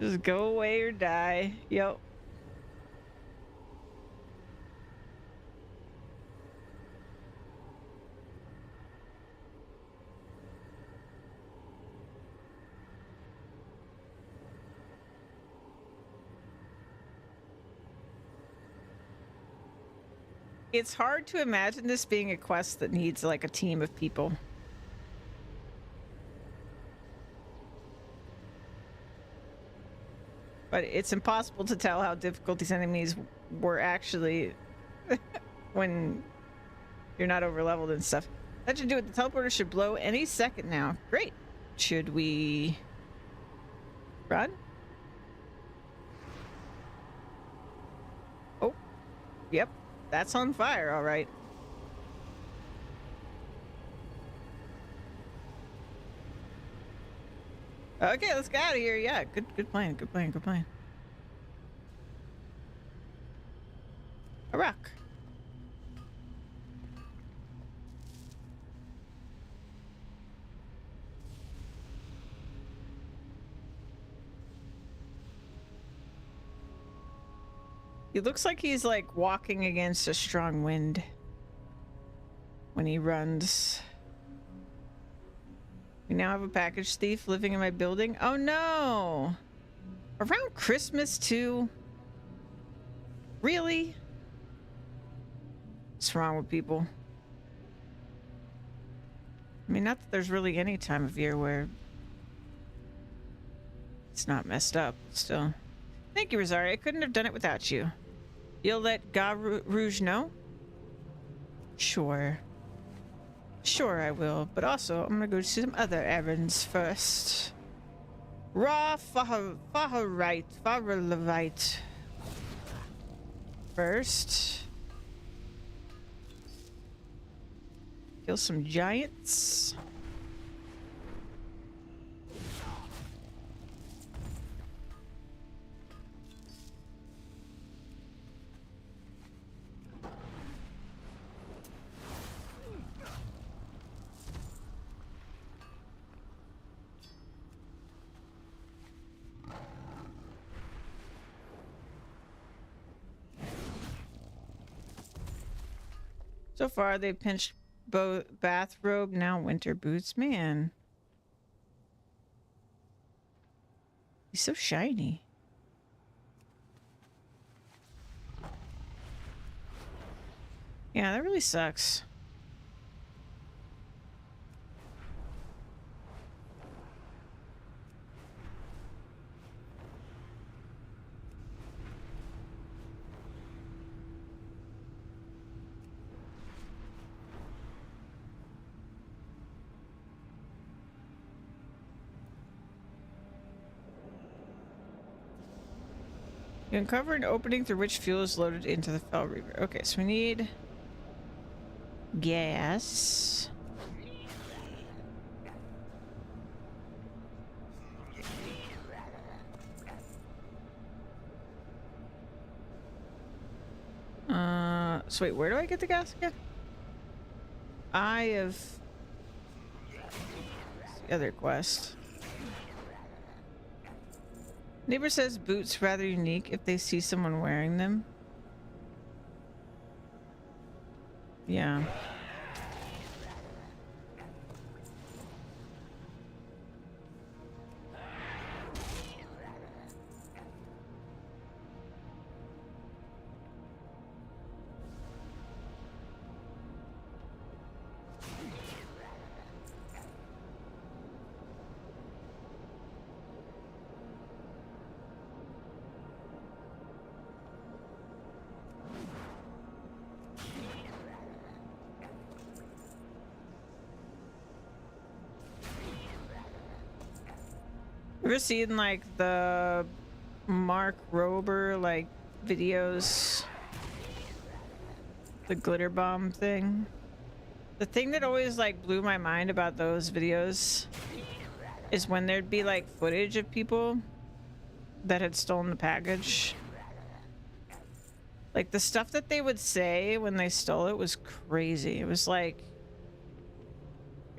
Just go away or die. Yep. It's hard to imagine this being a quest that needs like a team of people. But it's impossible to tell how difficult these enemies were actually when you're not overleveled and stuff. That should do it. The teleporter should blow any second now. Great. Should we run? Oh, yep. That's on fire, all right. Okay, let's get out of here. Yeah, good plan, good plan, good plan. A rock. He looks like he's like walking against a strong wind when he runs. We now have a package thief living in my building. Oh no! Around Christmas too? Really? What's wrong with people? I mean, not that there's really any time of year where it's not messed up, still. Thank you, Rosario. I couldn't have done it without you. You'll let Ga Rouge know? Sure. Sure I will, but also I'm gonna go do some other errands first. Raw Faharite first. Kill some giants. So far, they've pinched bathrobe, now winter boots. Man. He's so shiny. Yeah, that really sucks. You uncover an opening through which fuel is loaded into the Fel Reaver. Okay, so we need gas. So wait, where do I get the gas again? Eye of the other quest. Neighbor says boots rather unique if they see someone wearing them. Yeah. ever seen like the Mark Rober like videos? The glitter bomb thing. The thing that always like blew my mind about those videos is when there'd be like footage of people that had stolen the package. Like the stuff that they would say when they stole it was crazy. It was like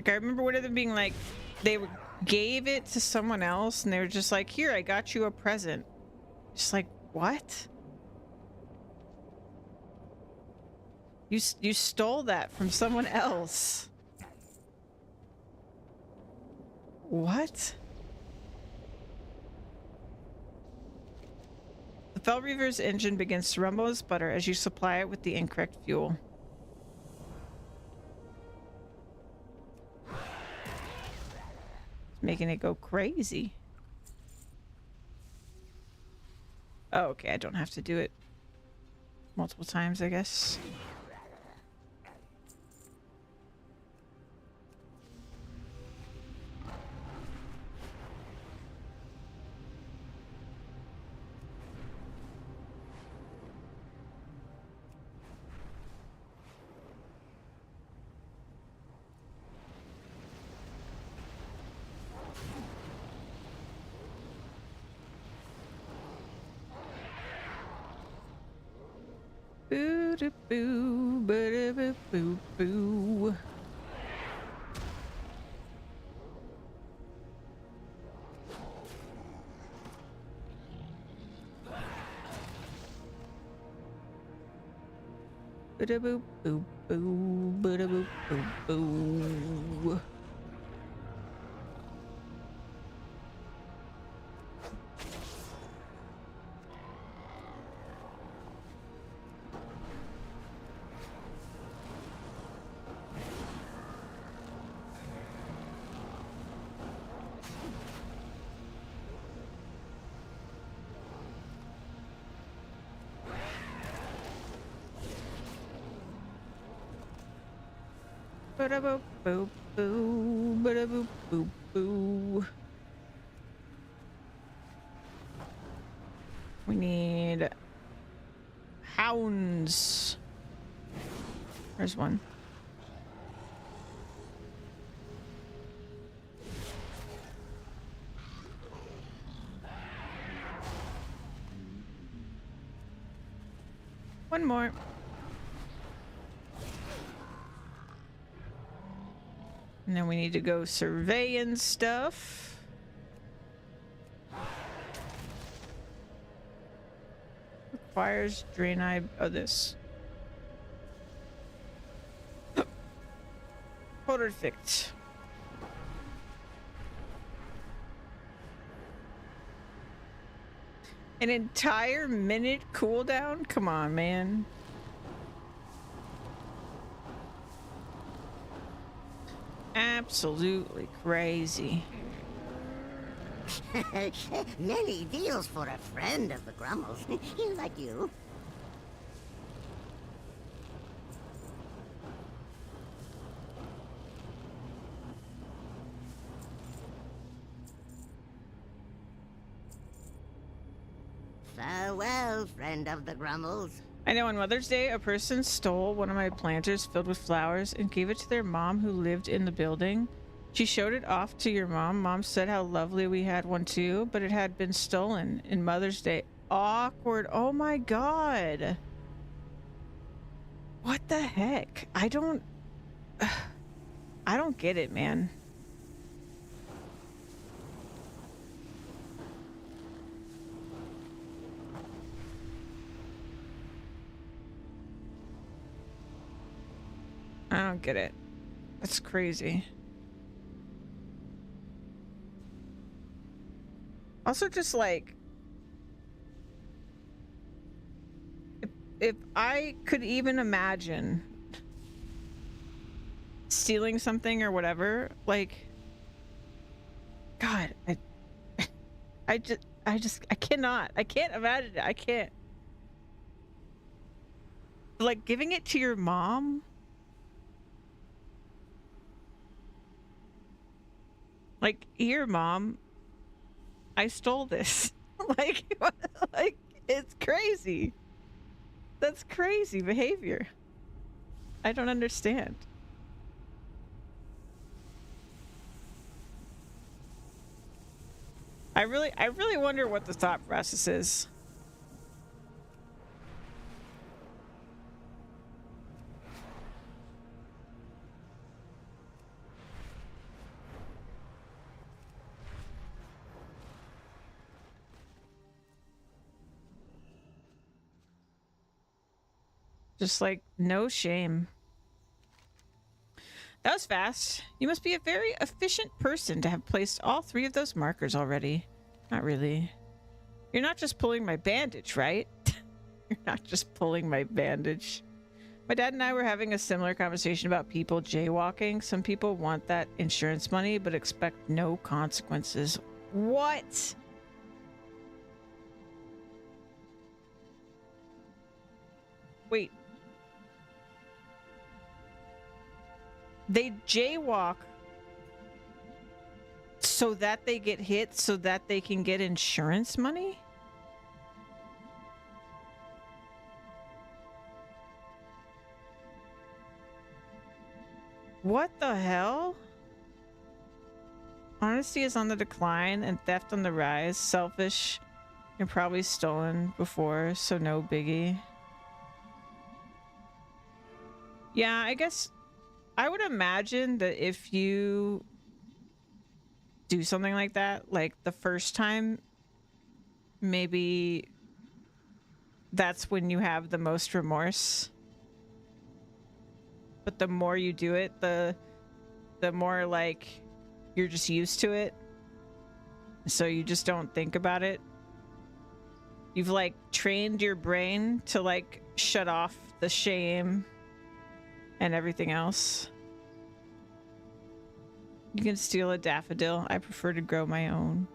I remember one of them being like, they gave it to someone else and they were just like, here, I got you a present. Just like, what? You stole that from someone else. What? The Fell Reaver's engine begins to rumble and sputter as you supply it with the incorrect fuel. It's making it go crazy. Oh, okay, I don't have to do it multiple times, I guess. Boo da boo, ba da boo boo. Ba da boo boo boo, ba da boo boo boo. Ba-da boop boop boo, ba-da boop boop boo. We need hounds. There's one. One more. And then we need to go surveying stuff. Requires drain eye. Oh, this. Perfect. An entire minute cooldown? Come on, man. Absolutely crazy. Many deals for a friend of the Grummles. Like you. Farewell, friend of the Grummles. I know on Mother's Day, a person stole one of my planters filled with flowers and gave it to their mom who lived in the building. She showed it off to your mom. Mom said how lovely we had one too, but it had been stolen in Mother's Day. Awkward. Oh my god. What the heck? I don't get it, man. I don't get it. That's crazy. Also, just like, if I could even imagine stealing something or whatever, like, God, I cannot. I can't imagine it. I can't. Like, giving it to your mom? Like, here, mom, I stole this. like, like, it's crazy. That's crazy behavior. I don't understand. I really wonder what the thought process is. Just like, no shame. That was fast. You must be a very efficient person to have placed all 3 of those markers already. Not really. You're not just pulling my bandage, right? You're not just pulling my bandage. My dad and I were having a similar conversation about people jaywalking. Some people want that insurance money, but expect no consequences. What? Wait. They jaywalk so that they get hit so that they can get insurance money? What the hell? Honesty is on the decline and theft on the rise. Selfish. You're probably stolen before, so no biggie. Yeah, I guess I would imagine that if you do something like that, like the first time, maybe that's when you have the most remorse. But the more you do it, the more like you're just used to it. So you just don't think about it. You've like trained your brain to like shut off the shame and everything else. You can steal a daffodil. I prefer to grow my own.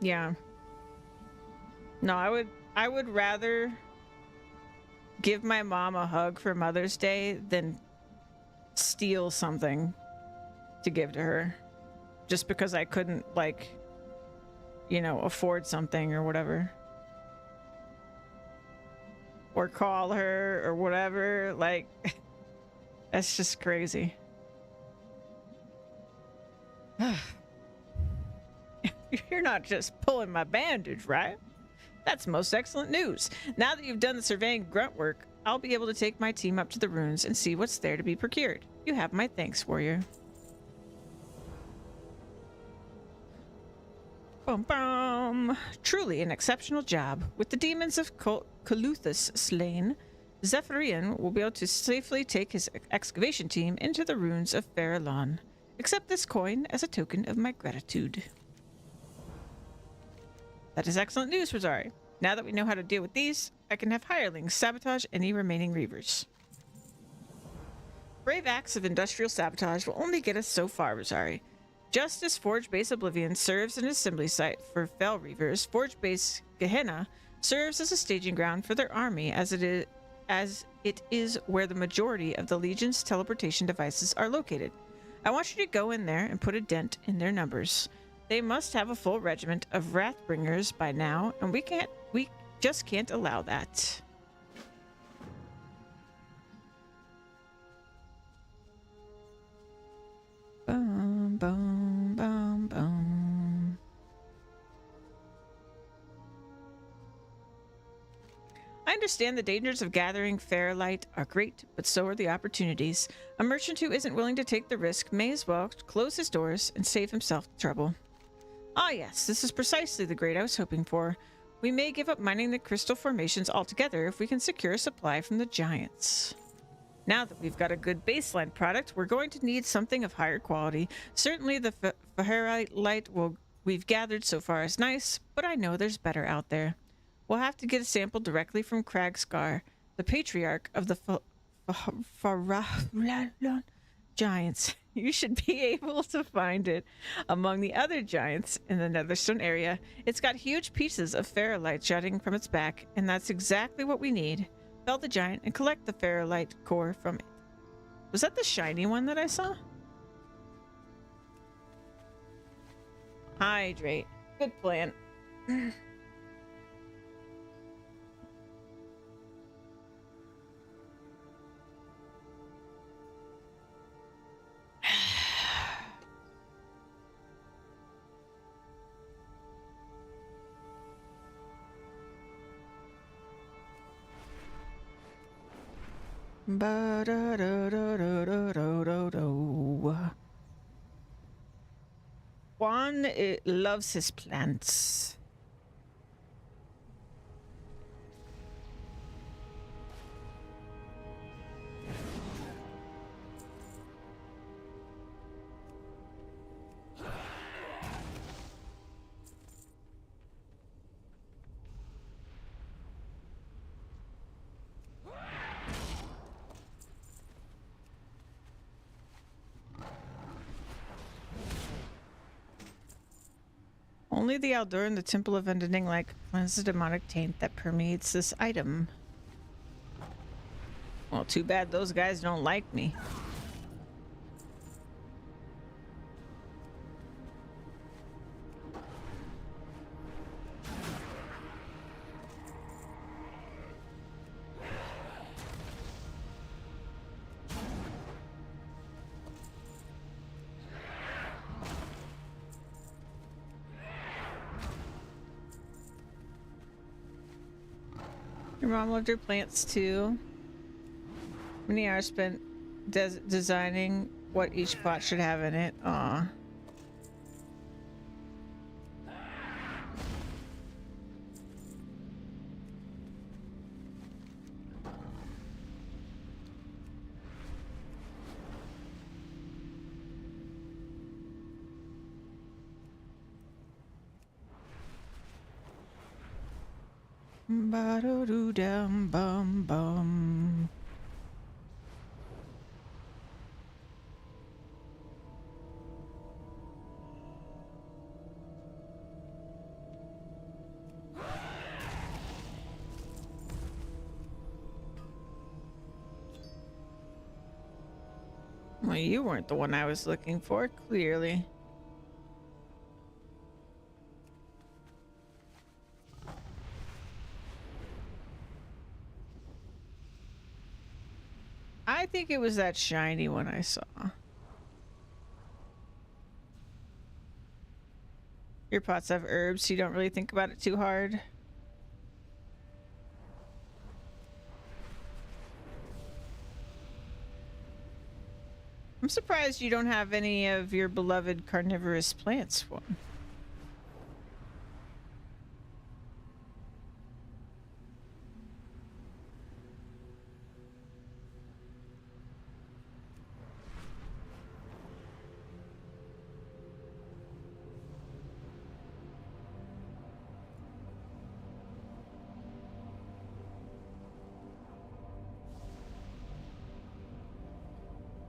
Yeah. No, I would rather give my mom a hug for Mother's Day than steal something to give to her. Just because I couldn't, like, you know, afford something or whatever. Or call her or whatever. Like, that's just crazy. You're not just pulling my bandage, right? That's most excellent news. Now that you've done the surveying grunt work, I'll be able to take my team up to the ruins and see what's there to be procured. You have my thanks, warrior. Bum bum. Truly an exceptional job. With the demons of Coluthus slain, Zephyrian will be able to safely take his excavation team into the ruins of Farallon. Accept this coin as a token of my gratitude. That is excellent news, Rosari. Now that we know how to deal with these, I can have hirelings sabotage any remaining reavers. Brave acts of industrial sabotage will only get us so far, Rosari. Just as Forge Base Oblivion serves as an assembly site for Fel Reavers, Forge Base Gehenna serves as a staging ground for their army, as it is where the majority of the Legion's teleportation devices are located. I want you to go in there and put a dent in their numbers. They must have a full regiment of Wrathbringers by now, and we just can't allow that. Boom, boom, boom, boom. I understand the dangers of gathering fair light are great, but so are the opportunities. A merchant who isn't willing to take the risk may as well close his doors and save himself the trouble. Ah yes, this is precisely the grade I was hoping for. We may give up mining the crystal formations altogether if we can secure a supply from the giants. Now that we've got a good baseline product, we're going to need something of higher quality. Certainly the Faherite light we've gathered so far is nice, but I know there's better out there. We'll have to get a sample directly from Kragscar, the patriarch of the Farallon giants. You should be able to find it among the other giants in the Netherstone area. It's got huge pieces of ferrolite jutting from its back, and that's exactly what we need. Fell the giant and collect the ferrolite core from it. Was that the shiny one that I saw? Hydrate. Good plan. Juan loves his plants. Only the Aldur and the Temple of Ending like cleanse the demonic taint that permeates this item. Well, too bad those guys don't like me. Your mom loved her plants too. Many hours spent designing what each pot should have in it. Aw. Ba-do-do-dum bum bum. Well, you weren't the one I was looking for, clearly. I think it was that shiny one I saw. Your pots have herbs, so you don't really think about it too hard. I'm surprised you don't have any of your beloved carnivorous plants one.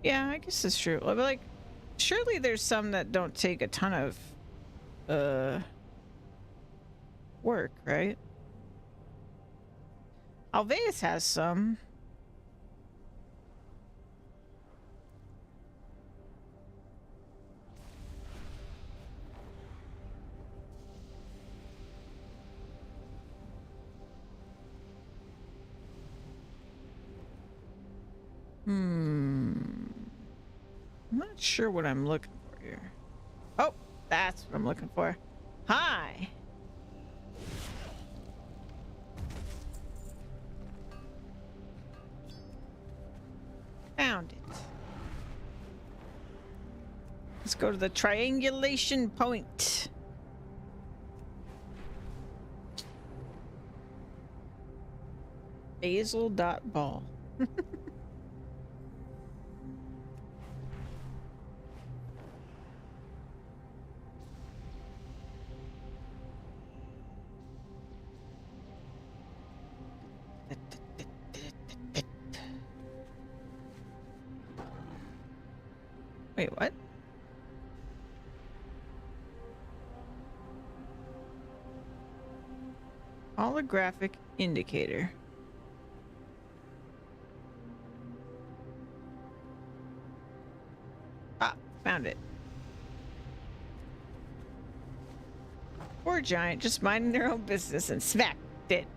Yeah, I guess that's true. But like, surely there's some that don't take a ton of work, right? Alveus has some. I'm not sure what I'm looking for here. Oh, that's what I'm looking for. Hi. Found it. Let's go to the triangulation point. Basil.ball. Wait, what? Holographic indicator. found it. Poor giant, just minding their own business and smack, dead.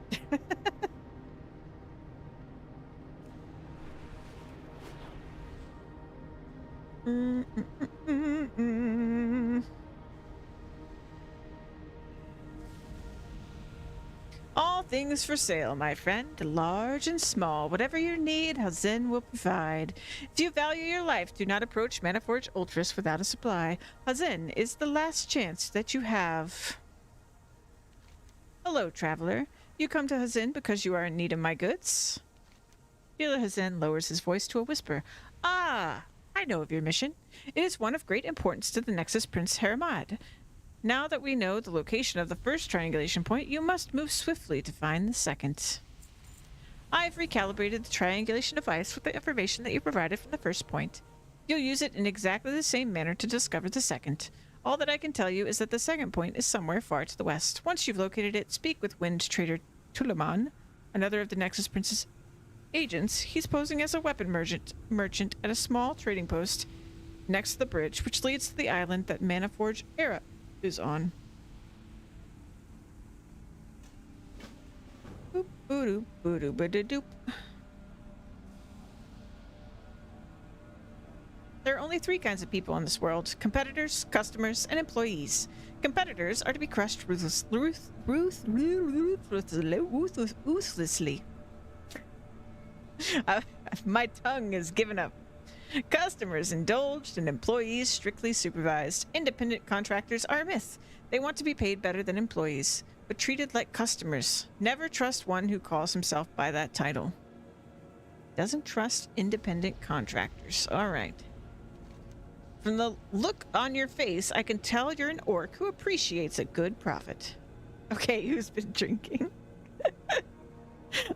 All things for sale, my friend, large and small. Whatever you need, Hazin will provide. If you value your life, do not approach Manaforge Ultras without a supply. Hazin is the last chance that you have. Hello, traveler. You come to Hazin because you are in need of my goods? Healer Hazin lowers his voice to a whisper. Ah, I know of your mission. It is one of great importance to the Nexus Prince Haramad. Now that we know the location of the first triangulation point, you must move swiftly to find the second. I've recalibrated the triangulation device with the information that you provided from the first point. You'll use it in exactly the same manner to discover the second. All that I can tell you is that the second point is somewhere far to the west. Once you've located it, speak with Wind Trader Tulaman, another of the Nexus Prince's agents. He's posing as a weapon merchant at a small trading post next to the bridge, which leads to the island that Manaforge Era is on. Boop, boo-doop, boo-doop, ba-da-doop. There are only three kinds of people in this world: competitors, customers, and employees. Competitors are to be crushed ruthlessly. My tongue has given up. Customers indulged and employees strictly supervised. Independent contractors are a myth. They want to be paid better than employees, but treated like customers. Never trust one who calls himself by that title. Doesn't trust independent contractors. All right. From the look on your face, I can tell you're an orc who appreciates a good profit. Okay, who's been drinking?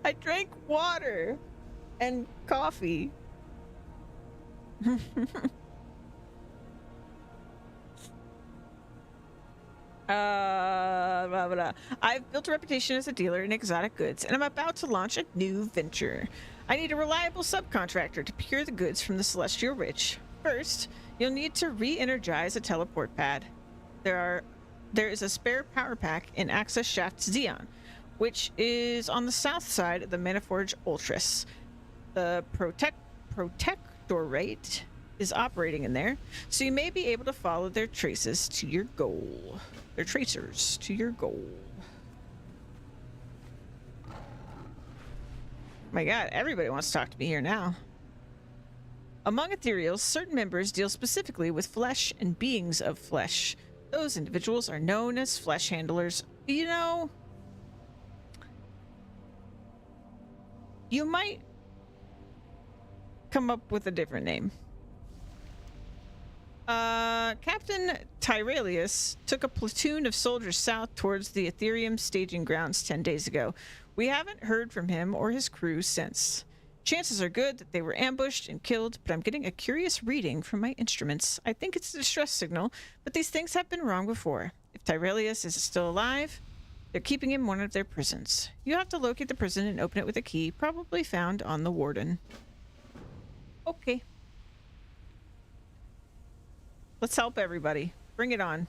I drank water and coffee. Blah, blah. I've built a reputation as a dealer in exotic goods, and I'm about to launch a new venture. I need a reliable subcontractor to procure the goods from the Celestial Rich. First, you'll need to re-energize a teleport pad. There is a spare power pack in Access Shaft Xeon, which is on the south side of the Manaforge Ultras. The Protectorate is operating in there, so you may be able to follow their traces to your goal. Their tracers to your goal. My god, everybody wants to talk to me here now. Among ethereals, certain members deal specifically with flesh and beings of flesh. Those individuals are known as flesh handlers. You know, you might come up with a different name. Captain Tyrelius took a platoon of soldiers south towards the Ethereum staging grounds 10 days ago. We haven't heard from him or his crew since. Chances are good that they were ambushed and killed, but I'm getting a curious reading from my instruments. I think it's a distress signal, but these things have been wrong before. If Tyrelius is still alive, they're keeping him in one of their prisons. You have to locate the prison and open it with a key, probably found on the warden. Okay. Let's help everybody. Bring it on.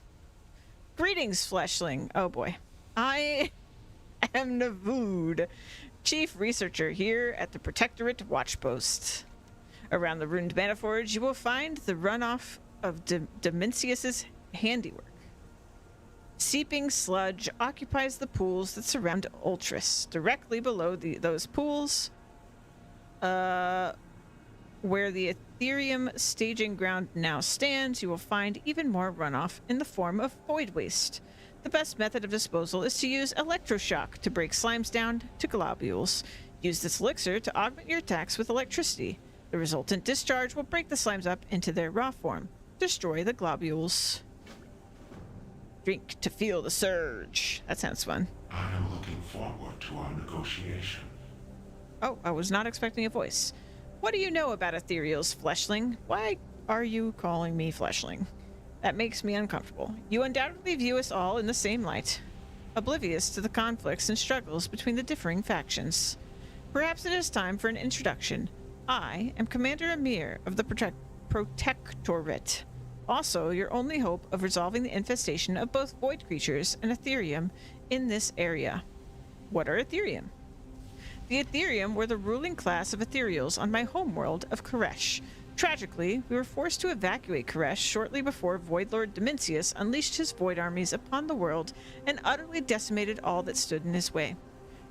Greetings, Fleshling. Oh boy. I am Navood, chief researcher here at the Protectorate Watchpost. Around the ruined Manaforge, you will find the runoff of Demencius's handiwork. Seeping sludge occupies the pools that surround Ultras. Directly below those pools, where the Ethereum staging ground now stands, you will find even more runoff in the form of void waste. The best method of disposal is to use electroshock to break slimes down to globules. Use this elixir to augment your attacks with electricity. The resultant discharge will break the slimes up into their raw form. Destroy the globules. Drink to feel the surge. That sounds fun. I am looking forward to our negotiation. Oh, I was not expecting a voice. What do you know about ethereals, Fleshling? Why are you calling me Fleshling? That makes me uncomfortable. You undoubtedly view us all in the same light, oblivious to the conflicts and struggles between the differing factions. Perhaps it is time for an introduction. I am Commander Amir of the Protectorate. Also, your only hope of resolving the infestation of both void creatures and Ethereum in this area. What are Ethereum? The Ethereum were the ruling class of ethereals on my homeworld of Koresh. Tragically, we were forced to evacuate Koresh shortly before Void Lord Dimensius unleashed his void armies upon the world and utterly decimated all that stood in his way.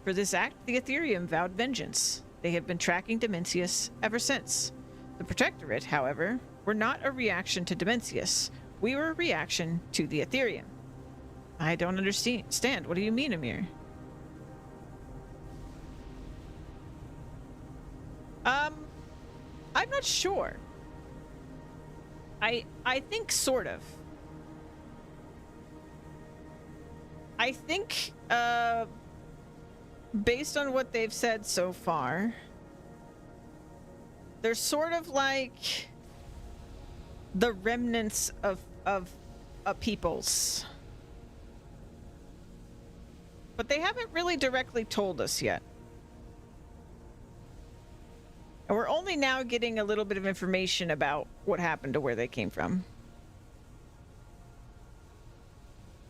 For this act, the Ethereum vowed vengeance. They have been tracking Dimensius ever since. The Protectorate, however, were not a reaction to Dimensius. We were a reaction to the Ethereum. I don't understand. What do you mean, Amir? I'm not sure. I think sort of. I think, based on what they've said so far, they're sort of like the remnants of a peoples. But they haven't really directly told us yet. And we're only now getting a little bit of information about what happened to where they came from.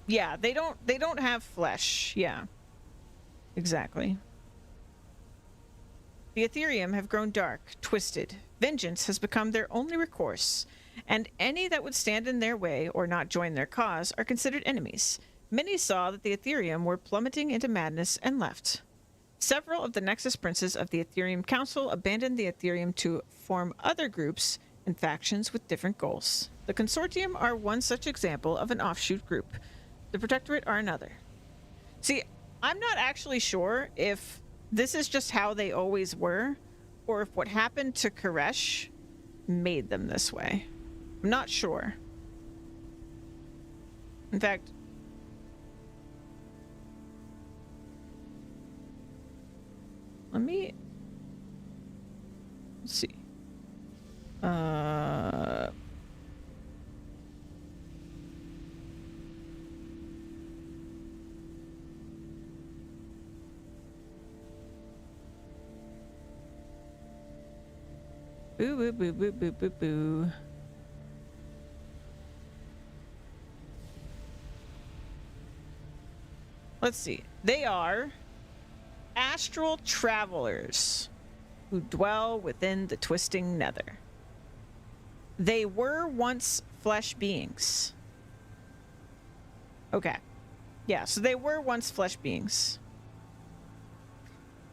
Yeah, they don't have flesh. Yeah. Exactly. The Ethereum have grown dark, twisted. Vengeance has become their only recourse, and any that would stand in their way or not join their cause are considered enemies. Many saw that the Ethereum were plummeting into madness and left. Several of the Nexus Princes of the Ethereum Council abandoned the Ethereum to form other groups and factions with different goals. The Consortium are one such example of an offshoot group. The Protectorate are another. See, I'm not actually sure if this is just how they always were, or if what happened to Koresh made them this way. I'm not sure. In fact, let's see. Boo, boo, boo, boo, boo, boo, boo. Let's see. They are astral travelers who dwell within the twisting nether. They were once flesh beings. Okay. Yeah, so they were once flesh beings.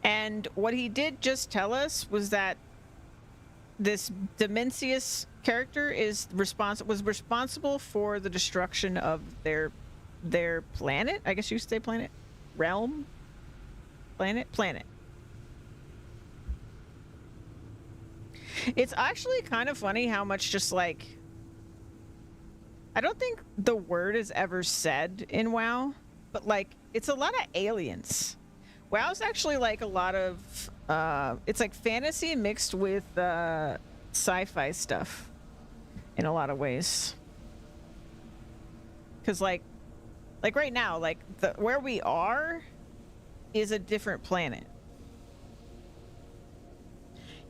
And what he did just tell us was that this Dimensius character was responsible for the destruction of their planet. I guess you could say planet? Realm? Planet. It's actually kind of funny how much just like... I don't think the word is ever said in WoW, but like, it's a lot of aliens. WoW's actually like a lot of... it's like fantasy mixed with sci-fi stuff in a lot of ways. Because like right now, like where we are is a different planet.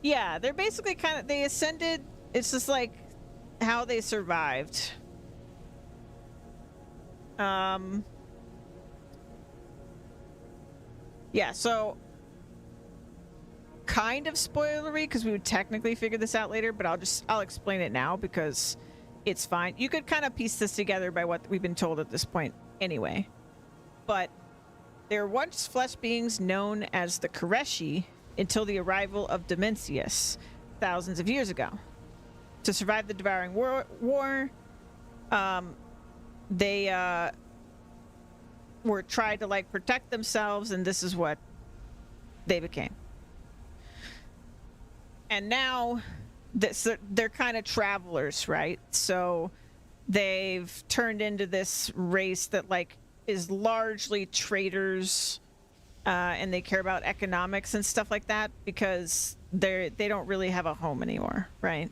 Yeah, they're basically they ascended. It's just like how they survived. Yeah, so kind of spoilery because we would technically figure this out later, but I'll explain it now because it's fine. You could kind of piece this together by what we've been told at this point anyway. But there were once flesh beings known as the Koreshi until the arrival of Dimensius thousands of years ago. To survive the Devouring War, they were tried to like protect themselves, and this is what they became. And now they're kind of travelers, right? So they've turned into this race that like is largely traders, and they care about economics and stuff like that because they don't really have a home anymore, right?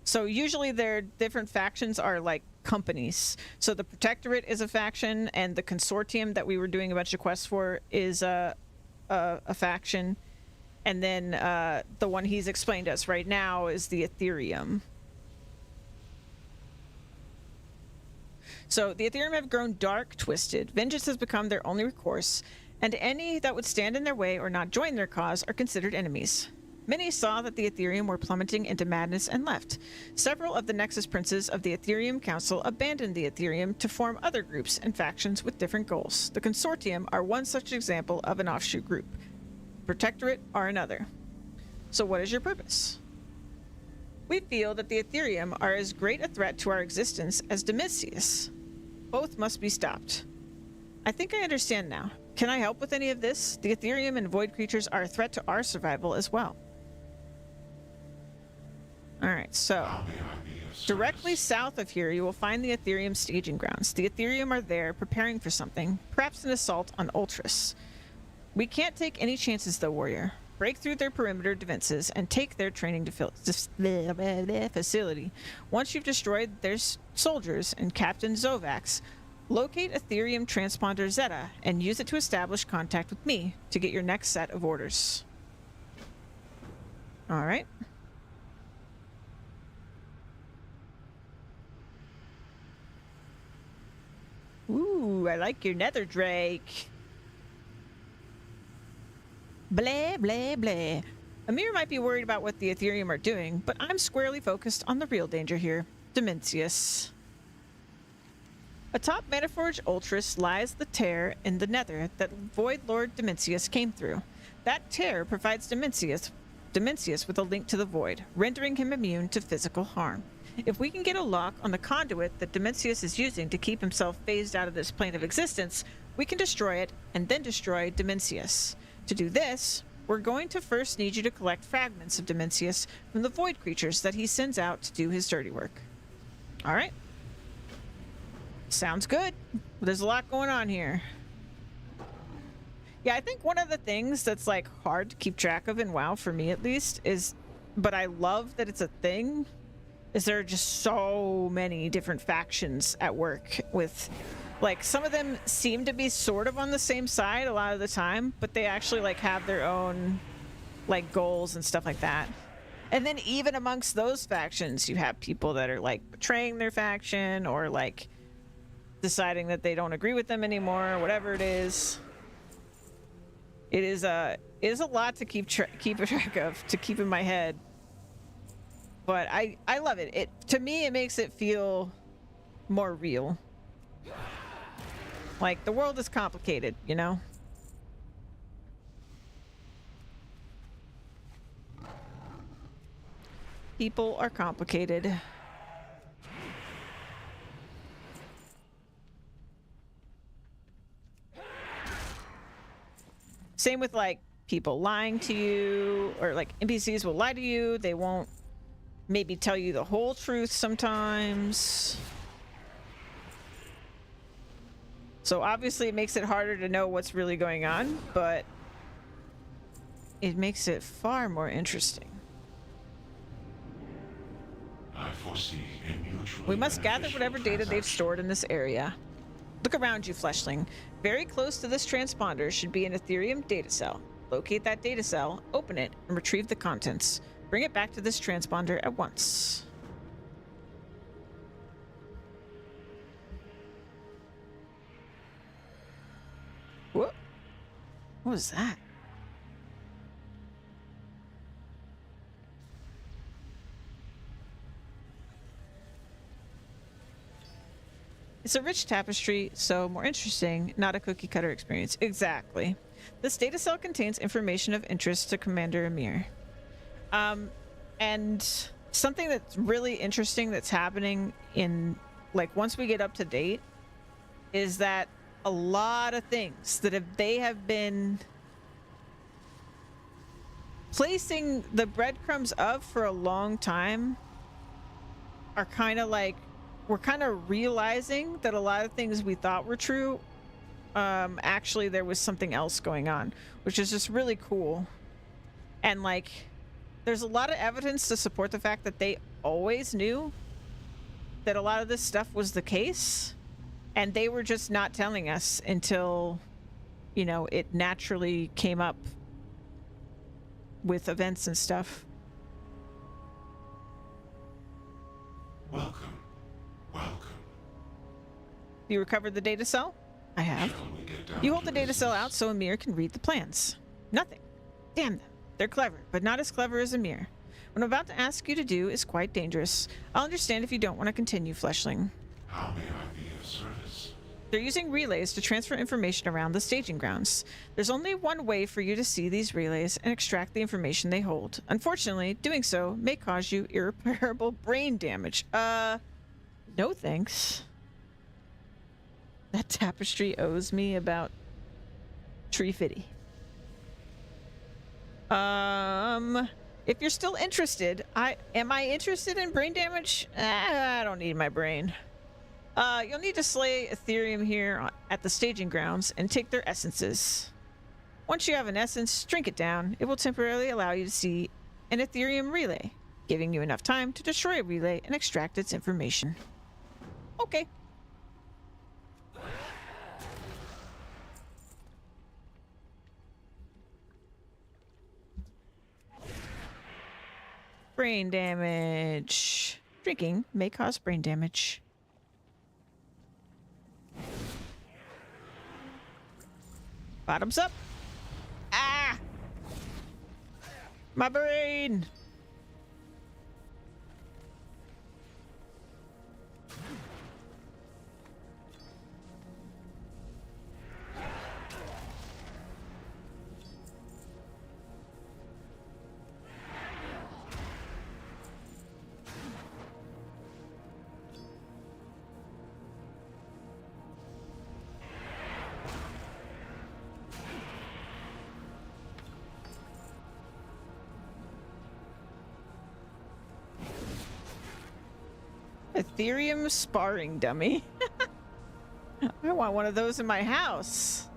So usually their different factions are like companies. So the Protectorate is a faction, and the Consortium that we were doing a bunch of quests for is a faction. And then the one he's explained to us right now is the Ethereum. So the Ethereum have grown dark, twisted. Vengeance has become their only recourse, and any that would stand in their way or not join their cause are considered enemies. Many saw that the Ethereum were plummeting into madness and left. Several of the Nexus princes of the Ethereum Council abandoned the Ethereum to form other groups and factions with different goals. The Consortium are one such example of an offshoot group. Protectorate are another. So what is your purpose? We feel that the Ethereum are as great a threat to our existence as Domitius. Both must be stopped. I think I understand now. Can I help with any of this? The Ethereum and Void creatures are a threat to our survival as well. Alright, so directly south of here you will find the Ethereum staging grounds. The Ethereum are there preparing for something, perhaps an assault on Ultras. We can't take any chances though, warrior. Break through their perimeter defenses and take their training facility. Once you've destroyed their soldiers and Captain Zovax, locate Ethereum transponder Zeta and use it to establish contact with me to get your next set of orders. Alright. Ooh, I like your nether drake. Blah, blah, blah. Amir might be worried about what the Ethereum are doing, but I'm squarely focused on the real danger here, Domitius. Atop Metaforge Ultras lies the tear in the nether that Void Lord Domitius came through. That tear provides Domitius with a link to the Void, rendering him immune to physical harm. If we can get a lock on the conduit that Domitius is using to keep himself phased out of this plane of existence, we can destroy it and then destroy Domitius. To do this, we're going to first need you to collect fragments of Domitius from the Void creatures that he sends out to do his dirty work. Alright. Sounds good. There's a lot going on here. Yeah, I think one of the things that's like hard to keep track of in WoW, for me at least, is, but I love that it's a thing, is there are just so many different factions at work with, like, some of them seem to be sort of on the same side a lot of the time, but they actually like have their own like goals and stuff like that. And then even amongst those factions, you have people that are like betraying their faction or like deciding that they don't agree with them anymore, or whatever it is. It is a lot to keep track of, to keep in my head. But I love it. To me, it makes it feel more real. Like, the world is complicated, you know? People are complicated. Same with, like, people lying to you, or, like, NPCs will lie to you. They won't maybe tell you the whole truth sometimes. So obviously it makes it harder to know what's really going on, but it makes it far more interesting. I foresee a mutually We must gather beneficial whatever data they've transaction. stored in this area. Look around you, Fleshling. Very close to this transponder should be an Ethereum data cell. Locate that data cell, open it, and retrieve the contents. Bring it back to this transponder at once. What? What was that? It's a rich tapestry, so more interesting, not a cookie cutter experience. Exactly. This data cell contains information of interest to Commander Amir. And something that's really interesting that's happening in, like, once we get up to date, is that a lot of things that they have been placing the breadcrumbs of for a long time are kind of like, we're kind of realizing that a lot of things we thought were true, actually there was something else going on, which is just really cool. And like, there's a lot of evidence to support the fact that they always knew that a lot of this stuff was the case, and they were just not telling us until, you know, it naturally came up with events and stuff. Welcome. Welcome. You recovered the data cell? I have. You hold the data cell out so Amir can read the plans. Nothing. Damn them. They're clever, but not as clever as Amir. What I'm about to ask you to do is quite dangerous. I'll understand if you don't want to continue, Fleshling. How may I be of service? They're using relays to transfer information around the staging grounds. There's only one way for you to see these relays and extract the information they hold. Unfortunately, doing so may cause you irreparable brain damage. No thanks. That tapestry owes me about Tree Fitty. If you're still interested, am I interested in brain damage? I don't need my brain. You'll need to slay Ethereum here at the staging grounds and take their essences. Once you have an essence, drink it down. It will temporarily allow you to see an Ethereum relay, giving you enough time to destroy a relay and extract its information. Okay. Brain damage. Drinking may cause brain damage. Bottoms up. Ah! My brain! Ethereum sparring dummy. I want one of those in my house.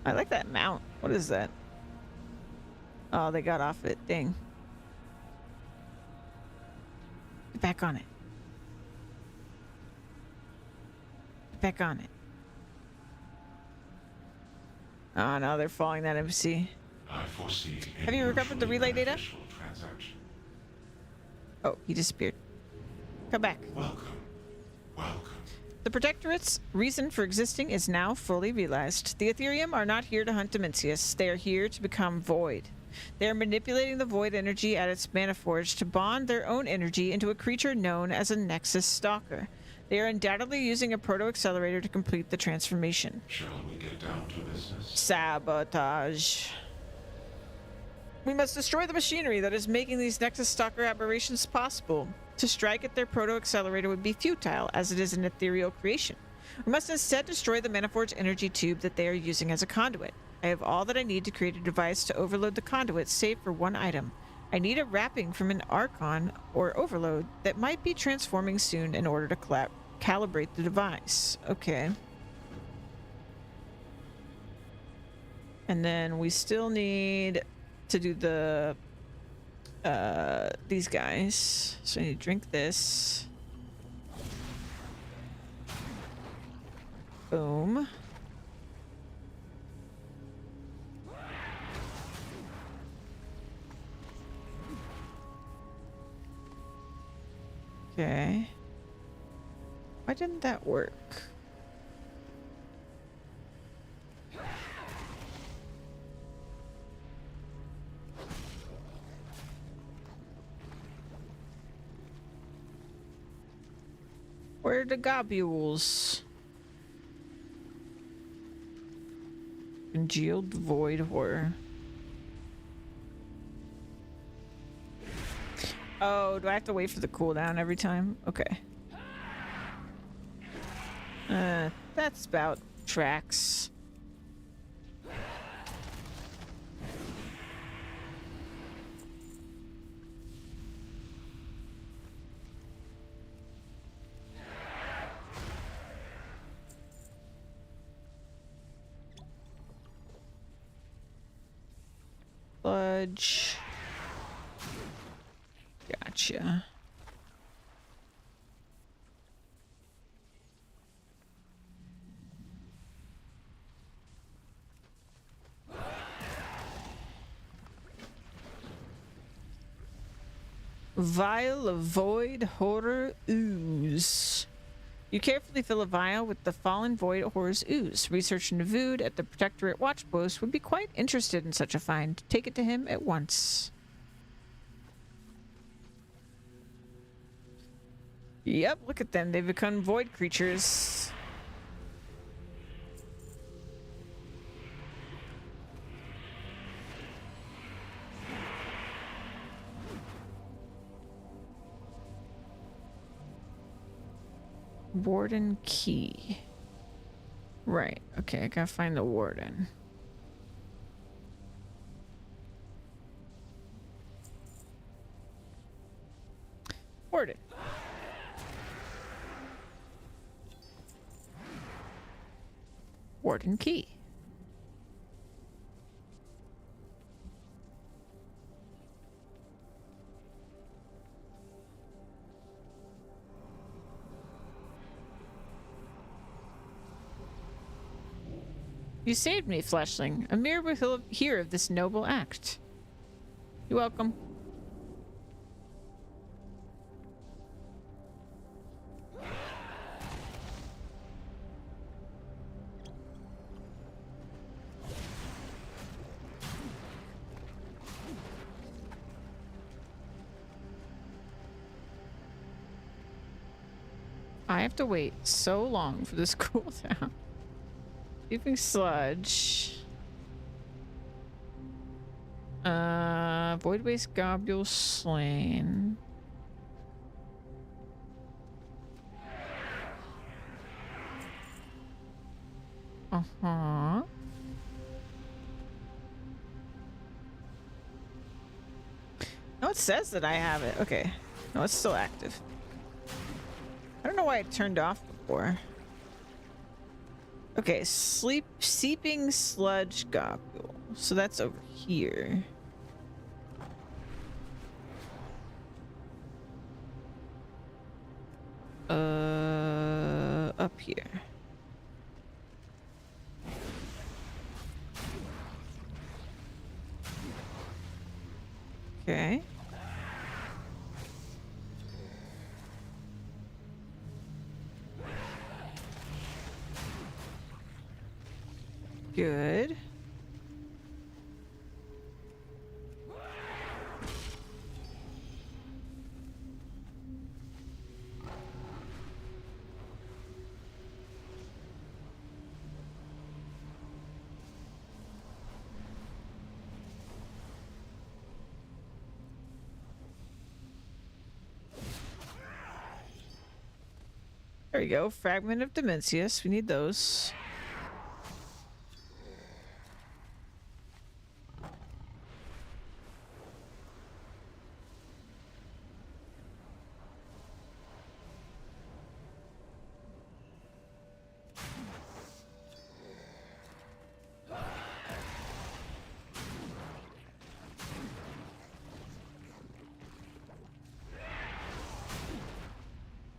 I like that mount. What is that? Oh, they got off it. Dang. Get back on it. Get back on it. Oh no, they're following that MC. I foresee. Have you recovered the relay data? Transaction. Oh, he disappeared. Come back. Welcome. Welcome. The Protectorate's reason for existing is now fully realized. The Ethereum are not here to hunt Dimensius. They are here to become void. They are manipulating the void energy at its Maniforge to bond their own energy into a creature known as a Nexus Stalker. They are undoubtedly using a proto-accelerator to complete the transformation. Shall we get down to business? Sabotage. We must destroy the machinery that is making these Nexus Stalker aberrations possible. To strike at their proto-accelerator would be futile, as it is an ethereal creation. We must instead destroy the Maniforge energy tube that they are using as a conduit. I have all that I need to create a device to overload the conduit, save for one item. I need a wrapping from an Archon or Overload that might be transforming soon in order to calibrate the device. Okay. And then we still need to do the these guys. So I need to drink this. Boom. Okay. Why didn't that work? Where are the globules? Congealed void horror. Oh, do I have to wait for the cooldown every time? Okay. That's about tracks. Fudge. Gotcha. Vial of Void Horror Ooze. You carefully fill a vial with the fallen Void Horror's ooze. Research Navood at the Protectorate Watchpost would be quite interested in such a find. Take it to him at once. Yep, look at them. They've become void creatures. Warden key. Right. Okay, I gotta find the warden. Warden. Warden key. You saved me, Fleshling. Amir will hear of this noble act. You're welcome. I have to wait so long for this cooldown. Sleeping sludge. Void waste globule slain. Uh-huh. No, it says that I have it. Okay. No, it's still active. I don't know why it turned off before. Okay, seeping sludge globule. So that's over here. Up here. Okay. Good. There we go. Fragment of Dimensius. We need those.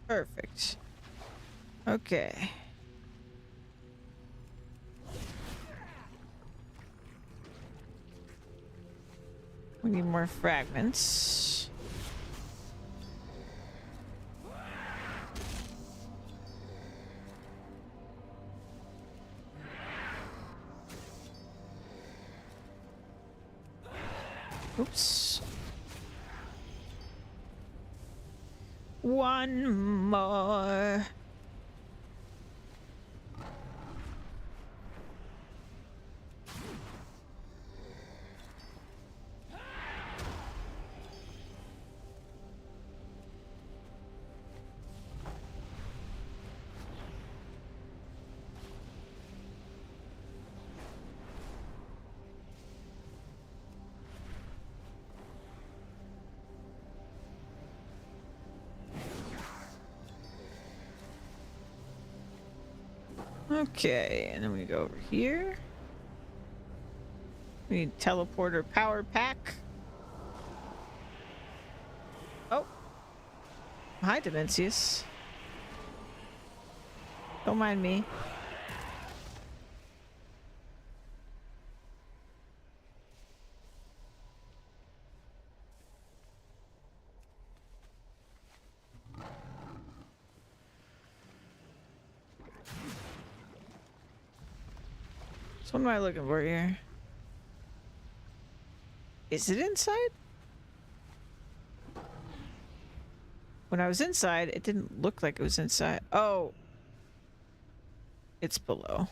Perfect. Okay. We need more fragments. Oops. One more. Okay, and then we go over here. We need teleporter power pack. Oh. Hi, Dimensius. Don't mind me. What am I looking for here? Is it inside? When I was inside, it didn't look like it was inside. Oh. It's below.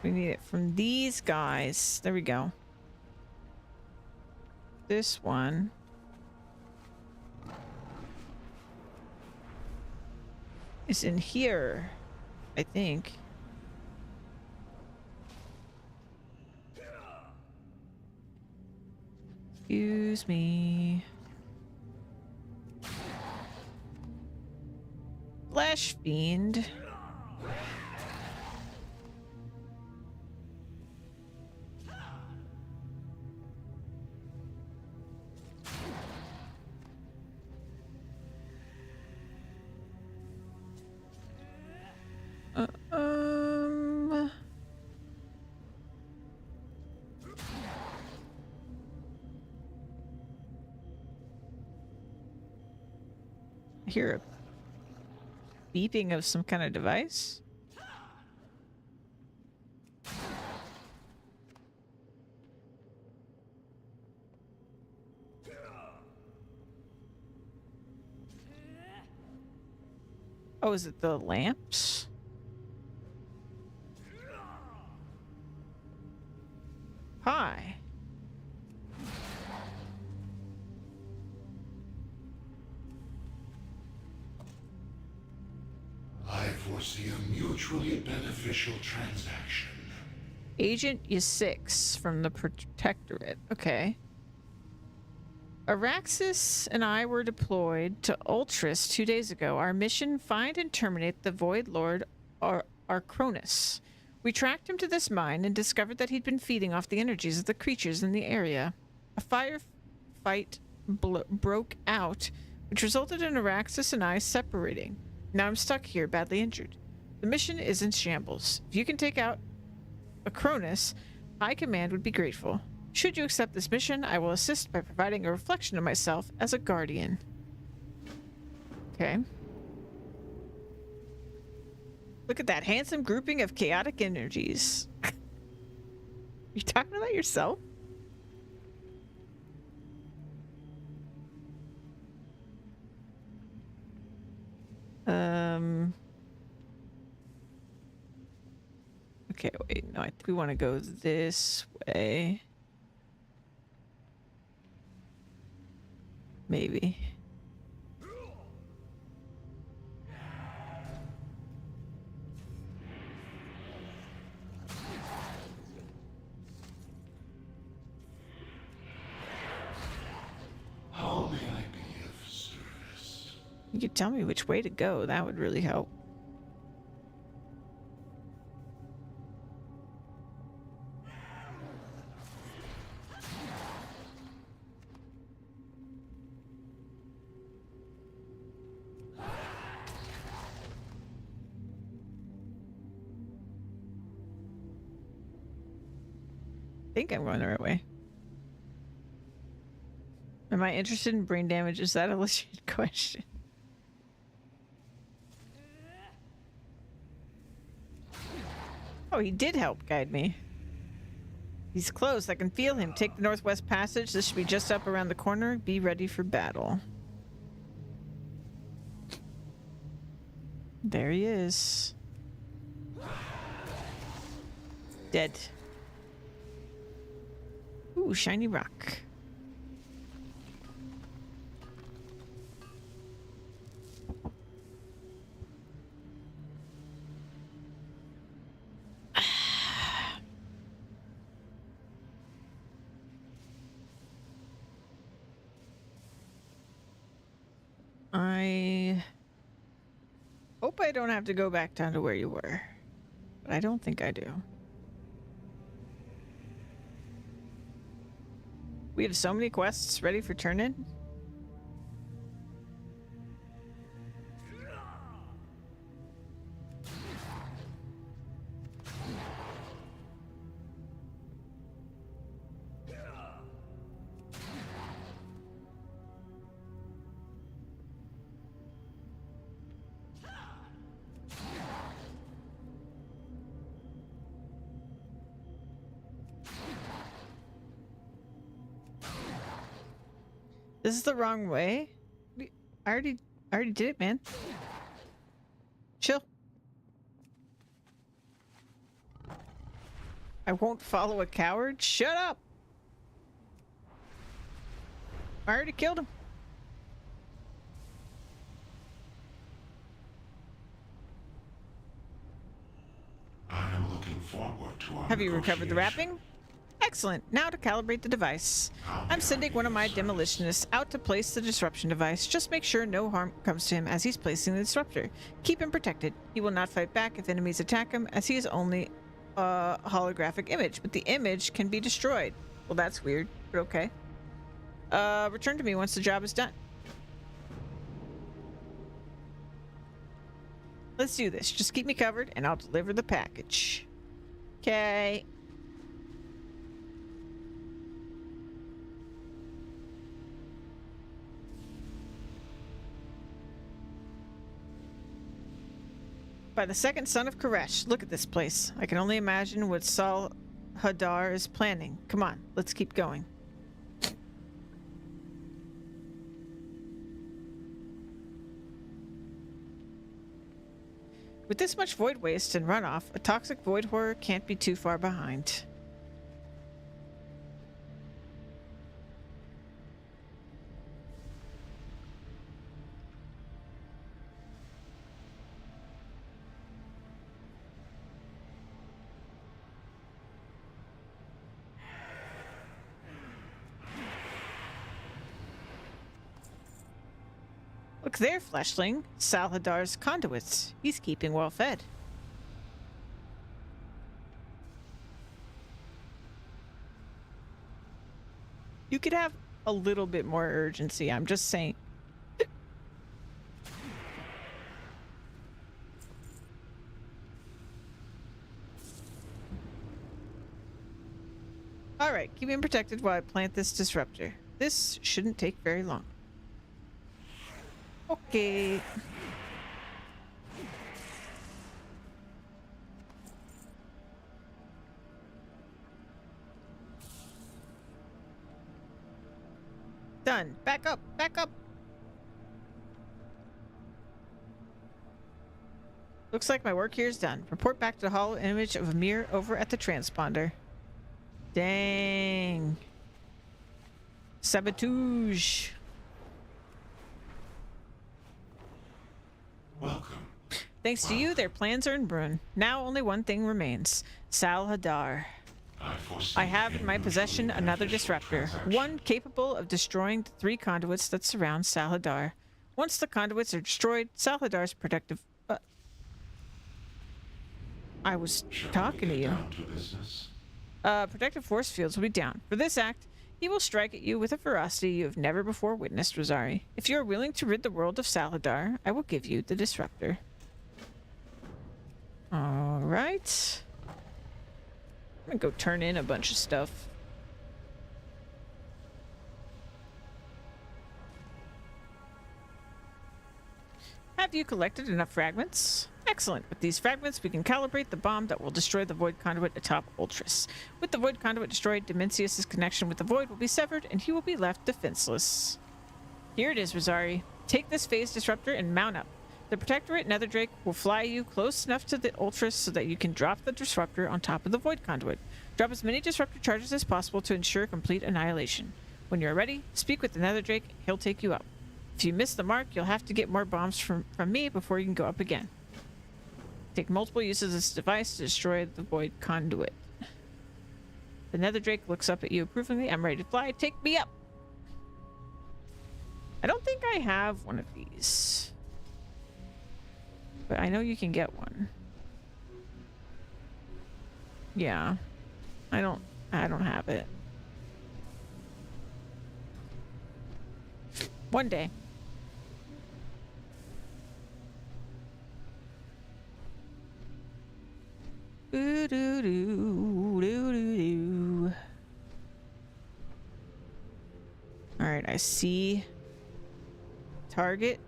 We need it from these guys. There we go. This one. Is in here, I think. Excuse me. Flesh Fiend. I hear a beeping of some kind of device. Oh, is it the lamps? Hi. I foresee a mutually beneficial transaction. Agent Y6 from the Protectorate. Okay. Araxis and I were deployed to Ultras 2 days ago. Our mission, find and terminate the Void Lord Arcronus. We tracked him to this mine and discovered that he'd been feeding off the energies of the creatures in the area. A firefight broke out, which resulted in Araxis and I separating. Now I'm stuck here, badly injured. The mission is in shambles. If you can take out Acronus, High Command would be grateful. Should you accept this mission, I will assist by providing a reflection of myself as a guardian. Okay. Look at that handsome grouping of chaotic energies. You talking about yourself? Okay, wait. No, I think we want to go this way. Maybe. How may I be of service? You could tell me which way to go. That would really help. I think I'm going the right way. Am I interested in brain damage? Is that a legit question? Oh, he did help guide me. He's close. I can feel him. Take the Northwest Passage. This should be just up around the corner. Be ready for battle. There he is. Dead. Ooh, shiny rock. I hope I don't have to go back down to where you were, but I don't think I do. We have so many quests ready for turn-in. This is the wrong way. I already did it, man. Chill. I won't follow a coward. Shut up. I already killed him. I'm looking forward to our Have you recovered the negotiation. wrapping? Excellent. Now to calibrate the device. I'm sending one of my demolitionists out to place the disruption device. Just make sure no harm comes to him as he's placing the disruptor. Keep him protected. He will not fight back if enemies attack him, as he is only a holographic image, but the image can be destroyed. Well, that's weird, but okay. Return to me once the job is done. Let's do this. Just keep me covered and I'll deliver the package. Okay. By the second son of Koresh, look at this place. I can only imagine what Sal Hadar is planning. Come on, let's keep going. With this much void waste and runoff, a toxic void horror can't be too far behind. Look there, fleshling. Salhadar's conduits. He's keeping well fed. You could have a little bit more urgency, I'm just saying. Alright, keep him protected while I plant this disruptor. This shouldn't take very long. Okay. Done. Back up. Back up. Looks like my work here is done. Report back to the hollow image of a mirror over at the transponder. Dang. Sabotage. Welcome. Thanks to you, their plans are in ruin. Now only one thing remains. Sal Hadar. I have in my possession another disruptor, one capable of destroying the 3 conduits that surround Sal Hadar. Once the conduits are destroyed, Sal Hadar's protective... I was talking to you. Protective force fields will be down. For this act, he will strike at you with a ferocity you have never before witnessed, Rosari. If you are willing to rid the world of Sal Hadar, I will give you the disruptor. Alright. I'm gonna go turn in a bunch of stuff. Have you collected enough fragments? Excellent. With these fragments, we can calibrate the bomb that will destroy the Void Conduit atop Ultras. With the Void Conduit destroyed, Dimensius' connection with the Void will be severed, and he will be left defenseless. Here it is, Rosari. Take this phase disruptor and mount up. The Protectorate Netherdrake will fly you close enough to the Ultras so that you can drop the disruptor on top of the Void Conduit. Drop as many disruptor charges as possible to ensure complete annihilation. When you're ready, speak with the Netherdrake. He'll take you up. If you miss the mark, you'll have to get more bombs from me before you can go up again. Take multiple uses of this device to destroy the Void Conduit. The Netherdrake looks up at you approvingly. I'm ready to fly. Take me up! I don't think I have one of these. But I know you can get one. Yeah. I don't have it. One day. Ooh, doo, doo, doo, doo, doo. All right, I see target.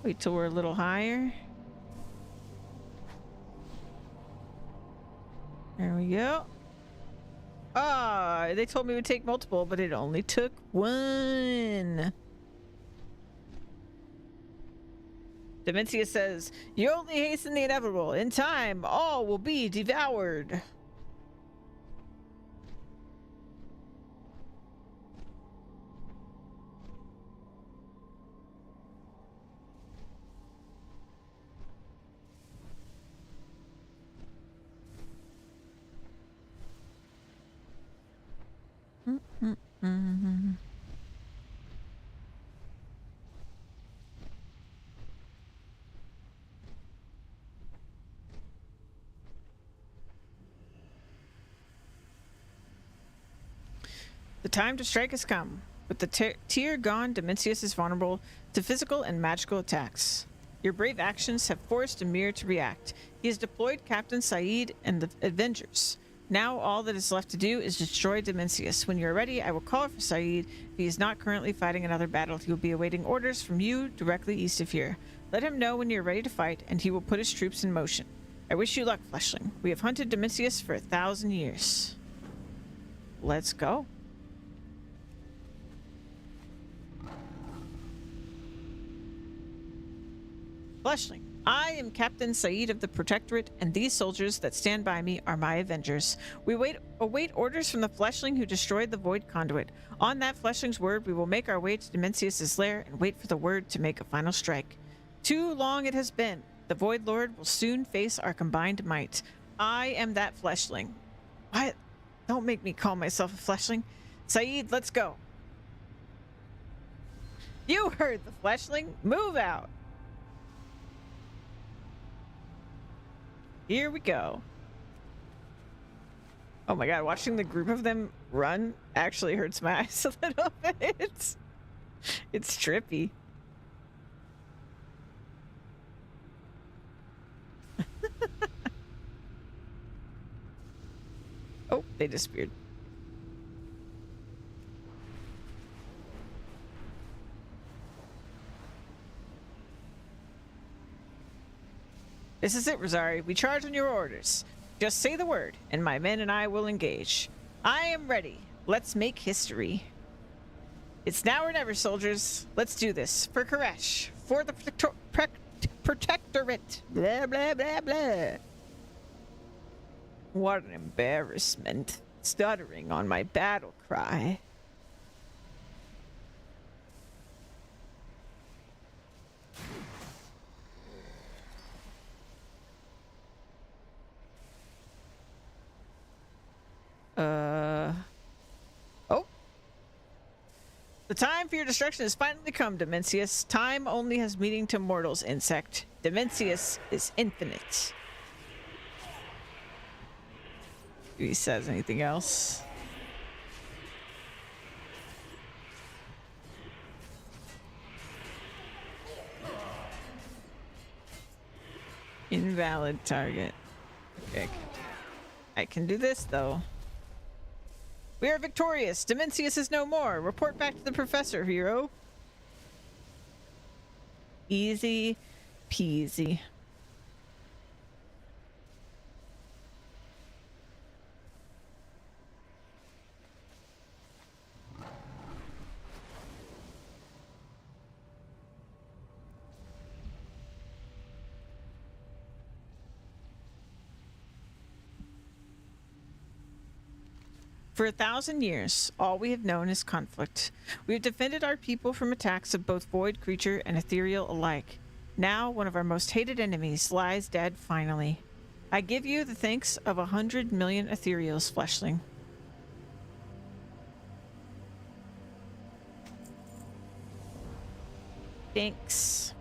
Wait till we're a little higher. There we go. Ah, they told me it would take multiple, but it only took one. Dementia says, "You only hasten the inevitable. In time, all will be devoured." Mm-hmm. The time to strike has come. With the tear gone, Dimensius is vulnerable to physical and magical attacks. Your brave actions have forced Emir to react. He has deployed Captain Saeed and the Avengers. Now all that is left to do is destroy Dimensius. When you are ready, I will call for Saeed. If he is not currently fighting another battle, he will be awaiting orders from you directly east of here. Let him know when you are ready to fight, and he will put his troops in motion. I wish you luck, Fleshling. We have hunted Dimensius for 1,000 years. Let's go. Fleshling, I am Captain Saeed of the Protectorate, and these soldiers that stand by me are my avengers. We await orders from the Fleshling who destroyed the Void Conduit. On that Fleshling's word, we will make our way to Dimensius' lair and wait for the word to make a final strike. Too long it has been. The Void Lord will soon face our combined might. I am that Fleshling. What? Don't make me call myself a Fleshling. Saeed, let's go. You heard the Fleshling. Move out. Here we go. Oh my god, watching the group of them run actually hurts my eyes a little bit. It's trippy. Oh, they disappeared. This is it, Rosari. We charge on your orders. Just say the word, and my men and I will engage. I am ready. Let's make history. It's now or never, soldiers. Let's do this. For Koresh. For the Protectorate. Blah, blah, blah, blah. What an embarrassment. Stuttering on my battle cry. Oh. The time for your destruction has finally come, Dimensius. Time only has meaning to mortals, insect. Dimensius is infinite. If he says anything else. Invalid target. Okay. I can do this, though. We are victorious. Dimensius is no more. Report back to the professor, hero. Easy peasy. For 1,000 years, all we have known is conflict. We have defended our people from attacks of both void creature and ethereal alike. Now, one of our most hated enemies lies dead finally. I give you the thanks of 100 million ethereals, Fleshling. Thanks.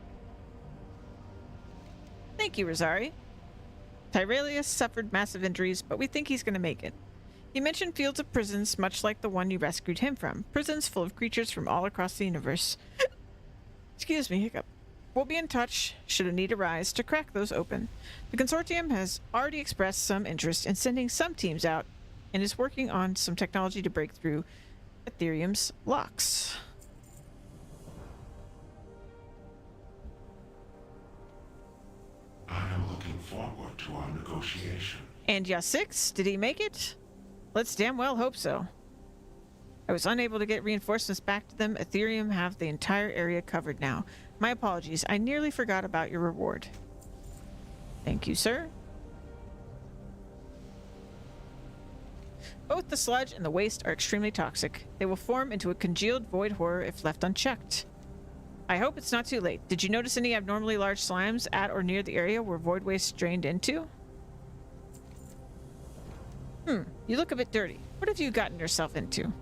Thank you, Rosari. Tyrelius suffered massive injuries, but we think he's going to make it. He mentioned fields of prisons, much like the one you rescued him from. Prisons full of creatures from all across the universe. Excuse me, hiccup. We'll be in touch, should a need arise, to crack those open. The Consortium has already expressed some interest in sending some teams out, and is working on some technology to break through Ethereum's locks. I am looking forward to our negotiation. And Ya 6, did he make it? Let's damn well hope so. I was unable to get reinforcements back to them. Ethereum have the entire area covered now. My apologies. I nearly forgot about your reward. Thank you, sir. Both the sludge and the waste are extremely toxic. They will form into a congealed void horror if left unchecked. I hope it's not too late. Did you notice any abnormally large slimes at or near the area where void waste drained into? You look a bit dirty. What have you gotten yourself into?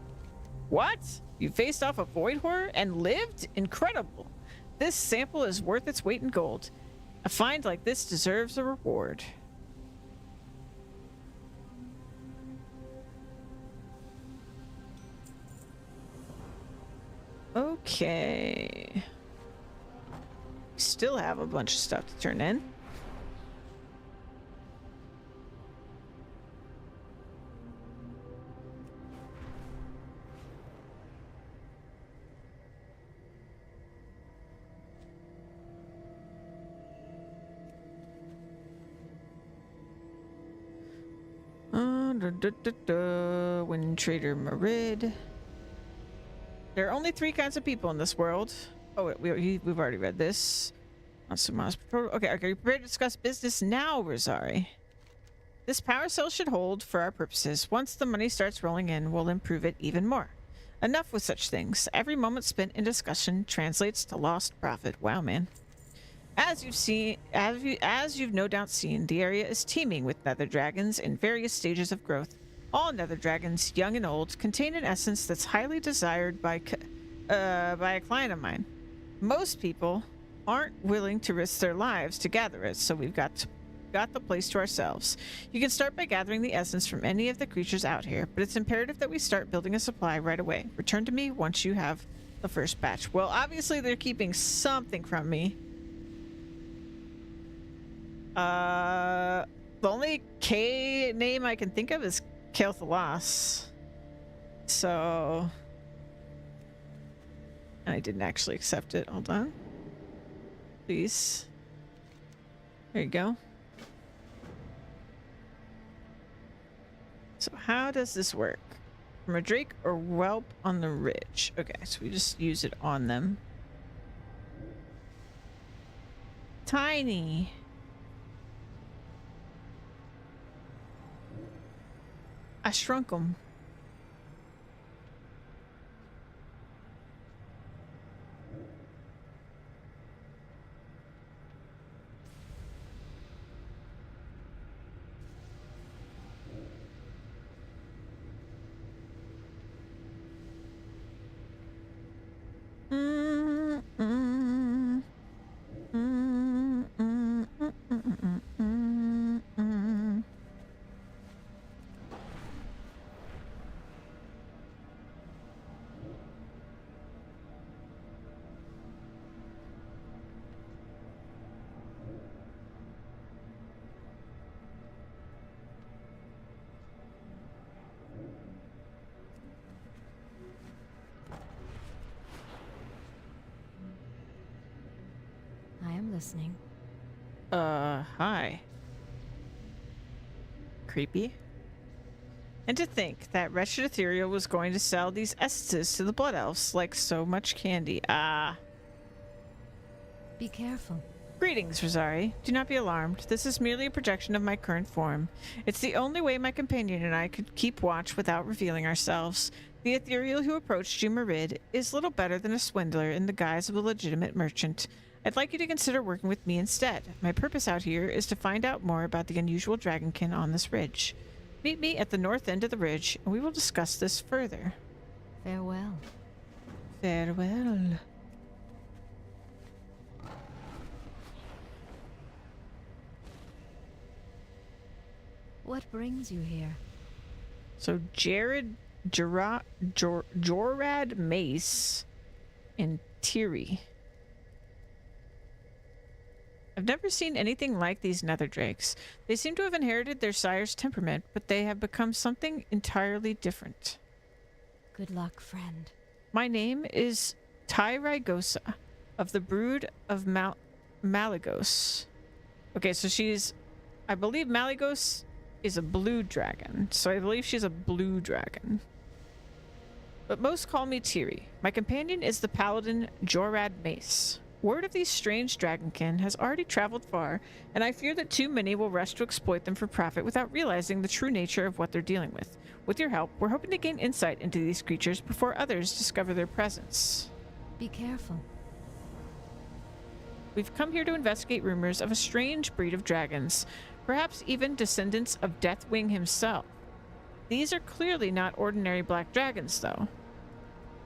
What? You faced off a void horror and lived? Incredible. This sample is worth its weight in gold. A find like this deserves a reward. Okay. Still have a bunch of stuff to turn in. Wind Trader Marid. There are only 3 kinds of people in this world. Oh, wait, we've already read this. Okay, are you prepared to discuss business now, Rosari? This power cell should hold for our purposes. Once the money starts rolling in, we'll improve it even more. Enough with such things. Every moment spent in discussion translates to lost profit. Wow, man. As you've no doubt seen, the area is teeming with nether dragons in various stages of growth. All nether dragons, young and old, contain an essence that's highly desired by a client of mine. Most people aren't willing to risk their lives to gather it, so we've got the place to ourselves. You can start by gathering the essence from any of the creatures out here, but it's imperative that we start building a supply right away. Return to me once you have the first batch. Well, obviously they're keeping something from me. The only K name I can think of is Kel'Thalas. So... And I didn't actually accept it. Hold on. Please. There you go. So how does this work? From a drake or whelp on the ridge. Okay, so we just use it on them. Tiny. I shrunk them. Listening. Hi. Creepy. And to think that wretched Ethereal was going to sell these essences to the Blood Elves like so much candy. Be careful. Greetings, Rosari. Do not be alarmed. This is merely a projection of my current form. It's the only way my companion and I could keep watch without revealing ourselves. The Ethereal who approached you, Marid, is little better than a swindler in the guise of a legitimate merchant. I'd like you to consider working with me instead. My purpose out here is to find out more about the unusual dragonkin on this ridge. Meet me at the north end of the ridge, and we will discuss this further. Farewell. Farewell. What brings you here? So Jorad Mace and Tiri. I've never seen anything like these nether drakes. They seem to have inherited their sire's temperament, but they have become something entirely different. Good luck, friend. My name is Tyrygosa of the Brood of Malygos. Okay, so she's, I believe Malygos is a blue dragon, so I believe she's a blue dragon. But most call me Tiri. My companion is the paladin Jorad Mace. Word of these strange dragonkin has already traveled far, and I fear that too many will rush to exploit them for profit without realizing the true nature of what they're dealing with. With your help, we're hoping to gain insight into these creatures before others discover their presence. Be careful. We've come here to investigate rumors of a strange breed of dragons, perhaps even descendants of Deathwing himself. These are clearly not ordinary black dragons, though.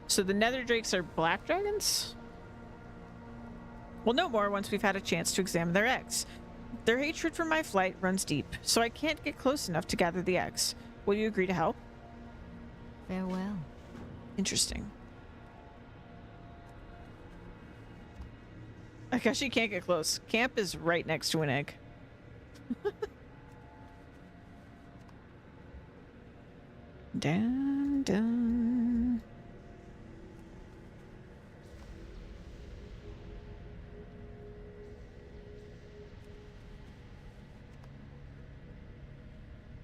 So the nether drakes are black dragons? We'll know more once we've had a chance to examine their eggs. Their hatred for my flight runs deep, so I can't get close enough to gather the eggs. Will you agree to help? Farewell. Interesting. I guess she can't get close. Camp is right next to an egg. Dun, dun.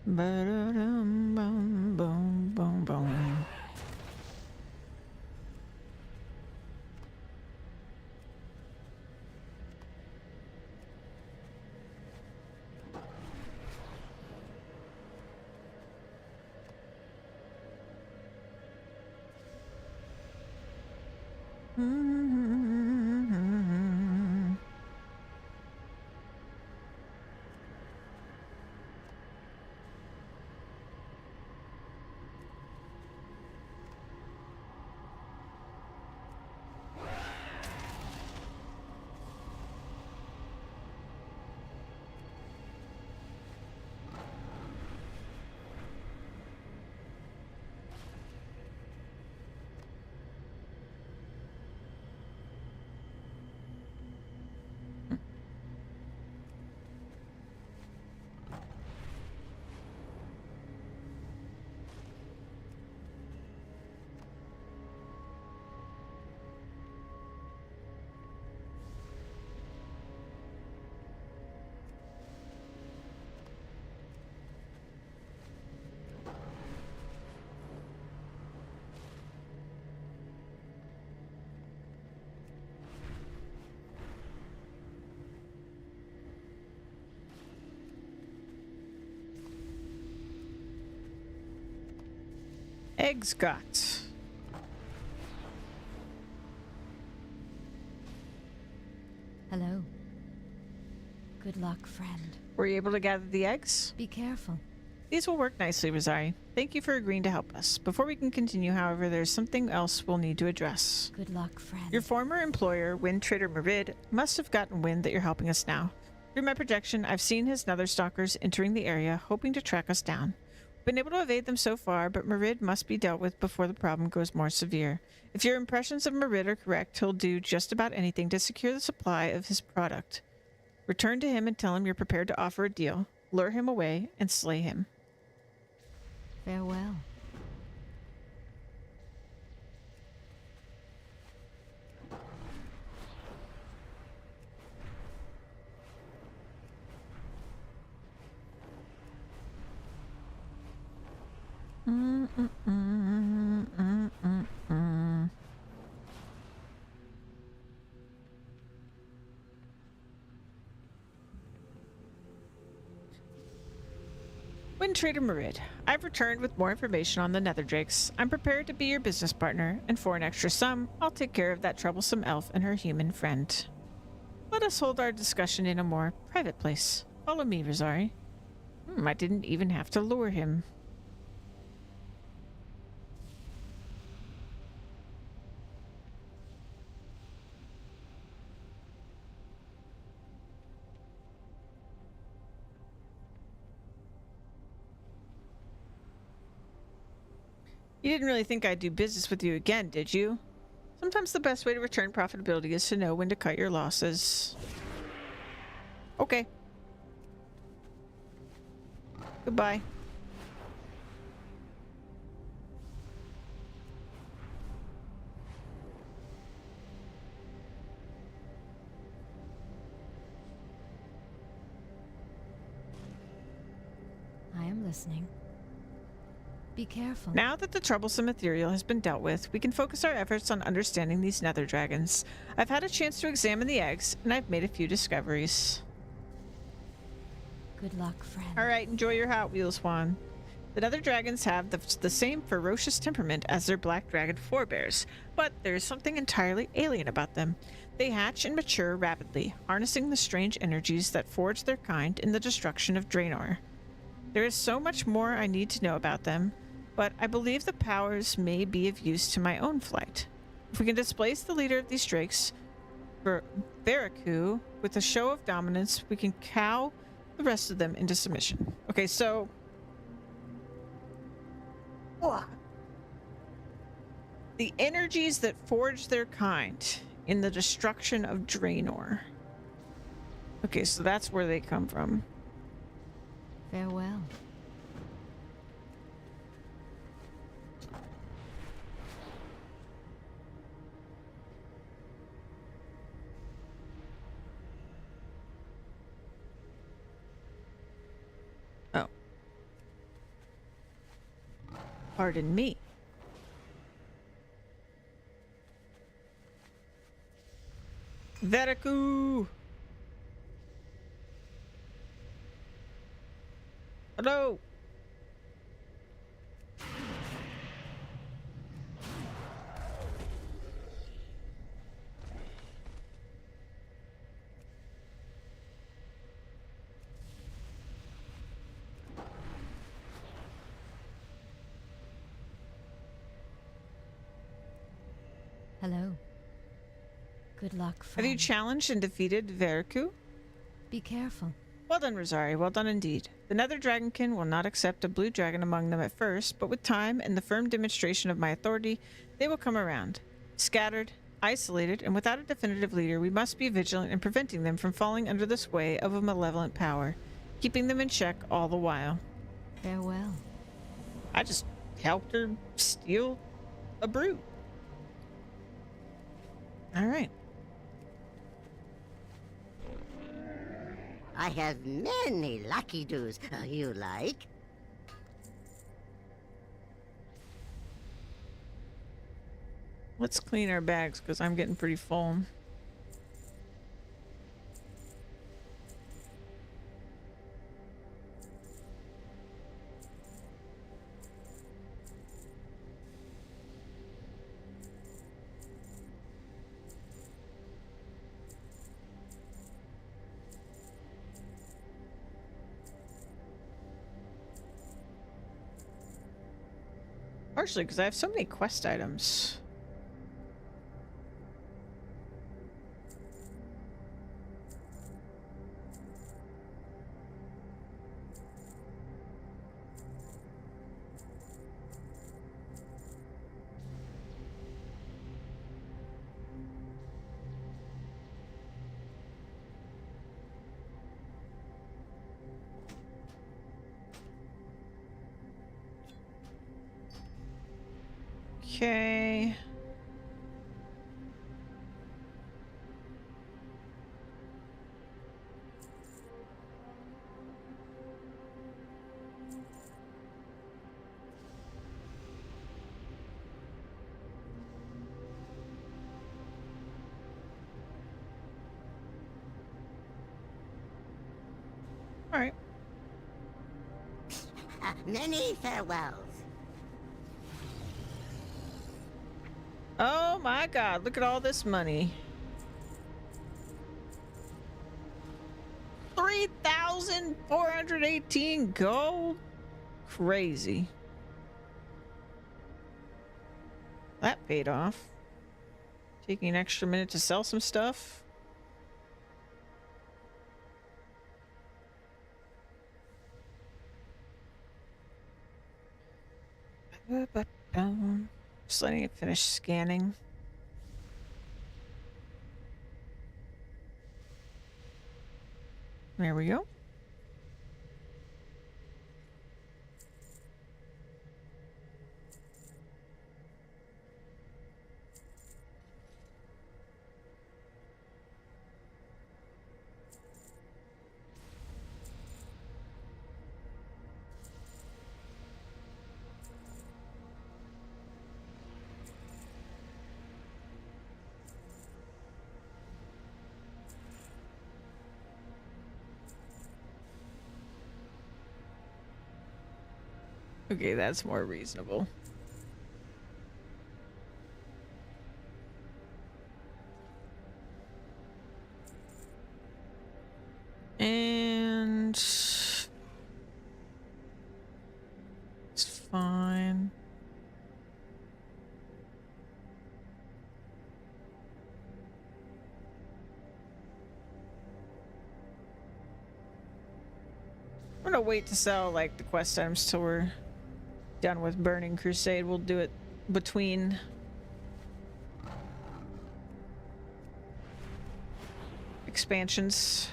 Ba-da-dum, bum, bum, bum, bum. Eggs got. Hello. Good luck, friend. Were you able to gather the eggs? Be careful. These will work nicely, Rosari. Thank you for agreeing to help us. Before we can continue, however, there's something else we'll need to address. Good luck, friend. Your former employer, Wind Trader Merid, must have gotten wind that you're helping us now. Through my projection, I've seen his nether stalkers entering the area, hoping to track us down. Been able to evade them so far, but Merid must be dealt with before the problem goes more severe. If your impressions of Merid are correct, he'll do just about anything to secure the supply of his product. Return to him and tell him you're prepared to offer a deal, lure him away, and slay him. Farewell. Wind Trader Merid, I've returned with more information on the Nether Drakes. I'm prepared to be your business partner, and for an extra sum, I'll take care of that troublesome elf and her human friend. Let us hold our discussion in a more private place. Follow me, Rosari. I didn't even have to lure him. You didn't really think I'd do business with you again, did you? Sometimes the best way to return profitability is to know when to cut your losses. Okay. Goodbye. I listening. Be careful. Now that the troublesome ethereal has been dealt with, we can focus our efforts on understanding these nether dragons. I've had a chance to examine the eggs, and I've made a few discoveries. Good luck, friend. Alright, enjoy your Hot Wheels, Juan. The nether dragons have the same ferocious temperament as their black dragon forebears, but there is something entirely alien about them. They hatch and mature rapidly, harnessing the strange energies that forge their kind in the destruction of Draenor. There is so much more I need to know about them, but I believe the powers may be of use to my own flight. If we can displace the leader of these drakes, Veriku, with a show of dominance, we can cow the rest of them into submission. Okay, so... the energies that forge their kind in the destruction of Draenor. Okay, so that's where they come from. Farewell. Oh. Pardon me. Veriku! Hello! Hello. Good luck, Have friend. you challenged and defeated Veriku? Be careful. Well done, Rosari. Well done indeed. The Nether Dragonkin will not accept a blue dragon among them at first, but with time and the firm demonstration of my authority, they will come around. Scattered, isolated, and without a definitive leader, we must be vigilant in preventing them from falling under the sway of a malevolent power, keeping them in check all the while. Farewell. I just helped her steal a brute. All right. I have many lucky doos. You like? Let's clean our bags because I'm getting pretty full. Partially because I have so many quest items. Okay. All right. Many farewells. Oh my god, look at all this money. 3,418 gold? Crazy. That paid off. Taking an extra minute to sell some stuff. Just letting it finish scanning. There we go. Okay, that's more reasonable. And it's fine. I'm gonna wait to sell like the quest items till we're done with Burning Crusade. We'll do it between expansions.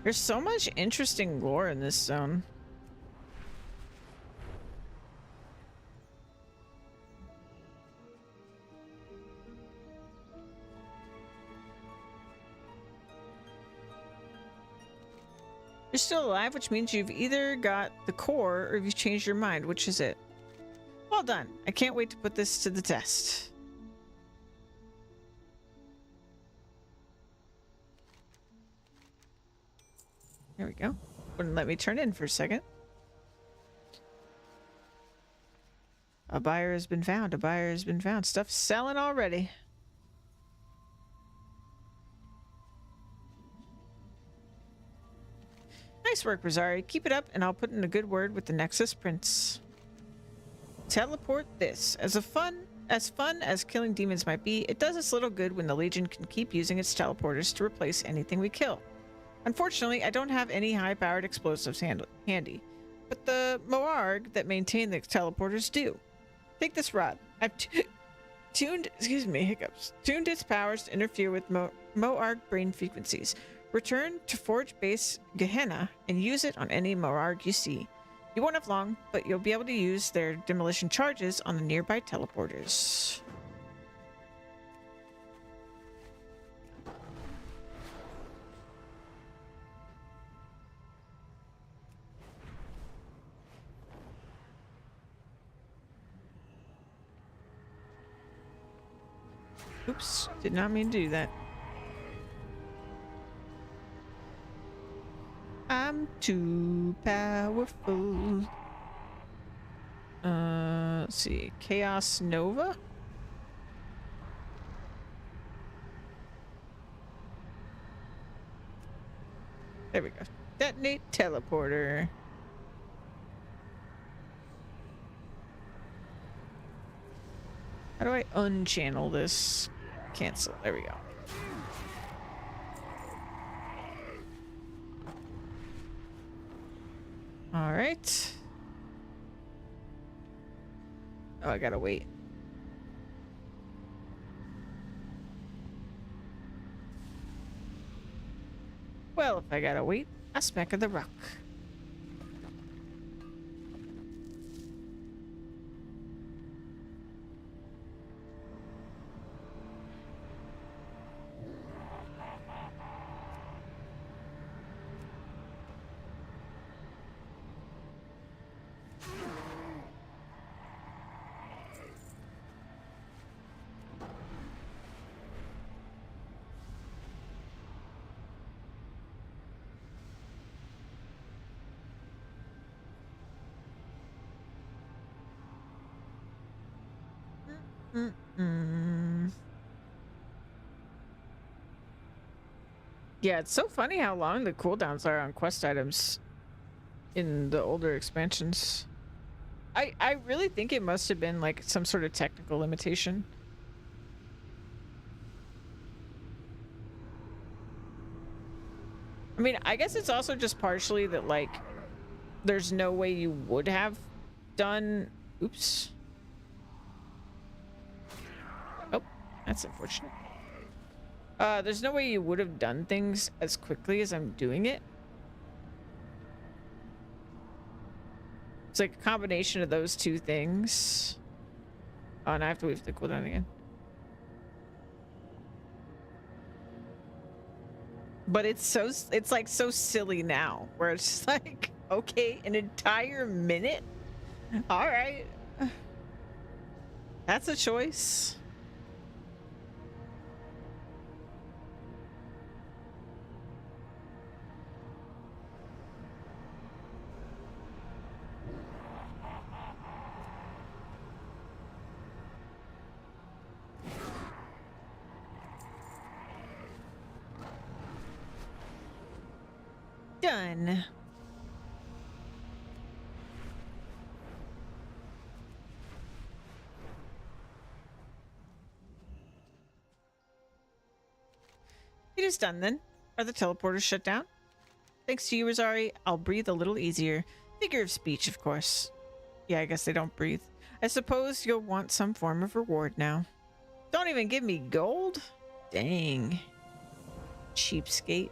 There's so much interesting lore in this zone. You're still alive, which means you've either got the core or you've changed your mind. Which is it? Well done. I can't wait to put this to the test. There we go. Wouldn't let me turn in for a second. A buyer has been found. A buyer has been found. Stuff's selling already. Nice work, Rosari. Keep it up, and I'll put in a good word with the Nexus Prince. Teleport this. As fun as killing demons might be, it does us little good when the Legion can keep using its teleporters to replace anything we kill. Unfortunately, I don't have any high-powered explosives handy, but the Moarg that maintain the teleporters do. Take this rod. I've tuned its powers to interfere with Moarg brain frequencies. Return to Forge Base Gehenna and use it on any Moarg you see. You won't have long, but you'll be able to use their demolition charges on the nearby teleporters. Oops, did not mean to do that. I'm too powerful. Let's see. Chaos Nova? There we go. Detonate teleporter. How do I unchannel this? Cancel. There we go. All right. Oh, I gotta wait. Well, if I gotta wait, a smack of the rock. Yeah, it's so funny how long the cooldowns are on quest items in the older expansions. I really think it must have been like some sort of technical limitation. I mean, I guess it's also just partially that like there's no way you would have done... Oops. Oh, that's unfortunate. There's no way you would have done things as quickly as I'm doing it. It's like a combination of those two things. Oh, and I have to leave the cooldown again. But it's like so silly now, where it's just like, okay, an entire minute? All right. That's a choice. Done. It is done then. Are the teleporters shut down? Thanks to you, Rosari, I'll breathe a little easier. Figure of speech, of course. Yeah, I guess they don't breathe. I suppose you'll want some form of reward now. Don't even give me gold? Dang. Cheapskate.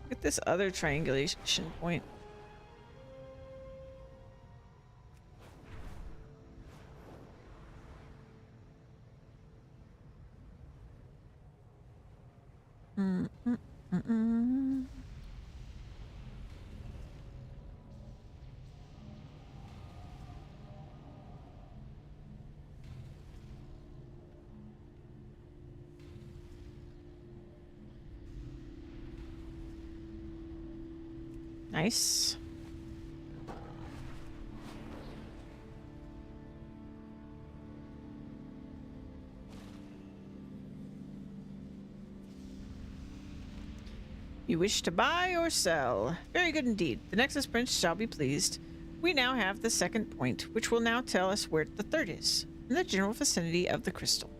Look at this other triangulation point. Nice. You wish to buy or sell? Very good indeed. The Nexus Prince shall be pleased. We now have the second point, which will now tell us where the third is, in the general vicinity of the crystal.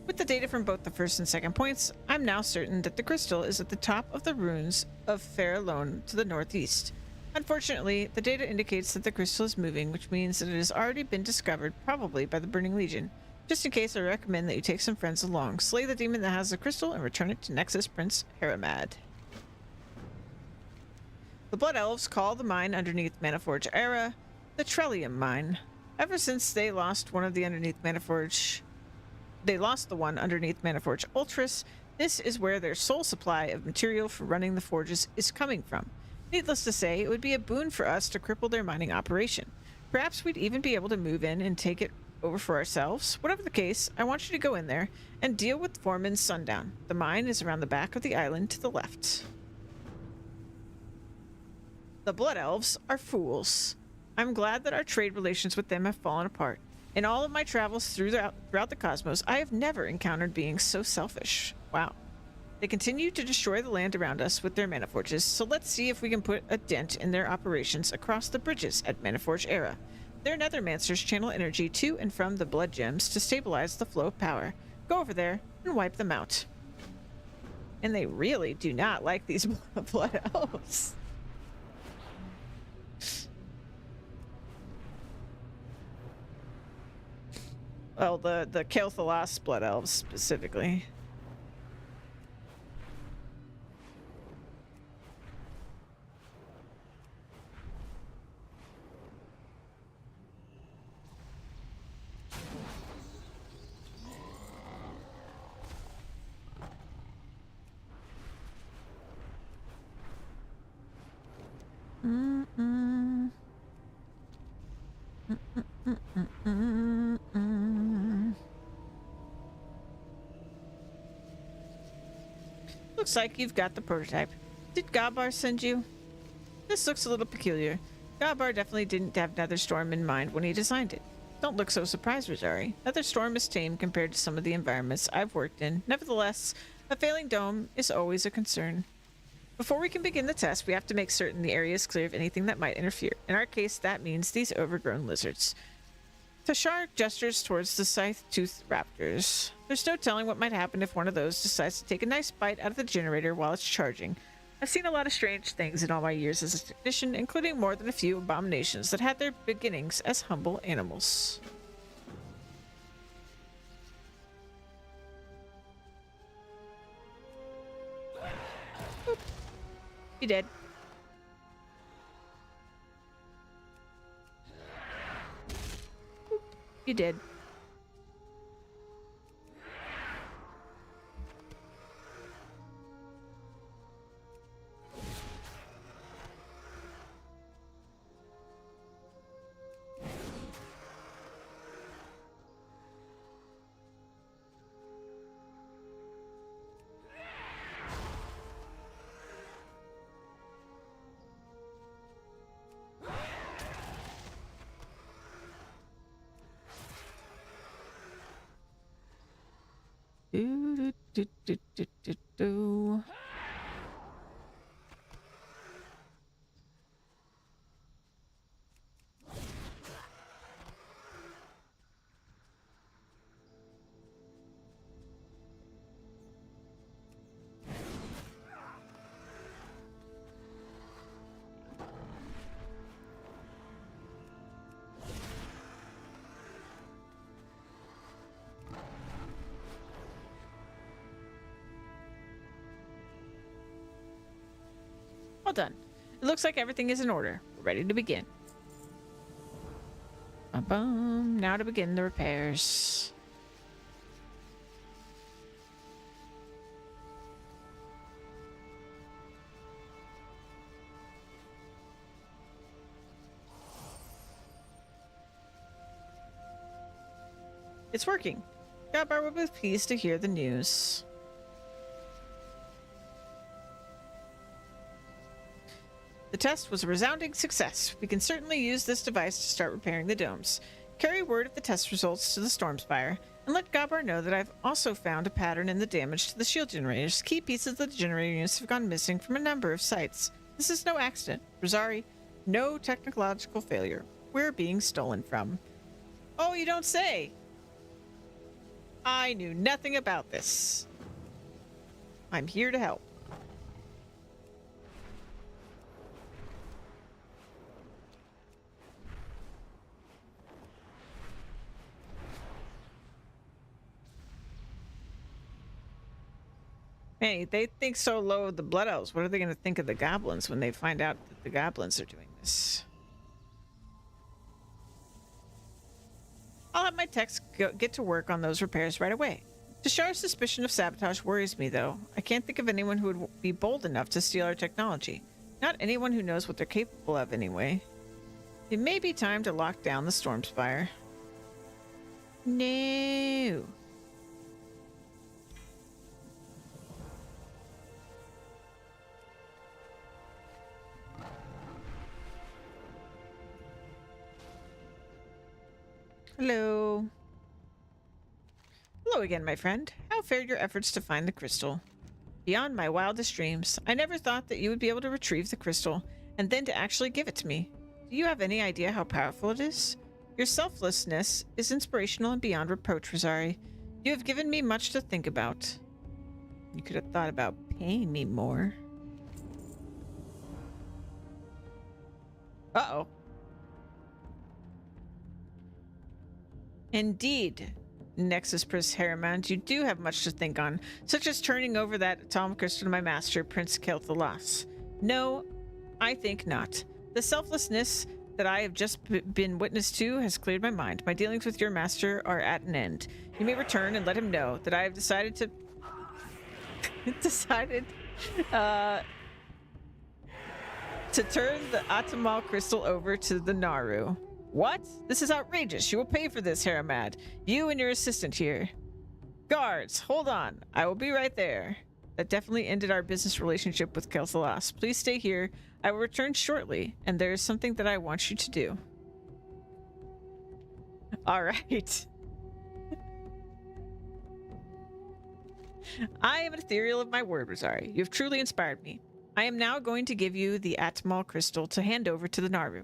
With the data from both the first and second points, I'm now certain that the crystal is at the top of the ruins of Farallone to the northeast. Unfortunately, the data indicates that the crystal is moving, which means that it has already been discovered, probably by the Burning Legion. Just in case, I recommend that you take some friends along, slay the demon that has the crystal, and return it to Nexus Prince Haramad. The Blood Elves call the mine underneath Manaforge Era the Trellium Mine. Ever since they lost one of the underneath Manaforge... They lost the one underneath Manaforge Ultras, this is where their sole supply of material for running the forges is coming from. Needless to say, it would be a boon for us to cripple their mining operation. Perhaps we'd even be able to move in and take it over for ourselves. Whatever the case, I want you to go in there and deal with Foreman's Sundown. The mine is around the back of the island to the left. The Blood Elves are fools. I'm glad that our trade relations with them have fallen apart. In all of my travels throughout the cosmos, I have never encountered beings so selfish. Wow. They continue to destroy the land around us with their Manaforges, so let's see if we can put a dent in their operations across the bridges at Manaforge Era. Their Nethermancers channel energy to and from the Blood Gems to stabilize the flow of power. Go over there and wipe them out. And they really do not like these Blood Elves. Well, the Kel'Thalas Blood Elves specifically. Looks like you've got the prototype. Did Gabar send you? This looks a little peculiar. Gabar definitely didn't have Netherstorm in mind when he designed it. Don't look so surprised, Rosari. Netherstorm is tame compared to some of the environments I've worked in. Nevertheless, a failing dome is always a concern. Before we can begin the test, we have to make certain the area is clear of anything that might interfere. In our case, that means these overgrown lizards. Tashar gestures towards the scythe-toothed raptors. There's no telling what might happen if one of those decides to take a nice bite out of the generator while it's charging. I've seen a lot of strange things in all my years as a technician, including more than a few abominations that had their beginnings as humble animals. Boop. You dead. You did. Do, do, do, do, do. Well done. It looks like everything is in order. We're ready to begin. Bum. Now to begin the repairs. It's working. Gabar will be pleased to hear the news. The test was a resounding success. We can certainly use this device to start repairing the domes. Carry word of the test results to the Stormspire, and let Gabar know that I've also found a pattern in the damage to the shield generators. Key pieces of the generator units have gone missing from a number of sites. This is no accident. Rosari, no technological failure. We're being stolen from. Oh, you don't say! I knew nothing about this. I'm here to help. Hey, they think so low of the Blood Elves. What are they going to think of the Goblins when they find out that the Goblins are doing this? I'll have my techs get to work on those repairs right away. Tashar's suspicion of sabotage worries me, though. I can't think of anyone who would be bold enough to steal our technology. Not anyone who knows what they're capable of, anyway. It may be time to lock down the Stormspire. No. Hello. Hello again, my friend. How fared your efforts to find the crystal? Beyond my wildest dreams, I never thought that you would be able to retrieve the crystal and then to actually give it to me. Do you have any idea how powerful it is? Your selflessness is inspirational and beyond reproach, Rosari. You have given me much to think about. You could have thought about paying me more. Uh-oh. Indeed, Nexus Prince Harriman, you do have much to think on, such as turning over that atomic crystal to my master, Prince Kel'Thalas. No, I think not. The selflessness that I have just been witness to has cleared my mind. My dealings with your master are at an end. You may return and let him know that I have decided to... to turn the Atamal crystal over to the Naru. What? This is outrageous. You will pay for this, Haramad. You and your assistant here. Guards, hold on. I will be right there. That definitely ended our business relationship with Kel'Thalas. Please stay here. I will return shortly, and there is something that I want you to do. All right. I am an ethereal of my word, Rosari. You have truly inspired me. I am now going to give you the Atamal crystal to hand over to the Naru.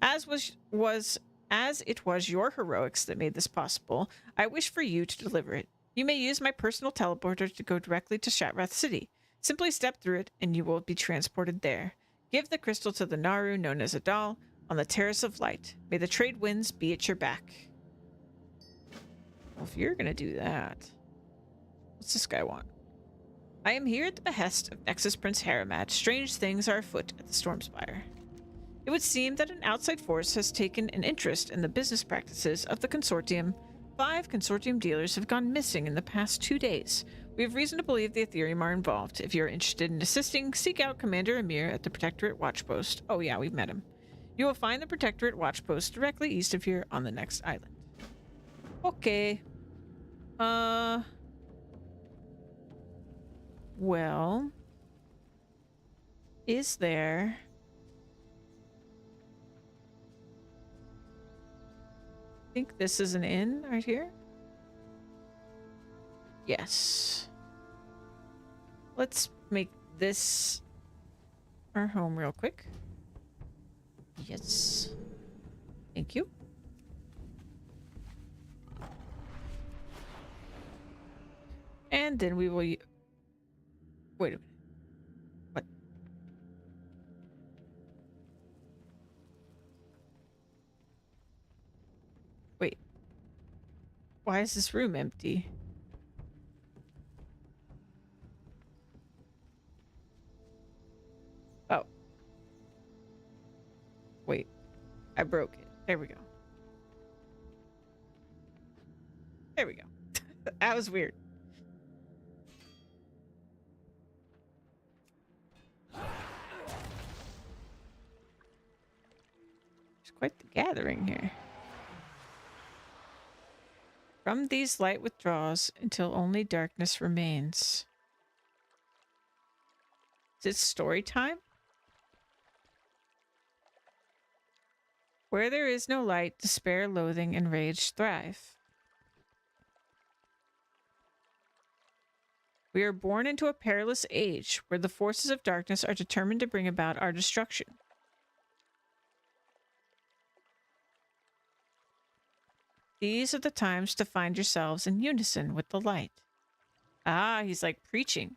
As it was your heroics that made this possible, I wish for you to deliver it. You may use my personal teleporter to go directly to Shatrath City. Simply step through it, and you will be transported there. Give the crystal to the Naru known as Adal on the Terrace of Light. May the trade winds be at your back. Well, if you're gonna do that, what's this guy want? I am here at the behest of Nexus Prince Haramad. Strange things are afoot at the Stormspire. It would seem that an outside force has taken an interest in the business practices of the Consortium. 5 Consortium dealers have gone missing in the past 2 days. We have reason to believe the Ethereum are involved. If you are interested in assisting, seek out Commander Amir at the Protectorate Watchpost. Oh yeah, we've met him. You will find the Protectorate Watchpost directly east of here on the next island. Okay. Well, is there... I think this is an inn right here. Yes. let's make this our home real quick. Yes. Thank you. And then we will... Wait a minute. What? Wait. Why is this room empty? Oh. Wait. I broke it. There we go. There we go. That was weird. There's quite the gathering here. From these light withdraws until only darkness remains. Is it story time? Where there is no light, despair, loathing, and rage thrive. We are born into a perilous age where the forces of darkness are determined to bring about our destruction. These are the times to find yourselves in unison with the light. Ah, he's like preaching.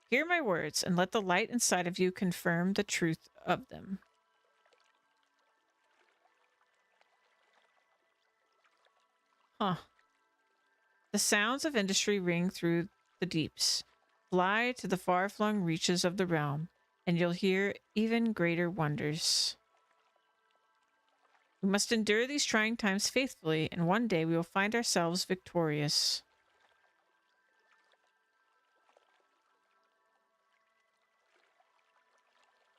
Hear my words and let the light inside of you confirm the truth of them. Huh. The sounds of industry ring through the deeps. Fly to the far-flung reaches of the realm, and you'll hear even greater wonders. We must endure these trying times faithfully, and one day we will find ourselves victorious.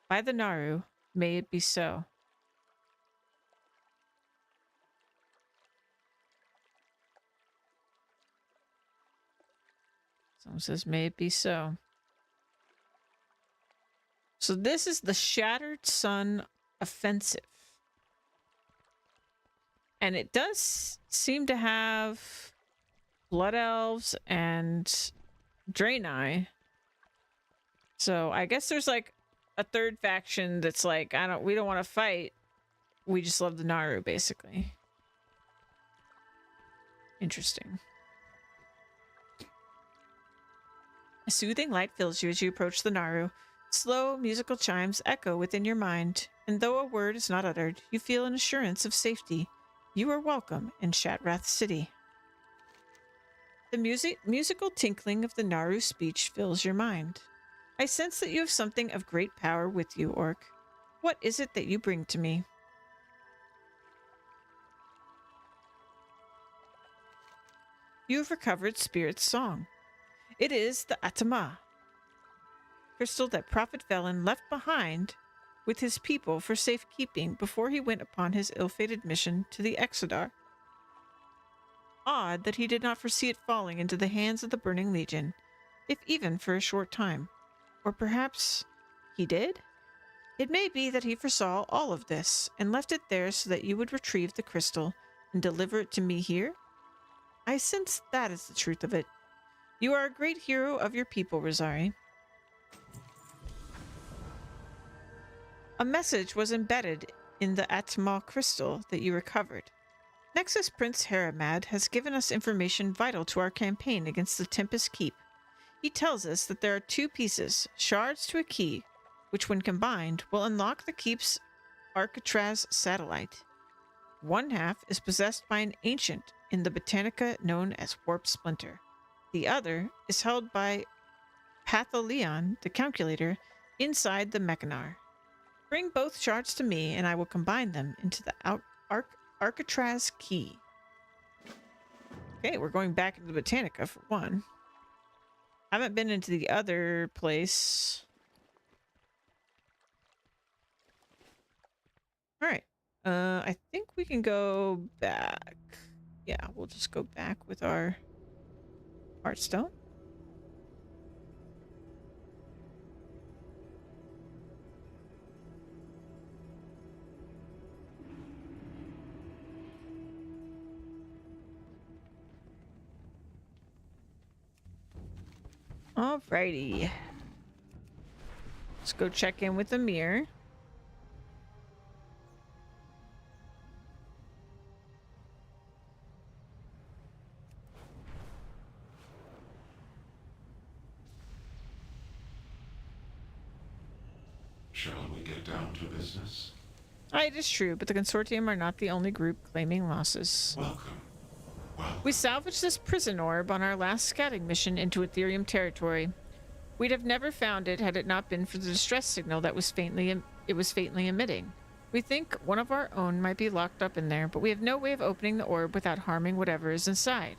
By the Naru, may it be so. Someone says, may it be so. So this is the Shattered Sun Offensive. And it does seem to have Blood Elves and Draenei. So I guess there's like a third faction that's like, we don't want to fight. We just love the Naru, basically. Interesting. A soothing light fills you as you approach the Naru. Slow, musical chimes echo within your mind, and though a word is not uttered, you feel an assurance of safety. You are welcome in Shatrath City. The musical tinkling of the Naru speech fills your mind. I sense that you have something of great power with you, Orc. What is it that you bring to me? You have recovered Spirit's song. It is the Atama, crystal that Prophet Velen left behind with his people for safekeeping before he went upon his ill-fated mission to the Exodar. Odd that he did not foresee it falling into the hands of the Burning Legion, if even for a short time. Or perhaps he did? It may be that he foresaw all of this and left it there so that you would retrieve the crystal and deliver it to me here. I sense that is the truth of it. You are a great hero of your people, Rosari. A message was embedded in the Atma crystal that you recovered. Nexus Prince Haramad has given us information vital to our campaign against the Tempest Keep. He tells us that there are two pieces, shards to a key, which when combined will unlock the Keep's Arcatraz satellite. One half is possessed by an ancient in the Botanica known as Warp Splinter. The other is held by Pathaleon, the calculator, inside the Mechanar. Bring both shards to me, and I will combine them into the Arcatraz key. Okay, we're going back into the Botanica for one. Haven't been into the other place. All right. I think we can go back. Yeah, we'll just go back with our Heartstone. Alrighty. Let's go check in with Amir. Shall we get down to business? It is true, but the Consortium are not the only group claiming losses. Welcome. We salvaged this prison orb on our last scouting mission into Ethereum territory. We'd have never found it had it not been for the distress signal that was faintly emitting. We think one of our own might be locked up in there, but we have no way of opening the orb without harming whatever is inside.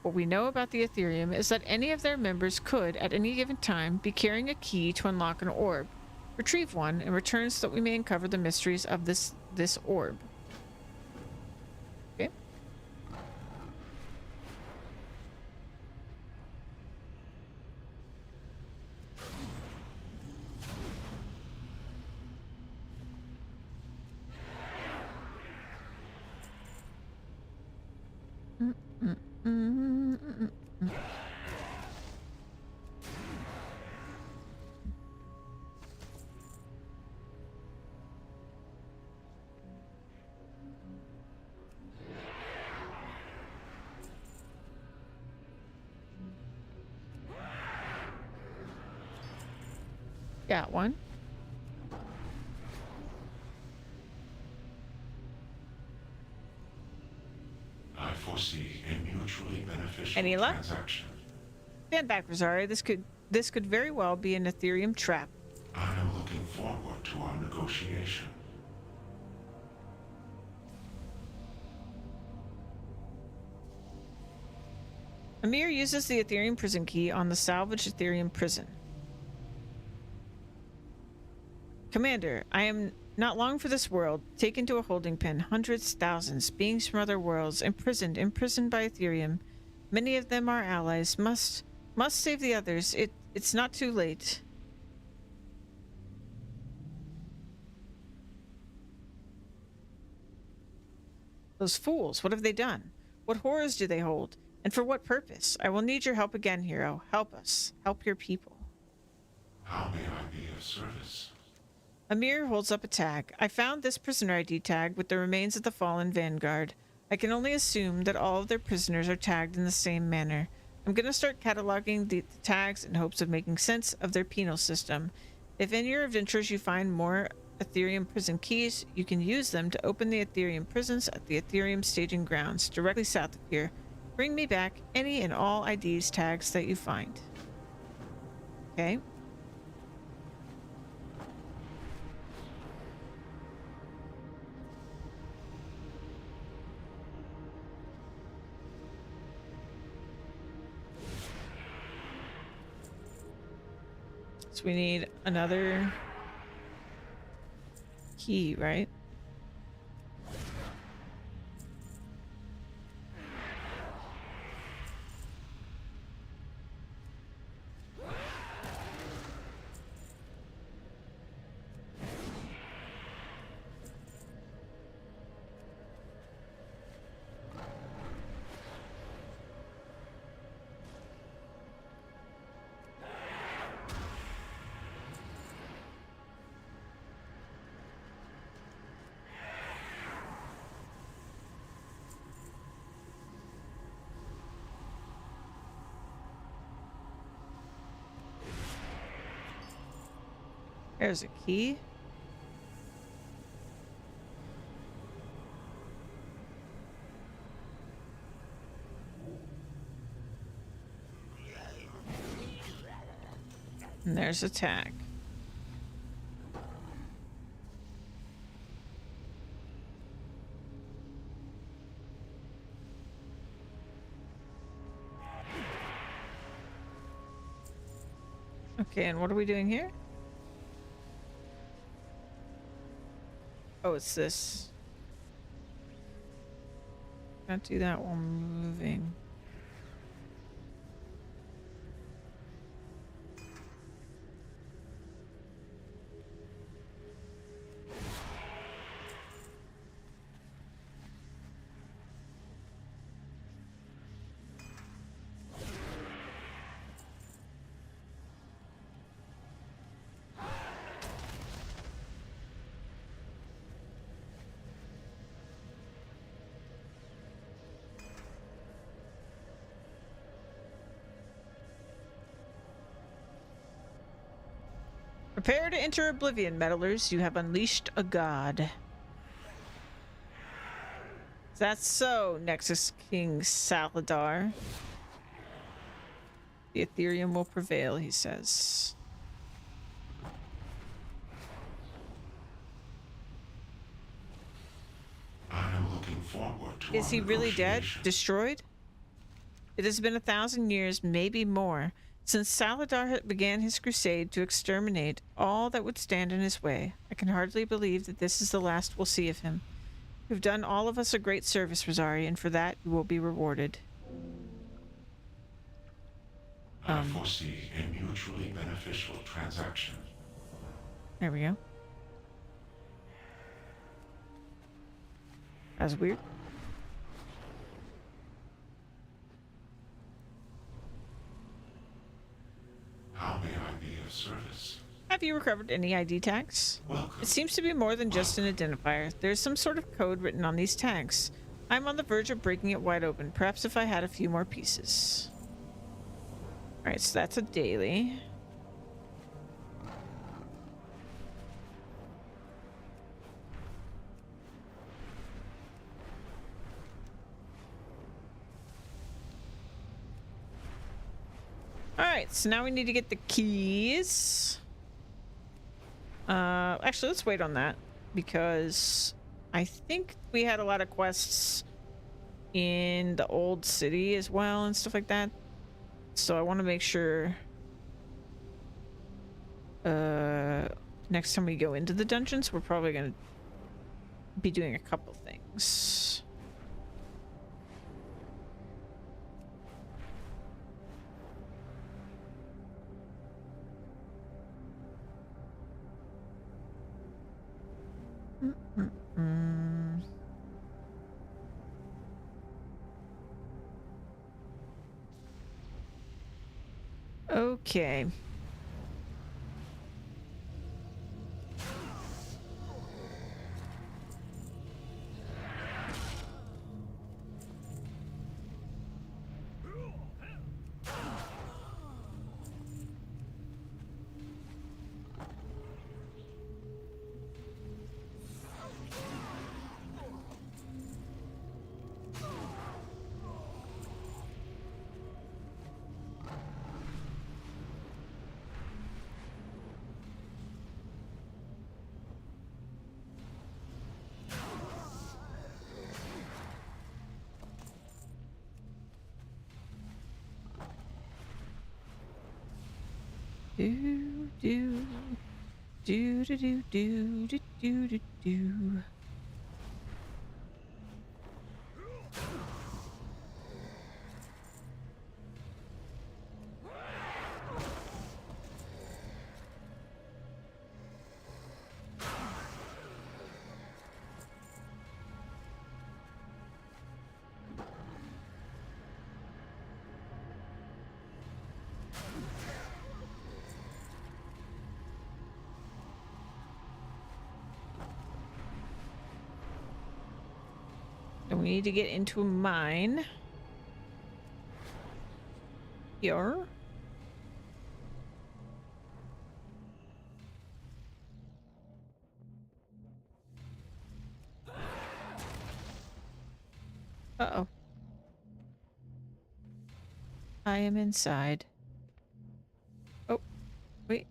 What we know about the Ethereum is that any of their members could, at any given time, be carrying a key to unlock an orb. Retrieve one and return so that we may uncover the mysteries of this orb. Okay. Got one. I foresee a mutually beneficial Any luck? transaction. Stand back, Rosario. This could very well be an Ethereum trap. I am looking forward to our negotiation. Amir uses the Ethereum prison key on the salvaged Ethereum prison. Commander, I am not long for this world, taken to a holding pen, hundreds, thousands, beings from other worlds, imprisoned by Ethereum. Many of them are allies. Must save the others. It's not too late. Those fools, what have they done? What horrors do they hold? And for what purpose? I will need your help again, hero. Help us. Help your people. How may I be of service? Amir holds up a tag. I found this prisoner ID tag with the remains of the fallen vanguard. I can only assume that all of their prisoners are tagged in the same manner. I'm going to start cataloging the tags in hopes of making sense of their penal system. If in your adventures you find more Ethereum prison keys, you can use them to open the Ethereum prisons at the Ethereum staging grounds directly south of here. Bring me back any and all IDs tags that you find. Okay. So we need another key, right? There's a key. And there's a tag. Okay, and what are we doing here? Oh, it's this. Can't do that while moving. Prepare to enter oblivion, meddlers. You have unleashed a god. Is that so, Nexus King Saladar? The Ethereum will prevail, he says. I am looking forward to Is he really dead? Destroyed? It has been 1,000 years, maybe more, since Saladar began his crusade to exterminate all that would stand in his way. I can hardly believe that this is the last we'll see of him. You've done all of us a great service, Rosari, and for that you will be rewarded. I foresee a mutually beneficial transaction. There we go. That's weird. How may I be of service? Have you recovered any ID tags? It seems to be more than just an identifier. There's some sort of code written on these tags. I'm on the verge of breaking it wide open. Perhaps if I had a few more pieces. Alright, so that's a daily. Alright, so now we need to get the keys. Actually, let's wait on that, because I think we had a lot of quests in the old city as well and stuff like that. So I want to make sure next time we go into the dungeons, we're probably going to be doing a couple things. Okay. Do. We need to get into a mine. Here. Uh-oh. I am inside. Oh, wait.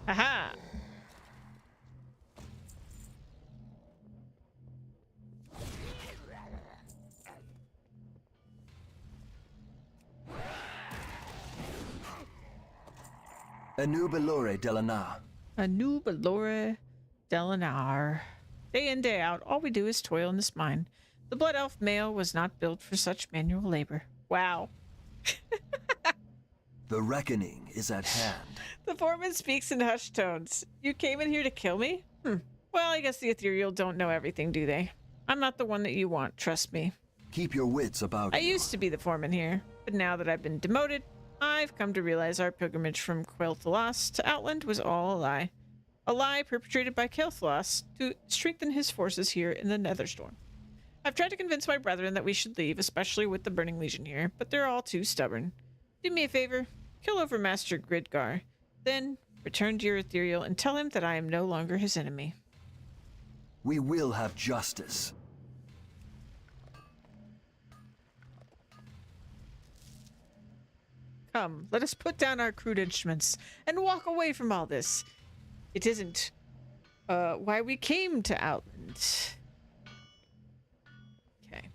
Aha! Anubalore Delanar. Anubalore Delanar. Day in, day out, all we do is toil in this mine. The Blood Elf male was not built for such manual labor. Wow. The reckoning is at hand. The foreman speaks in hushed tones. You came in here to kill me? Well, I guess the ethereal don't know everything, do they? I'm not the one that you want, trust me. Keep your wits about I you. used to be the foreman here, but now that I've been demoted, I've come to realize our pilgrimage from Quel'Thalas to Outland was all a lie. A lie perpetrated by Kael'thas to strengthen his forces here in the Netherstorm. I've tried to convince my brethren that we should leave, especially with the Burning Legion here, but they're all too stubborn. Do me a favor, kill Overmaster Gridgar, then return to your ethereal and tell him that I am no longer his enemy. We will have justice. Come, let us put down our crude instruments and walk away from all this. It isn't why we came to Outland. Okay.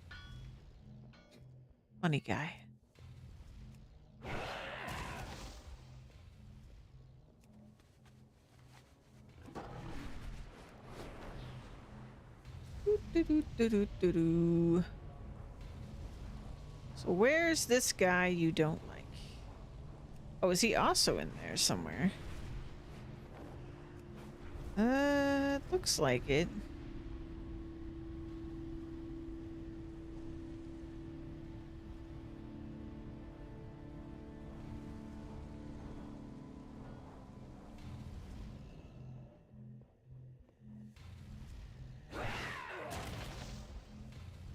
Money guy. So where's this guy you don't like? Oh, is he also in there somewhere? Looks like it.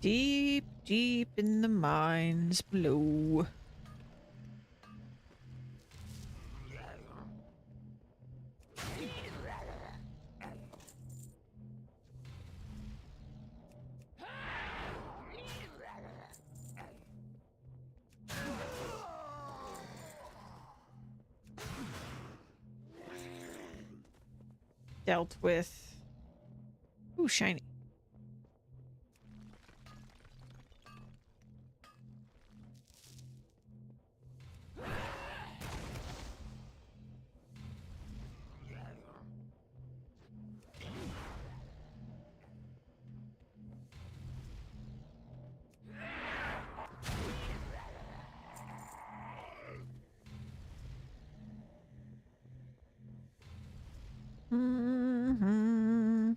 Deep, deep in the mines below. Dealt with. Ooh, shiny. Mm-hmm.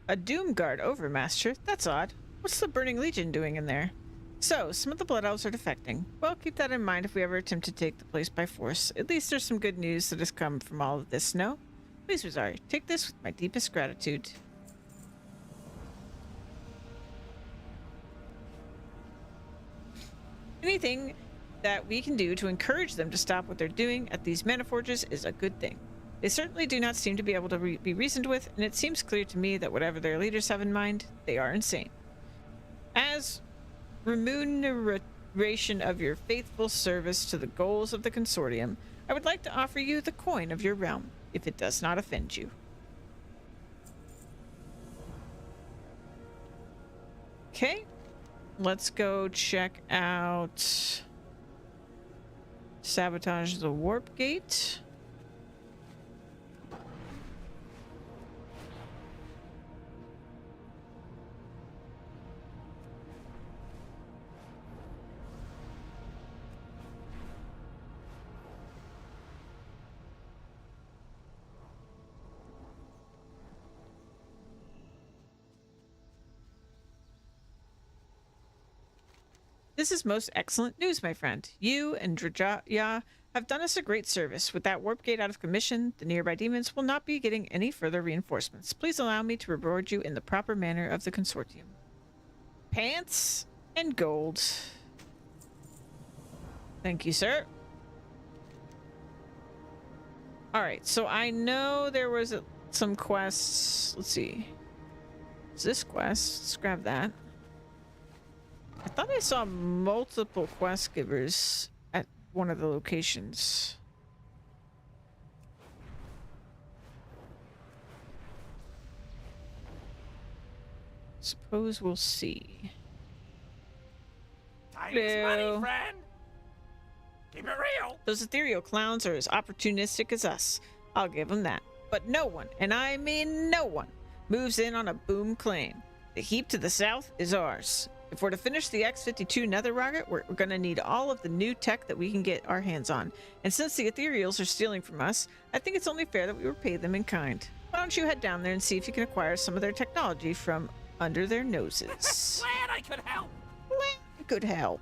A Doomguard Overmaster? That's odd. What's the Burning Legion doing in there? So, some of the Blood Elves are defecting. Well, keep that in mind if we ever attempt to take the place by force. At least there's some good news that has come from all of this, no? Please, Wazari, take this with my deepest gratitude. Anything that we can do to encourage them to stop what they're doing at these mana forges is a good thing. They certainly do not seem to be able to be reasoned with, and it seems clear to me that whatever their leaders have in mind, they are insane. As remuneration of your faithful service to the goals of the Consortium, I would like to offer you the coin of your realm, if it does not offend you. Okay, let's go check out sabotage the warp gate. This is most excellent news, my friend. You and Drajaya have done us a great service. With that warp gate out of commission, the nearby demons will not be getting any further reinforcements. Please allow me to reward you in the proper manner of the Consortium. Pants and gold. Thank you, sir. Alright, so I know there was some quests. Let's see. Is this quest? Let's grab that. I thought I saw multiple quest givers at one of the locations. Suppose we'll see. Time is money, friend. Keep it real. Those ethereal clowns are as opportunistic as us. I'll give them that. But no one, and I mean no one, moves in on a boom claim. The heap to the south is ours. If we're to finish the X-52 nether rocket, we're going to need all of the new tech that we can get our hands on. And since the ethereals are stealing from us, I think it's only fair that we repay them in kind. Why don't you head down there and see if you can acquire some of their technology from under their noses? Glad I could help. Glad I could help.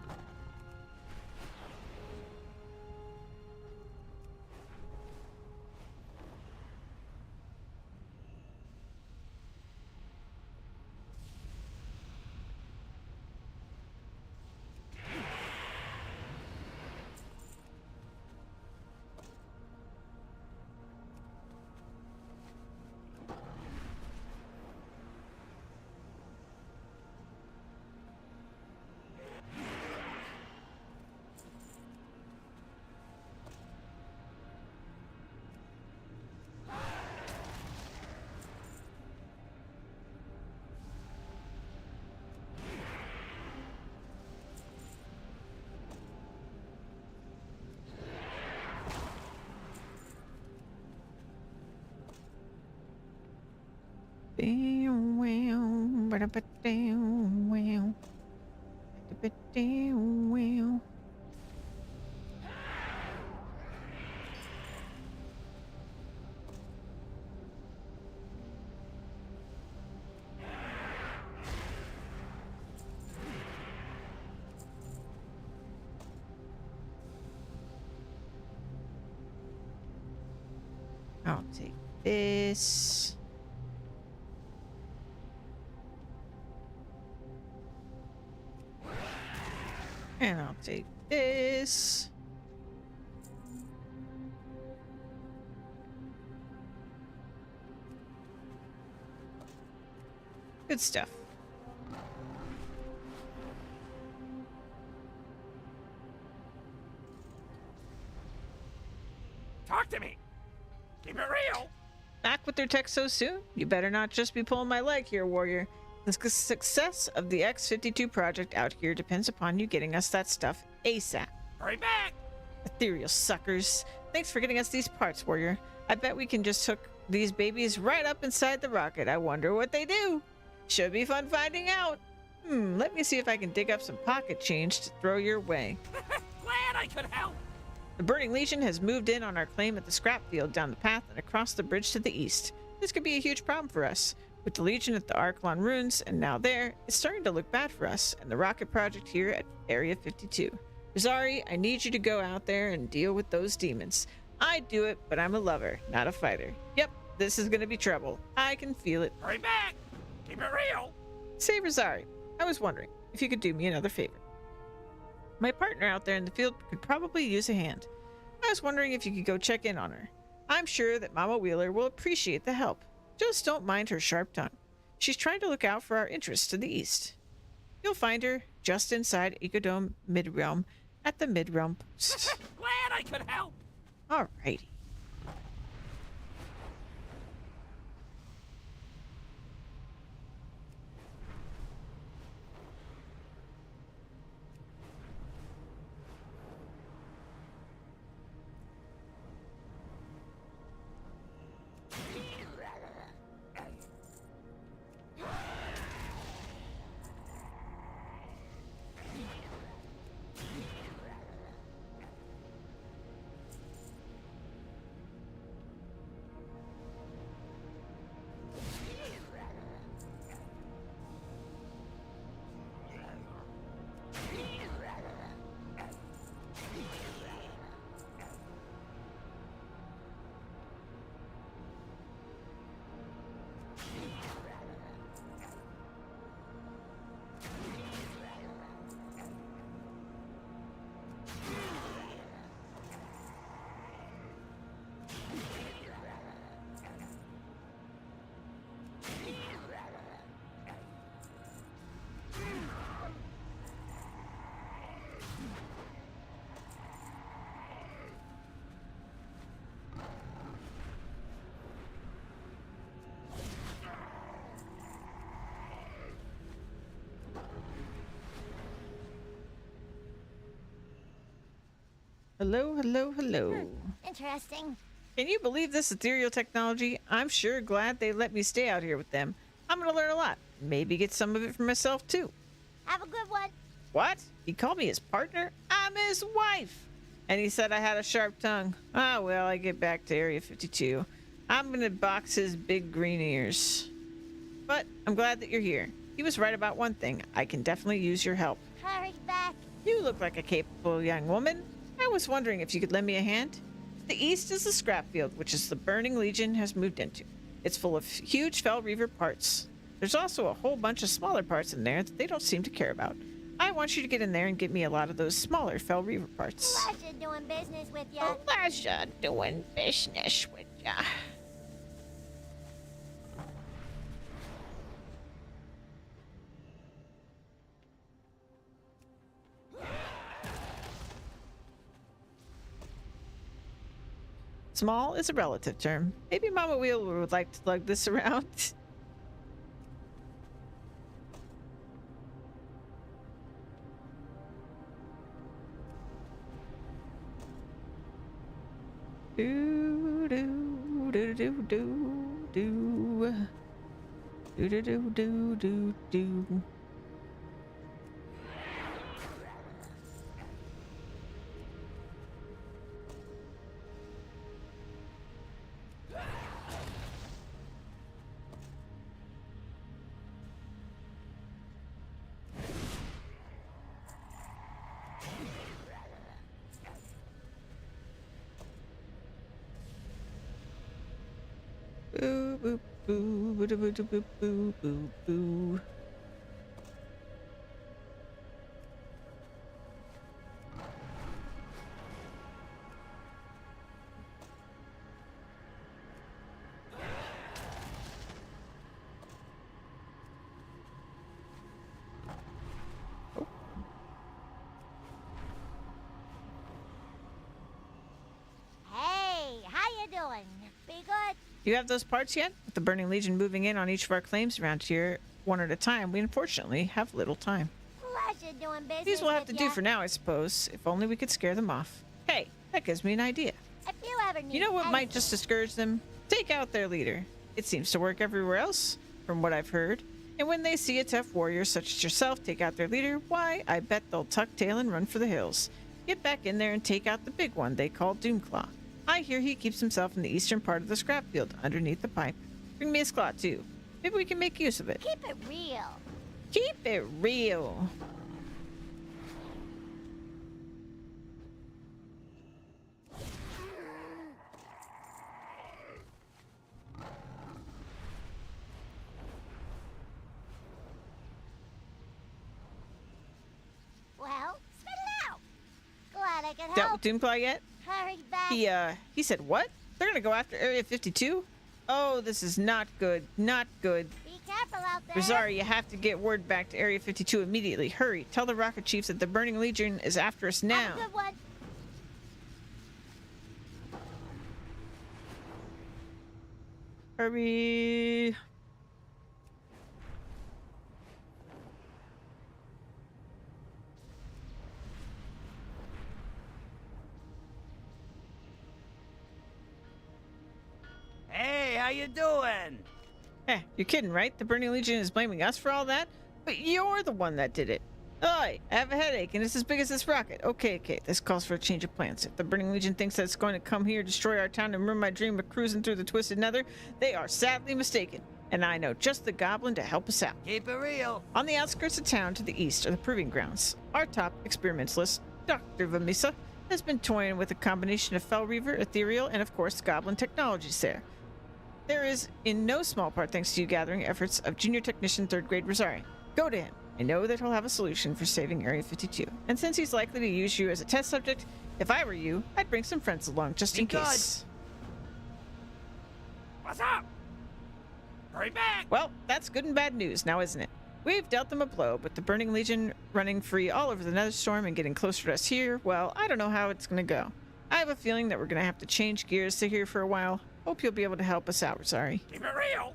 I'll take this. And I'll take this. Good stuff. Talk to me. Keep it real. Back with their tech so soon? You better not just be pulling my leg here, warrior. The success of the X-52 project out here depends upon you getting us that stuff ASAP. Hurry back. Ethereal suckers. Thanks for getting us these parts, warrior. I bet we can just hook these babies right up inside the rocket. I wonder what they do. Should be fun finding out. Let me see if I can dig up some pocket change to throw your way. Glad I could help. The Burning Legion has moved in on our claim at the scrap field down the path and across the bridge to the east. This could be a huge problem for us. With the Legion at the Archelon ruins and now there, it's starting to look bad for us and the rocket project here at Area 52. Rizari, I need you to go out there and deal with those demons. I'd do it, but I'm a lover, not a fighter. Yep, this is gonna be trouble. I can feel it. Hurry back. Keep it real. Say, Rizari, I was wondering if you could do me another favor. My partner out there in the field could probably use a hand. I was wondering if you could go check in on her. I'm sure that Mama Wheeler will appreciate the help. Just don't mind her sharp tongue. She's trying to look out for our interests to the east. You'll find her just inside Ecodome Midrealm at the Midrealm Post. Glad I could help. Alrighty. Hello, hello, hello. Interesting. Can you believe this ethereal technology? I'm sure glad they let me stay out here with them. I'm gonna learn a lot. Maybe get some of it for myself too. Have a good one. What? He called me his partner? I'm his wife. And he said I had a sharp tongue. Ah, well, I get back to Area 52. I'm gonna box his big green ears. But I'm glad that you're here. He was right about one thing. I can definitely use your help. Hurry back. You look like a capable young woman. I was wondering if you could lend me a hand. To the east is the scrap field, which is the Burning Legion has moved into. It's full of huge Fel Reaver parts. There's also a whole bunch of smaller parts in there that they don't seem to care about. I want you to get in there and get me a lot of those smaller Fel Reaver parts. Pleasure doing business with ya. Pleasure doing business with ya. Small is a relative term. Maybe Mama Wheel would like to lug this around. Do do do do do do do do do do do do. Boo boo boo boo boo boo boo boo boo boo. Hey, how you doing? Be good? You have those parts yet? With the Burning Legion moving in on each of our claims around here one at a time, we unfortunately have little time. Pleasure doing business These will have to with do ya. for now, I suppose. If only we could scare them off. Hey, that gives me an idea. If you ever need You know what might anything- just discourage them? Take out their leader. It seems to work everywhere else, from what I've heard. And when they see a tough warrior such as yourself take out their leader, why, I bet they'll tuck tail and run for the hills. Get back in there and take out the big one they call Doomclaw. I hear he keeps himself in the eastern part of the scrap field, underneath the pipe. Bring me his claw, too. Maybe we can make use of it. Keep it real. Keep it real. Well, spit it out. Glad I could Dealt help. with Doomclaw yet? Hurry back. He said what? They're gonna go after Area 52? Oh, this is not good. Not good. Be careful out there. Rosari, you have to get word back to Area 52 immediately. Hurry. Tell the rocket chiefs that the Burning Legion is after us now. Have a good one. Hurry. Hey, how you doing? You're kidding, right? The Burning Legion is blaming us for all that? But you're the one that did it. Oi, I have a headache and it's as big as this rocket. Okay, this calls for a change of plans. If the Burning Legion thinks that it's going to come here, destroy our town, and ruin my dream of cruising through the Twisted Nether, they are sadly mistaken. And I know just the goblin to help us out. Keep it real. On the outskirts of town to the east are the proving grounds. Our top experimentalist, Dr. Vamisa, has been toying with a combination of Fel Reaver, Ethereal, and of course Goblin technologies there. There is, in no small part thanks to you gathering efforts of Junior Technician 3rd Grade Rosari. Go to him. I know that he'll have a solution for saving Area 52. And since he's likely to use you as a test subject, if I were you, I'd bring some friends along just in case. What's up? Hurry back! Well, that's good and bad news now, isn't it? We've dealt them a blow, but the Burning Legion running free all over the Netherstorm and getting closer to us here, well, I don't know how it's gonna go. I have a feeling that we're gonna have to change gears to here for a while. Hope you'll be able to help us out, Rosari. Keep it real!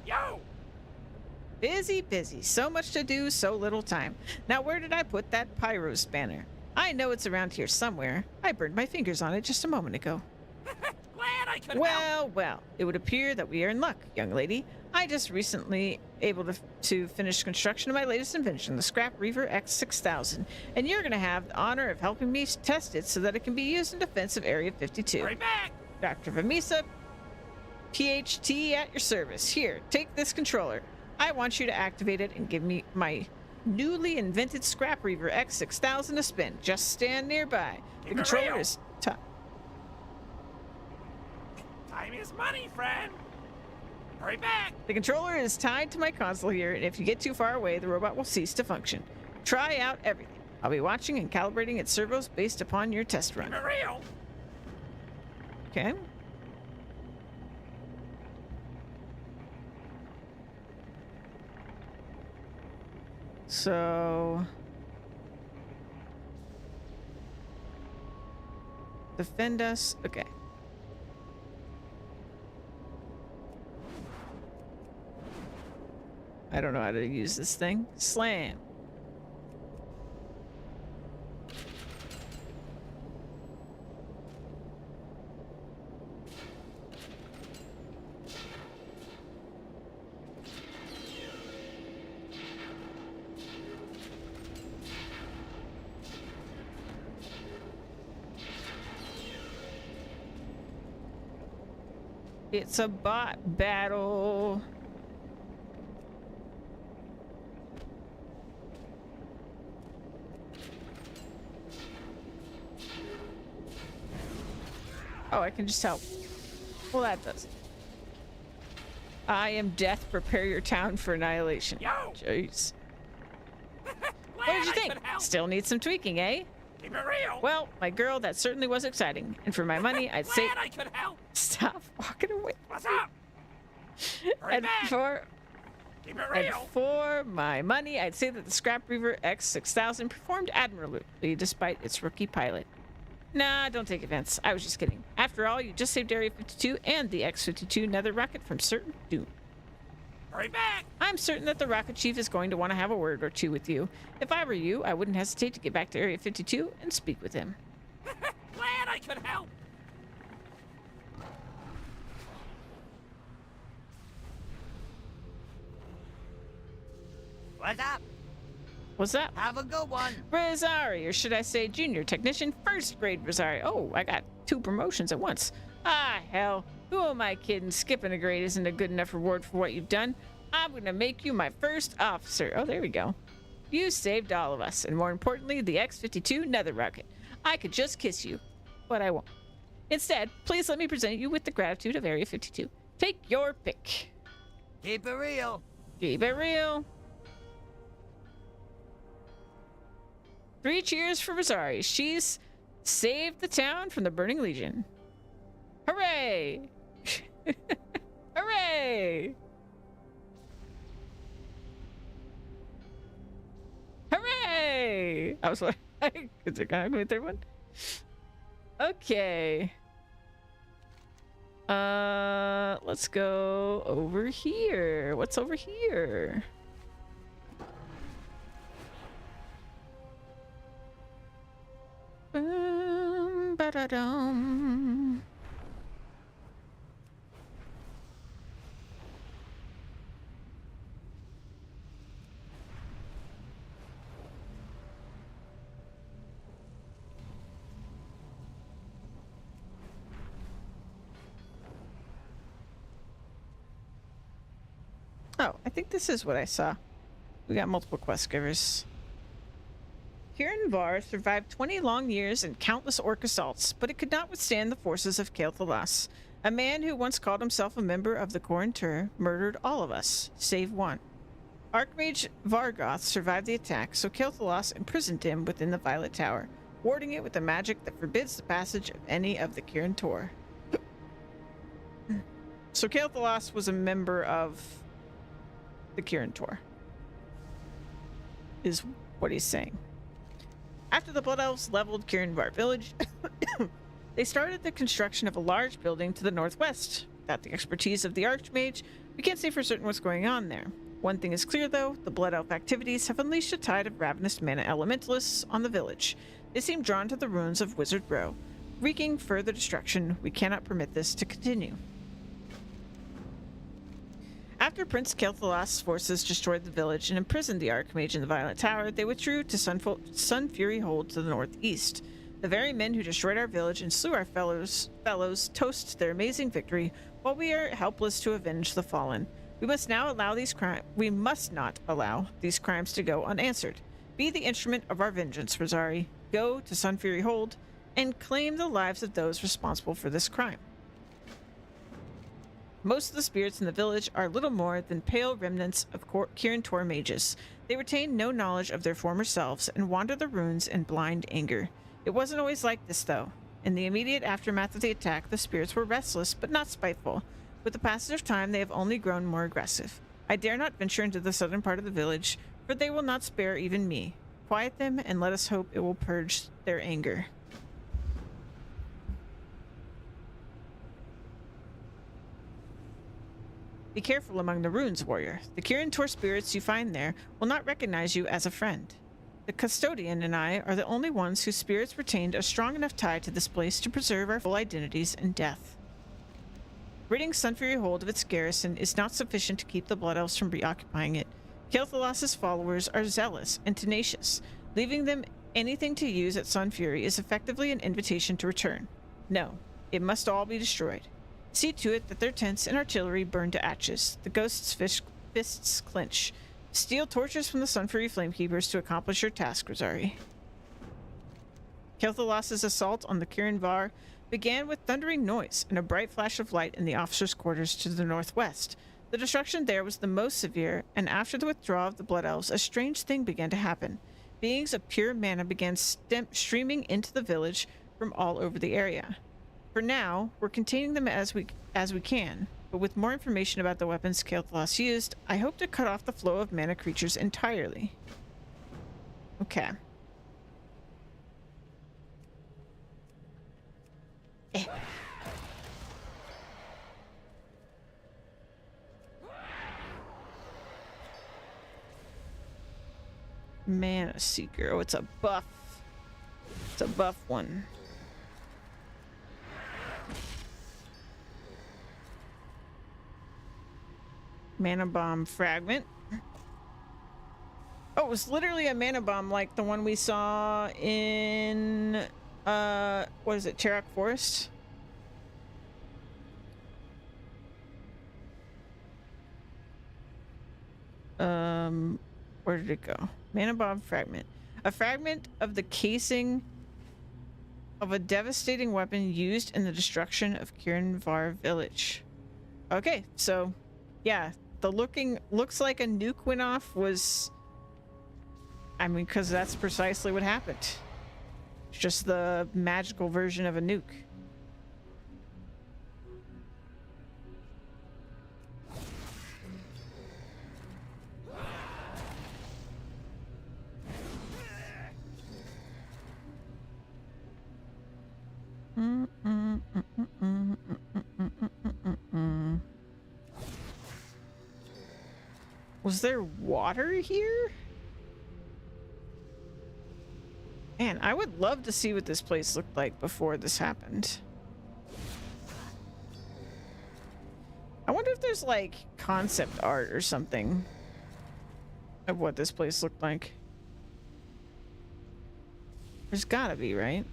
Yo! Busy, busy. So much to do, so little time. Now, where did I put that pyro spanner? I know it's around here somewhere. I burned my fingers on it just a moment ago. Glad I could help. Well, it would appear that we are in luck, young lady. I just recently able to finish construction of my latest invention, the Scrap Reaver X6000, and you're going to have the honor of helping me test it so that it can be used in defense of Area 52. Right back. Dr. Vamisa, PhD at your service. Here, take this controller. I want you to activate it and give me my newly invented Scrap Reaver X6000 a spin. Just stand nearby. The controller is time is money, friend. Hurry back. The controller is tied to my console here, and if you get too far away, the robot will cease to function. Try out everything. I'll be watching and calibrating its servos based upon your test run. Keep it real. Okay. So... defend us. Okay. I don't know how to use this thing. Slam. It's a bot battle. Oh, I can just help. Well, that does. I am death. Prepare your town for annihilation. Yo! Jeez. What did you think? Still needs some tweaking, eh? Keep it real. Well, my girl, that certainly was exciting. And for my money, I'd say... Glad I could help. Stop walking away. What's up? Hurry And back. Keep it real. And for my money, I'd say that the Scrap Reaver X6000 performed admirably despite its rookie pilot. Nah, don't take offense. I was just kidding. After all, you just saved Area 52 and the X-52 nether rocket from certain doom. Hurry back. I'm certain that the rocket chief is going to want to have a word or two with you. If I were you, I wouldn't hesitate to get back to Area 52 and speak with him. Glad I could help. What's up? What's up? Have a good one. Rosari, or should I say junior technician, first grade Rosari. Oh, I got 2 promotions at once. Ah, hell. Who am I kidding? Skipping a grade isn't a good enough reward for what you've done. I'm going to make you my first officer. Oh, there we go. You saved all of us, and more importantly, the X-52 nether rocket. I could just kiss you, but I won't. Instead, please let me present you with the gratitude of Area 52. Take your pick. Keep it real. Keep it real. 3 cheers for Rosari. She's saved the town from the Burning Legion. Hooray! Hooray! Hooray! I was like, is it gonna be a third one? Okay. Let's go over here. What's over here? Ba-da-dum. Oh, I think this is what I saw. We got multiple quest givers. Kieran Var survived 20 long years and countless orc assaults, but it could not withstand the forces of Kael'Thalas. A man who once called himself a member of the Corinter murdered all of us, save one. Archmage Vargoth survived the attack, so Kael'Thalas imprisoned him within the Violet Tower, warding it with a magic that forbids the passage of any of the Kirin Tor. So Kael'Thalas was a member of the Kirin Tor, is what he's saying. After the Blood Elves leveled Kirin Var village, they started the construction of a large building to the northwest. Without the expertise of the Archmage, we can't say for certain what's going on there. One thing is clear, though. The Blood Elf activities have unleashed a tide of ravenous mana elementalists on the village. They seem drawn to the ruins of Wizard Row, wreaking further destruction. We cannot permit this to continue. After Prince Kel'Thalas' forces destroyed the village and imprisoned the Archmage in the Violet Tower, they withdrew to Sun Fury Hold to the northeast. The very men who destroyed our village and slew our fellows toast their amazing victory, while we are helpless to avenge the fallen. We must not allow these crimes to go unanswered. Be the instrument of our vengeance, Rosari. Go to Sun Fury Hold and claim the lives of those responsible for this crime. Most of the spirits in the village are little more than pale remnants of Kirin Tor mages. They retain no knowledge of their former selves and wander the ruins in blind anger. It wasn't always like this, though. In the immediate aftermath of the attack, the spirits were restless, but not spiteful. With the passage of time, they have only grown more aggressive. I dare not venture into the southern part of the village, for they will not spare even me. Quiet them, and let us hope it will purge their anger. Be careful among the ruins, warrior. The Kirin Tor spirits you find there will not recognize you as a friend. The custodian and I are the only ones whose spirits retained a strong enough tie to this place to preserve our full identities in death. Ridding Sun Fury Hold of its garrison is not sufficient to keep the Blood Elves from reoccupying it. Kel'Thalas' followers are zealous and tenacious. Leaving them anything to use at Sun Fury is effectively an invitation to return. No, it must all be destroyed. See to it that their tents and artillery burn to ashes. The ghosts' fists clench. Steal torches from the Sun Fury Flamekeepers to accomplish your task, Rosari. Kel'Thalas' assault on the Kirin Var began with thundering noise and a bright flash of light in the officers' quarters to the northwest. The destruction there was the most severe, and after the withdrawal of the Blood Elves, a strange thing began to happen. Beings of pure mana began streaming into the village from all over the area. For now, we're containing them as we can, but with more information about the weapons Kel'Thalas used, I hope to cut off the flow of mana creatures entirely. Okay. Mana Seeker. Oh, it's a buff. It's a buff one. Mana Bomb Fragment. Oh, it was literally a mana bomb like the one we saw in what is it, Cherak Forest? Where did it go? Mana Bomb Fragment. A fragment of the casing of a devastating weapon used in the destruction of Kirin Var village. Okay, so yeah, the looks like a nuke went off was, I mean, because that's precisely what happened. It's just the magical version of a nuke. Was there water here? Man, I would love to see what this place looked like before this happened. I wonder if there's like concept art or something of what this place looked like. There's gotta be, right?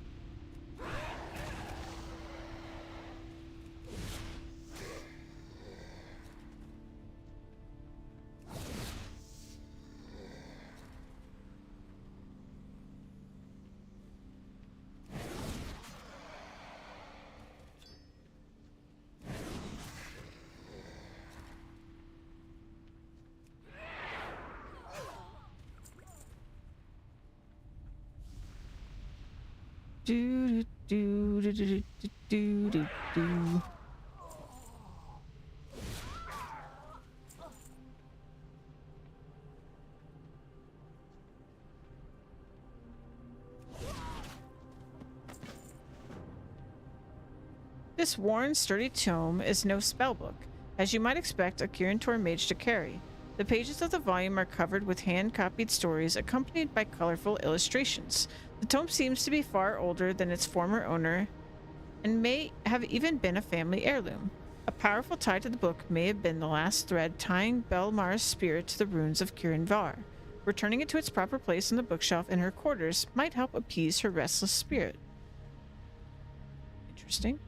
Do do do do do do do do. This worn, sturdy tome is no spellbook, as you might expect a Kirin Tor mage to carry. The pages of the volume are covered with hand-copied stories accompanied by colorful illustrations. The tome seems to be far older than its former owner and may have even been a family heirloom. A powerful tie to the book may have been the last thread tying Belmar's spirit to the ruins of Kirin-Var. Returning it to its proper place on the bookshelf in her quarters might help appease her restless spirit. Interesting.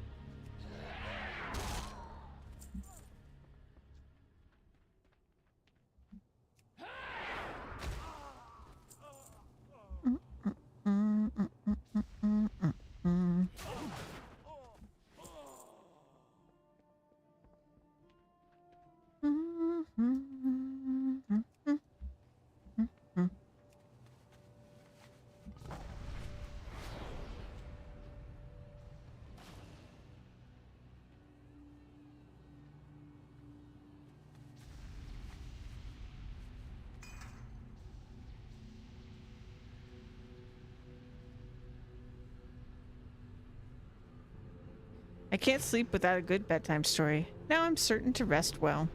I can't sleep without a good bedtime story. Now I'm certain to rest well.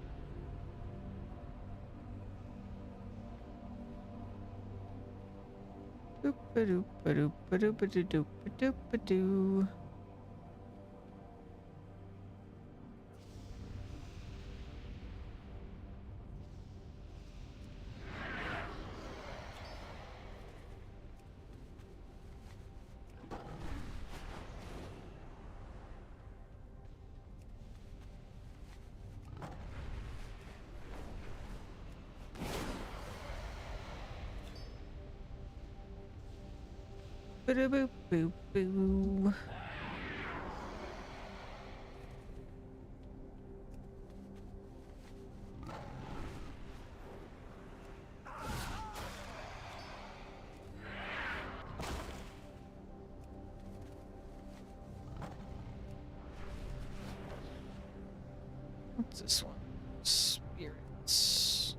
Boop-a-doop-a-doop-a-doop-a-doop-a-doop-a-doo. Boop-a-boop-boop-boo. What's this one? Spirits.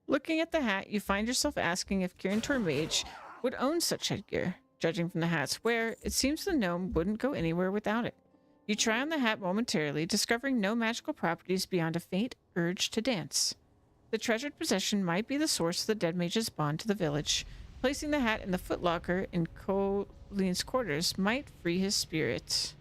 Looking at the hat, you find yourself asking if Kirin Tormage would own such headgear. Judging from the hat's wear, it seems the gnome wouldn't go anywhere without it. You try on the hat momentarily, discovering no magical properties beyond a faint urge to dance. The treasured possession might be the source of the dead mage's bond to the village. Placing the hat in the footlocker in Colleen's quarters might free his spirit.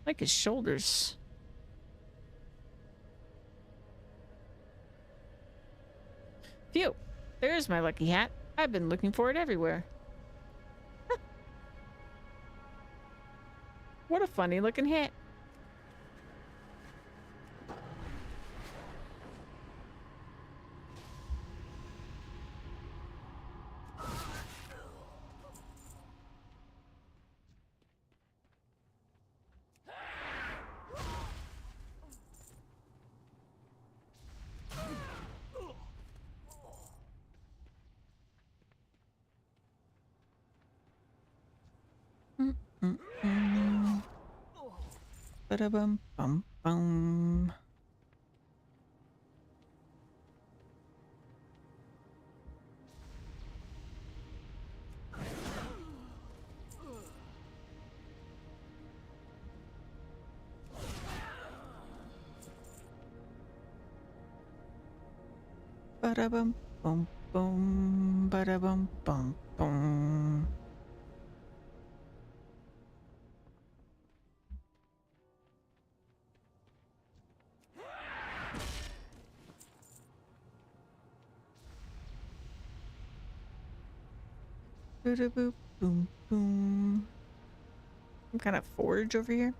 Like his shoulders. Phew! There's my lucky hat. I've been looking for it everywhere. What a funny looking hat. Ba-da-bum, bum, bum. Ba-da-bum, bum, bum. Ba-da-bum, bum, bum. Boop, boom, boom. Some kind of forge over here.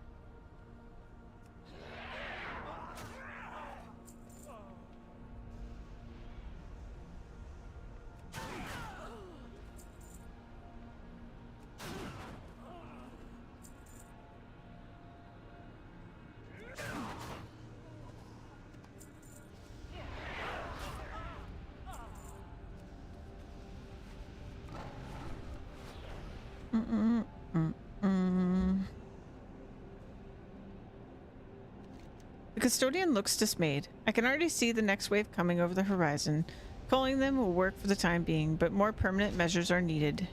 The custodian looks dismayed. I can already see the next wave coming over the horizon. Culling them will work for the time being, but more permanent measures are needed.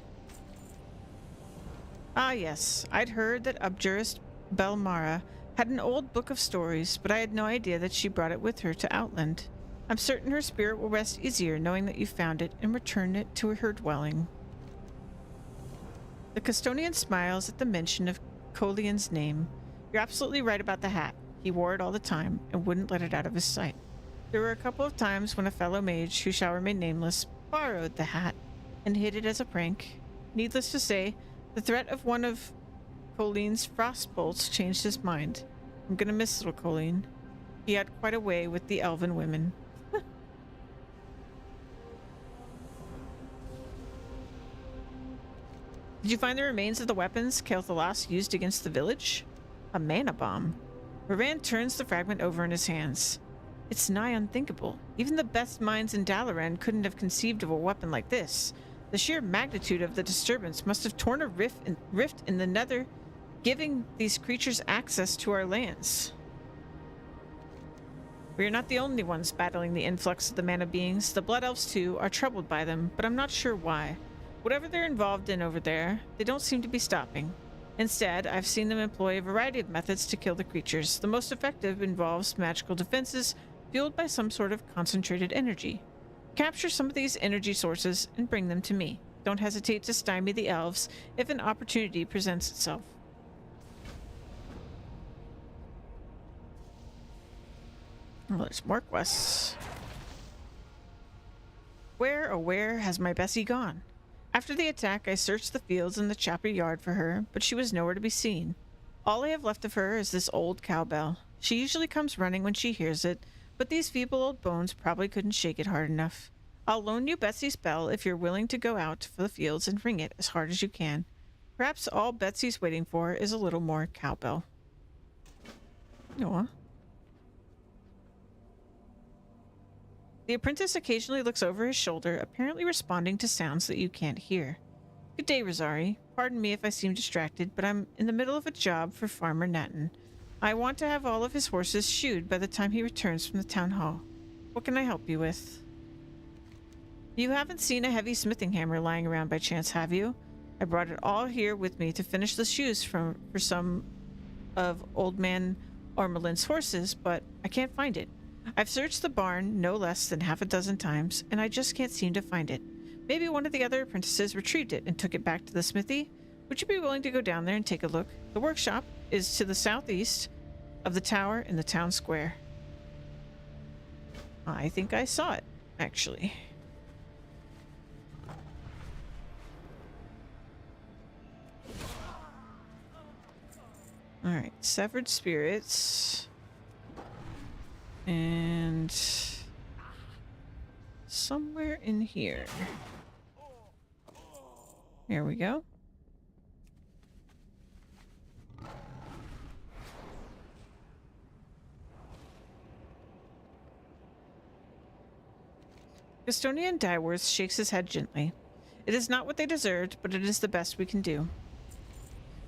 Ah yes, I'd heard that Abjurist Belmara had an old book of stories, but I had no idea that she brought it with her to Outland. I'm certain her spirit will rest easier knowing that you found it and returned it to her dwelling. The custodian smiles at the mention of Colian's name. You're absolutely right about the hat. He wore it all the time and wouldn't let it out of his sight. There were a couple of times when a fellow mage, who shall remain nameless, borrowed the hat and hid it as a prank. Needless to say, the threat of one of Coline's frostbolts changed his mind. I'm gonna miss little Colleen. He had quite a way with the elven women. Did you find the remains of the weapons Kel'Thalas used against the village? A mana bomb. Ravan turns the fragment over in his hands. It's nigh unthinkable. Even the best minds in Dalaran couldn't have conceived of a weapon like this. The sheer magnitude of the disturbance must have torn a rift in the nether, giving these creatures access to our lands. We are not the only ones battling the influx of the mana beings. The Blood Elves, too, are troubled by them, but I'm not sure why. Whatever they're involved in over there, they don't seem to be stopping. Instead, I've seen them employ a variety of methods to kill the creatures. The most effective involves magical defenses fueled by some sort of concentrated energy. Capture some of these energy sources and bring them to me. Don't hesitate to stymie the elves if an opportunity presents itself. Well, there's more quests. Where, oh where, has my Bessie gone? After the attack, I searched the fields and the chapel yard for her, but she was nowhere to be seen. All I have left of her is this old cowbell. She usually comes running when she hears it, but these feeble old bones probably couldn't shake it hard enough. I'll loan you Betsy's bell if you're willing to go out to the fields and ring it as hard as you can. Perhaps all Betsy's waiting for is a little more cowbell. Aw. The apprentice occasionally looks over his shoulder, apparently responding to sounds that you can't hear. Good day, Rosari. Pardon me if I seem distracted, but I'm in the middle of a job for Farmer Natton. I want to have all of his horses shoed by the time he returns from the town hall. What can I help you with? You haven't seen a heavy smithing hammer lying around by chance, have you? I brought it all here with me to finish the shoes for some of Old Man Ormelin's horses, but I can't find it. I've searched the barn no less than half a dozen times, and I just can't seem to find it. Maybe one of the other apprentices retrieved it and took it back to the smithy. Would you be willing to go down there and take a look? The workshop is to the southeast of the tower in the town square. I think I saw it, actually. Alright, severed spirits. And somewhere in here. Here we go. Custodian Dyeworth shakes his head gently. It is not what they deserved, but it is the best we can do.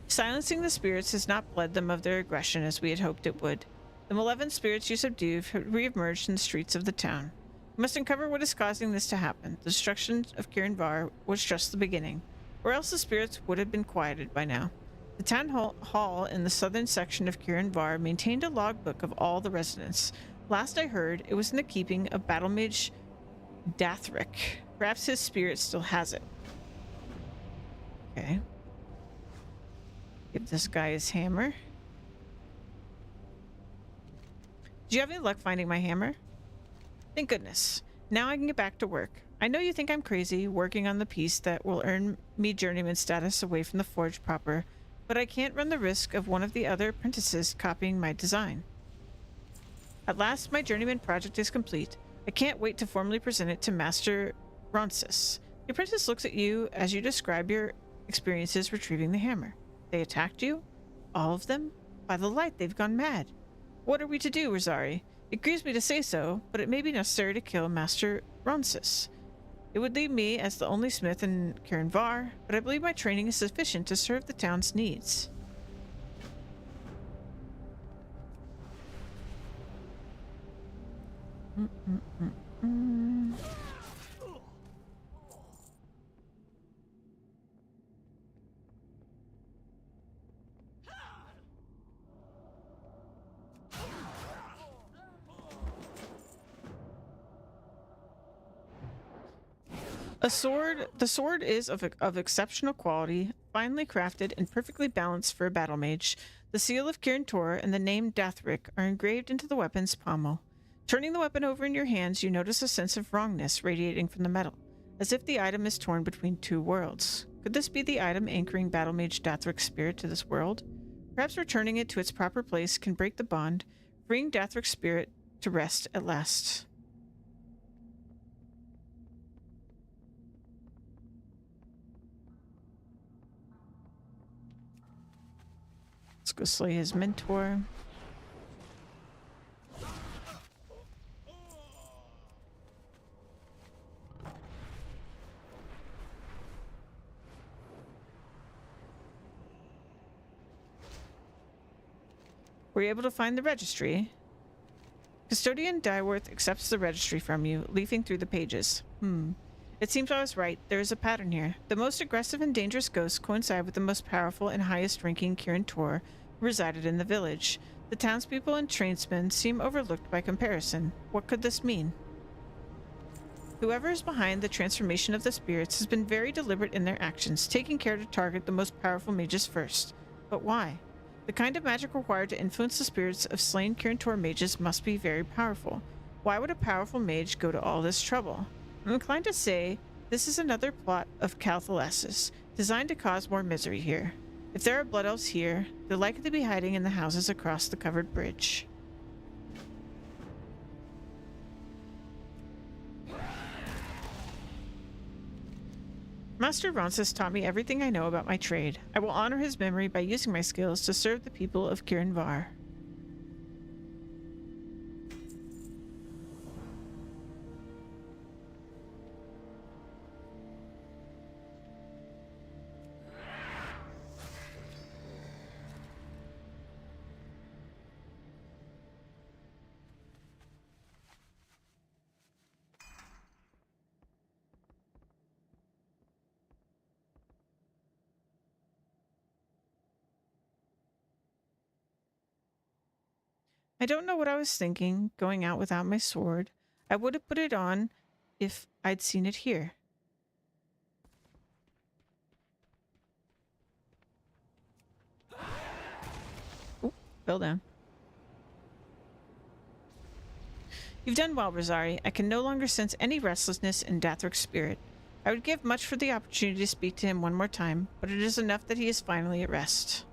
Silencing the spirits has not bled them of their aggression as we had hoped it would. The malevolent spirits you subdued have re-emerged in the streets of the town. We must uncover what is causing this to happen. The destruction of Kirin Var was just the beginning, or else the spirits would have been quieted by now. The town hall in the southern section of Kirin Var maintained a logbook of all the residents. Last I heard, it was in the keeping of Battle Mage Dathric. Perhaps his spirit still has it. Okay. Give this guy his hammer. Do you have any luck finding my hammer? Thank goodness. Now I can get back to work. I know you think I'm crazy, working on the piece that will earn me journeyman status away from the forge proper, but I can't run the risk of one of the other apprentices copying my design. At last, my journeyman project is complete. I can't wait to formally present it to Master Ronsis. The apprentice looks at you as you describe your experiences retrieving the hammer. They attacked you? All of them? By the light, they've gone mad. What are we to do, Rosari? It grieves me to say so, but it may be necessary to kill Master Ronsis. It would leave me as the only smith in Kirinvar, but I believe my training is sufficient to serve the town's needs. The sword is of exceptional quality, finely crafted and perfectly balanced for a battle mage. The seal of Kirin Tor and the name Dathric are engraved into the weapon's pommel. Turning the weapon over in your hands, you notice a sense of wrongness radiating from the metal, as if the item is torn between two worlds. Could this be the item anchoring battle mage Dathric's spirit to this world? Perhaps returning it to its proper place can break the bond, freeing Dathric's spirit to rest at last. Let's go slay his mentor. Were you able to find the registry? Custodian Dyeworth accepts the registry from you, leafing through the pages. It seems I was right. There is a pattern here. The most aggressive and dangerous ghosts coincide with the most powerful and highest-ranking Kirin Tor who resided in the village. The townspeople and tradesmen seem overlooked by comparison. What could this mean? Whoever is behind the transformation of the spirits has been very deliberate in their actions, taking care to target the most powerful mages first. But why? The kind of magic required to influence the spirits of slain Kirin Tor mages must be very powerful. Why would a powerful mage go to all this trouble? I'm inclined to say this is another plot of Calthalas's, designed to cause more misery here. If there are blood elves here, they're likely to be hiding in the houses across the covered bridge. Master Ronsis taught me everything I know about my trade. I will honor his memory by using my skills to serve the people of Kirinvar. I don't know what I was thinking, going out without my sword. I would have put it on if I'd seen it here. Ooh, fell down. You've done well, Rosari. I can no longer sense any restlessness in Dathric's spirit. I would give much for the opportunity to speak to him one more time, but it is enough that he is finally at rest.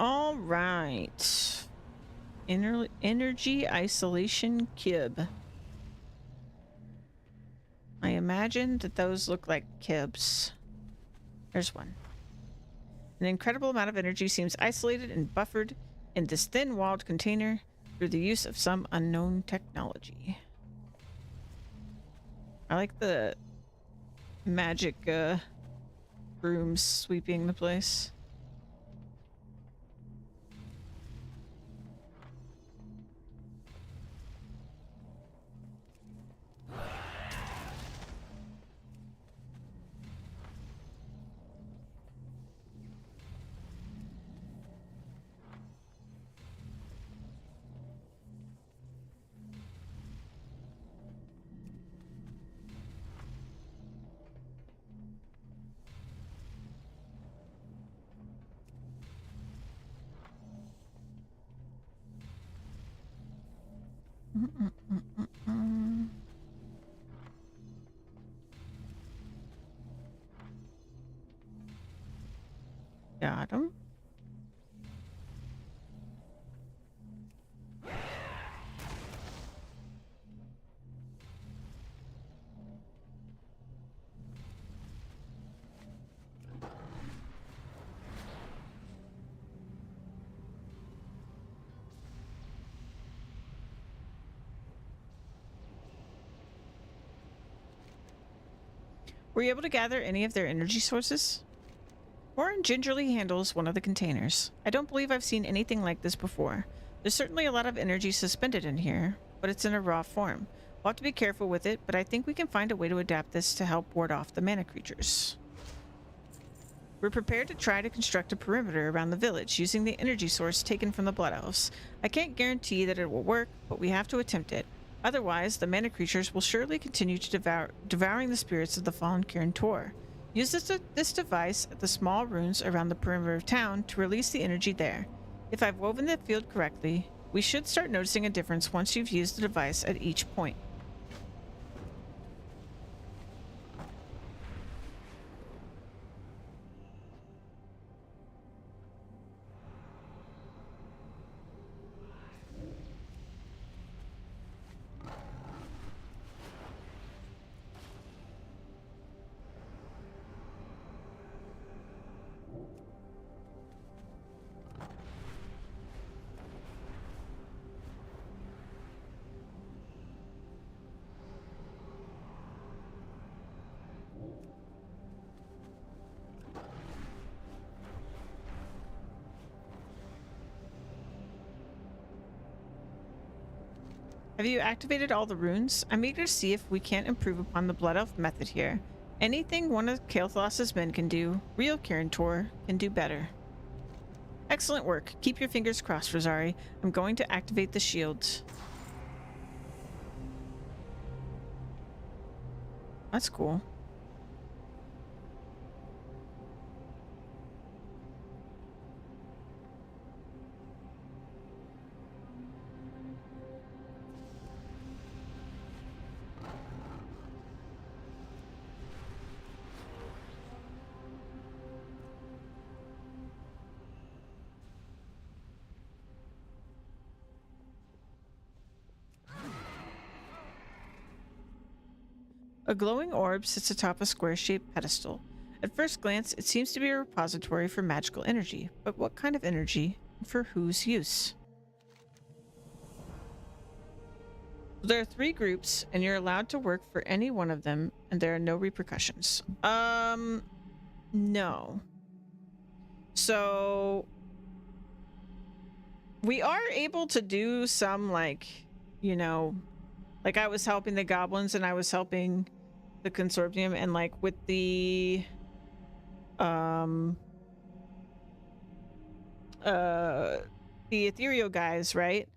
All right. Energy isolation cube. I imagine that those look like kibs. There's one. An incredible amount of energy seems isolated and buffered in this thin-walled container through the use of some unknown technology. I like the magic brooms sweeping the place. Got him. Were you able to gather any of their energy sources? Warren gingerly handles one of the containers. I don't believe I've seen anything like this before. There's certainly a lot of energy suspended in here, but it's in a raw form. We'll have to be careful with it, but I think we can find a way to adapt this to help ward off the mana creatures. We're prepared to try to construct a perimeter around the village using the energy source taken from the Blood Elves. I can't guarantee that it will work, but we have to attempt it. Otherwise, the mana creatures will surely continue to devouring the spirits of the fallen Kirin Tor. Use this device at the small runes around the perimeter of town to release the energy there. If I've woven the field correctly, we should start noticing a difference once you've used the device at each point. Have you activated all the runes? I'm eager to see if we can't improve upon the Blood Elf method here. Anything one of Kael'thas's men can do, real Kirin Tor can do better. Excellent work. Keep your fingers crossed, Rosari. I'm going to activate the shields. That's cool. A glowing orb sits atop a square-shaped pedestal. At first glance, it seems to be a repository for magical energy, but what kind of energy and for whose use? There are 3 groups, and you're allowed to work for any one of them, and there are no repercussions. No. So we are able to do some, like, you know, like I was helping the goblins and I was helping the consortium, and like with the ethereal guys, right?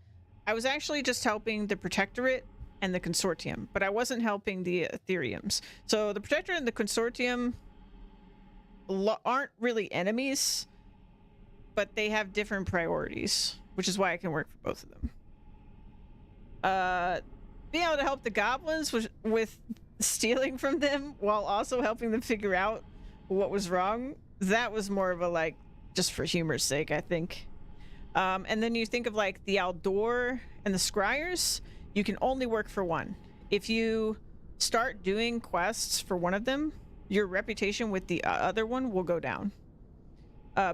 I was actually just helping the protectorate and the consortium, but I wasn't helping the ethereums. So the protectorate and the consortium aren't really enemies, but they have different priorities, which is why I can work for both of them. Being able to help the goblins with stealing from them while also helping them figure out what was wrong, that was more of a, like, just for humor's sake, I think. And then you think of like the Aldor and the Scryers, you can only work for one. If you start doing quests for one of them, your reputation with the other one will go down.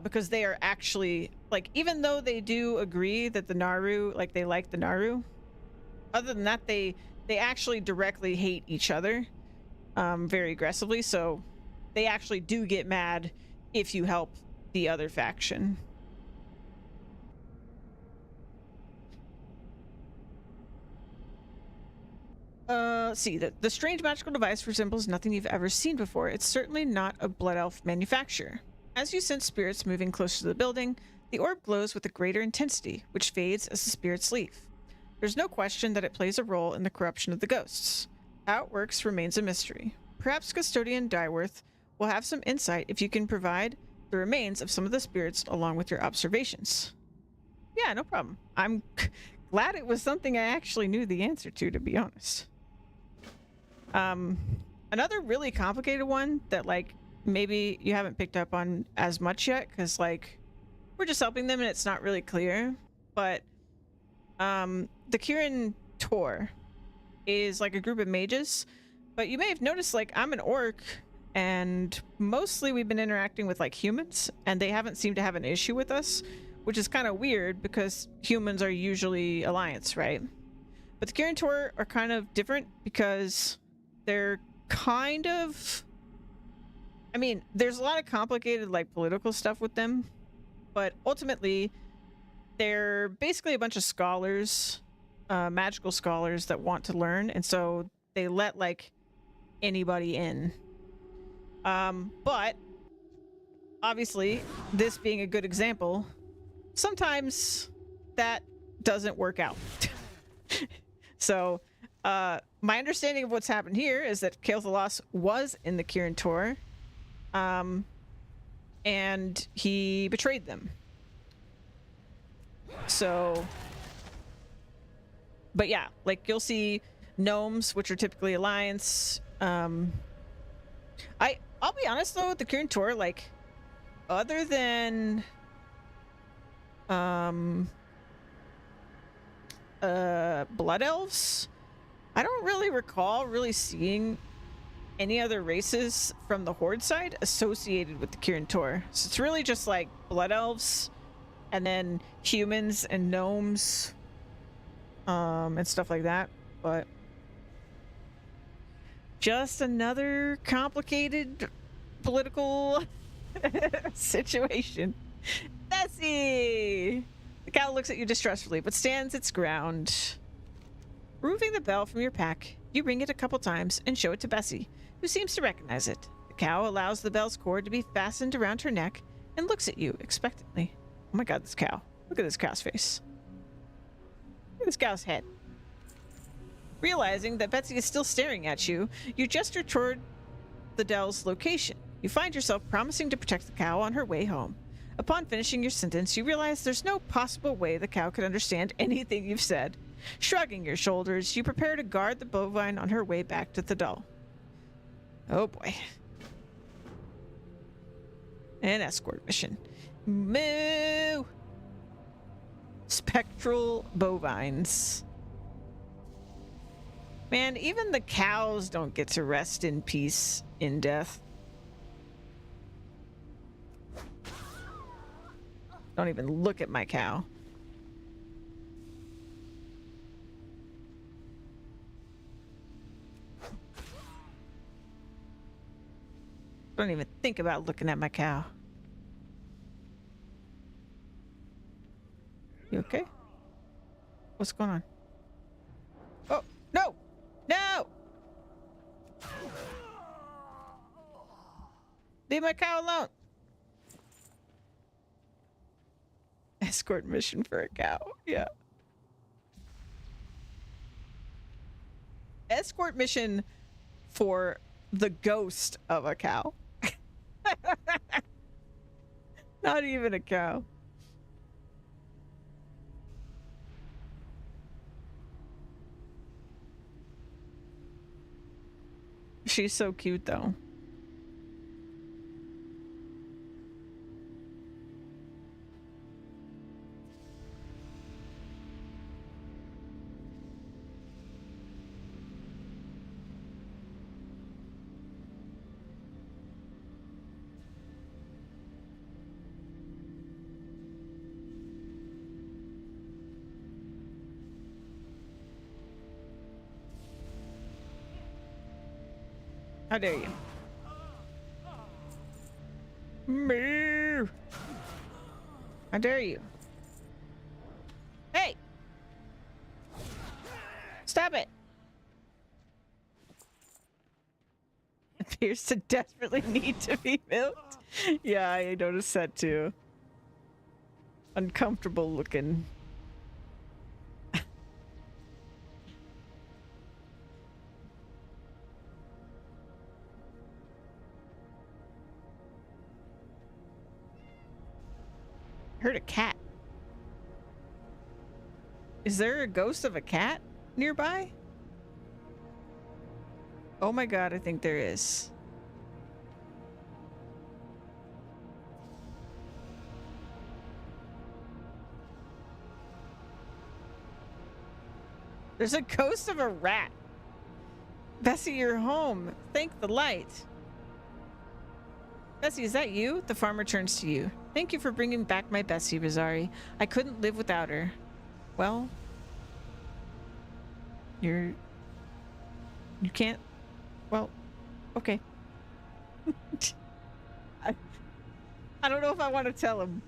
Because they are actually, like, even though they do agree that the Naru, like, they like the Naru, other than that, they actually directly hate each other very aggressively, so they actually do get mad if you help the other faction. Let's see. The strange magical device resembles nothing you've ever seen before. It's certainly not a Blood Elf manufacture. As you sense spirits moving closer to the building, the orb glows with a greater intensity, which fades as the spirits leave. There's no question that it plays a role in the corruption of the ghosts. How it works remains a mystery. Perhaps Custodian Dyeworth will have some insight if you can provide the remains of some of the spirits along with your observations. Yeah, no problem. I'm glad it was something I actually knew the answer to be honest. Another really complicated one that, like, maybe you haven't picked up on as much yet, because, like, we're just helping them and it's not really clear, but the Kirin Tor is like a group of mages, but you may have noticed, like, I'm an orc and mostly we've been interacting with, like, humans, and they haven't seemed to have an issue with us, which is kind of weird because humans are usually alliance, right? But the Kirin Tor are kind of different because they're kind of I mean, there's a lot of complicated like political stuff with them, but ultimately they're basically a bunch of scholars, magical scholars that want to learn, and so they let like anybody in. But obviously, this being a good example, sometimes that doesn't work out. So, my understanding of what's happened here is that Kael'Thalas was in the Kirin Tor, and he betrayed them. So, but yeah, like you'll see gnomes, which are typically Alliance. I'll be honest though, with the Kirin Tor, like, other than Blood Elves, I don't really recall really seeing any other races from the Horde side associated with the Kirin Tor. So it's really just like Blood Elves, and then humans and gnomes, and stuff like that. But just another complicated political situation. Bessie! The cow looks at you distrustfully, but stands its ground. Removing the bell from your pack, you ring it a couple times and show it to Bessie, who seems to recognize it. The cow allows the bell's cord to be fastened around her neck and looks at you expectantly. Oh my god, this cow. Look at this cow's face. Look at this cow's head. Realizing that Betsy is still staring at you, you gesture toward the Dell's location. You find yourself promising to protect the cow on her way home. Upon finishing your sentence, you realize there's no possible way the cow could understand anything you've said. Shrugging your shoulders, you prepare to guard the bovine on her way back to the Dell. Oh boy. An escort mission. Moo! Spectral bovines. Man, even the cows don't get to rest in peace in death. Don't even look at my cow. Don't even think about looking at my cow. You okay? What's going on? Oh, no! No! Leave my cow alone! Escort mission for a cow. Yeah. Escort mission for the ghost of a cow. Not even a cow. She's so cute though. How dare you? Moo! How dare you? Hey! Stop it! Appears to desperately need to be milked. Yeah, I noticed that too. Uncomfortable looking. Heard a cat. Is there a ghost of a cat nearby? Oh my god, I think there is. There's a ghost of a rat. Bessie, you're home. Thank the light. Bessie, is that you? The farmer turns to you. Thank you for bringing back my Bessie, Rizari. I couldn't live without her. Well, you can't. Well, okay. I don't know if I want to tell him.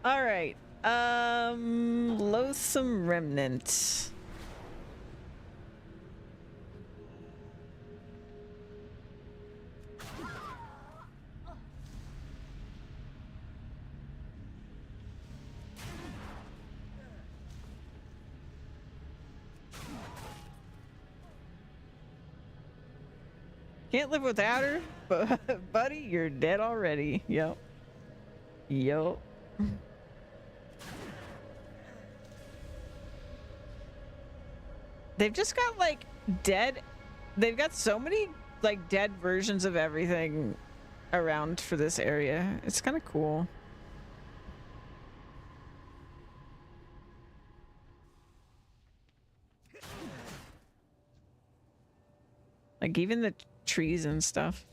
All right. Loathsome Remnant. Can't live without her, but buddy, you're dead already. Yep. Yup. They've just got like dead. They've got so many like dead versions of everything around for this area. It's kind of cool. Like even the trees and stuff.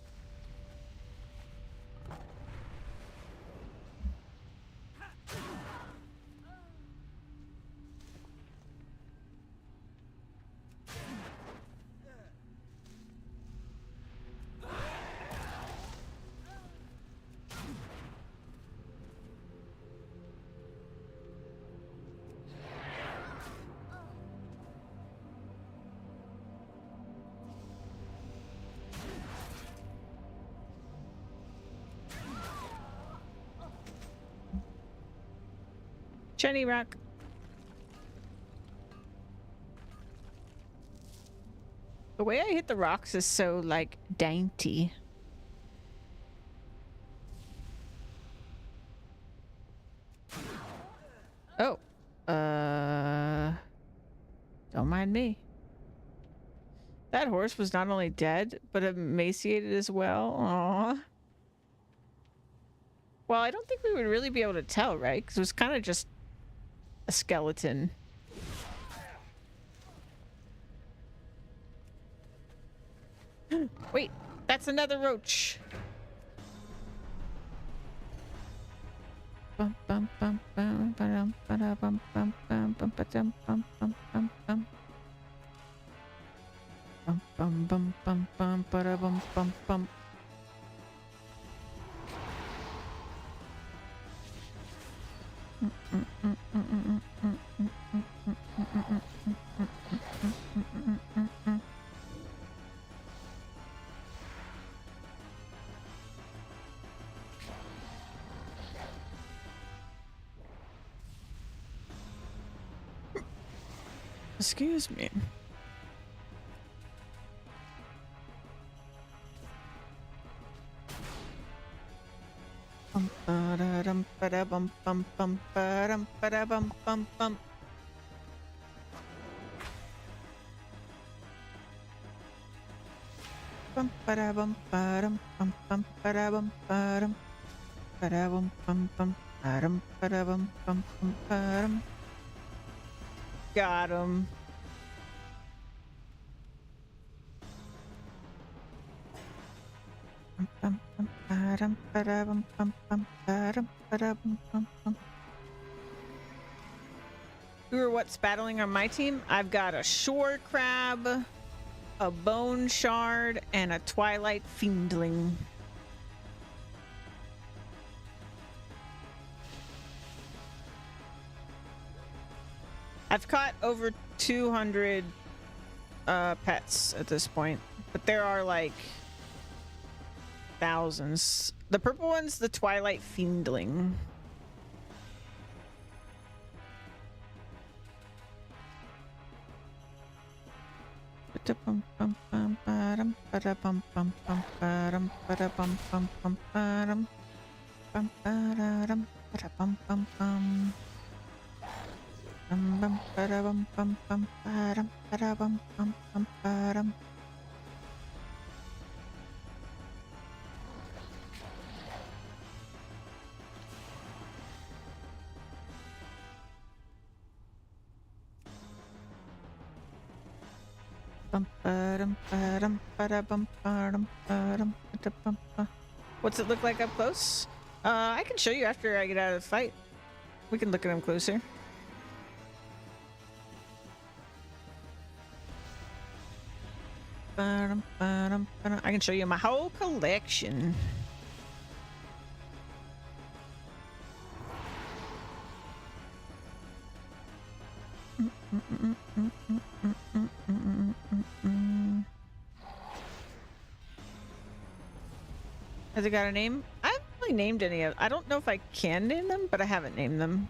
Jenny Rock. The way I hit the rocks is so like dainty. Oh. Don't mind me. That horse was not only dead, but emaciated as well. Aww. Well, I don't think we would really be able to tell, right? Because it was kind of just a skeleton. Wait, that's another roach. Bum bum bum bum bum bum bum bum bum bum bum bum bum bum bum. Bum bum bum bum bum bum bum bum. Excuse me. Bum ba-da-dum ba-da-bum bum bum ba-dum ba-da-bum bum bum. Bum ba-da-bum ba-dum bum bum ba-da-bum ba-dum ba-da-bum bum bum ba-dum ba-da-bum bum bum ba-dum. Got him. Who are what's battling on my team? I've got a shore crab, a bone shard, and a twilight fiendling. I've caught over 200 pets at this point, but there are like thousands. The purple one's the twilight fiendling. What's it look like up close? I can show you after I get out of the fight. We can look at him closer. I can show you my whole collection. Has it got a name? I haven't really named any of. I don't know if I can name them, but I haven't named them.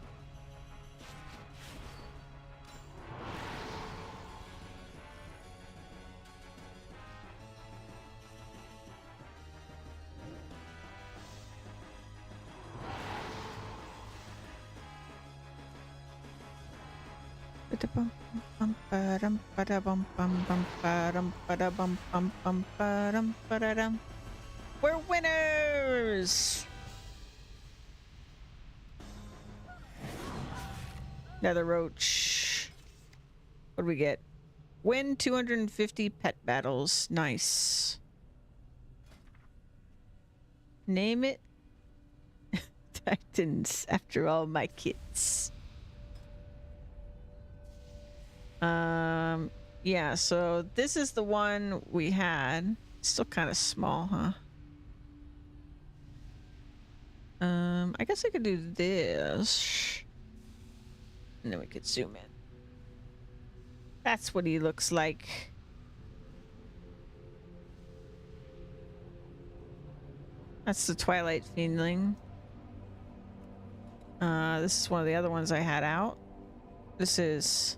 We're winners! Nether roach. What do we get? Win 250 pet battles. Nice. Name it Titans after all my kits. Yeah, so this is the one we had. Still kind of small, huh? I guess I could do this. And then we could zoom in. That's what he looks like. That's the Twilight Fiendling. This is one of the other ones I had out. This is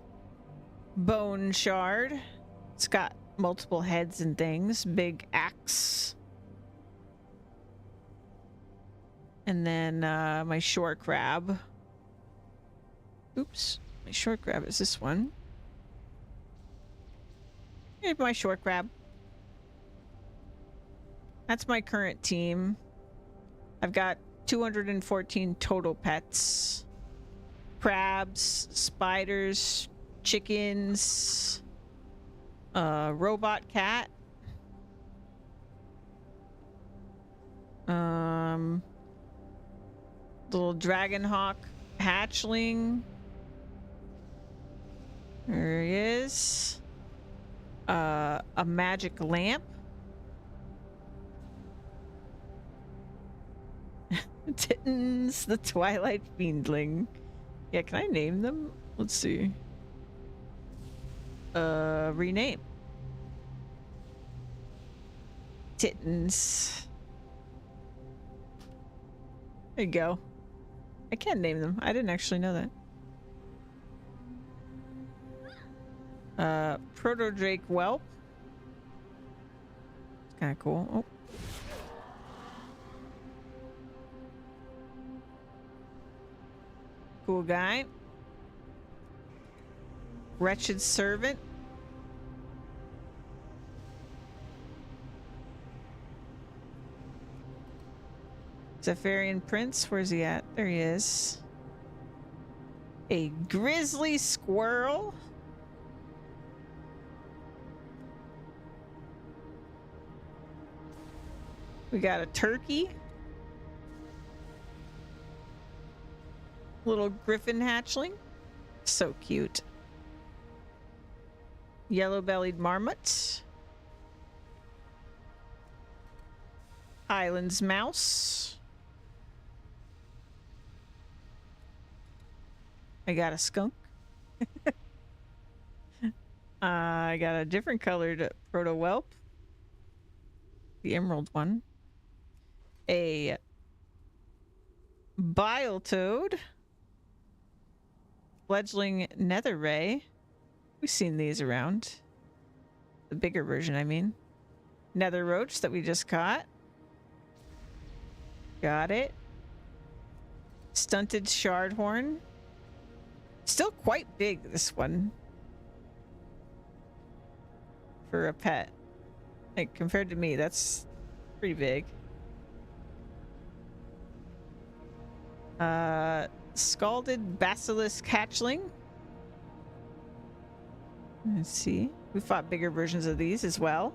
Bone Shard. It's got multiple heads and things. Big axe. And then my shore crab. Oops. My shore crab is this one. Here's my shore crab. That's my current team. I've got 214 total pets. Crabs, spiders, chickens, robot cat. Little dragon hawk hatchling. There he is. A magic lamp. Titans, the Twilight Fiendling. Yeah, can I name them? Let's see. Rename. Titans. There you go. I can name them. I didn't actually know that. Proto Drake Whelp. It's kind of cool. Oh. Cool guy. Wretched Servant. Zephyrian Prince. Where's he at? There he is. A Grizzly Squirrel. We got a turkey. Little griffin hatchling. So cute. Yellow-bellied marmot. Highlands mouse. I got a skunk. I got a different colored proto whelp. The emerald one. A bile toad. Fledgling nether ray. We've seen these around. The bigger version, I mean. Nether roach that we just caught. Got it. Stunted shardhorn. Still quite big, this one. For a pet. Like, compared to me, that's pretty big. Scalded basilisk hatchling. Let's see. We fought bigger versions of these as well.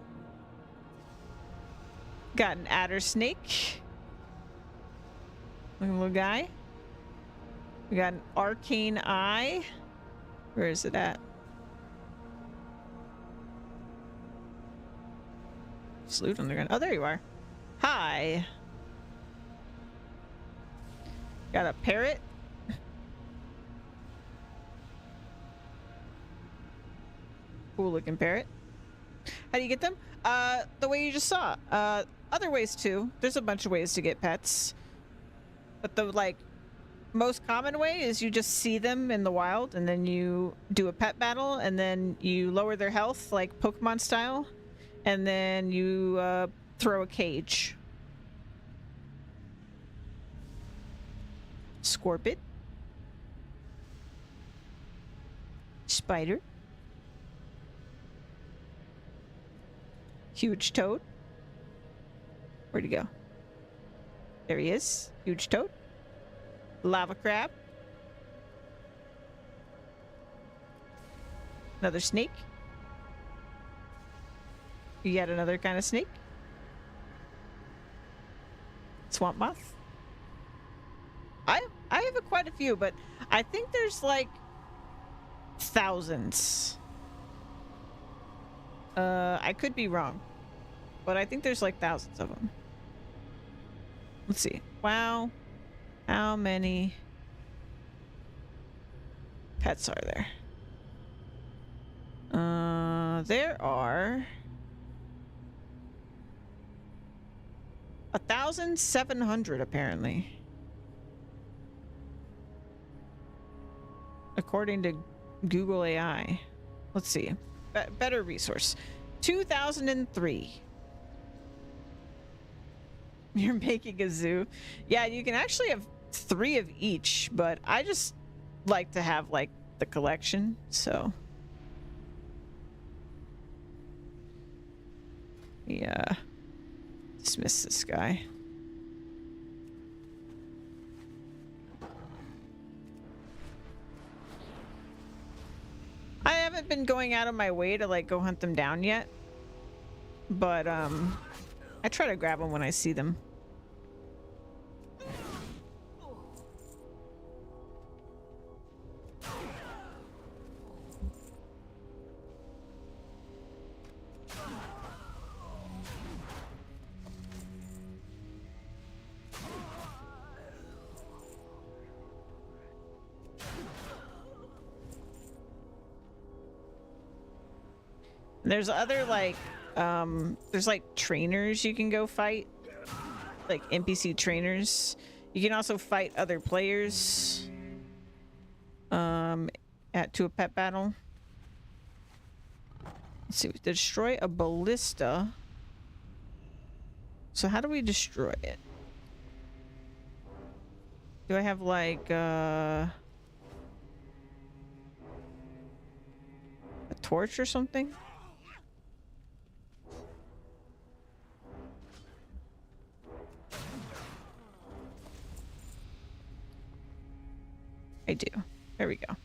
Got an adder snake. Looking little guy. We got an arcane eye. Where is it at? Salute on the ground. Oh, there you are. Hi. Got a parrot. Cool looking parrot. How do you get them? The way you just saw. Other ways too. There's a bunch of ways to get pets. But the like most common way is you just see them in the wild and then you do a pet battle and then you lower their health like Pokemon style and then you throw a cage. Scorpid. Spider. Huge toad. Where'd he go? There he is. Huge toad. Lava crab. Another snake. Yet another kind of snake. Swamp moth. I have quite a few, but I think there's like thousands. I could be wrong, but I think there's like thousands of them. Let's see. Wow. How many pets are there? There are 1,700 apparently. According to Google AI. Let's see. Better resource. 2003. You're making a zoo. Yeah, you can actually have 3 of each, but I just like to have like the collection, so. Yeah. Dismiss this guy. I haven't been going out of my way to like go hunt them down yet, but I try to grab them when I see them. There's other like there's like trainers you can go fight, like NPC trainers. You can also fight other players to a pet battle. Let's see, destroy a ballista. So how do we destroy it? Do I have like a torch or something? I do. There we go.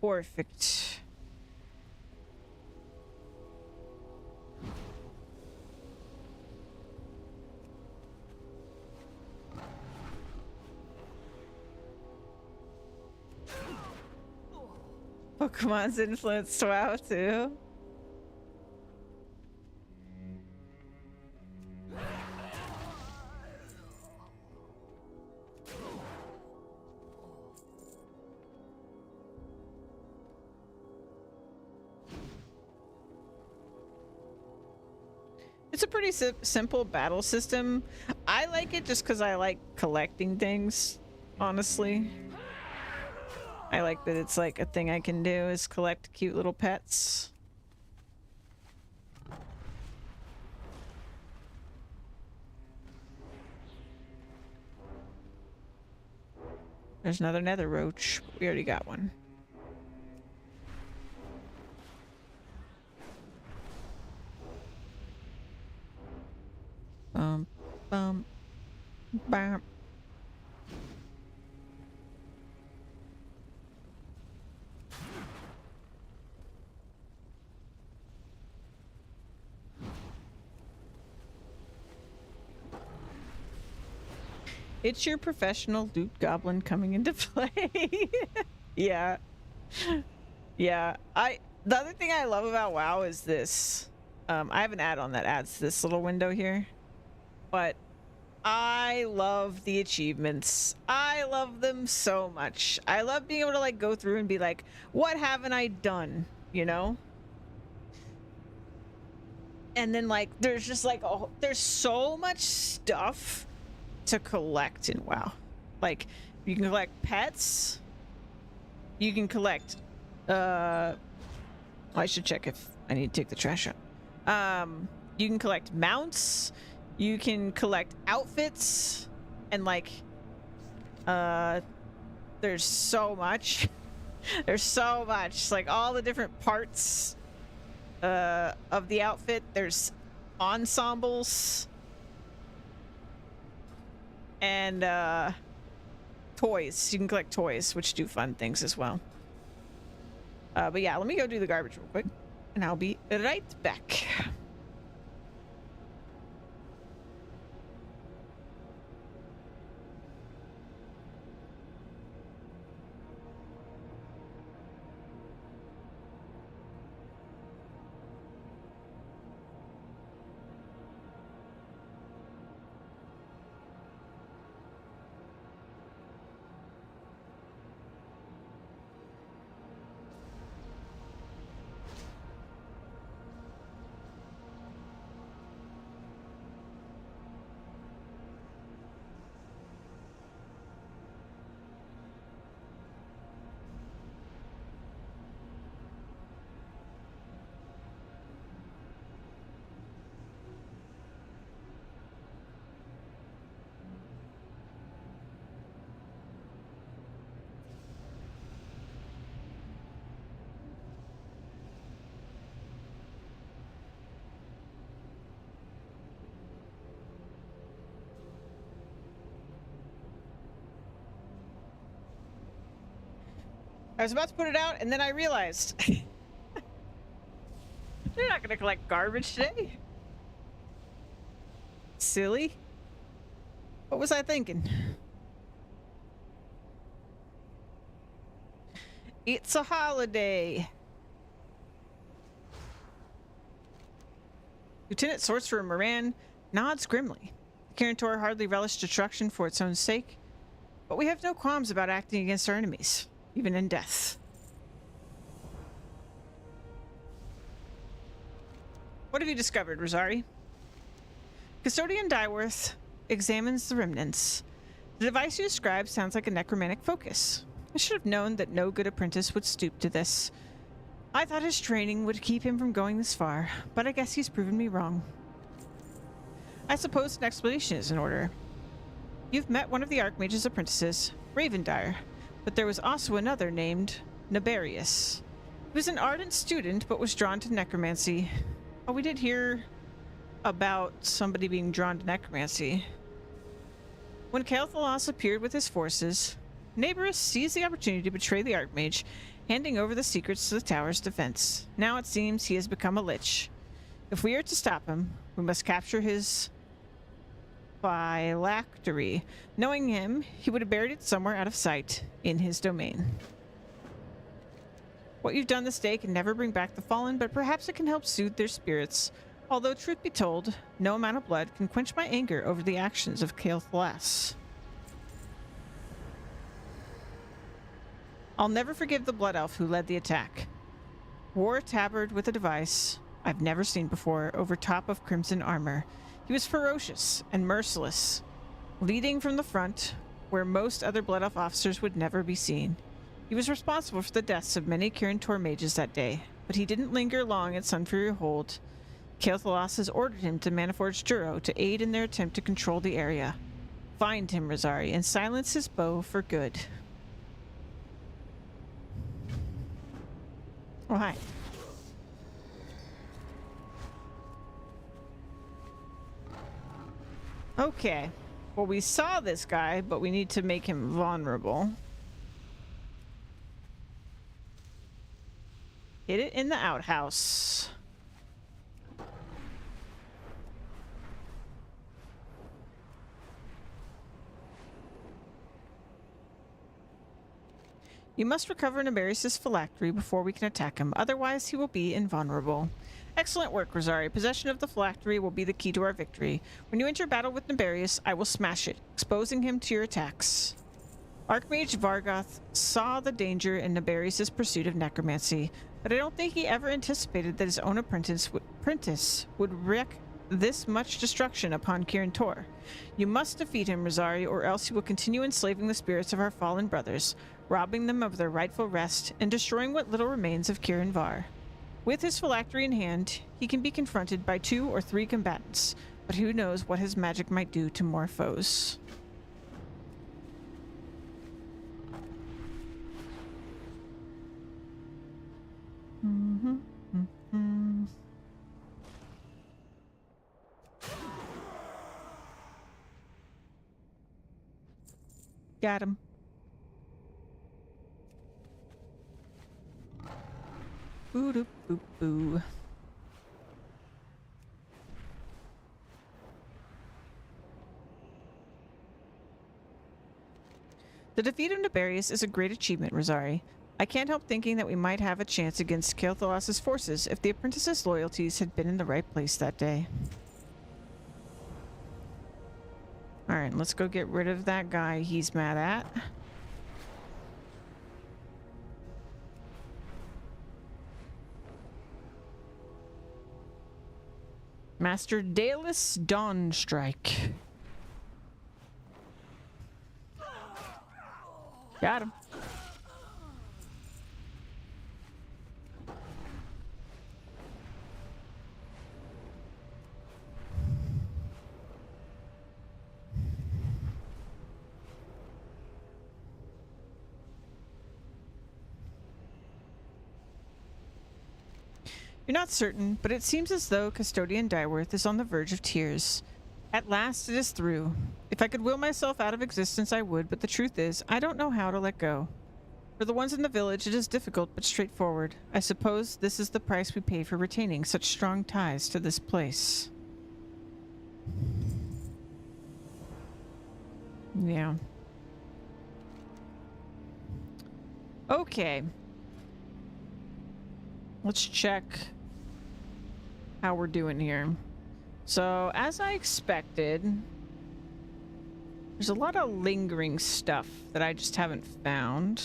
Perfect. Pokemon's influenced WoW too. It's a pretty simple battle system. I like it just because I like collecting things, honestly. I like that it's like a thing I can do is collect cute little pets. There's another nether roach. We already got one. Bum, bam. It's your professional loot goblin coming into play. Yeah. Yeah, the other thing I love about WoW is this. I have an add-on that adds this little window here, but I love the achievements. I love them so much. I love being able to like go through and be like, what haven't I done? You know? And then like there's just like there's so much stuff to collect in WoW. Like you can collect pets. You can collect I should check if I need to take the trash out. You can collect mounts. You can collect outfits, and like there's so much. There's so much, like all the different parts of the outfit. There's ensembles and toys. You can collect toys, which do fun things as well. But yeah, let me go do the garbage real quick, and I'll be right back. I was about to put it out, and then I realized they're not gonna collect garbage today. Silly. What was I thinking? It's a holiday. Lieutenant Sorcerer Moran nods grimly. The Kirintor hardly relish destruction for its own sake, but we have no qualms about acting against our enemies, even in death. What have you discovered, Rosari? Custodian Dyeworth examines the remnants. The device you described sounds like a necromantic focus. I should have known that no good apprentice would stoop to this. I thought his training would keep him from going this far, but I guess he's proven me wrong. I suppose an explanation is in order. You've met one of the Archmage's apprentices, Ravendire, but there was also another named Nabarius. He was an ardent student, but was drawn to necromancy. Oh, we did hear about somebody being drawn to necromancy. When Kael'Thalas appeared with his forces, Nabarius seized the opportunity to betray the Archmage, handing over the secrets to the tower's defense. Now it seems he has become a lich. If we are to stop him, we must capture his phylactery. Knowing him, he would have buried it somewhere out of sight in his domain. What you've done this day can never bring back the fallen, but perhaps it can help soothe their spirits. Although, truth be told, no amount of blood can quench my anger over the actions of Kael'Thalas. I'll never forgive the Blood Elf who led the attack. Wore a tabard with a device I've never seen before over top of crimson armor. He was ferocious and merciless, leading from the front where most other Blood Elf officers would never be seen. He was responsible for the deaths of many Kirintor mages that day, but he didn't linger long at Sunfury Hold. Kael'Thalas has ordered him to Manaforge Duro to aid in their attempt to control the area. Find him, Rosari, and silence his bow for good. Oh, hi. Okay. Well, we saw this guy, but we need to make him vulnerable. Hit it in the outhouse. You must recover Naberius' phylactery before we can attack him, otherwise he will be invulnerable. Excellent work, Rosari. Possession of the phylactery will be the key to our victory. When you enter battle with Naberius, I will smash it, exposing him to your attacks. Archmage Vargoth saw the danger in Naberius' pursuit of necromancy, but I don't think he ever anticipated that his own apprentice would wreak this much destruction upon Kirin Tor. You must defeat him, Rosari, or else he will continue enslaving the spirits of our fallen brothers, robbing them of their rightful rest, and destroying what little remains of Kirin Var. With his phylactery in hand, he can be confronted by 2 or 3 combatants, but who knows what his magic might do to more foes. Got him. Boo doo boo boo. The defeat of Naberius is a great achievement, Rosari. I can't help thinking that we might have a chance against Kael'Thalas' forces if the apprentice's loyalties had been in the right place that day. Alright, let's go get rid of that guy he's mad at. Master Dalus Dawnstrike. Got him. You're not certain, but it seems as though Custodian Dyeworth is on the verge of tears. At last it is through. If I could will myself out of existence, I would, but the truth is, I don't know how to let go. For the ones in the village, it is difficult but straightforward. I suppose this is the price we pay for retaining such strong ties to this place. Yeah. Okay. Let's check how we're doing here. So, as I expected, there's a lot of lingering stuff that I just haven't found.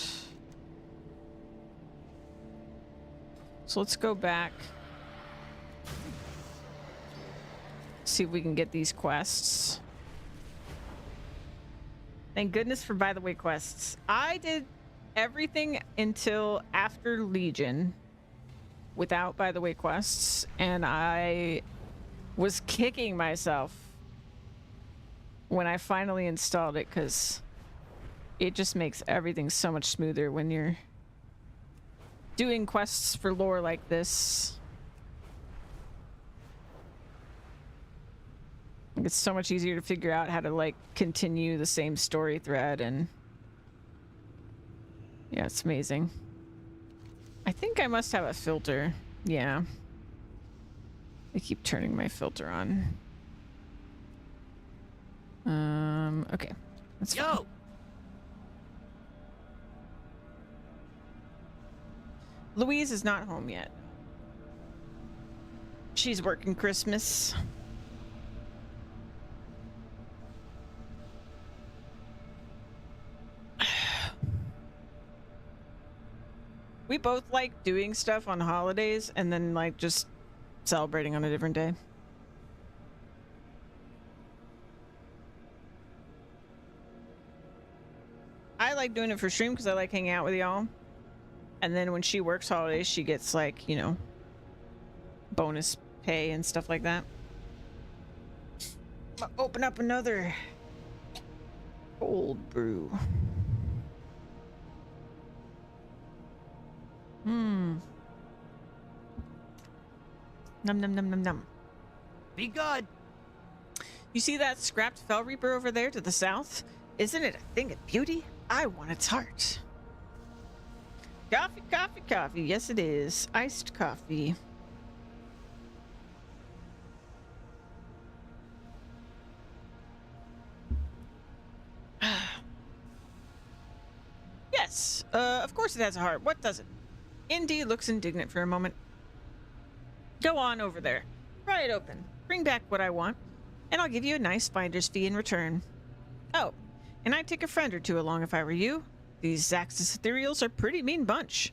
So let's go back. See if we can get these quests. Thank goodness for by the way quests. I did everything until after Legion without by the way quests, and I was kicking myself when I finally installed it, because it just makes everything so much smoother when you're doing quests for lore like this. It's so much easier to figure out how to like continue the same story thread, and yeah, it's amazing. I think I must have a filter. Yeah. I keep turning my filter on. Okay. That's fine. Louise is not home yet. She's working Christmas. We both like doing stuff on holidays and then like just celebrating on a different day. I like doing it for stream because I like hanging out with y'all. And then when she works holidays, she gets like, you know, bonus pay and stuff like that. Open up another cold brew. Num num num num num. Be good. You see that scrapped Fell Reaper over there to the south? Isn't it a thing of beauty? I want its heart. Coffee, coffee, coffee. Yes, it is. Iced coffee. Yes. Of course it has a heart. What doesn't? Indy looks indignant for a moment. Go on over there. Pry it open. Bring back what I want, and I'll give you a nice finder's fee in return. Oh, and I'd take a friend or two along if I were you. These Zaxxas ethereals are a pretty mean bunch.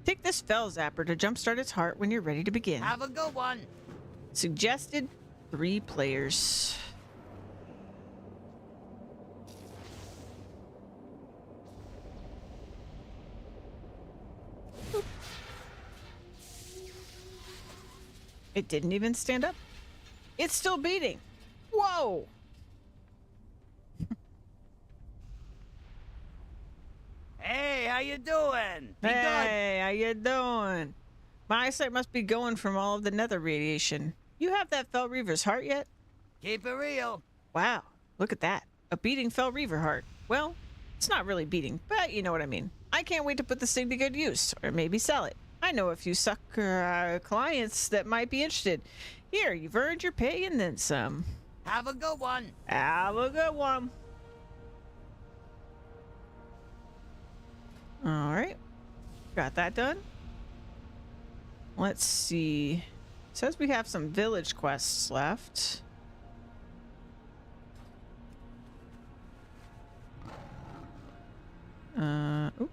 Take this Fell Zapper to jumpstart its heart when you're ready to begin. Have a good one. Suggested 3 players. Boop. It didn't even stand up. It's still beating. Whoa! Hey, how you doing? Be Hey, how you doing? My eyesight must be going from all of the nether radiation. You have that Fel Reaver's heart yet? Keep it real. Wow, look at that. A beating Fel Reaver heart. Well, it's not really beating, but you know what I mean. I can't wait to put this thing to good use, or maybe sell it. I know a few sucker clients that might be interested. Here, you've earned your pay and then some. Have a good one. Have a good one. All right, got that done. Let's see. It says we have some village quests left. Oop.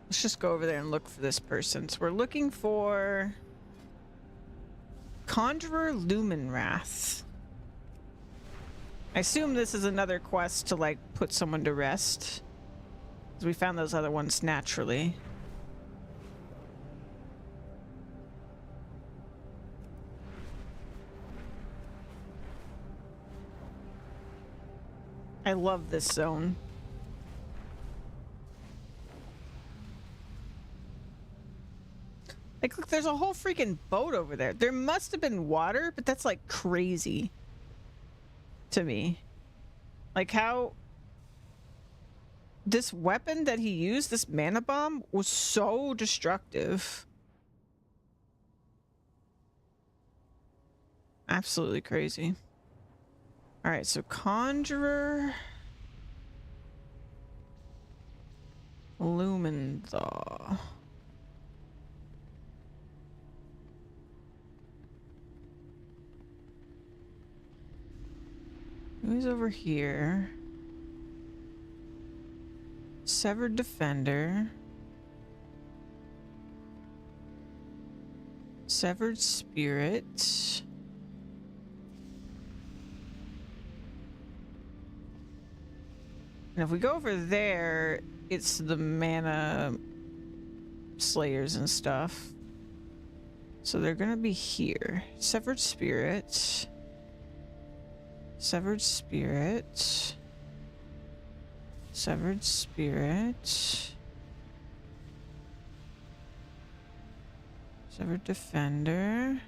Let's just go over there and look for this person. So we're looking for Conjurer Lumenwrath. I assume this is another quest to like put someone to rest, because we found those other ones naturally. I love this zone. Like, look, there's a whole freaking boat over there. There must have been water, but that's like crazy to me. Like how this weapon that he used, this mana bomb, was so destructive. Absolutely crazy. All right, so Conjurer Lumenthaw. Who's over here? Severed Defender. Severed Spirit. And if we go over there, it's the mana slayers and stuff. So they're gonna be here. Severed Spirit. Severed Spirit. Severed Spirit. Severed Defender.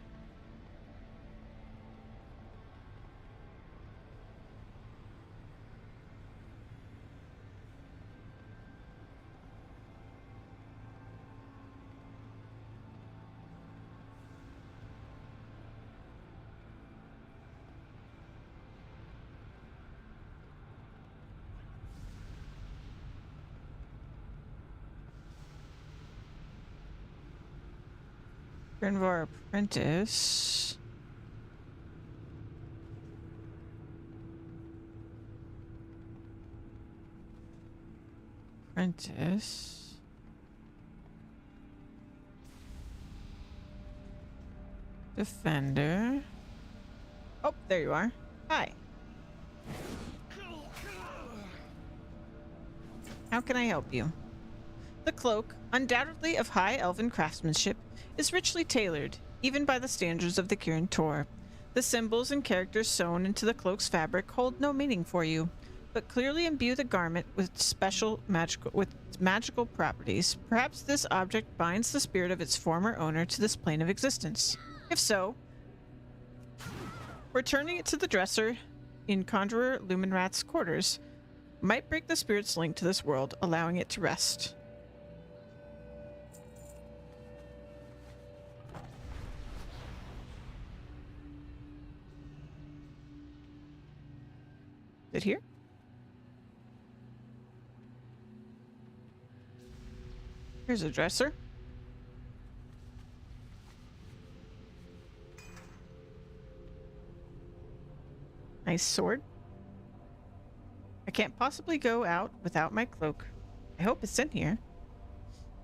Grinvar Apprentice. Apprentice. Defender. Oh, there you are. Hi. How can I help you? The cloak, undoubtedly of high elven craftsmanship, is richly tailored, even by the standards of the Kirin Tor. The symbols and characters sewn into the cloak's fabric hold no meaning for you, but clearly imbue the garment with magical properties. Perhaps this object binds the spirit of its former owner to this plane of existence. If so, returning it to the dresser in Conjurer Lumenwrath's quarters might break the spirit's link to this world, allowing it to rest. Is it here? Here's a dresser. Nice sword. I can't possibly go out without my cloak. I hope it's in here.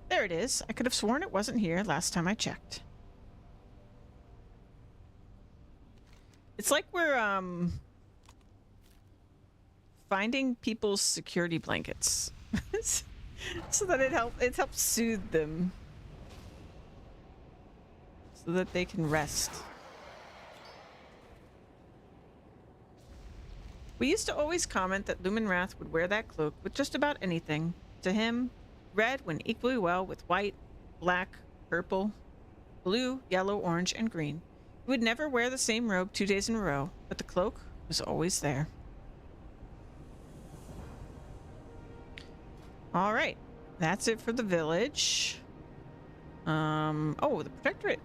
There it is. I could have sworn it wasn't here last time I checked. It's like we're finding people's security blankets so that it helps soothe them so that they can rest. We used to always comment that Lumenrath would wear that cloak with just about anything. To him, red went equally well with white, black, purple, blue, yellow, orange, and green. He would never wear the same robe 2 days in a row, but the cloak was always there. All right, that's it for the village. Oh, the Protectorate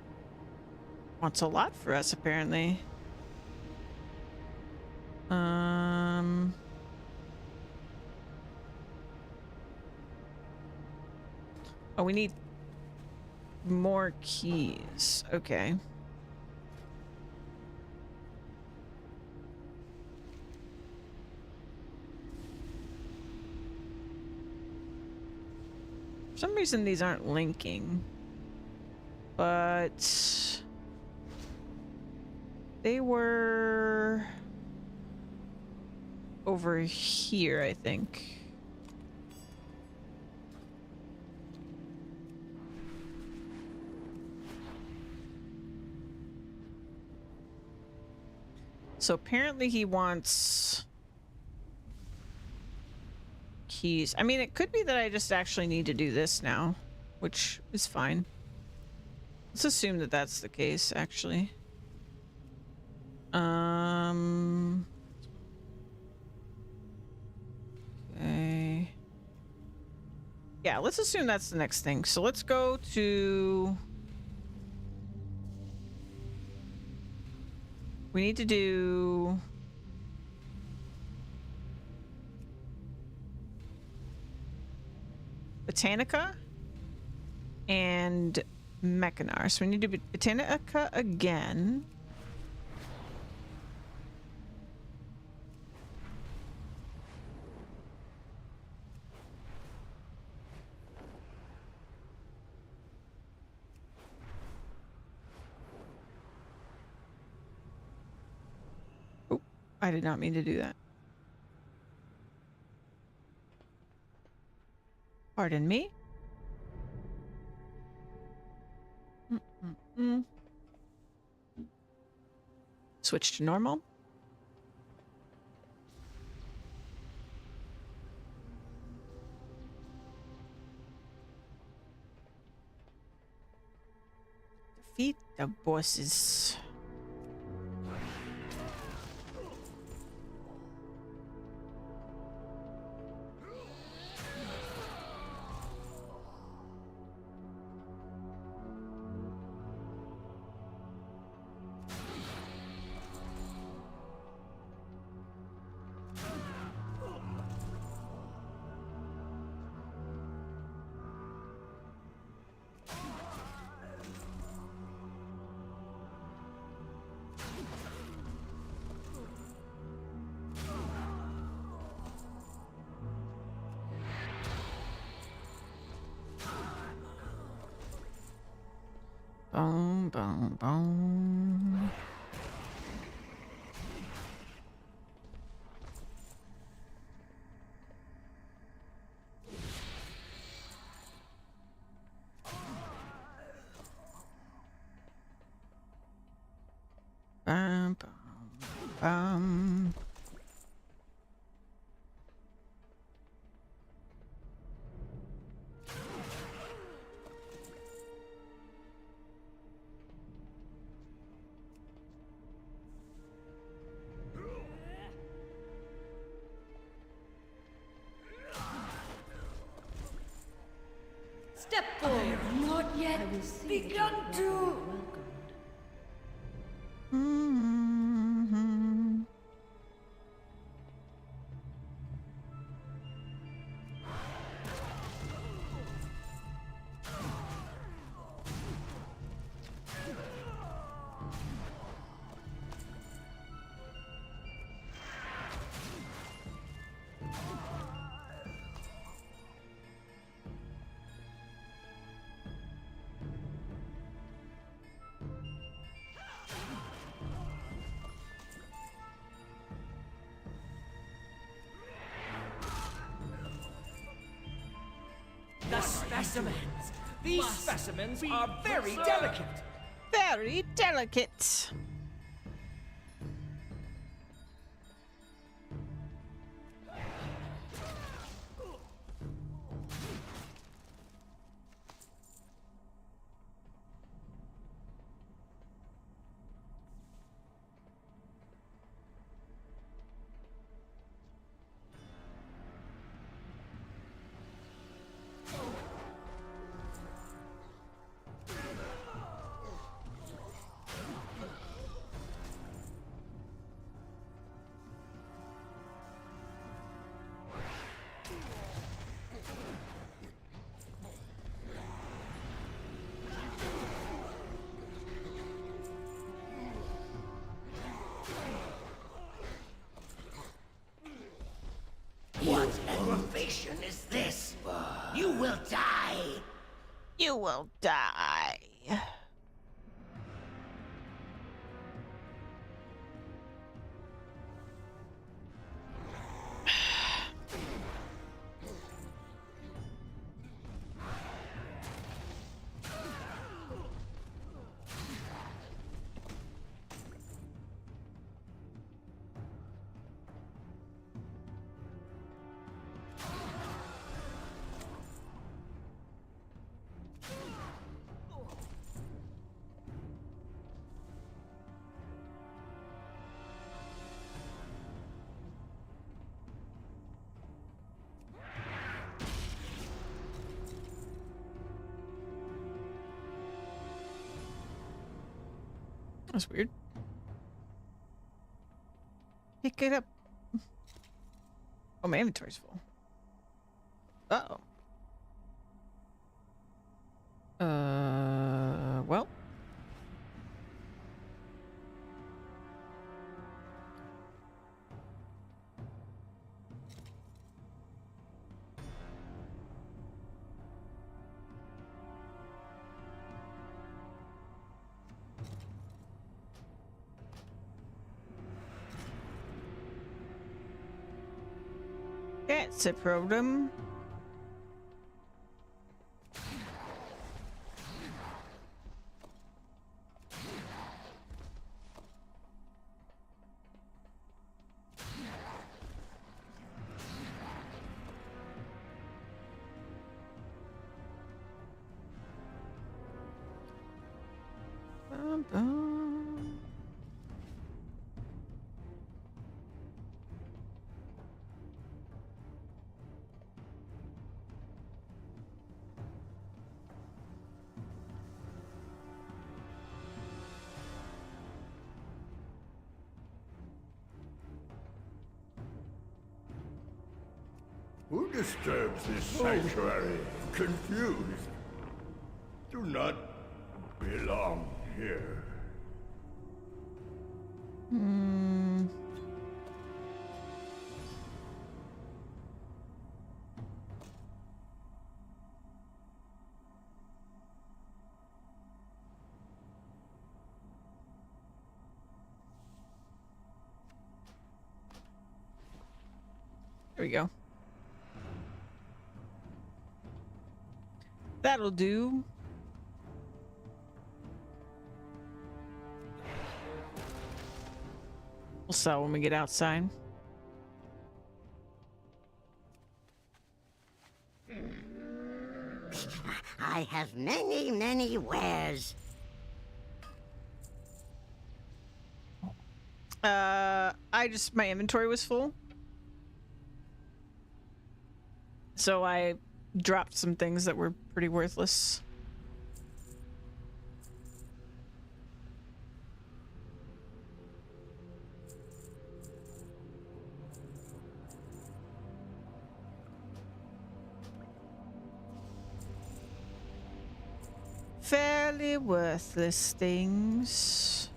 wants a lot for us, apparently. Oh, we need more keys. Okay. For some reason, these aren't linking. But they were over here, I think. So apparently he wants keys. I mean, it could be that I just actually need to do this now, which is fine. Let's assume that that's the case, actually. Okay. Yeah, let's assume that's the next thing. So let's go to... We need to do... Botanica and Mechanar. So we need to do Botanica again. Oh, I did not mean to do that. Pardon me. Switch to normal. Defeat the bosses. Boom, boom, boom. Bum, bum, bum. Step forward. Not yet begun to. The specimens. These specimens are very delicate. Very delicate. What aggravation is this? You will die! You will die. That's weird. Pick it up. Oh, my inventory's full. Uh-oh. Well. That's a problem. Who disturbs this sanctuary? Confused. Do not belong here. There we go. That'll do. We'll sell when we get outside. I have many, many wares. My inventory was full. So I dropped some things that were pretty worthless. Fairly worthless things.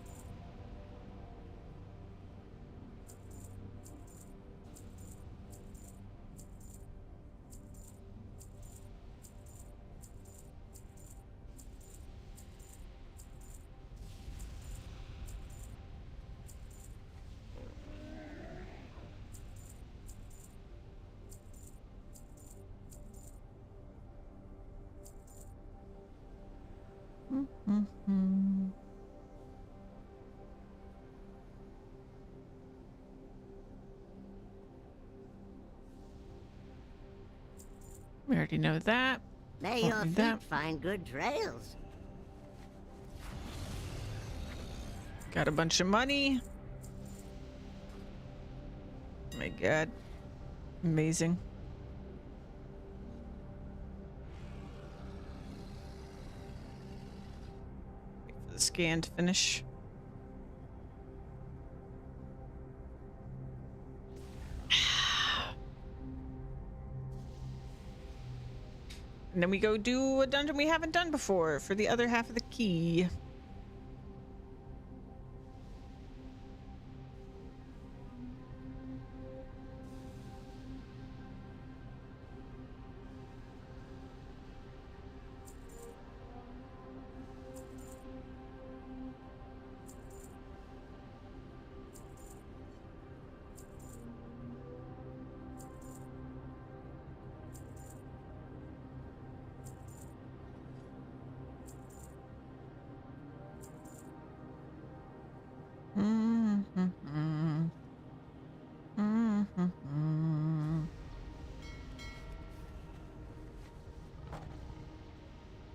We already know that. May Don't your need feet that. find good trails. Got a bunch of money. Oh my god. Amazing. Wait for the scan to finish. And then we go do a dungeon we haven't done before for the other half of the key.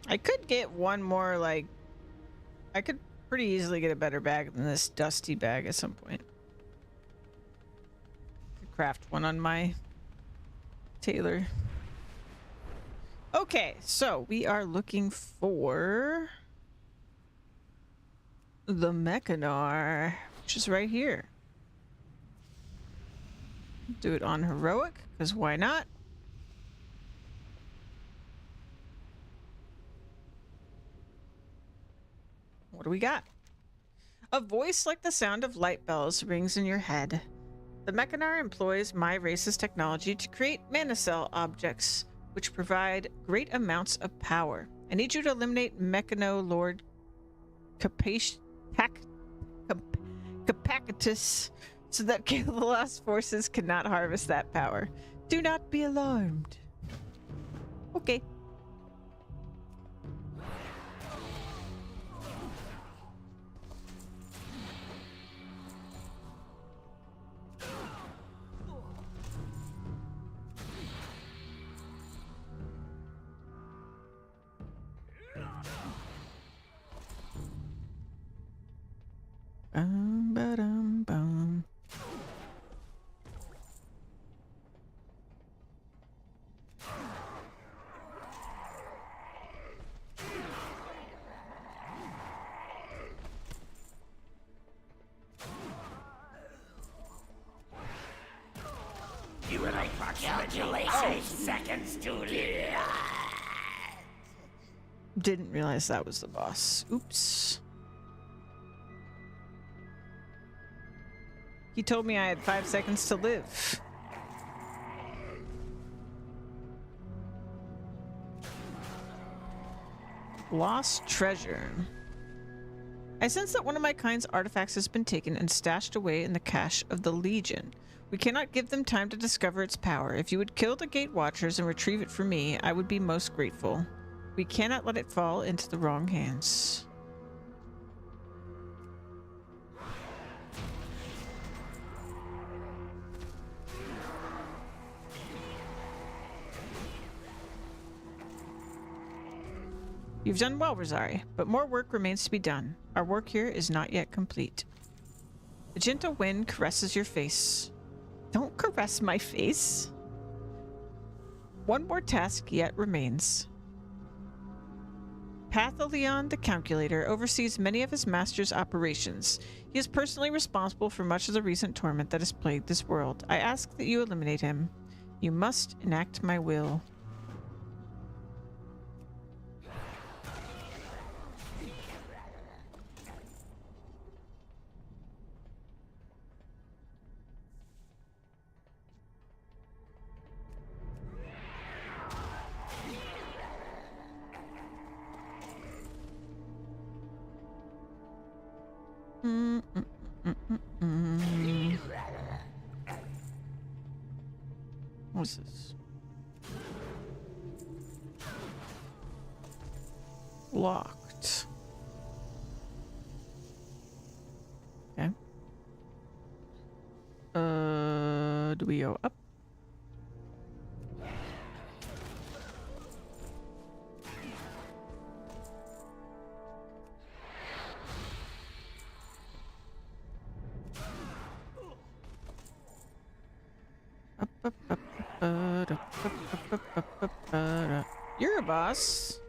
I could get one more, like, I could pretty easily get a better bag than this dusty bag at some point. Could craft one on my tailor. Okay, so we are looking for the Mechanar, which is right here. Do it on heroic, because why not? What do we got? A voice like the sound of light bells rings in your head. The Mechanar employs my race's technology to create mana cell objects, which provide great amounts of power. I need you to eliminate Mechano Lord Capacitus so that the Lost Forces cannot harvest that power. Do not be alarmed. Okay. Bum. You and I approximately 8 seconds to live. Didn't realize that was the boss. Oops. He told me I had 5 seconds to live. Lost treasure. I sense that one of my kind's artifacts has been taken and stashed away in the cache of the Legion. We cannot give them time to discover its power. If you would kill the Gate Watchers and retrieve it for me, I would be most grateful. We cannot let it fall into the wrong hands. You've done well, Rosari, but more work remains to be done. Our work here is not yet complete. The gentle wind caresses your face. Don't caress my face. One more task yet remains. Patholion the Calculator oversees many of his master's operations. He is personally responsible for much of the recent torment that has plagued this world. I ask that you eliminate him. You must enact my will. What's this? Locked. You're a boss.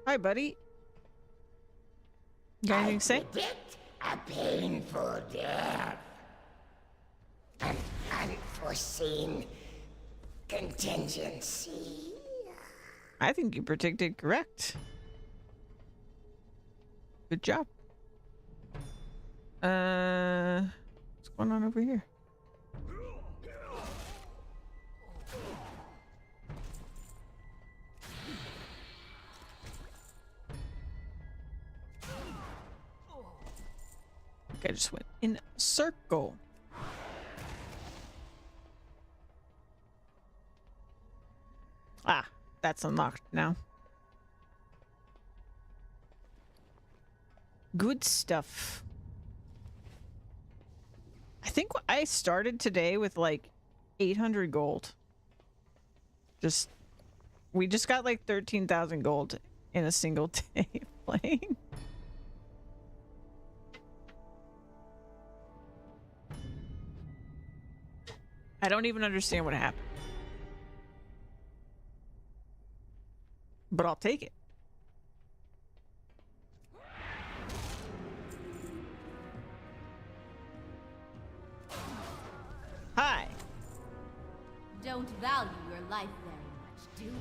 Hi, buddy. You got anything to say? Predict a painful death. An unforeseen contingency. I think you predicted correct. Good job. What's going on over here? I just went in a circle. Ah, that's unlocked now. Good stuff. I think I started today with like 800 gold. We just got like 13,000 gold in a single day of playing. I don't even understand what happened. But I'll take it. Hi. Don't value your life very much, do you?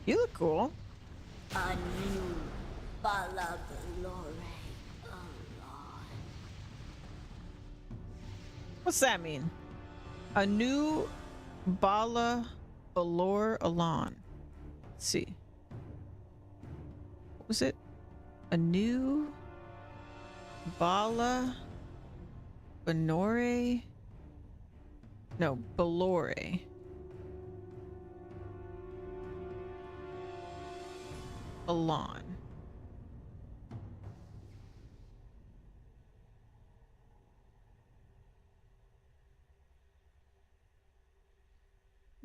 You look cool. A new Balabalore. What's that mean? A new Bala Balor Alon. Let's see. What was it? A new Bala Benore? No, Balore. Alon.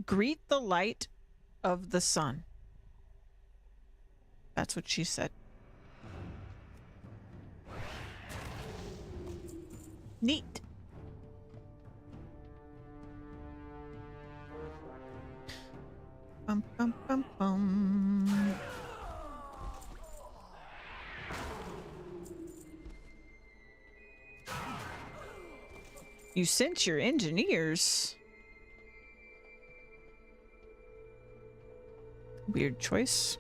Greet the light of the sun. That's what she said. Neat. Bum, bum, bum, bum. You sent your engineers. Weird choice.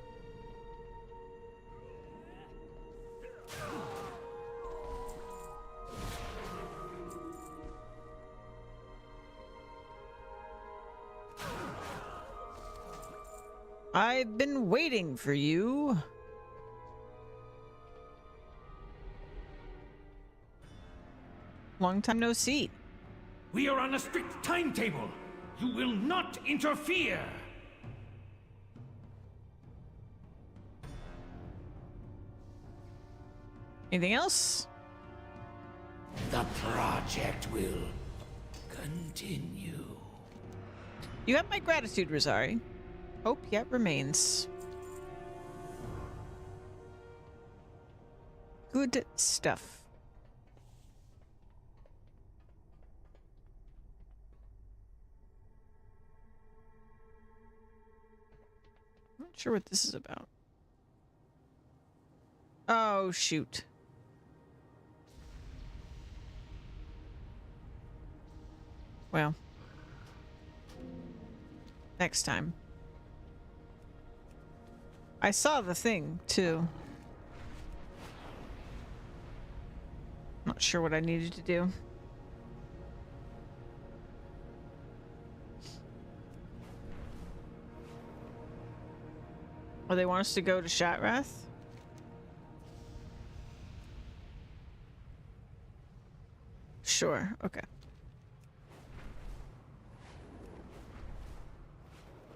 I've been waiting for you. Long time no see. We are on a strict timetable. You will not interfere. Anything else? The project will continue. You have my gratitude, Rosari. Hope yet remains. Good stuff. I'm not sure what this is about. Oh, shoot. Well. Next time. I saw the thing, too. Not sure what I needed to do. Oh, they want us to go to Shatrath? Sure, okay.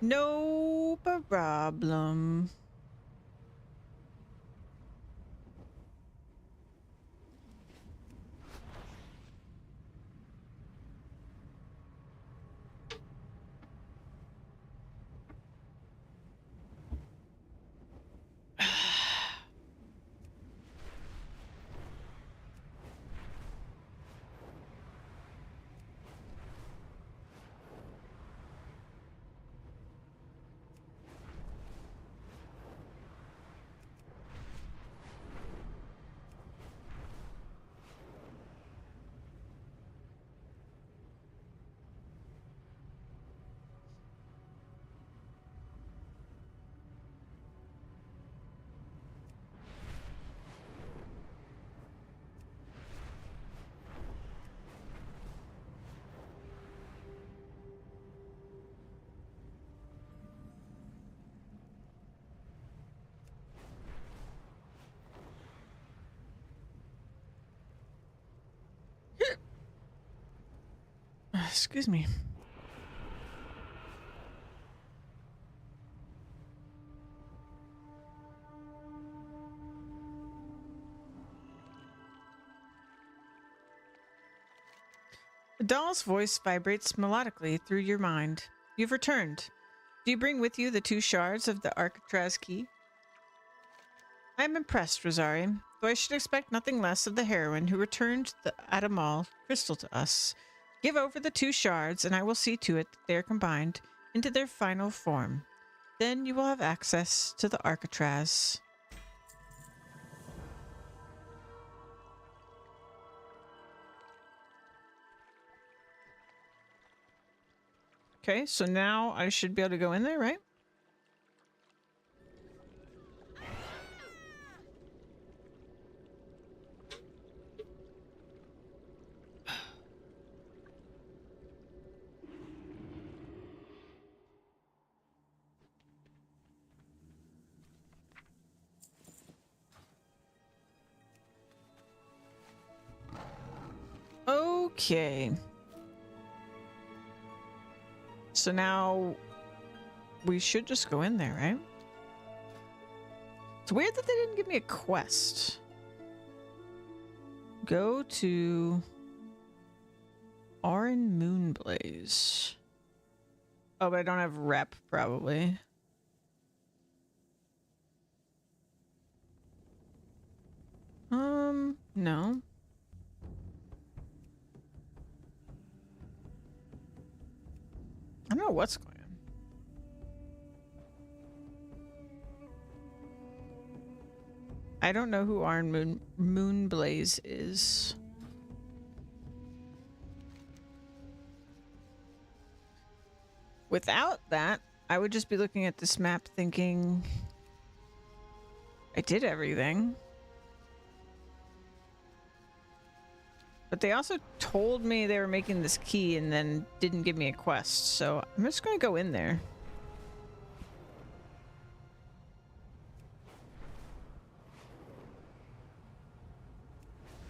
No problem. Excuse me. The doll's voice vibrates melodically through your mind. You've returned. Do you bring with you the 2 shards of the Arcatraz key? I am impressed, Rosari, though I should expect nothing less of the heroine who returned the Adamal crystal to us. Give over the 2 shards, and I will see to it that they are combined into their final form. Then you will have access to the Arcatraz. Okay, so now I should be able to go in there, right? Okay. So now we should just go in there, right? It's weird that they didn't give me a quest. Go to Arin Moonblaze. Oh, but I don't have rep, probably. No. I don't know what's going on. I don't know who Arin Moonblaze is. Without that, I would just be looking at this map thinking I did everything. But they also told me they were making this key and then didn't give me a quest, so I'm just going to go in there.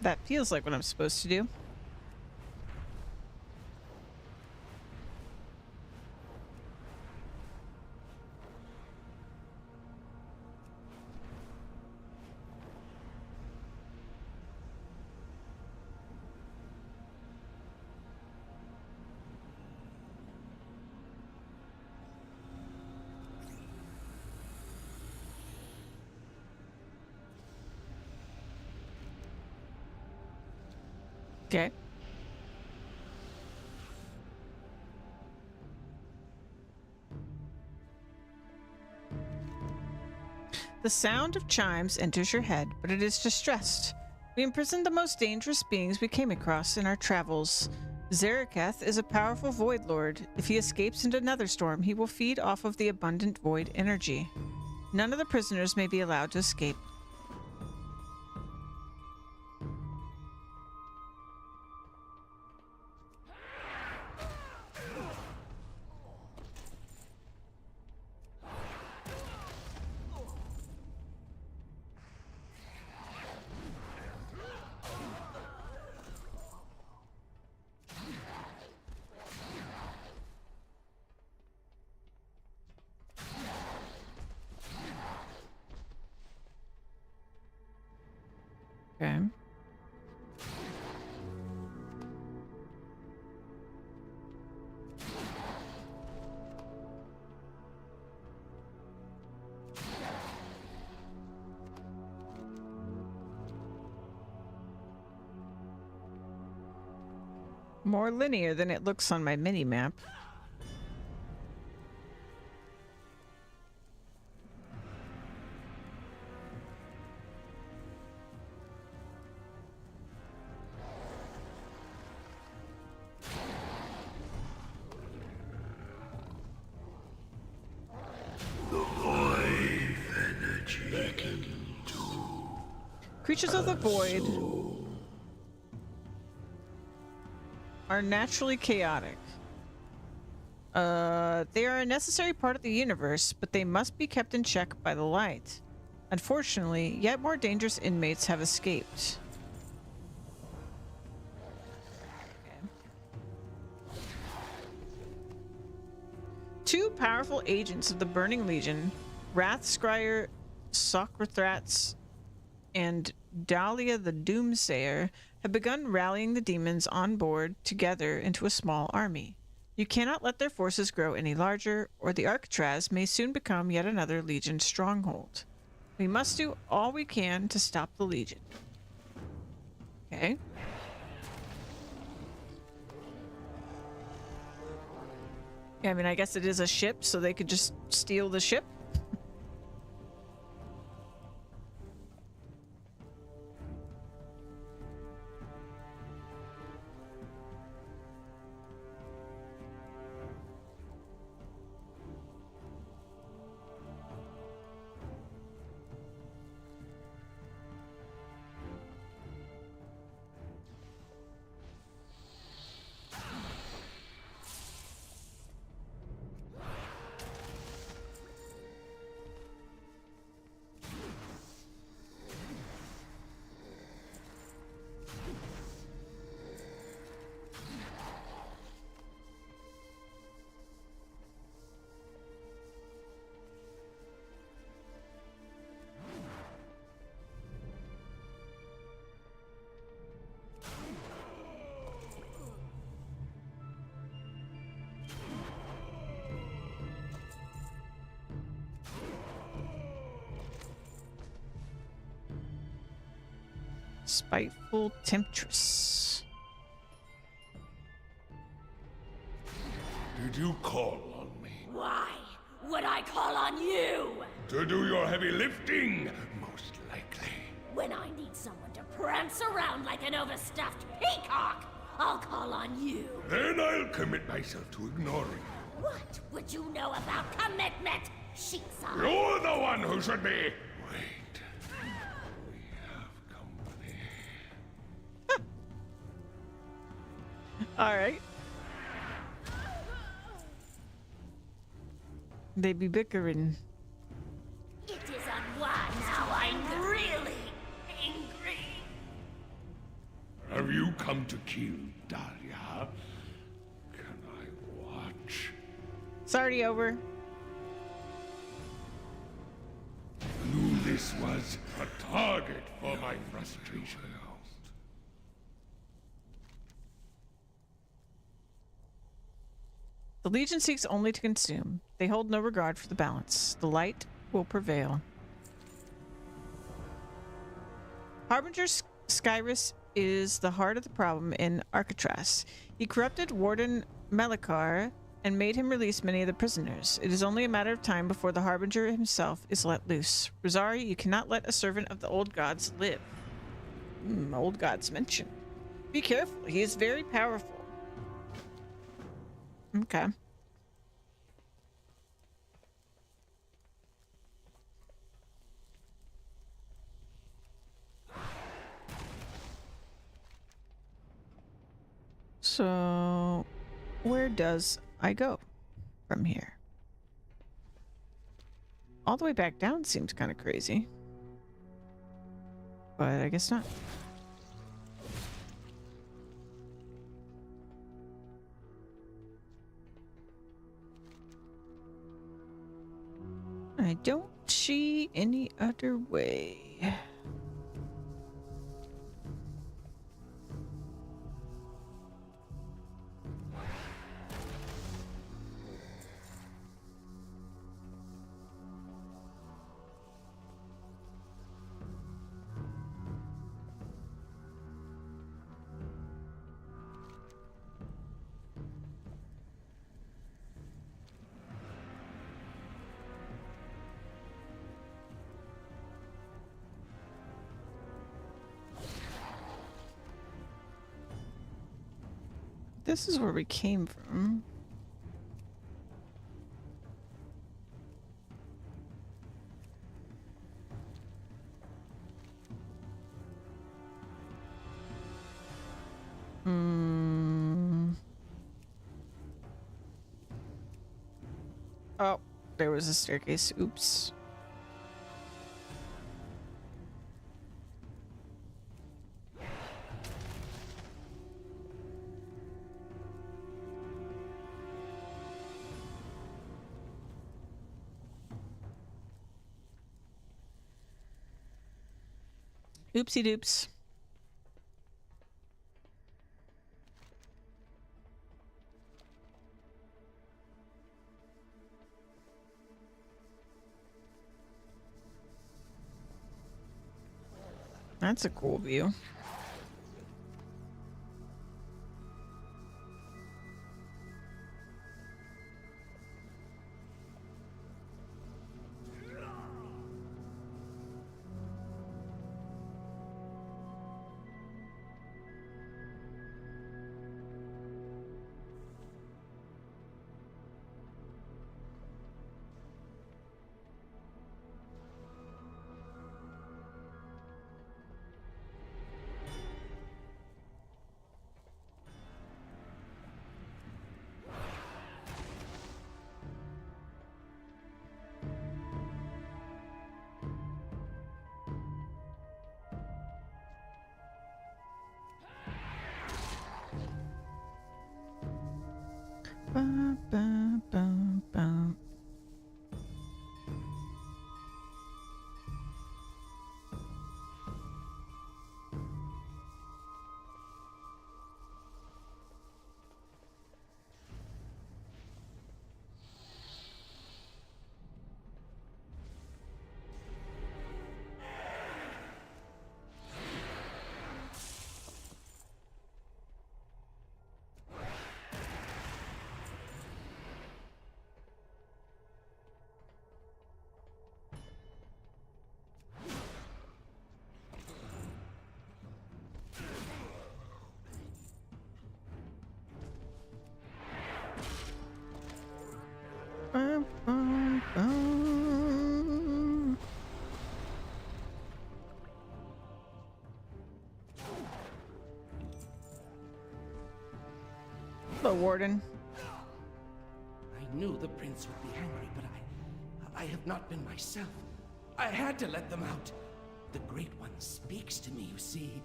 That feels like what I'm supposed to do. Okay. The sound of chimes enters your head, but it is distressed. We imprisoned the most dangerous beings we came across in our travels. Zaraketh is a powerful Void Lord. If he escapes into another storm, he will feed off of the abundant Void energy. None of the prisoners may be allowed to escape. Okay. More linear than it looks on my mini-map. Creatures of the Void are naturally chaotic. They are a necessary part of the universe, but they must be kept in check by the light. Unfortunately, yet more dangerous inmates have escaped. Okay. Two powerful agents of the Burning Legion, Wrathscryer Socrathratz and Dahlia the Doomsayer, have begun rallying the demons on board together into a small army. You cannot let their forces grow any larger, or the Arcatraz may soon become yet another Legion stronghold. We must do all we can to stop the Legion. Okay. Yeah, I mean, I guess it is a ship, so they could just steal the ship. Spiteful Temptress. Did you call on me? Why would I call on you? To do your heavy lifting, most likely. When I need someone to prance around like an overstuffed peacock, I'll call on you. Then I'll commit myself to ignoring you. What would you know about commitment, Sheepside? You're the one who should be. All right. They be bickering. It is unwise. Now I'm really angry. Have you come to kill Dahlia? Can I watch? It's already over. Knew this was a target for my frustration. The Legion seeks only to consume. They hold no regard for the balance. The light will prevail. Harbinger Skyrus is the heart of the problem in Arcatraz. He corrupted Warden Melikar and made him release many of the prisoners. It is only a matter of time before the Harbinger himself is let loose. Rosari, you cannot let a servant of the old gods live. Old gods mentioned. Be careful. He is very powerful. Okay. So, where does I go from here? All the way back down seems kind of crazy. But I guess not. I don't see any other way. This is where we came from. Oh, there was a staircase. Oops. Oopsie doops. That's a cool view. Ba, ba, ba, ba. Ba, ba, ba. Hello, Warden. I knew the prince would be angry, but I have not been myself. I had to let them out. The Great One speaks to me, you see.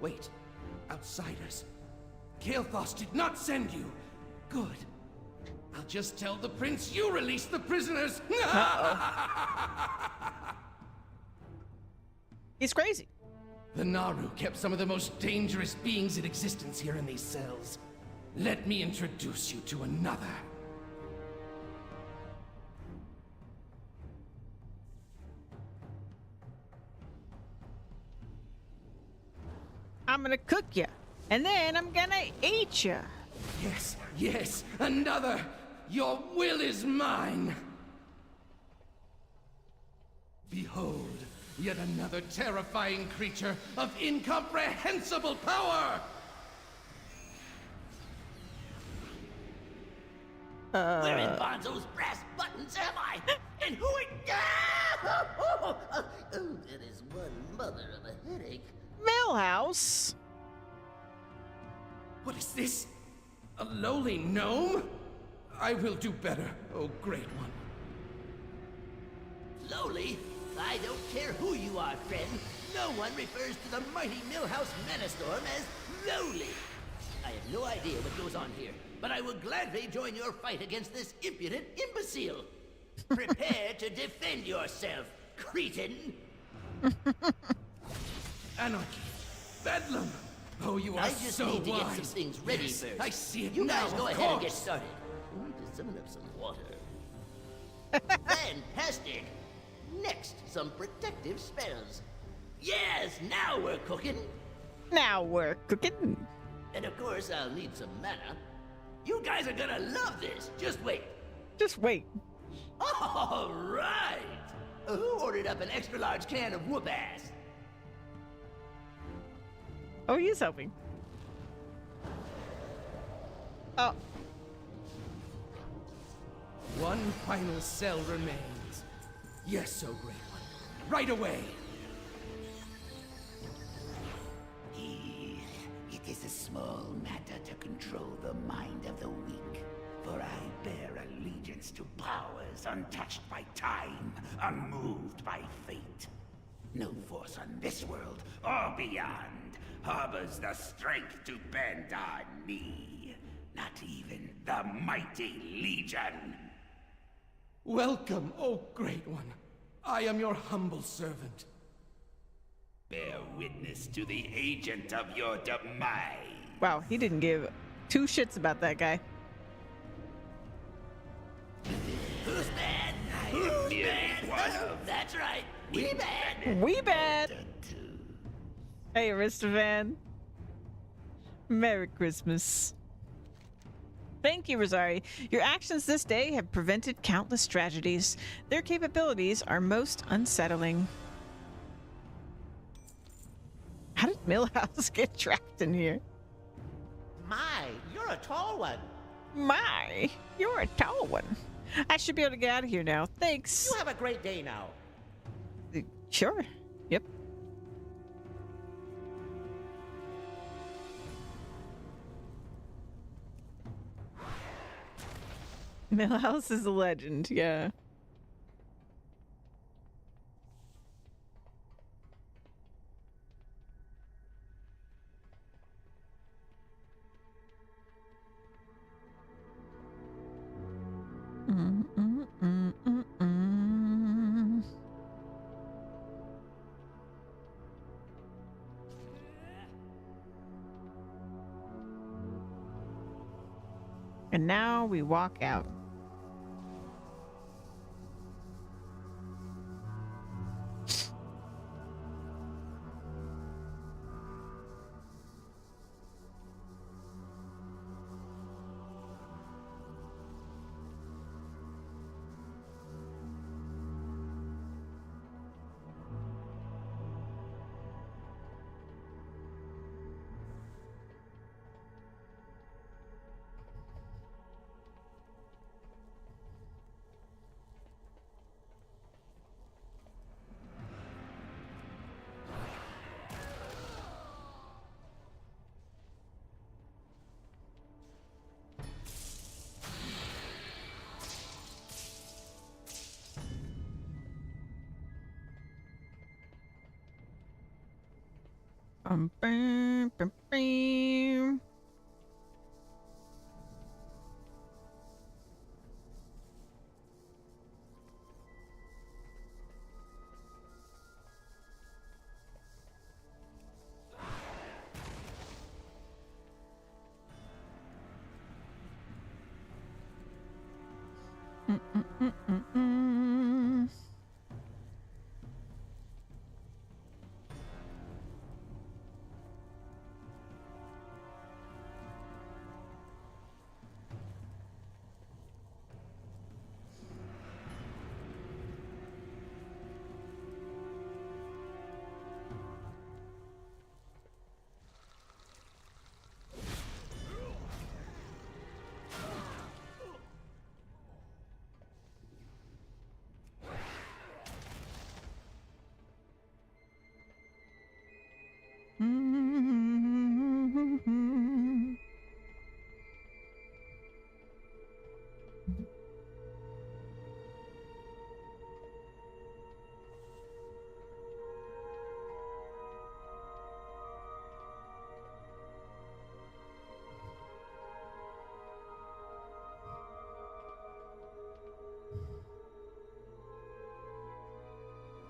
Wait, outsiders. Kael'thas did not send you. Good. I'll just tell the prince you released the prisoners. He's crazy. The Naru kept some of the most dangerous beings in existence here in these cells. Let me introduce you to another. I'm gonna cook you, and then I'm gonna eat you. Yes, yes, another. Your will is mine. Behold, yet another terrifying creature of incomprehensible power. Where in Bonzo's brass buttons am I? And who it... Oh, that is one mother of a headache. Millhouse? What is this? A lowly gnome? I will do better, oh Great One. Lowly? I don't care who you are, friend. No one refers to the mighty Millhouse Manastorm as lowly. I have no idea what goes on here, but I will gladly join your fight against this impudent imbecile. Prepare to defend yourself, cretin. Anarchy. Bedlam. Oh, you are I just so need to wise. get some things ready Yes, first. I see it You now, guys go of ahead and get course. started. I need to summon up some water. Fantastic. Next, some protective spells. Yes, now we're cooking. Now we're cooking. And of course, I'll need some mana. You guys are gonna love this. Just wait. Just wait. All right. Who ordered up an extra large can of whoop ass? Oh, he's helping. Oh. One final cell remains. Yes, oh Great One. Right away. It is a small matter to control the mind of the weak, for I bear allegiance to powers untouched by time, unmoved by fate. No force on this world or beyond harbors the strength to bend our knee. Not even the mighty Legion. Welcome, oh Great One. I am your humble servant. Bear witness to the agent of your demise. Wow, he didn't give two shits about that guy. Who's bad? Who's bad? That's right. We bad. We bad. Hey, Aristovan. Merry Christmas. Thank you, Rosari. Your actions this day have prevented countless tragedies. Their capabilities are most unsettling. How did Millhouse get trapped in here? My, you're a tall one. My, you're a tall one. I should be able to get out of here now. Thanks. You have a great day now. Sure. Yep. Millhouse is a legend, yeah. And now we walk out. Bam, bam, bam.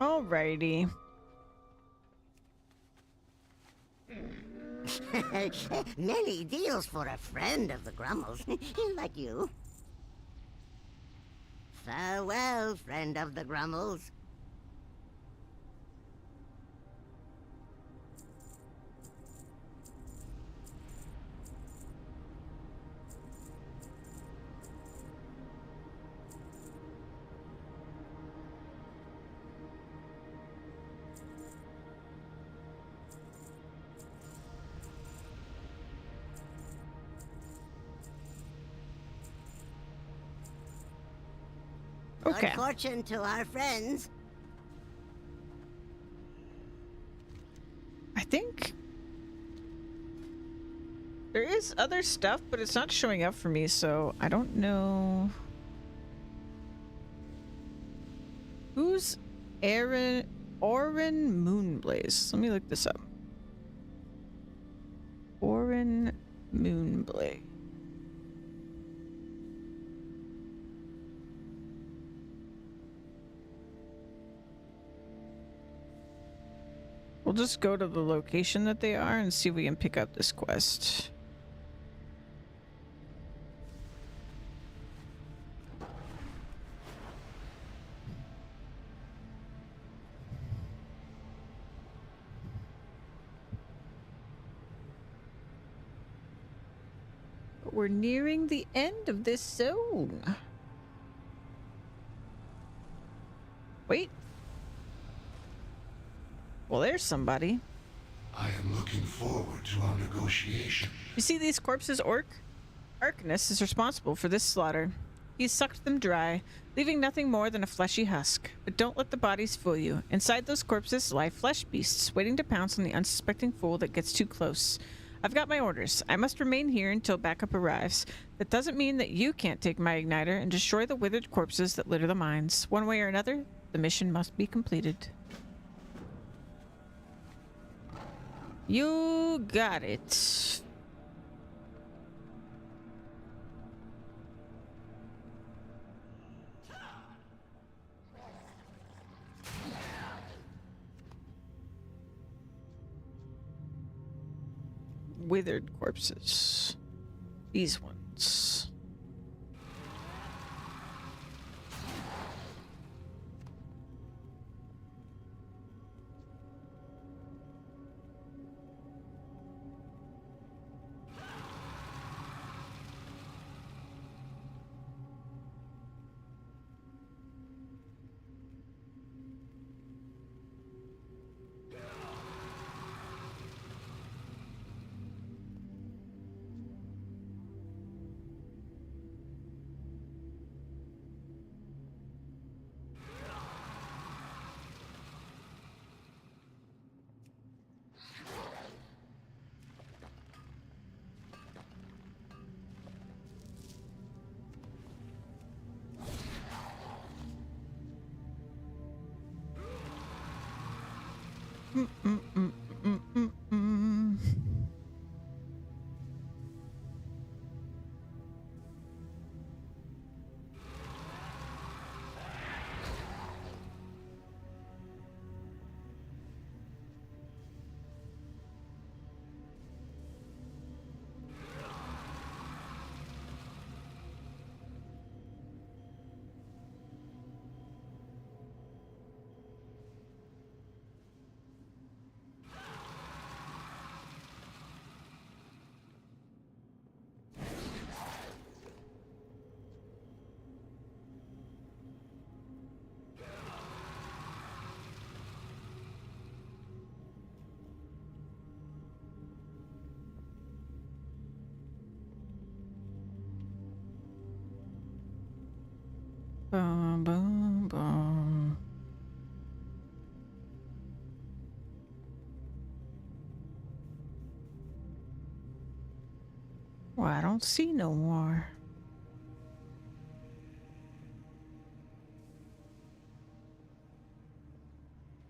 Alrighty. Many deals for a friend of the Grummles, like you. Farewell, friend of the Grummles. Okay. Good fortune to our friends. I think there is other stuff, but it's not showing up for me, so I don't know. Who's Orin Moonblaze? Let me look this up. Orin Moonblaze. We'll just go to the location that they are and see if we can pick up this quest. But we're nearing the end of this zone. Wait. Well, there's somebody. I am looking forward to our negotiation. You see these corpses, Orc? Arcanus is responsible for this slaughter. He's sucked them dry, leaving nothing more than a fleshy husk. But don't let the bodies fool you. Inside those corpses lie flesh beasts, waiting to pounce on the unsuspecting fool that gets too close. I've got my orders. I must remain here until backup arrives. That doesn't mean that you can't take my igniter and destroy the withered corpses that litter the mines. One way or another, the mission must be completed. You got it. Withered corpses. These ones. Boom, boom, boom. Well, I don't see no more.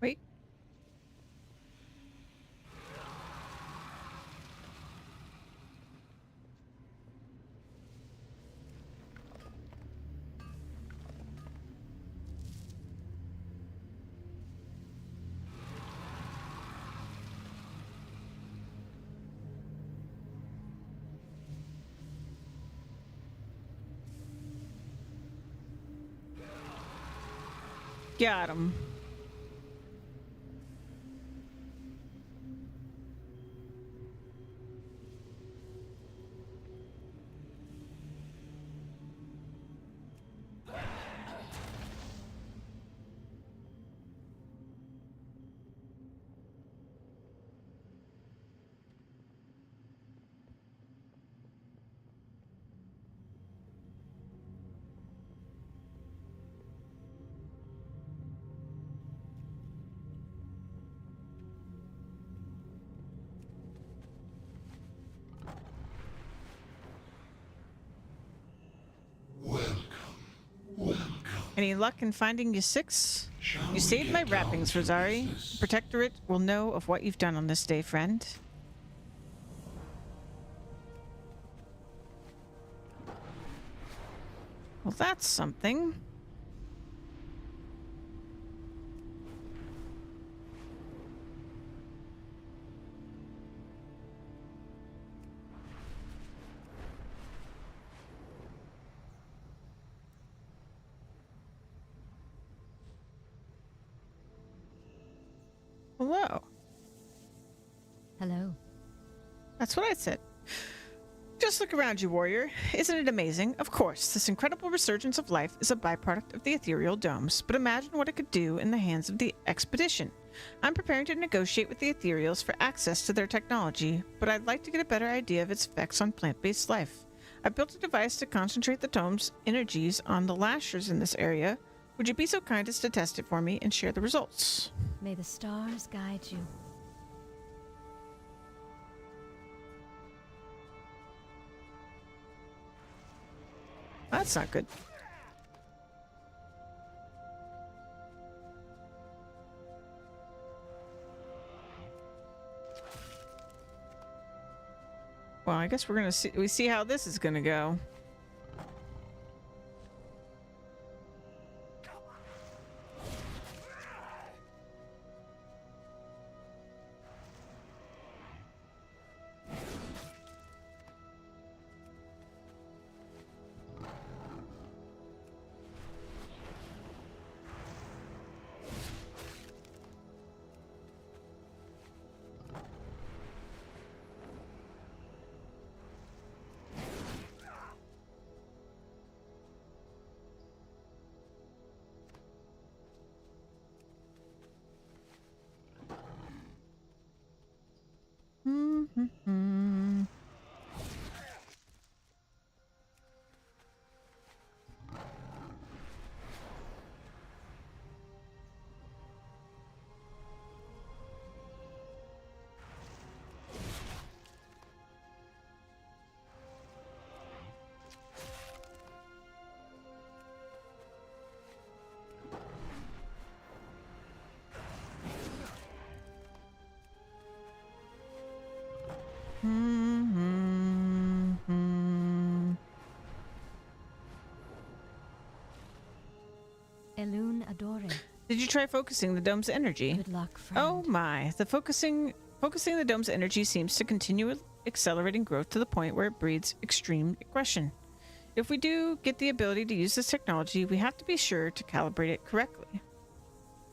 Wait. Got him. Any luck in finding you six? You saved my wrappings, Rosari. The Protectorate will know of what you've done on this day, friend. Well, that's something. Hello. Hello. That's what I said. Just look around you, warrior. Isn't it amazing? Of course, this incredible resurgence of life is a byproduct of the ethereal domes, but imagine what it could do in the hands of the expedition. I'm preparing to negotiate with the ethereals for access to their technology, but I'd like to get a better idea of its effects on plant-based life. I built a device to concentrate the dome's energies on the lashers in this area. Would you be so kind as to test it for me and share the results? May the stars guide you. That's not good. Well, I guess we're gonna see how this is gonna go. Elune Adore. Did you try focusing the dome's energy? Good luck, friend. Oh my, the focusing the dome's energy seems to continue accelerating growth to the point where it breeds extreme aggression. If we do get the ability to use this technology, we have to be sure to calibrate it correctly.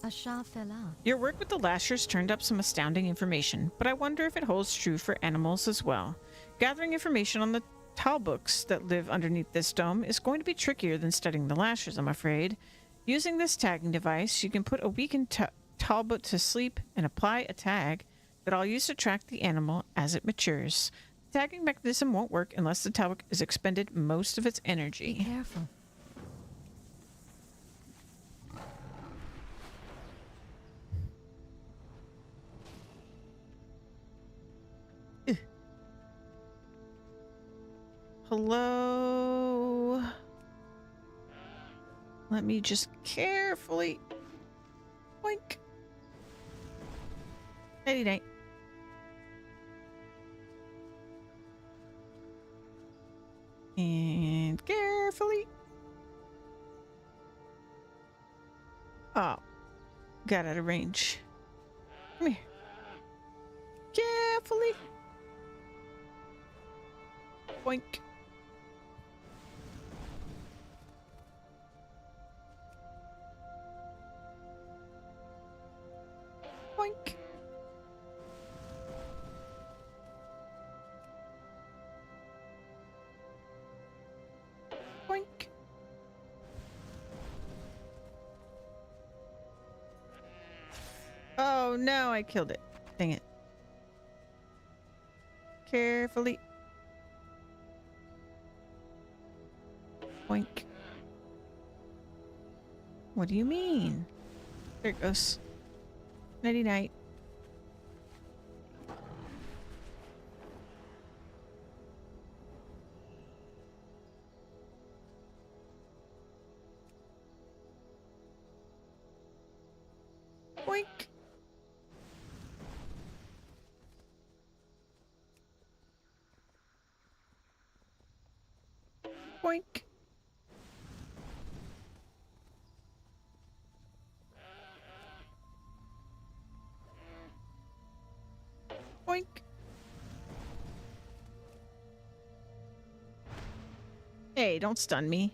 Asha Fela. Your work with the lashers turned up some astounding information, but I wonder if it holds true for animals as well. Gathering information on the talbooks that live underneath this dome is going to be trickier than studying the lashers, I'm afraid. Using this tagging device, you can put a weakened talbot to sleep and apply a tag that I'll use to track the animal as it matures. The tagging mechanism won't work unless the talbot has expended most of its energy. Be careful. Hello? Let me just carefully... Boink. Nighty night. And carefully. Oh. Got out of range. Come here. Carefully. Boink. Boink. Boink. Oh no, I killed it. Dang it. Carefully. Boink. What do you mean? There it goes. Nighty night. Boink. Boink. Boink. Hey, don't stun me.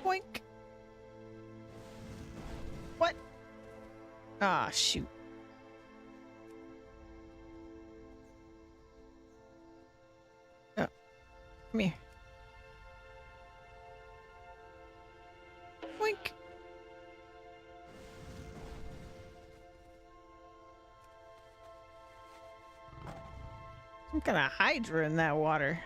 Boink. Ah, shoot. Oh, come here. Boink. Some kind of hydra in that water.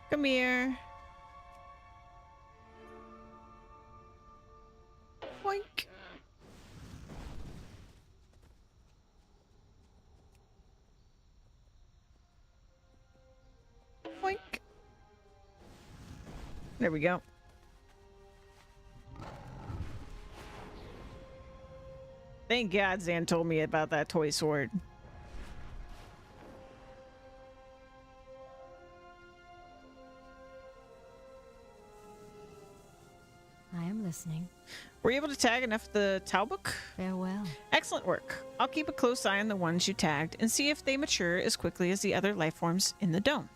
Come here. Boink. Boink. There we go. Thank God Zan told me about that toy sword. I am listening. Were you able to tag enough of the Talbook? Farewell. Excellent work. I'll keep a close eye on the ones you tagged and see if they mature as quickly as the other life forms in the dome.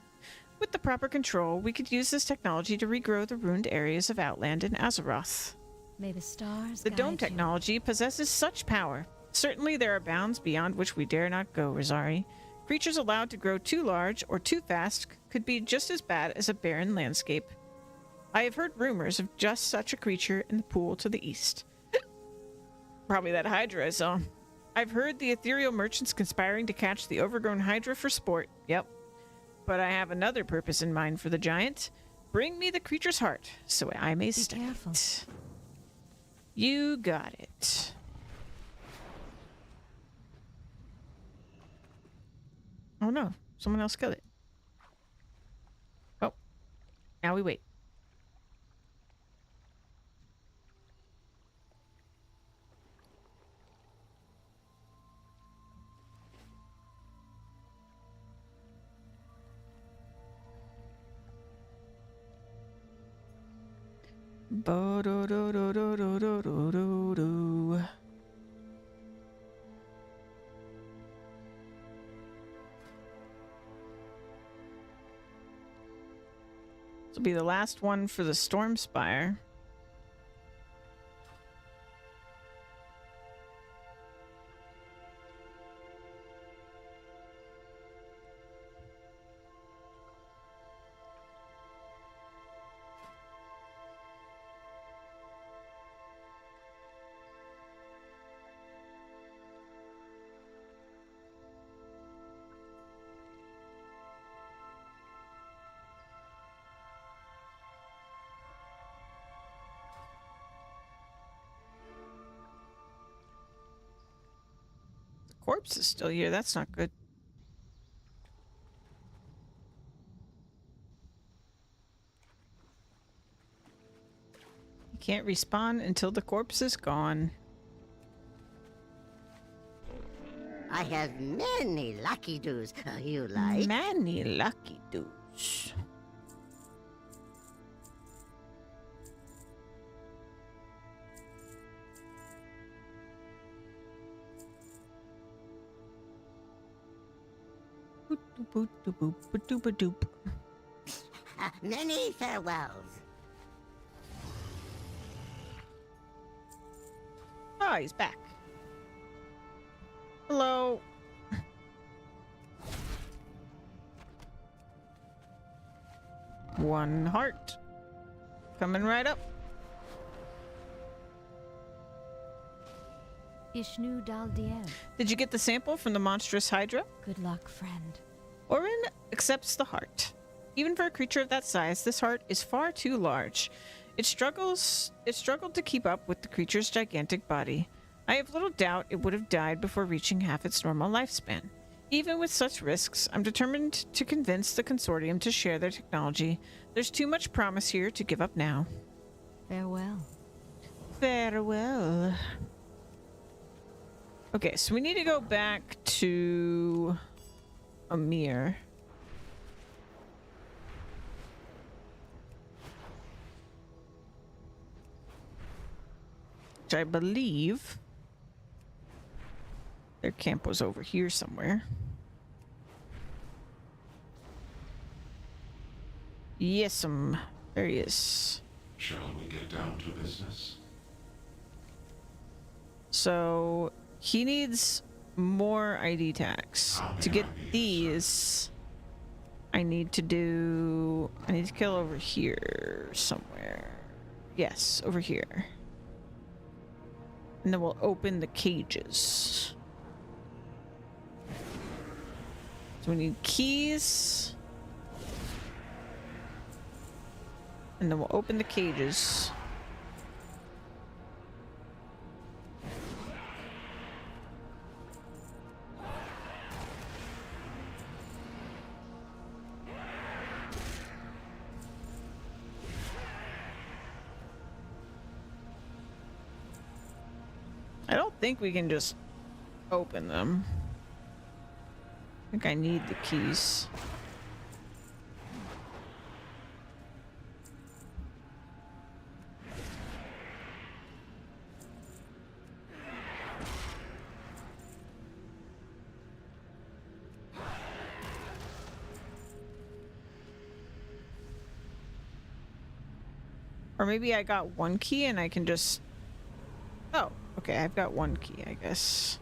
With the proper control, we could use this technology to regrow the ruined areas of Outland and Azeroth. May the stars The dome guide technology possesses such power. Certainly there are bounds beyond which we dare not go, Rosari. Creatures allowed to grow too large or too fast could be just as bad as a barren landscape. I have heard rumors of just such a creature in the pool to the east. Probably that Hydra I saw. I've heard the ethereal merchants conspiring to catch the overgrown Hydra for sport. Yep. But I have another purpose in mind for the giant. Bring me the creature's heart, so I may study it. You got it. Oh no, someone else killed it. Oh, now we wait. Bo-do-do-do-do-do-do-do-do. This will be the last one for the Storm Spire. Corpse is still here. That's not good. You can't respawn until the corpse is gone. I have many lucky doos. You like? Many lucky doos. Many farewells. Oh, he's back. Hello. One heart. Coming right up. Ishnu Daldiel. Did you get the sample from the monstrous Hydra? Good luck, friend. Orin accepts the heart. Even for a creature of that size, this heart is far too large. It struggled to keep up with the creature's gigantic body. I have little doubt it would have died before reaching half its normal lifespan. Even with such risks, I'm determined to convince the consortium to share their technology. There's too much promise here to give up now. Farewell. Farewell. Okay, so we need to go back to Amir. Which I believe Their camp was over here somewhere. Yes'm. There he is. Shall we get down to business? So he needs more ID tags. To get these, I need to kill over here somewhere. Yes, over here. And then we'll open the cages. So we need keys. And then we'll open the cages. I don't think we can just open them. I think I need the keys. Or maybe I got one key and I can just... Oh, okay, I've got one key, I guess.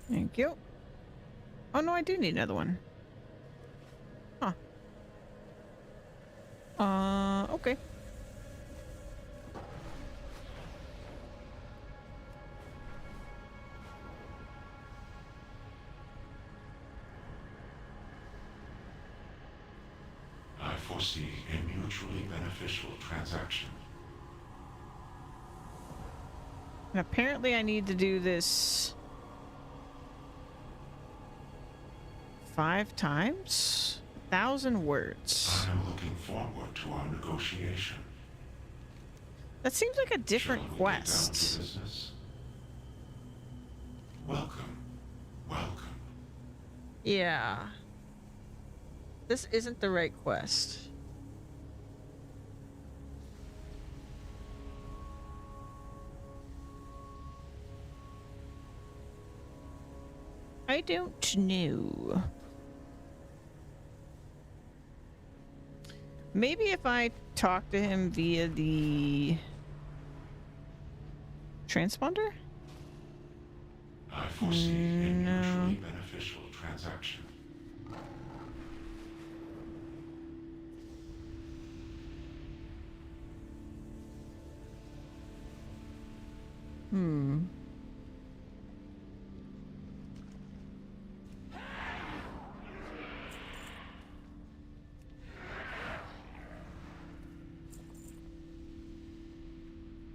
Thank you. Oh no, I do need another one. Huh. Okay. I foresee a mutually beneficial transaction. And apparently I need to do this 5 times? 1,000 words. I am looking forward to our negotiation. That seems like a different Shall we quest. get down to business? Welcome. Welcome. Yeah. This isn't the right quest. I don't know. Maybe if I talk to him via the transponder? I foresee a mutually beneficial transaction.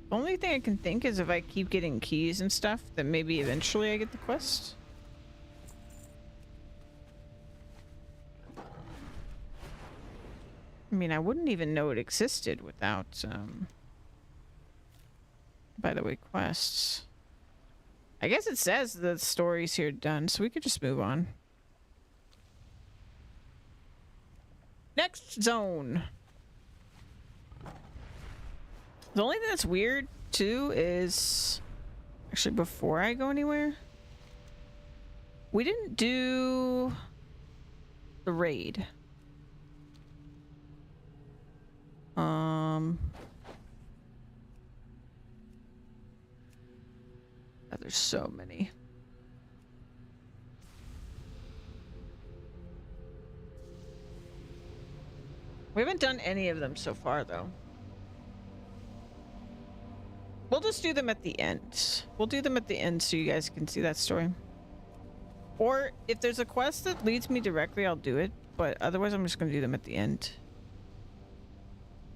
The only thing I can think is if I keep getting keys and stuff, then maybe eventually I get the quest. I mean, I wouldn't even know it existed without, by the way, quests. I guess it says the story's here done, so we could just move on. Next zone. The only thing that's weird, too, is... Actually, before I go anywhere... We didn't do... the raid. God, there's so many. We haven't done any of them so far, though. We'll just do them at the end. We'll do them at the end so you guys can see that story. Or if there's a quest that leads me directly, I'll do it. But otherwise, I'm just going to do them at the end.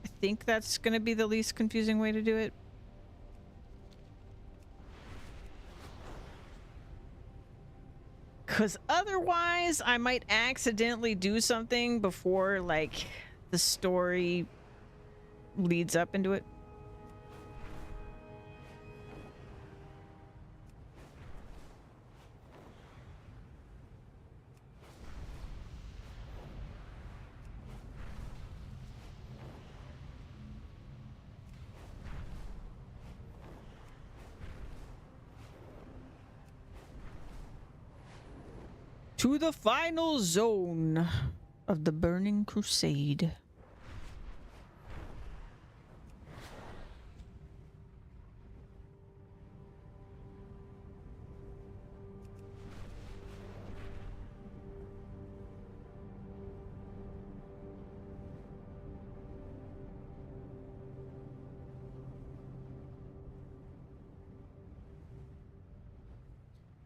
I think that's going to be the least confusing way to do it. Because otherwise, I might accidentally do something before, like, the story leads up into it. To the final zone of the Burning Crusade.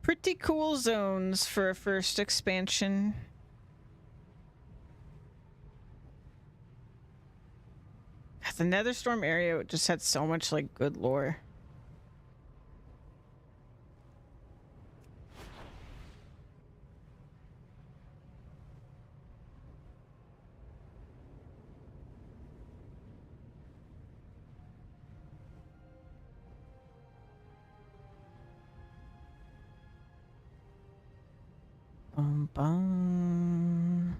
Pretty cool zones for a first expansion. The Netherstorm area just had so much like good lore. Bum, bum.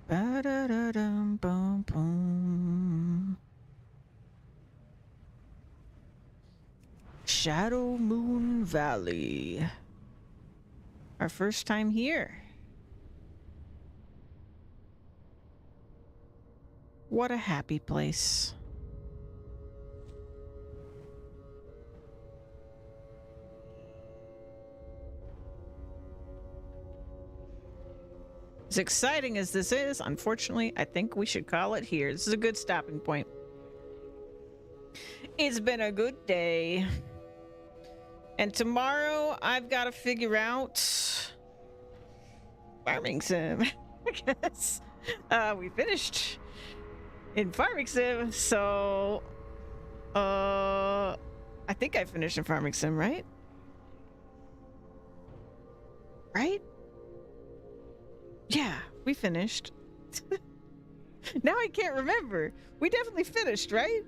Ba-da-da-dum, bum, bum. Shadow Moon Valley. Our first time here. What a happy place. As exciting as this is, unfortunately, I think we should call it here. This is a good stopping point. It's been a good day. And tomorrow, I've got to figure out Farming Sim. I guess. We finished in Farming Sim, so I think I finished in Farming Sim, right? Right? Yeah, we finished. Now I can't remember. We definitely finished, right?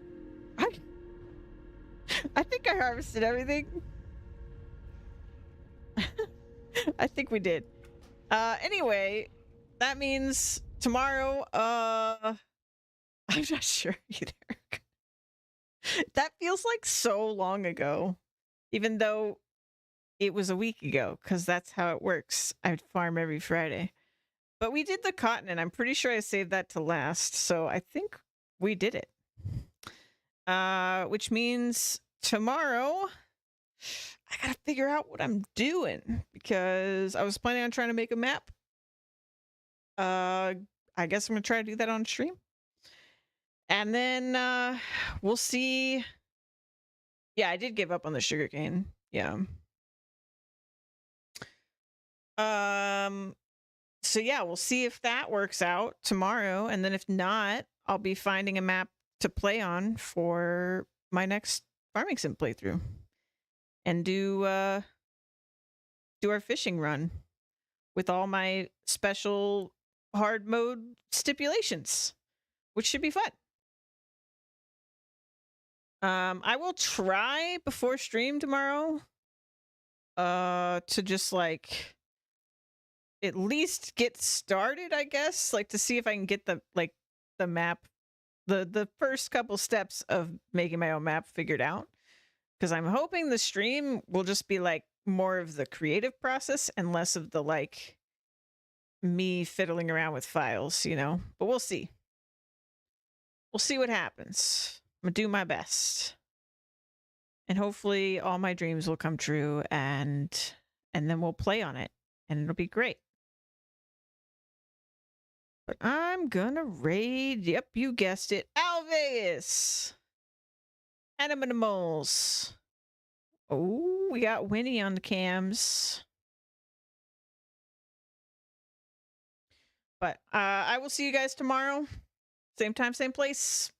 I think I harvested everything. I think we did. Anyway, that means tomorrow, I'm not sure either. That feels like so long ago, even though it was a week ago, because that's how it works. I'd farm every Friday. But we did the cotton, and I'm pretty sure I saved that to last, so I think we did it. Which means tomorrow, I gotta figure out what I'm doing, because I was planning on trying to make a map. I guess I'm gonna try to do that on stream. And then we'll see. Yeah, I did give up on the sugarcane. Yeah. So yeah, we'll see if that works out tomorrow, and then if not, I'll be finding a map to play on for my next Farming Sim playthrough, and do our fishing run with all my special hard mode stipulations, which should be fun. I will try before stream tomorrow to just like at least get started, I guess, like to see if I can get the map, the first couple steps of making my own map figured out, because I'm hoping the stream will just be like more of the creative process and less of the like me fiddling around with files, you know. But we'll see. We'll see what happens. I'm gonna do my best, and hopefully all my dreams will come true, and then we'll play on it, and it'll be great. But I'm gonna raid, yep, you guessed it, Alveus! Animals. Oh, we got Winnie on the cams. But I will see you guys tomorrow. Same time, same place.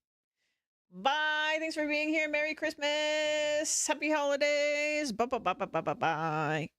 Bye. Thanks for being here. Merry Christmas. Happy holidays. Bye.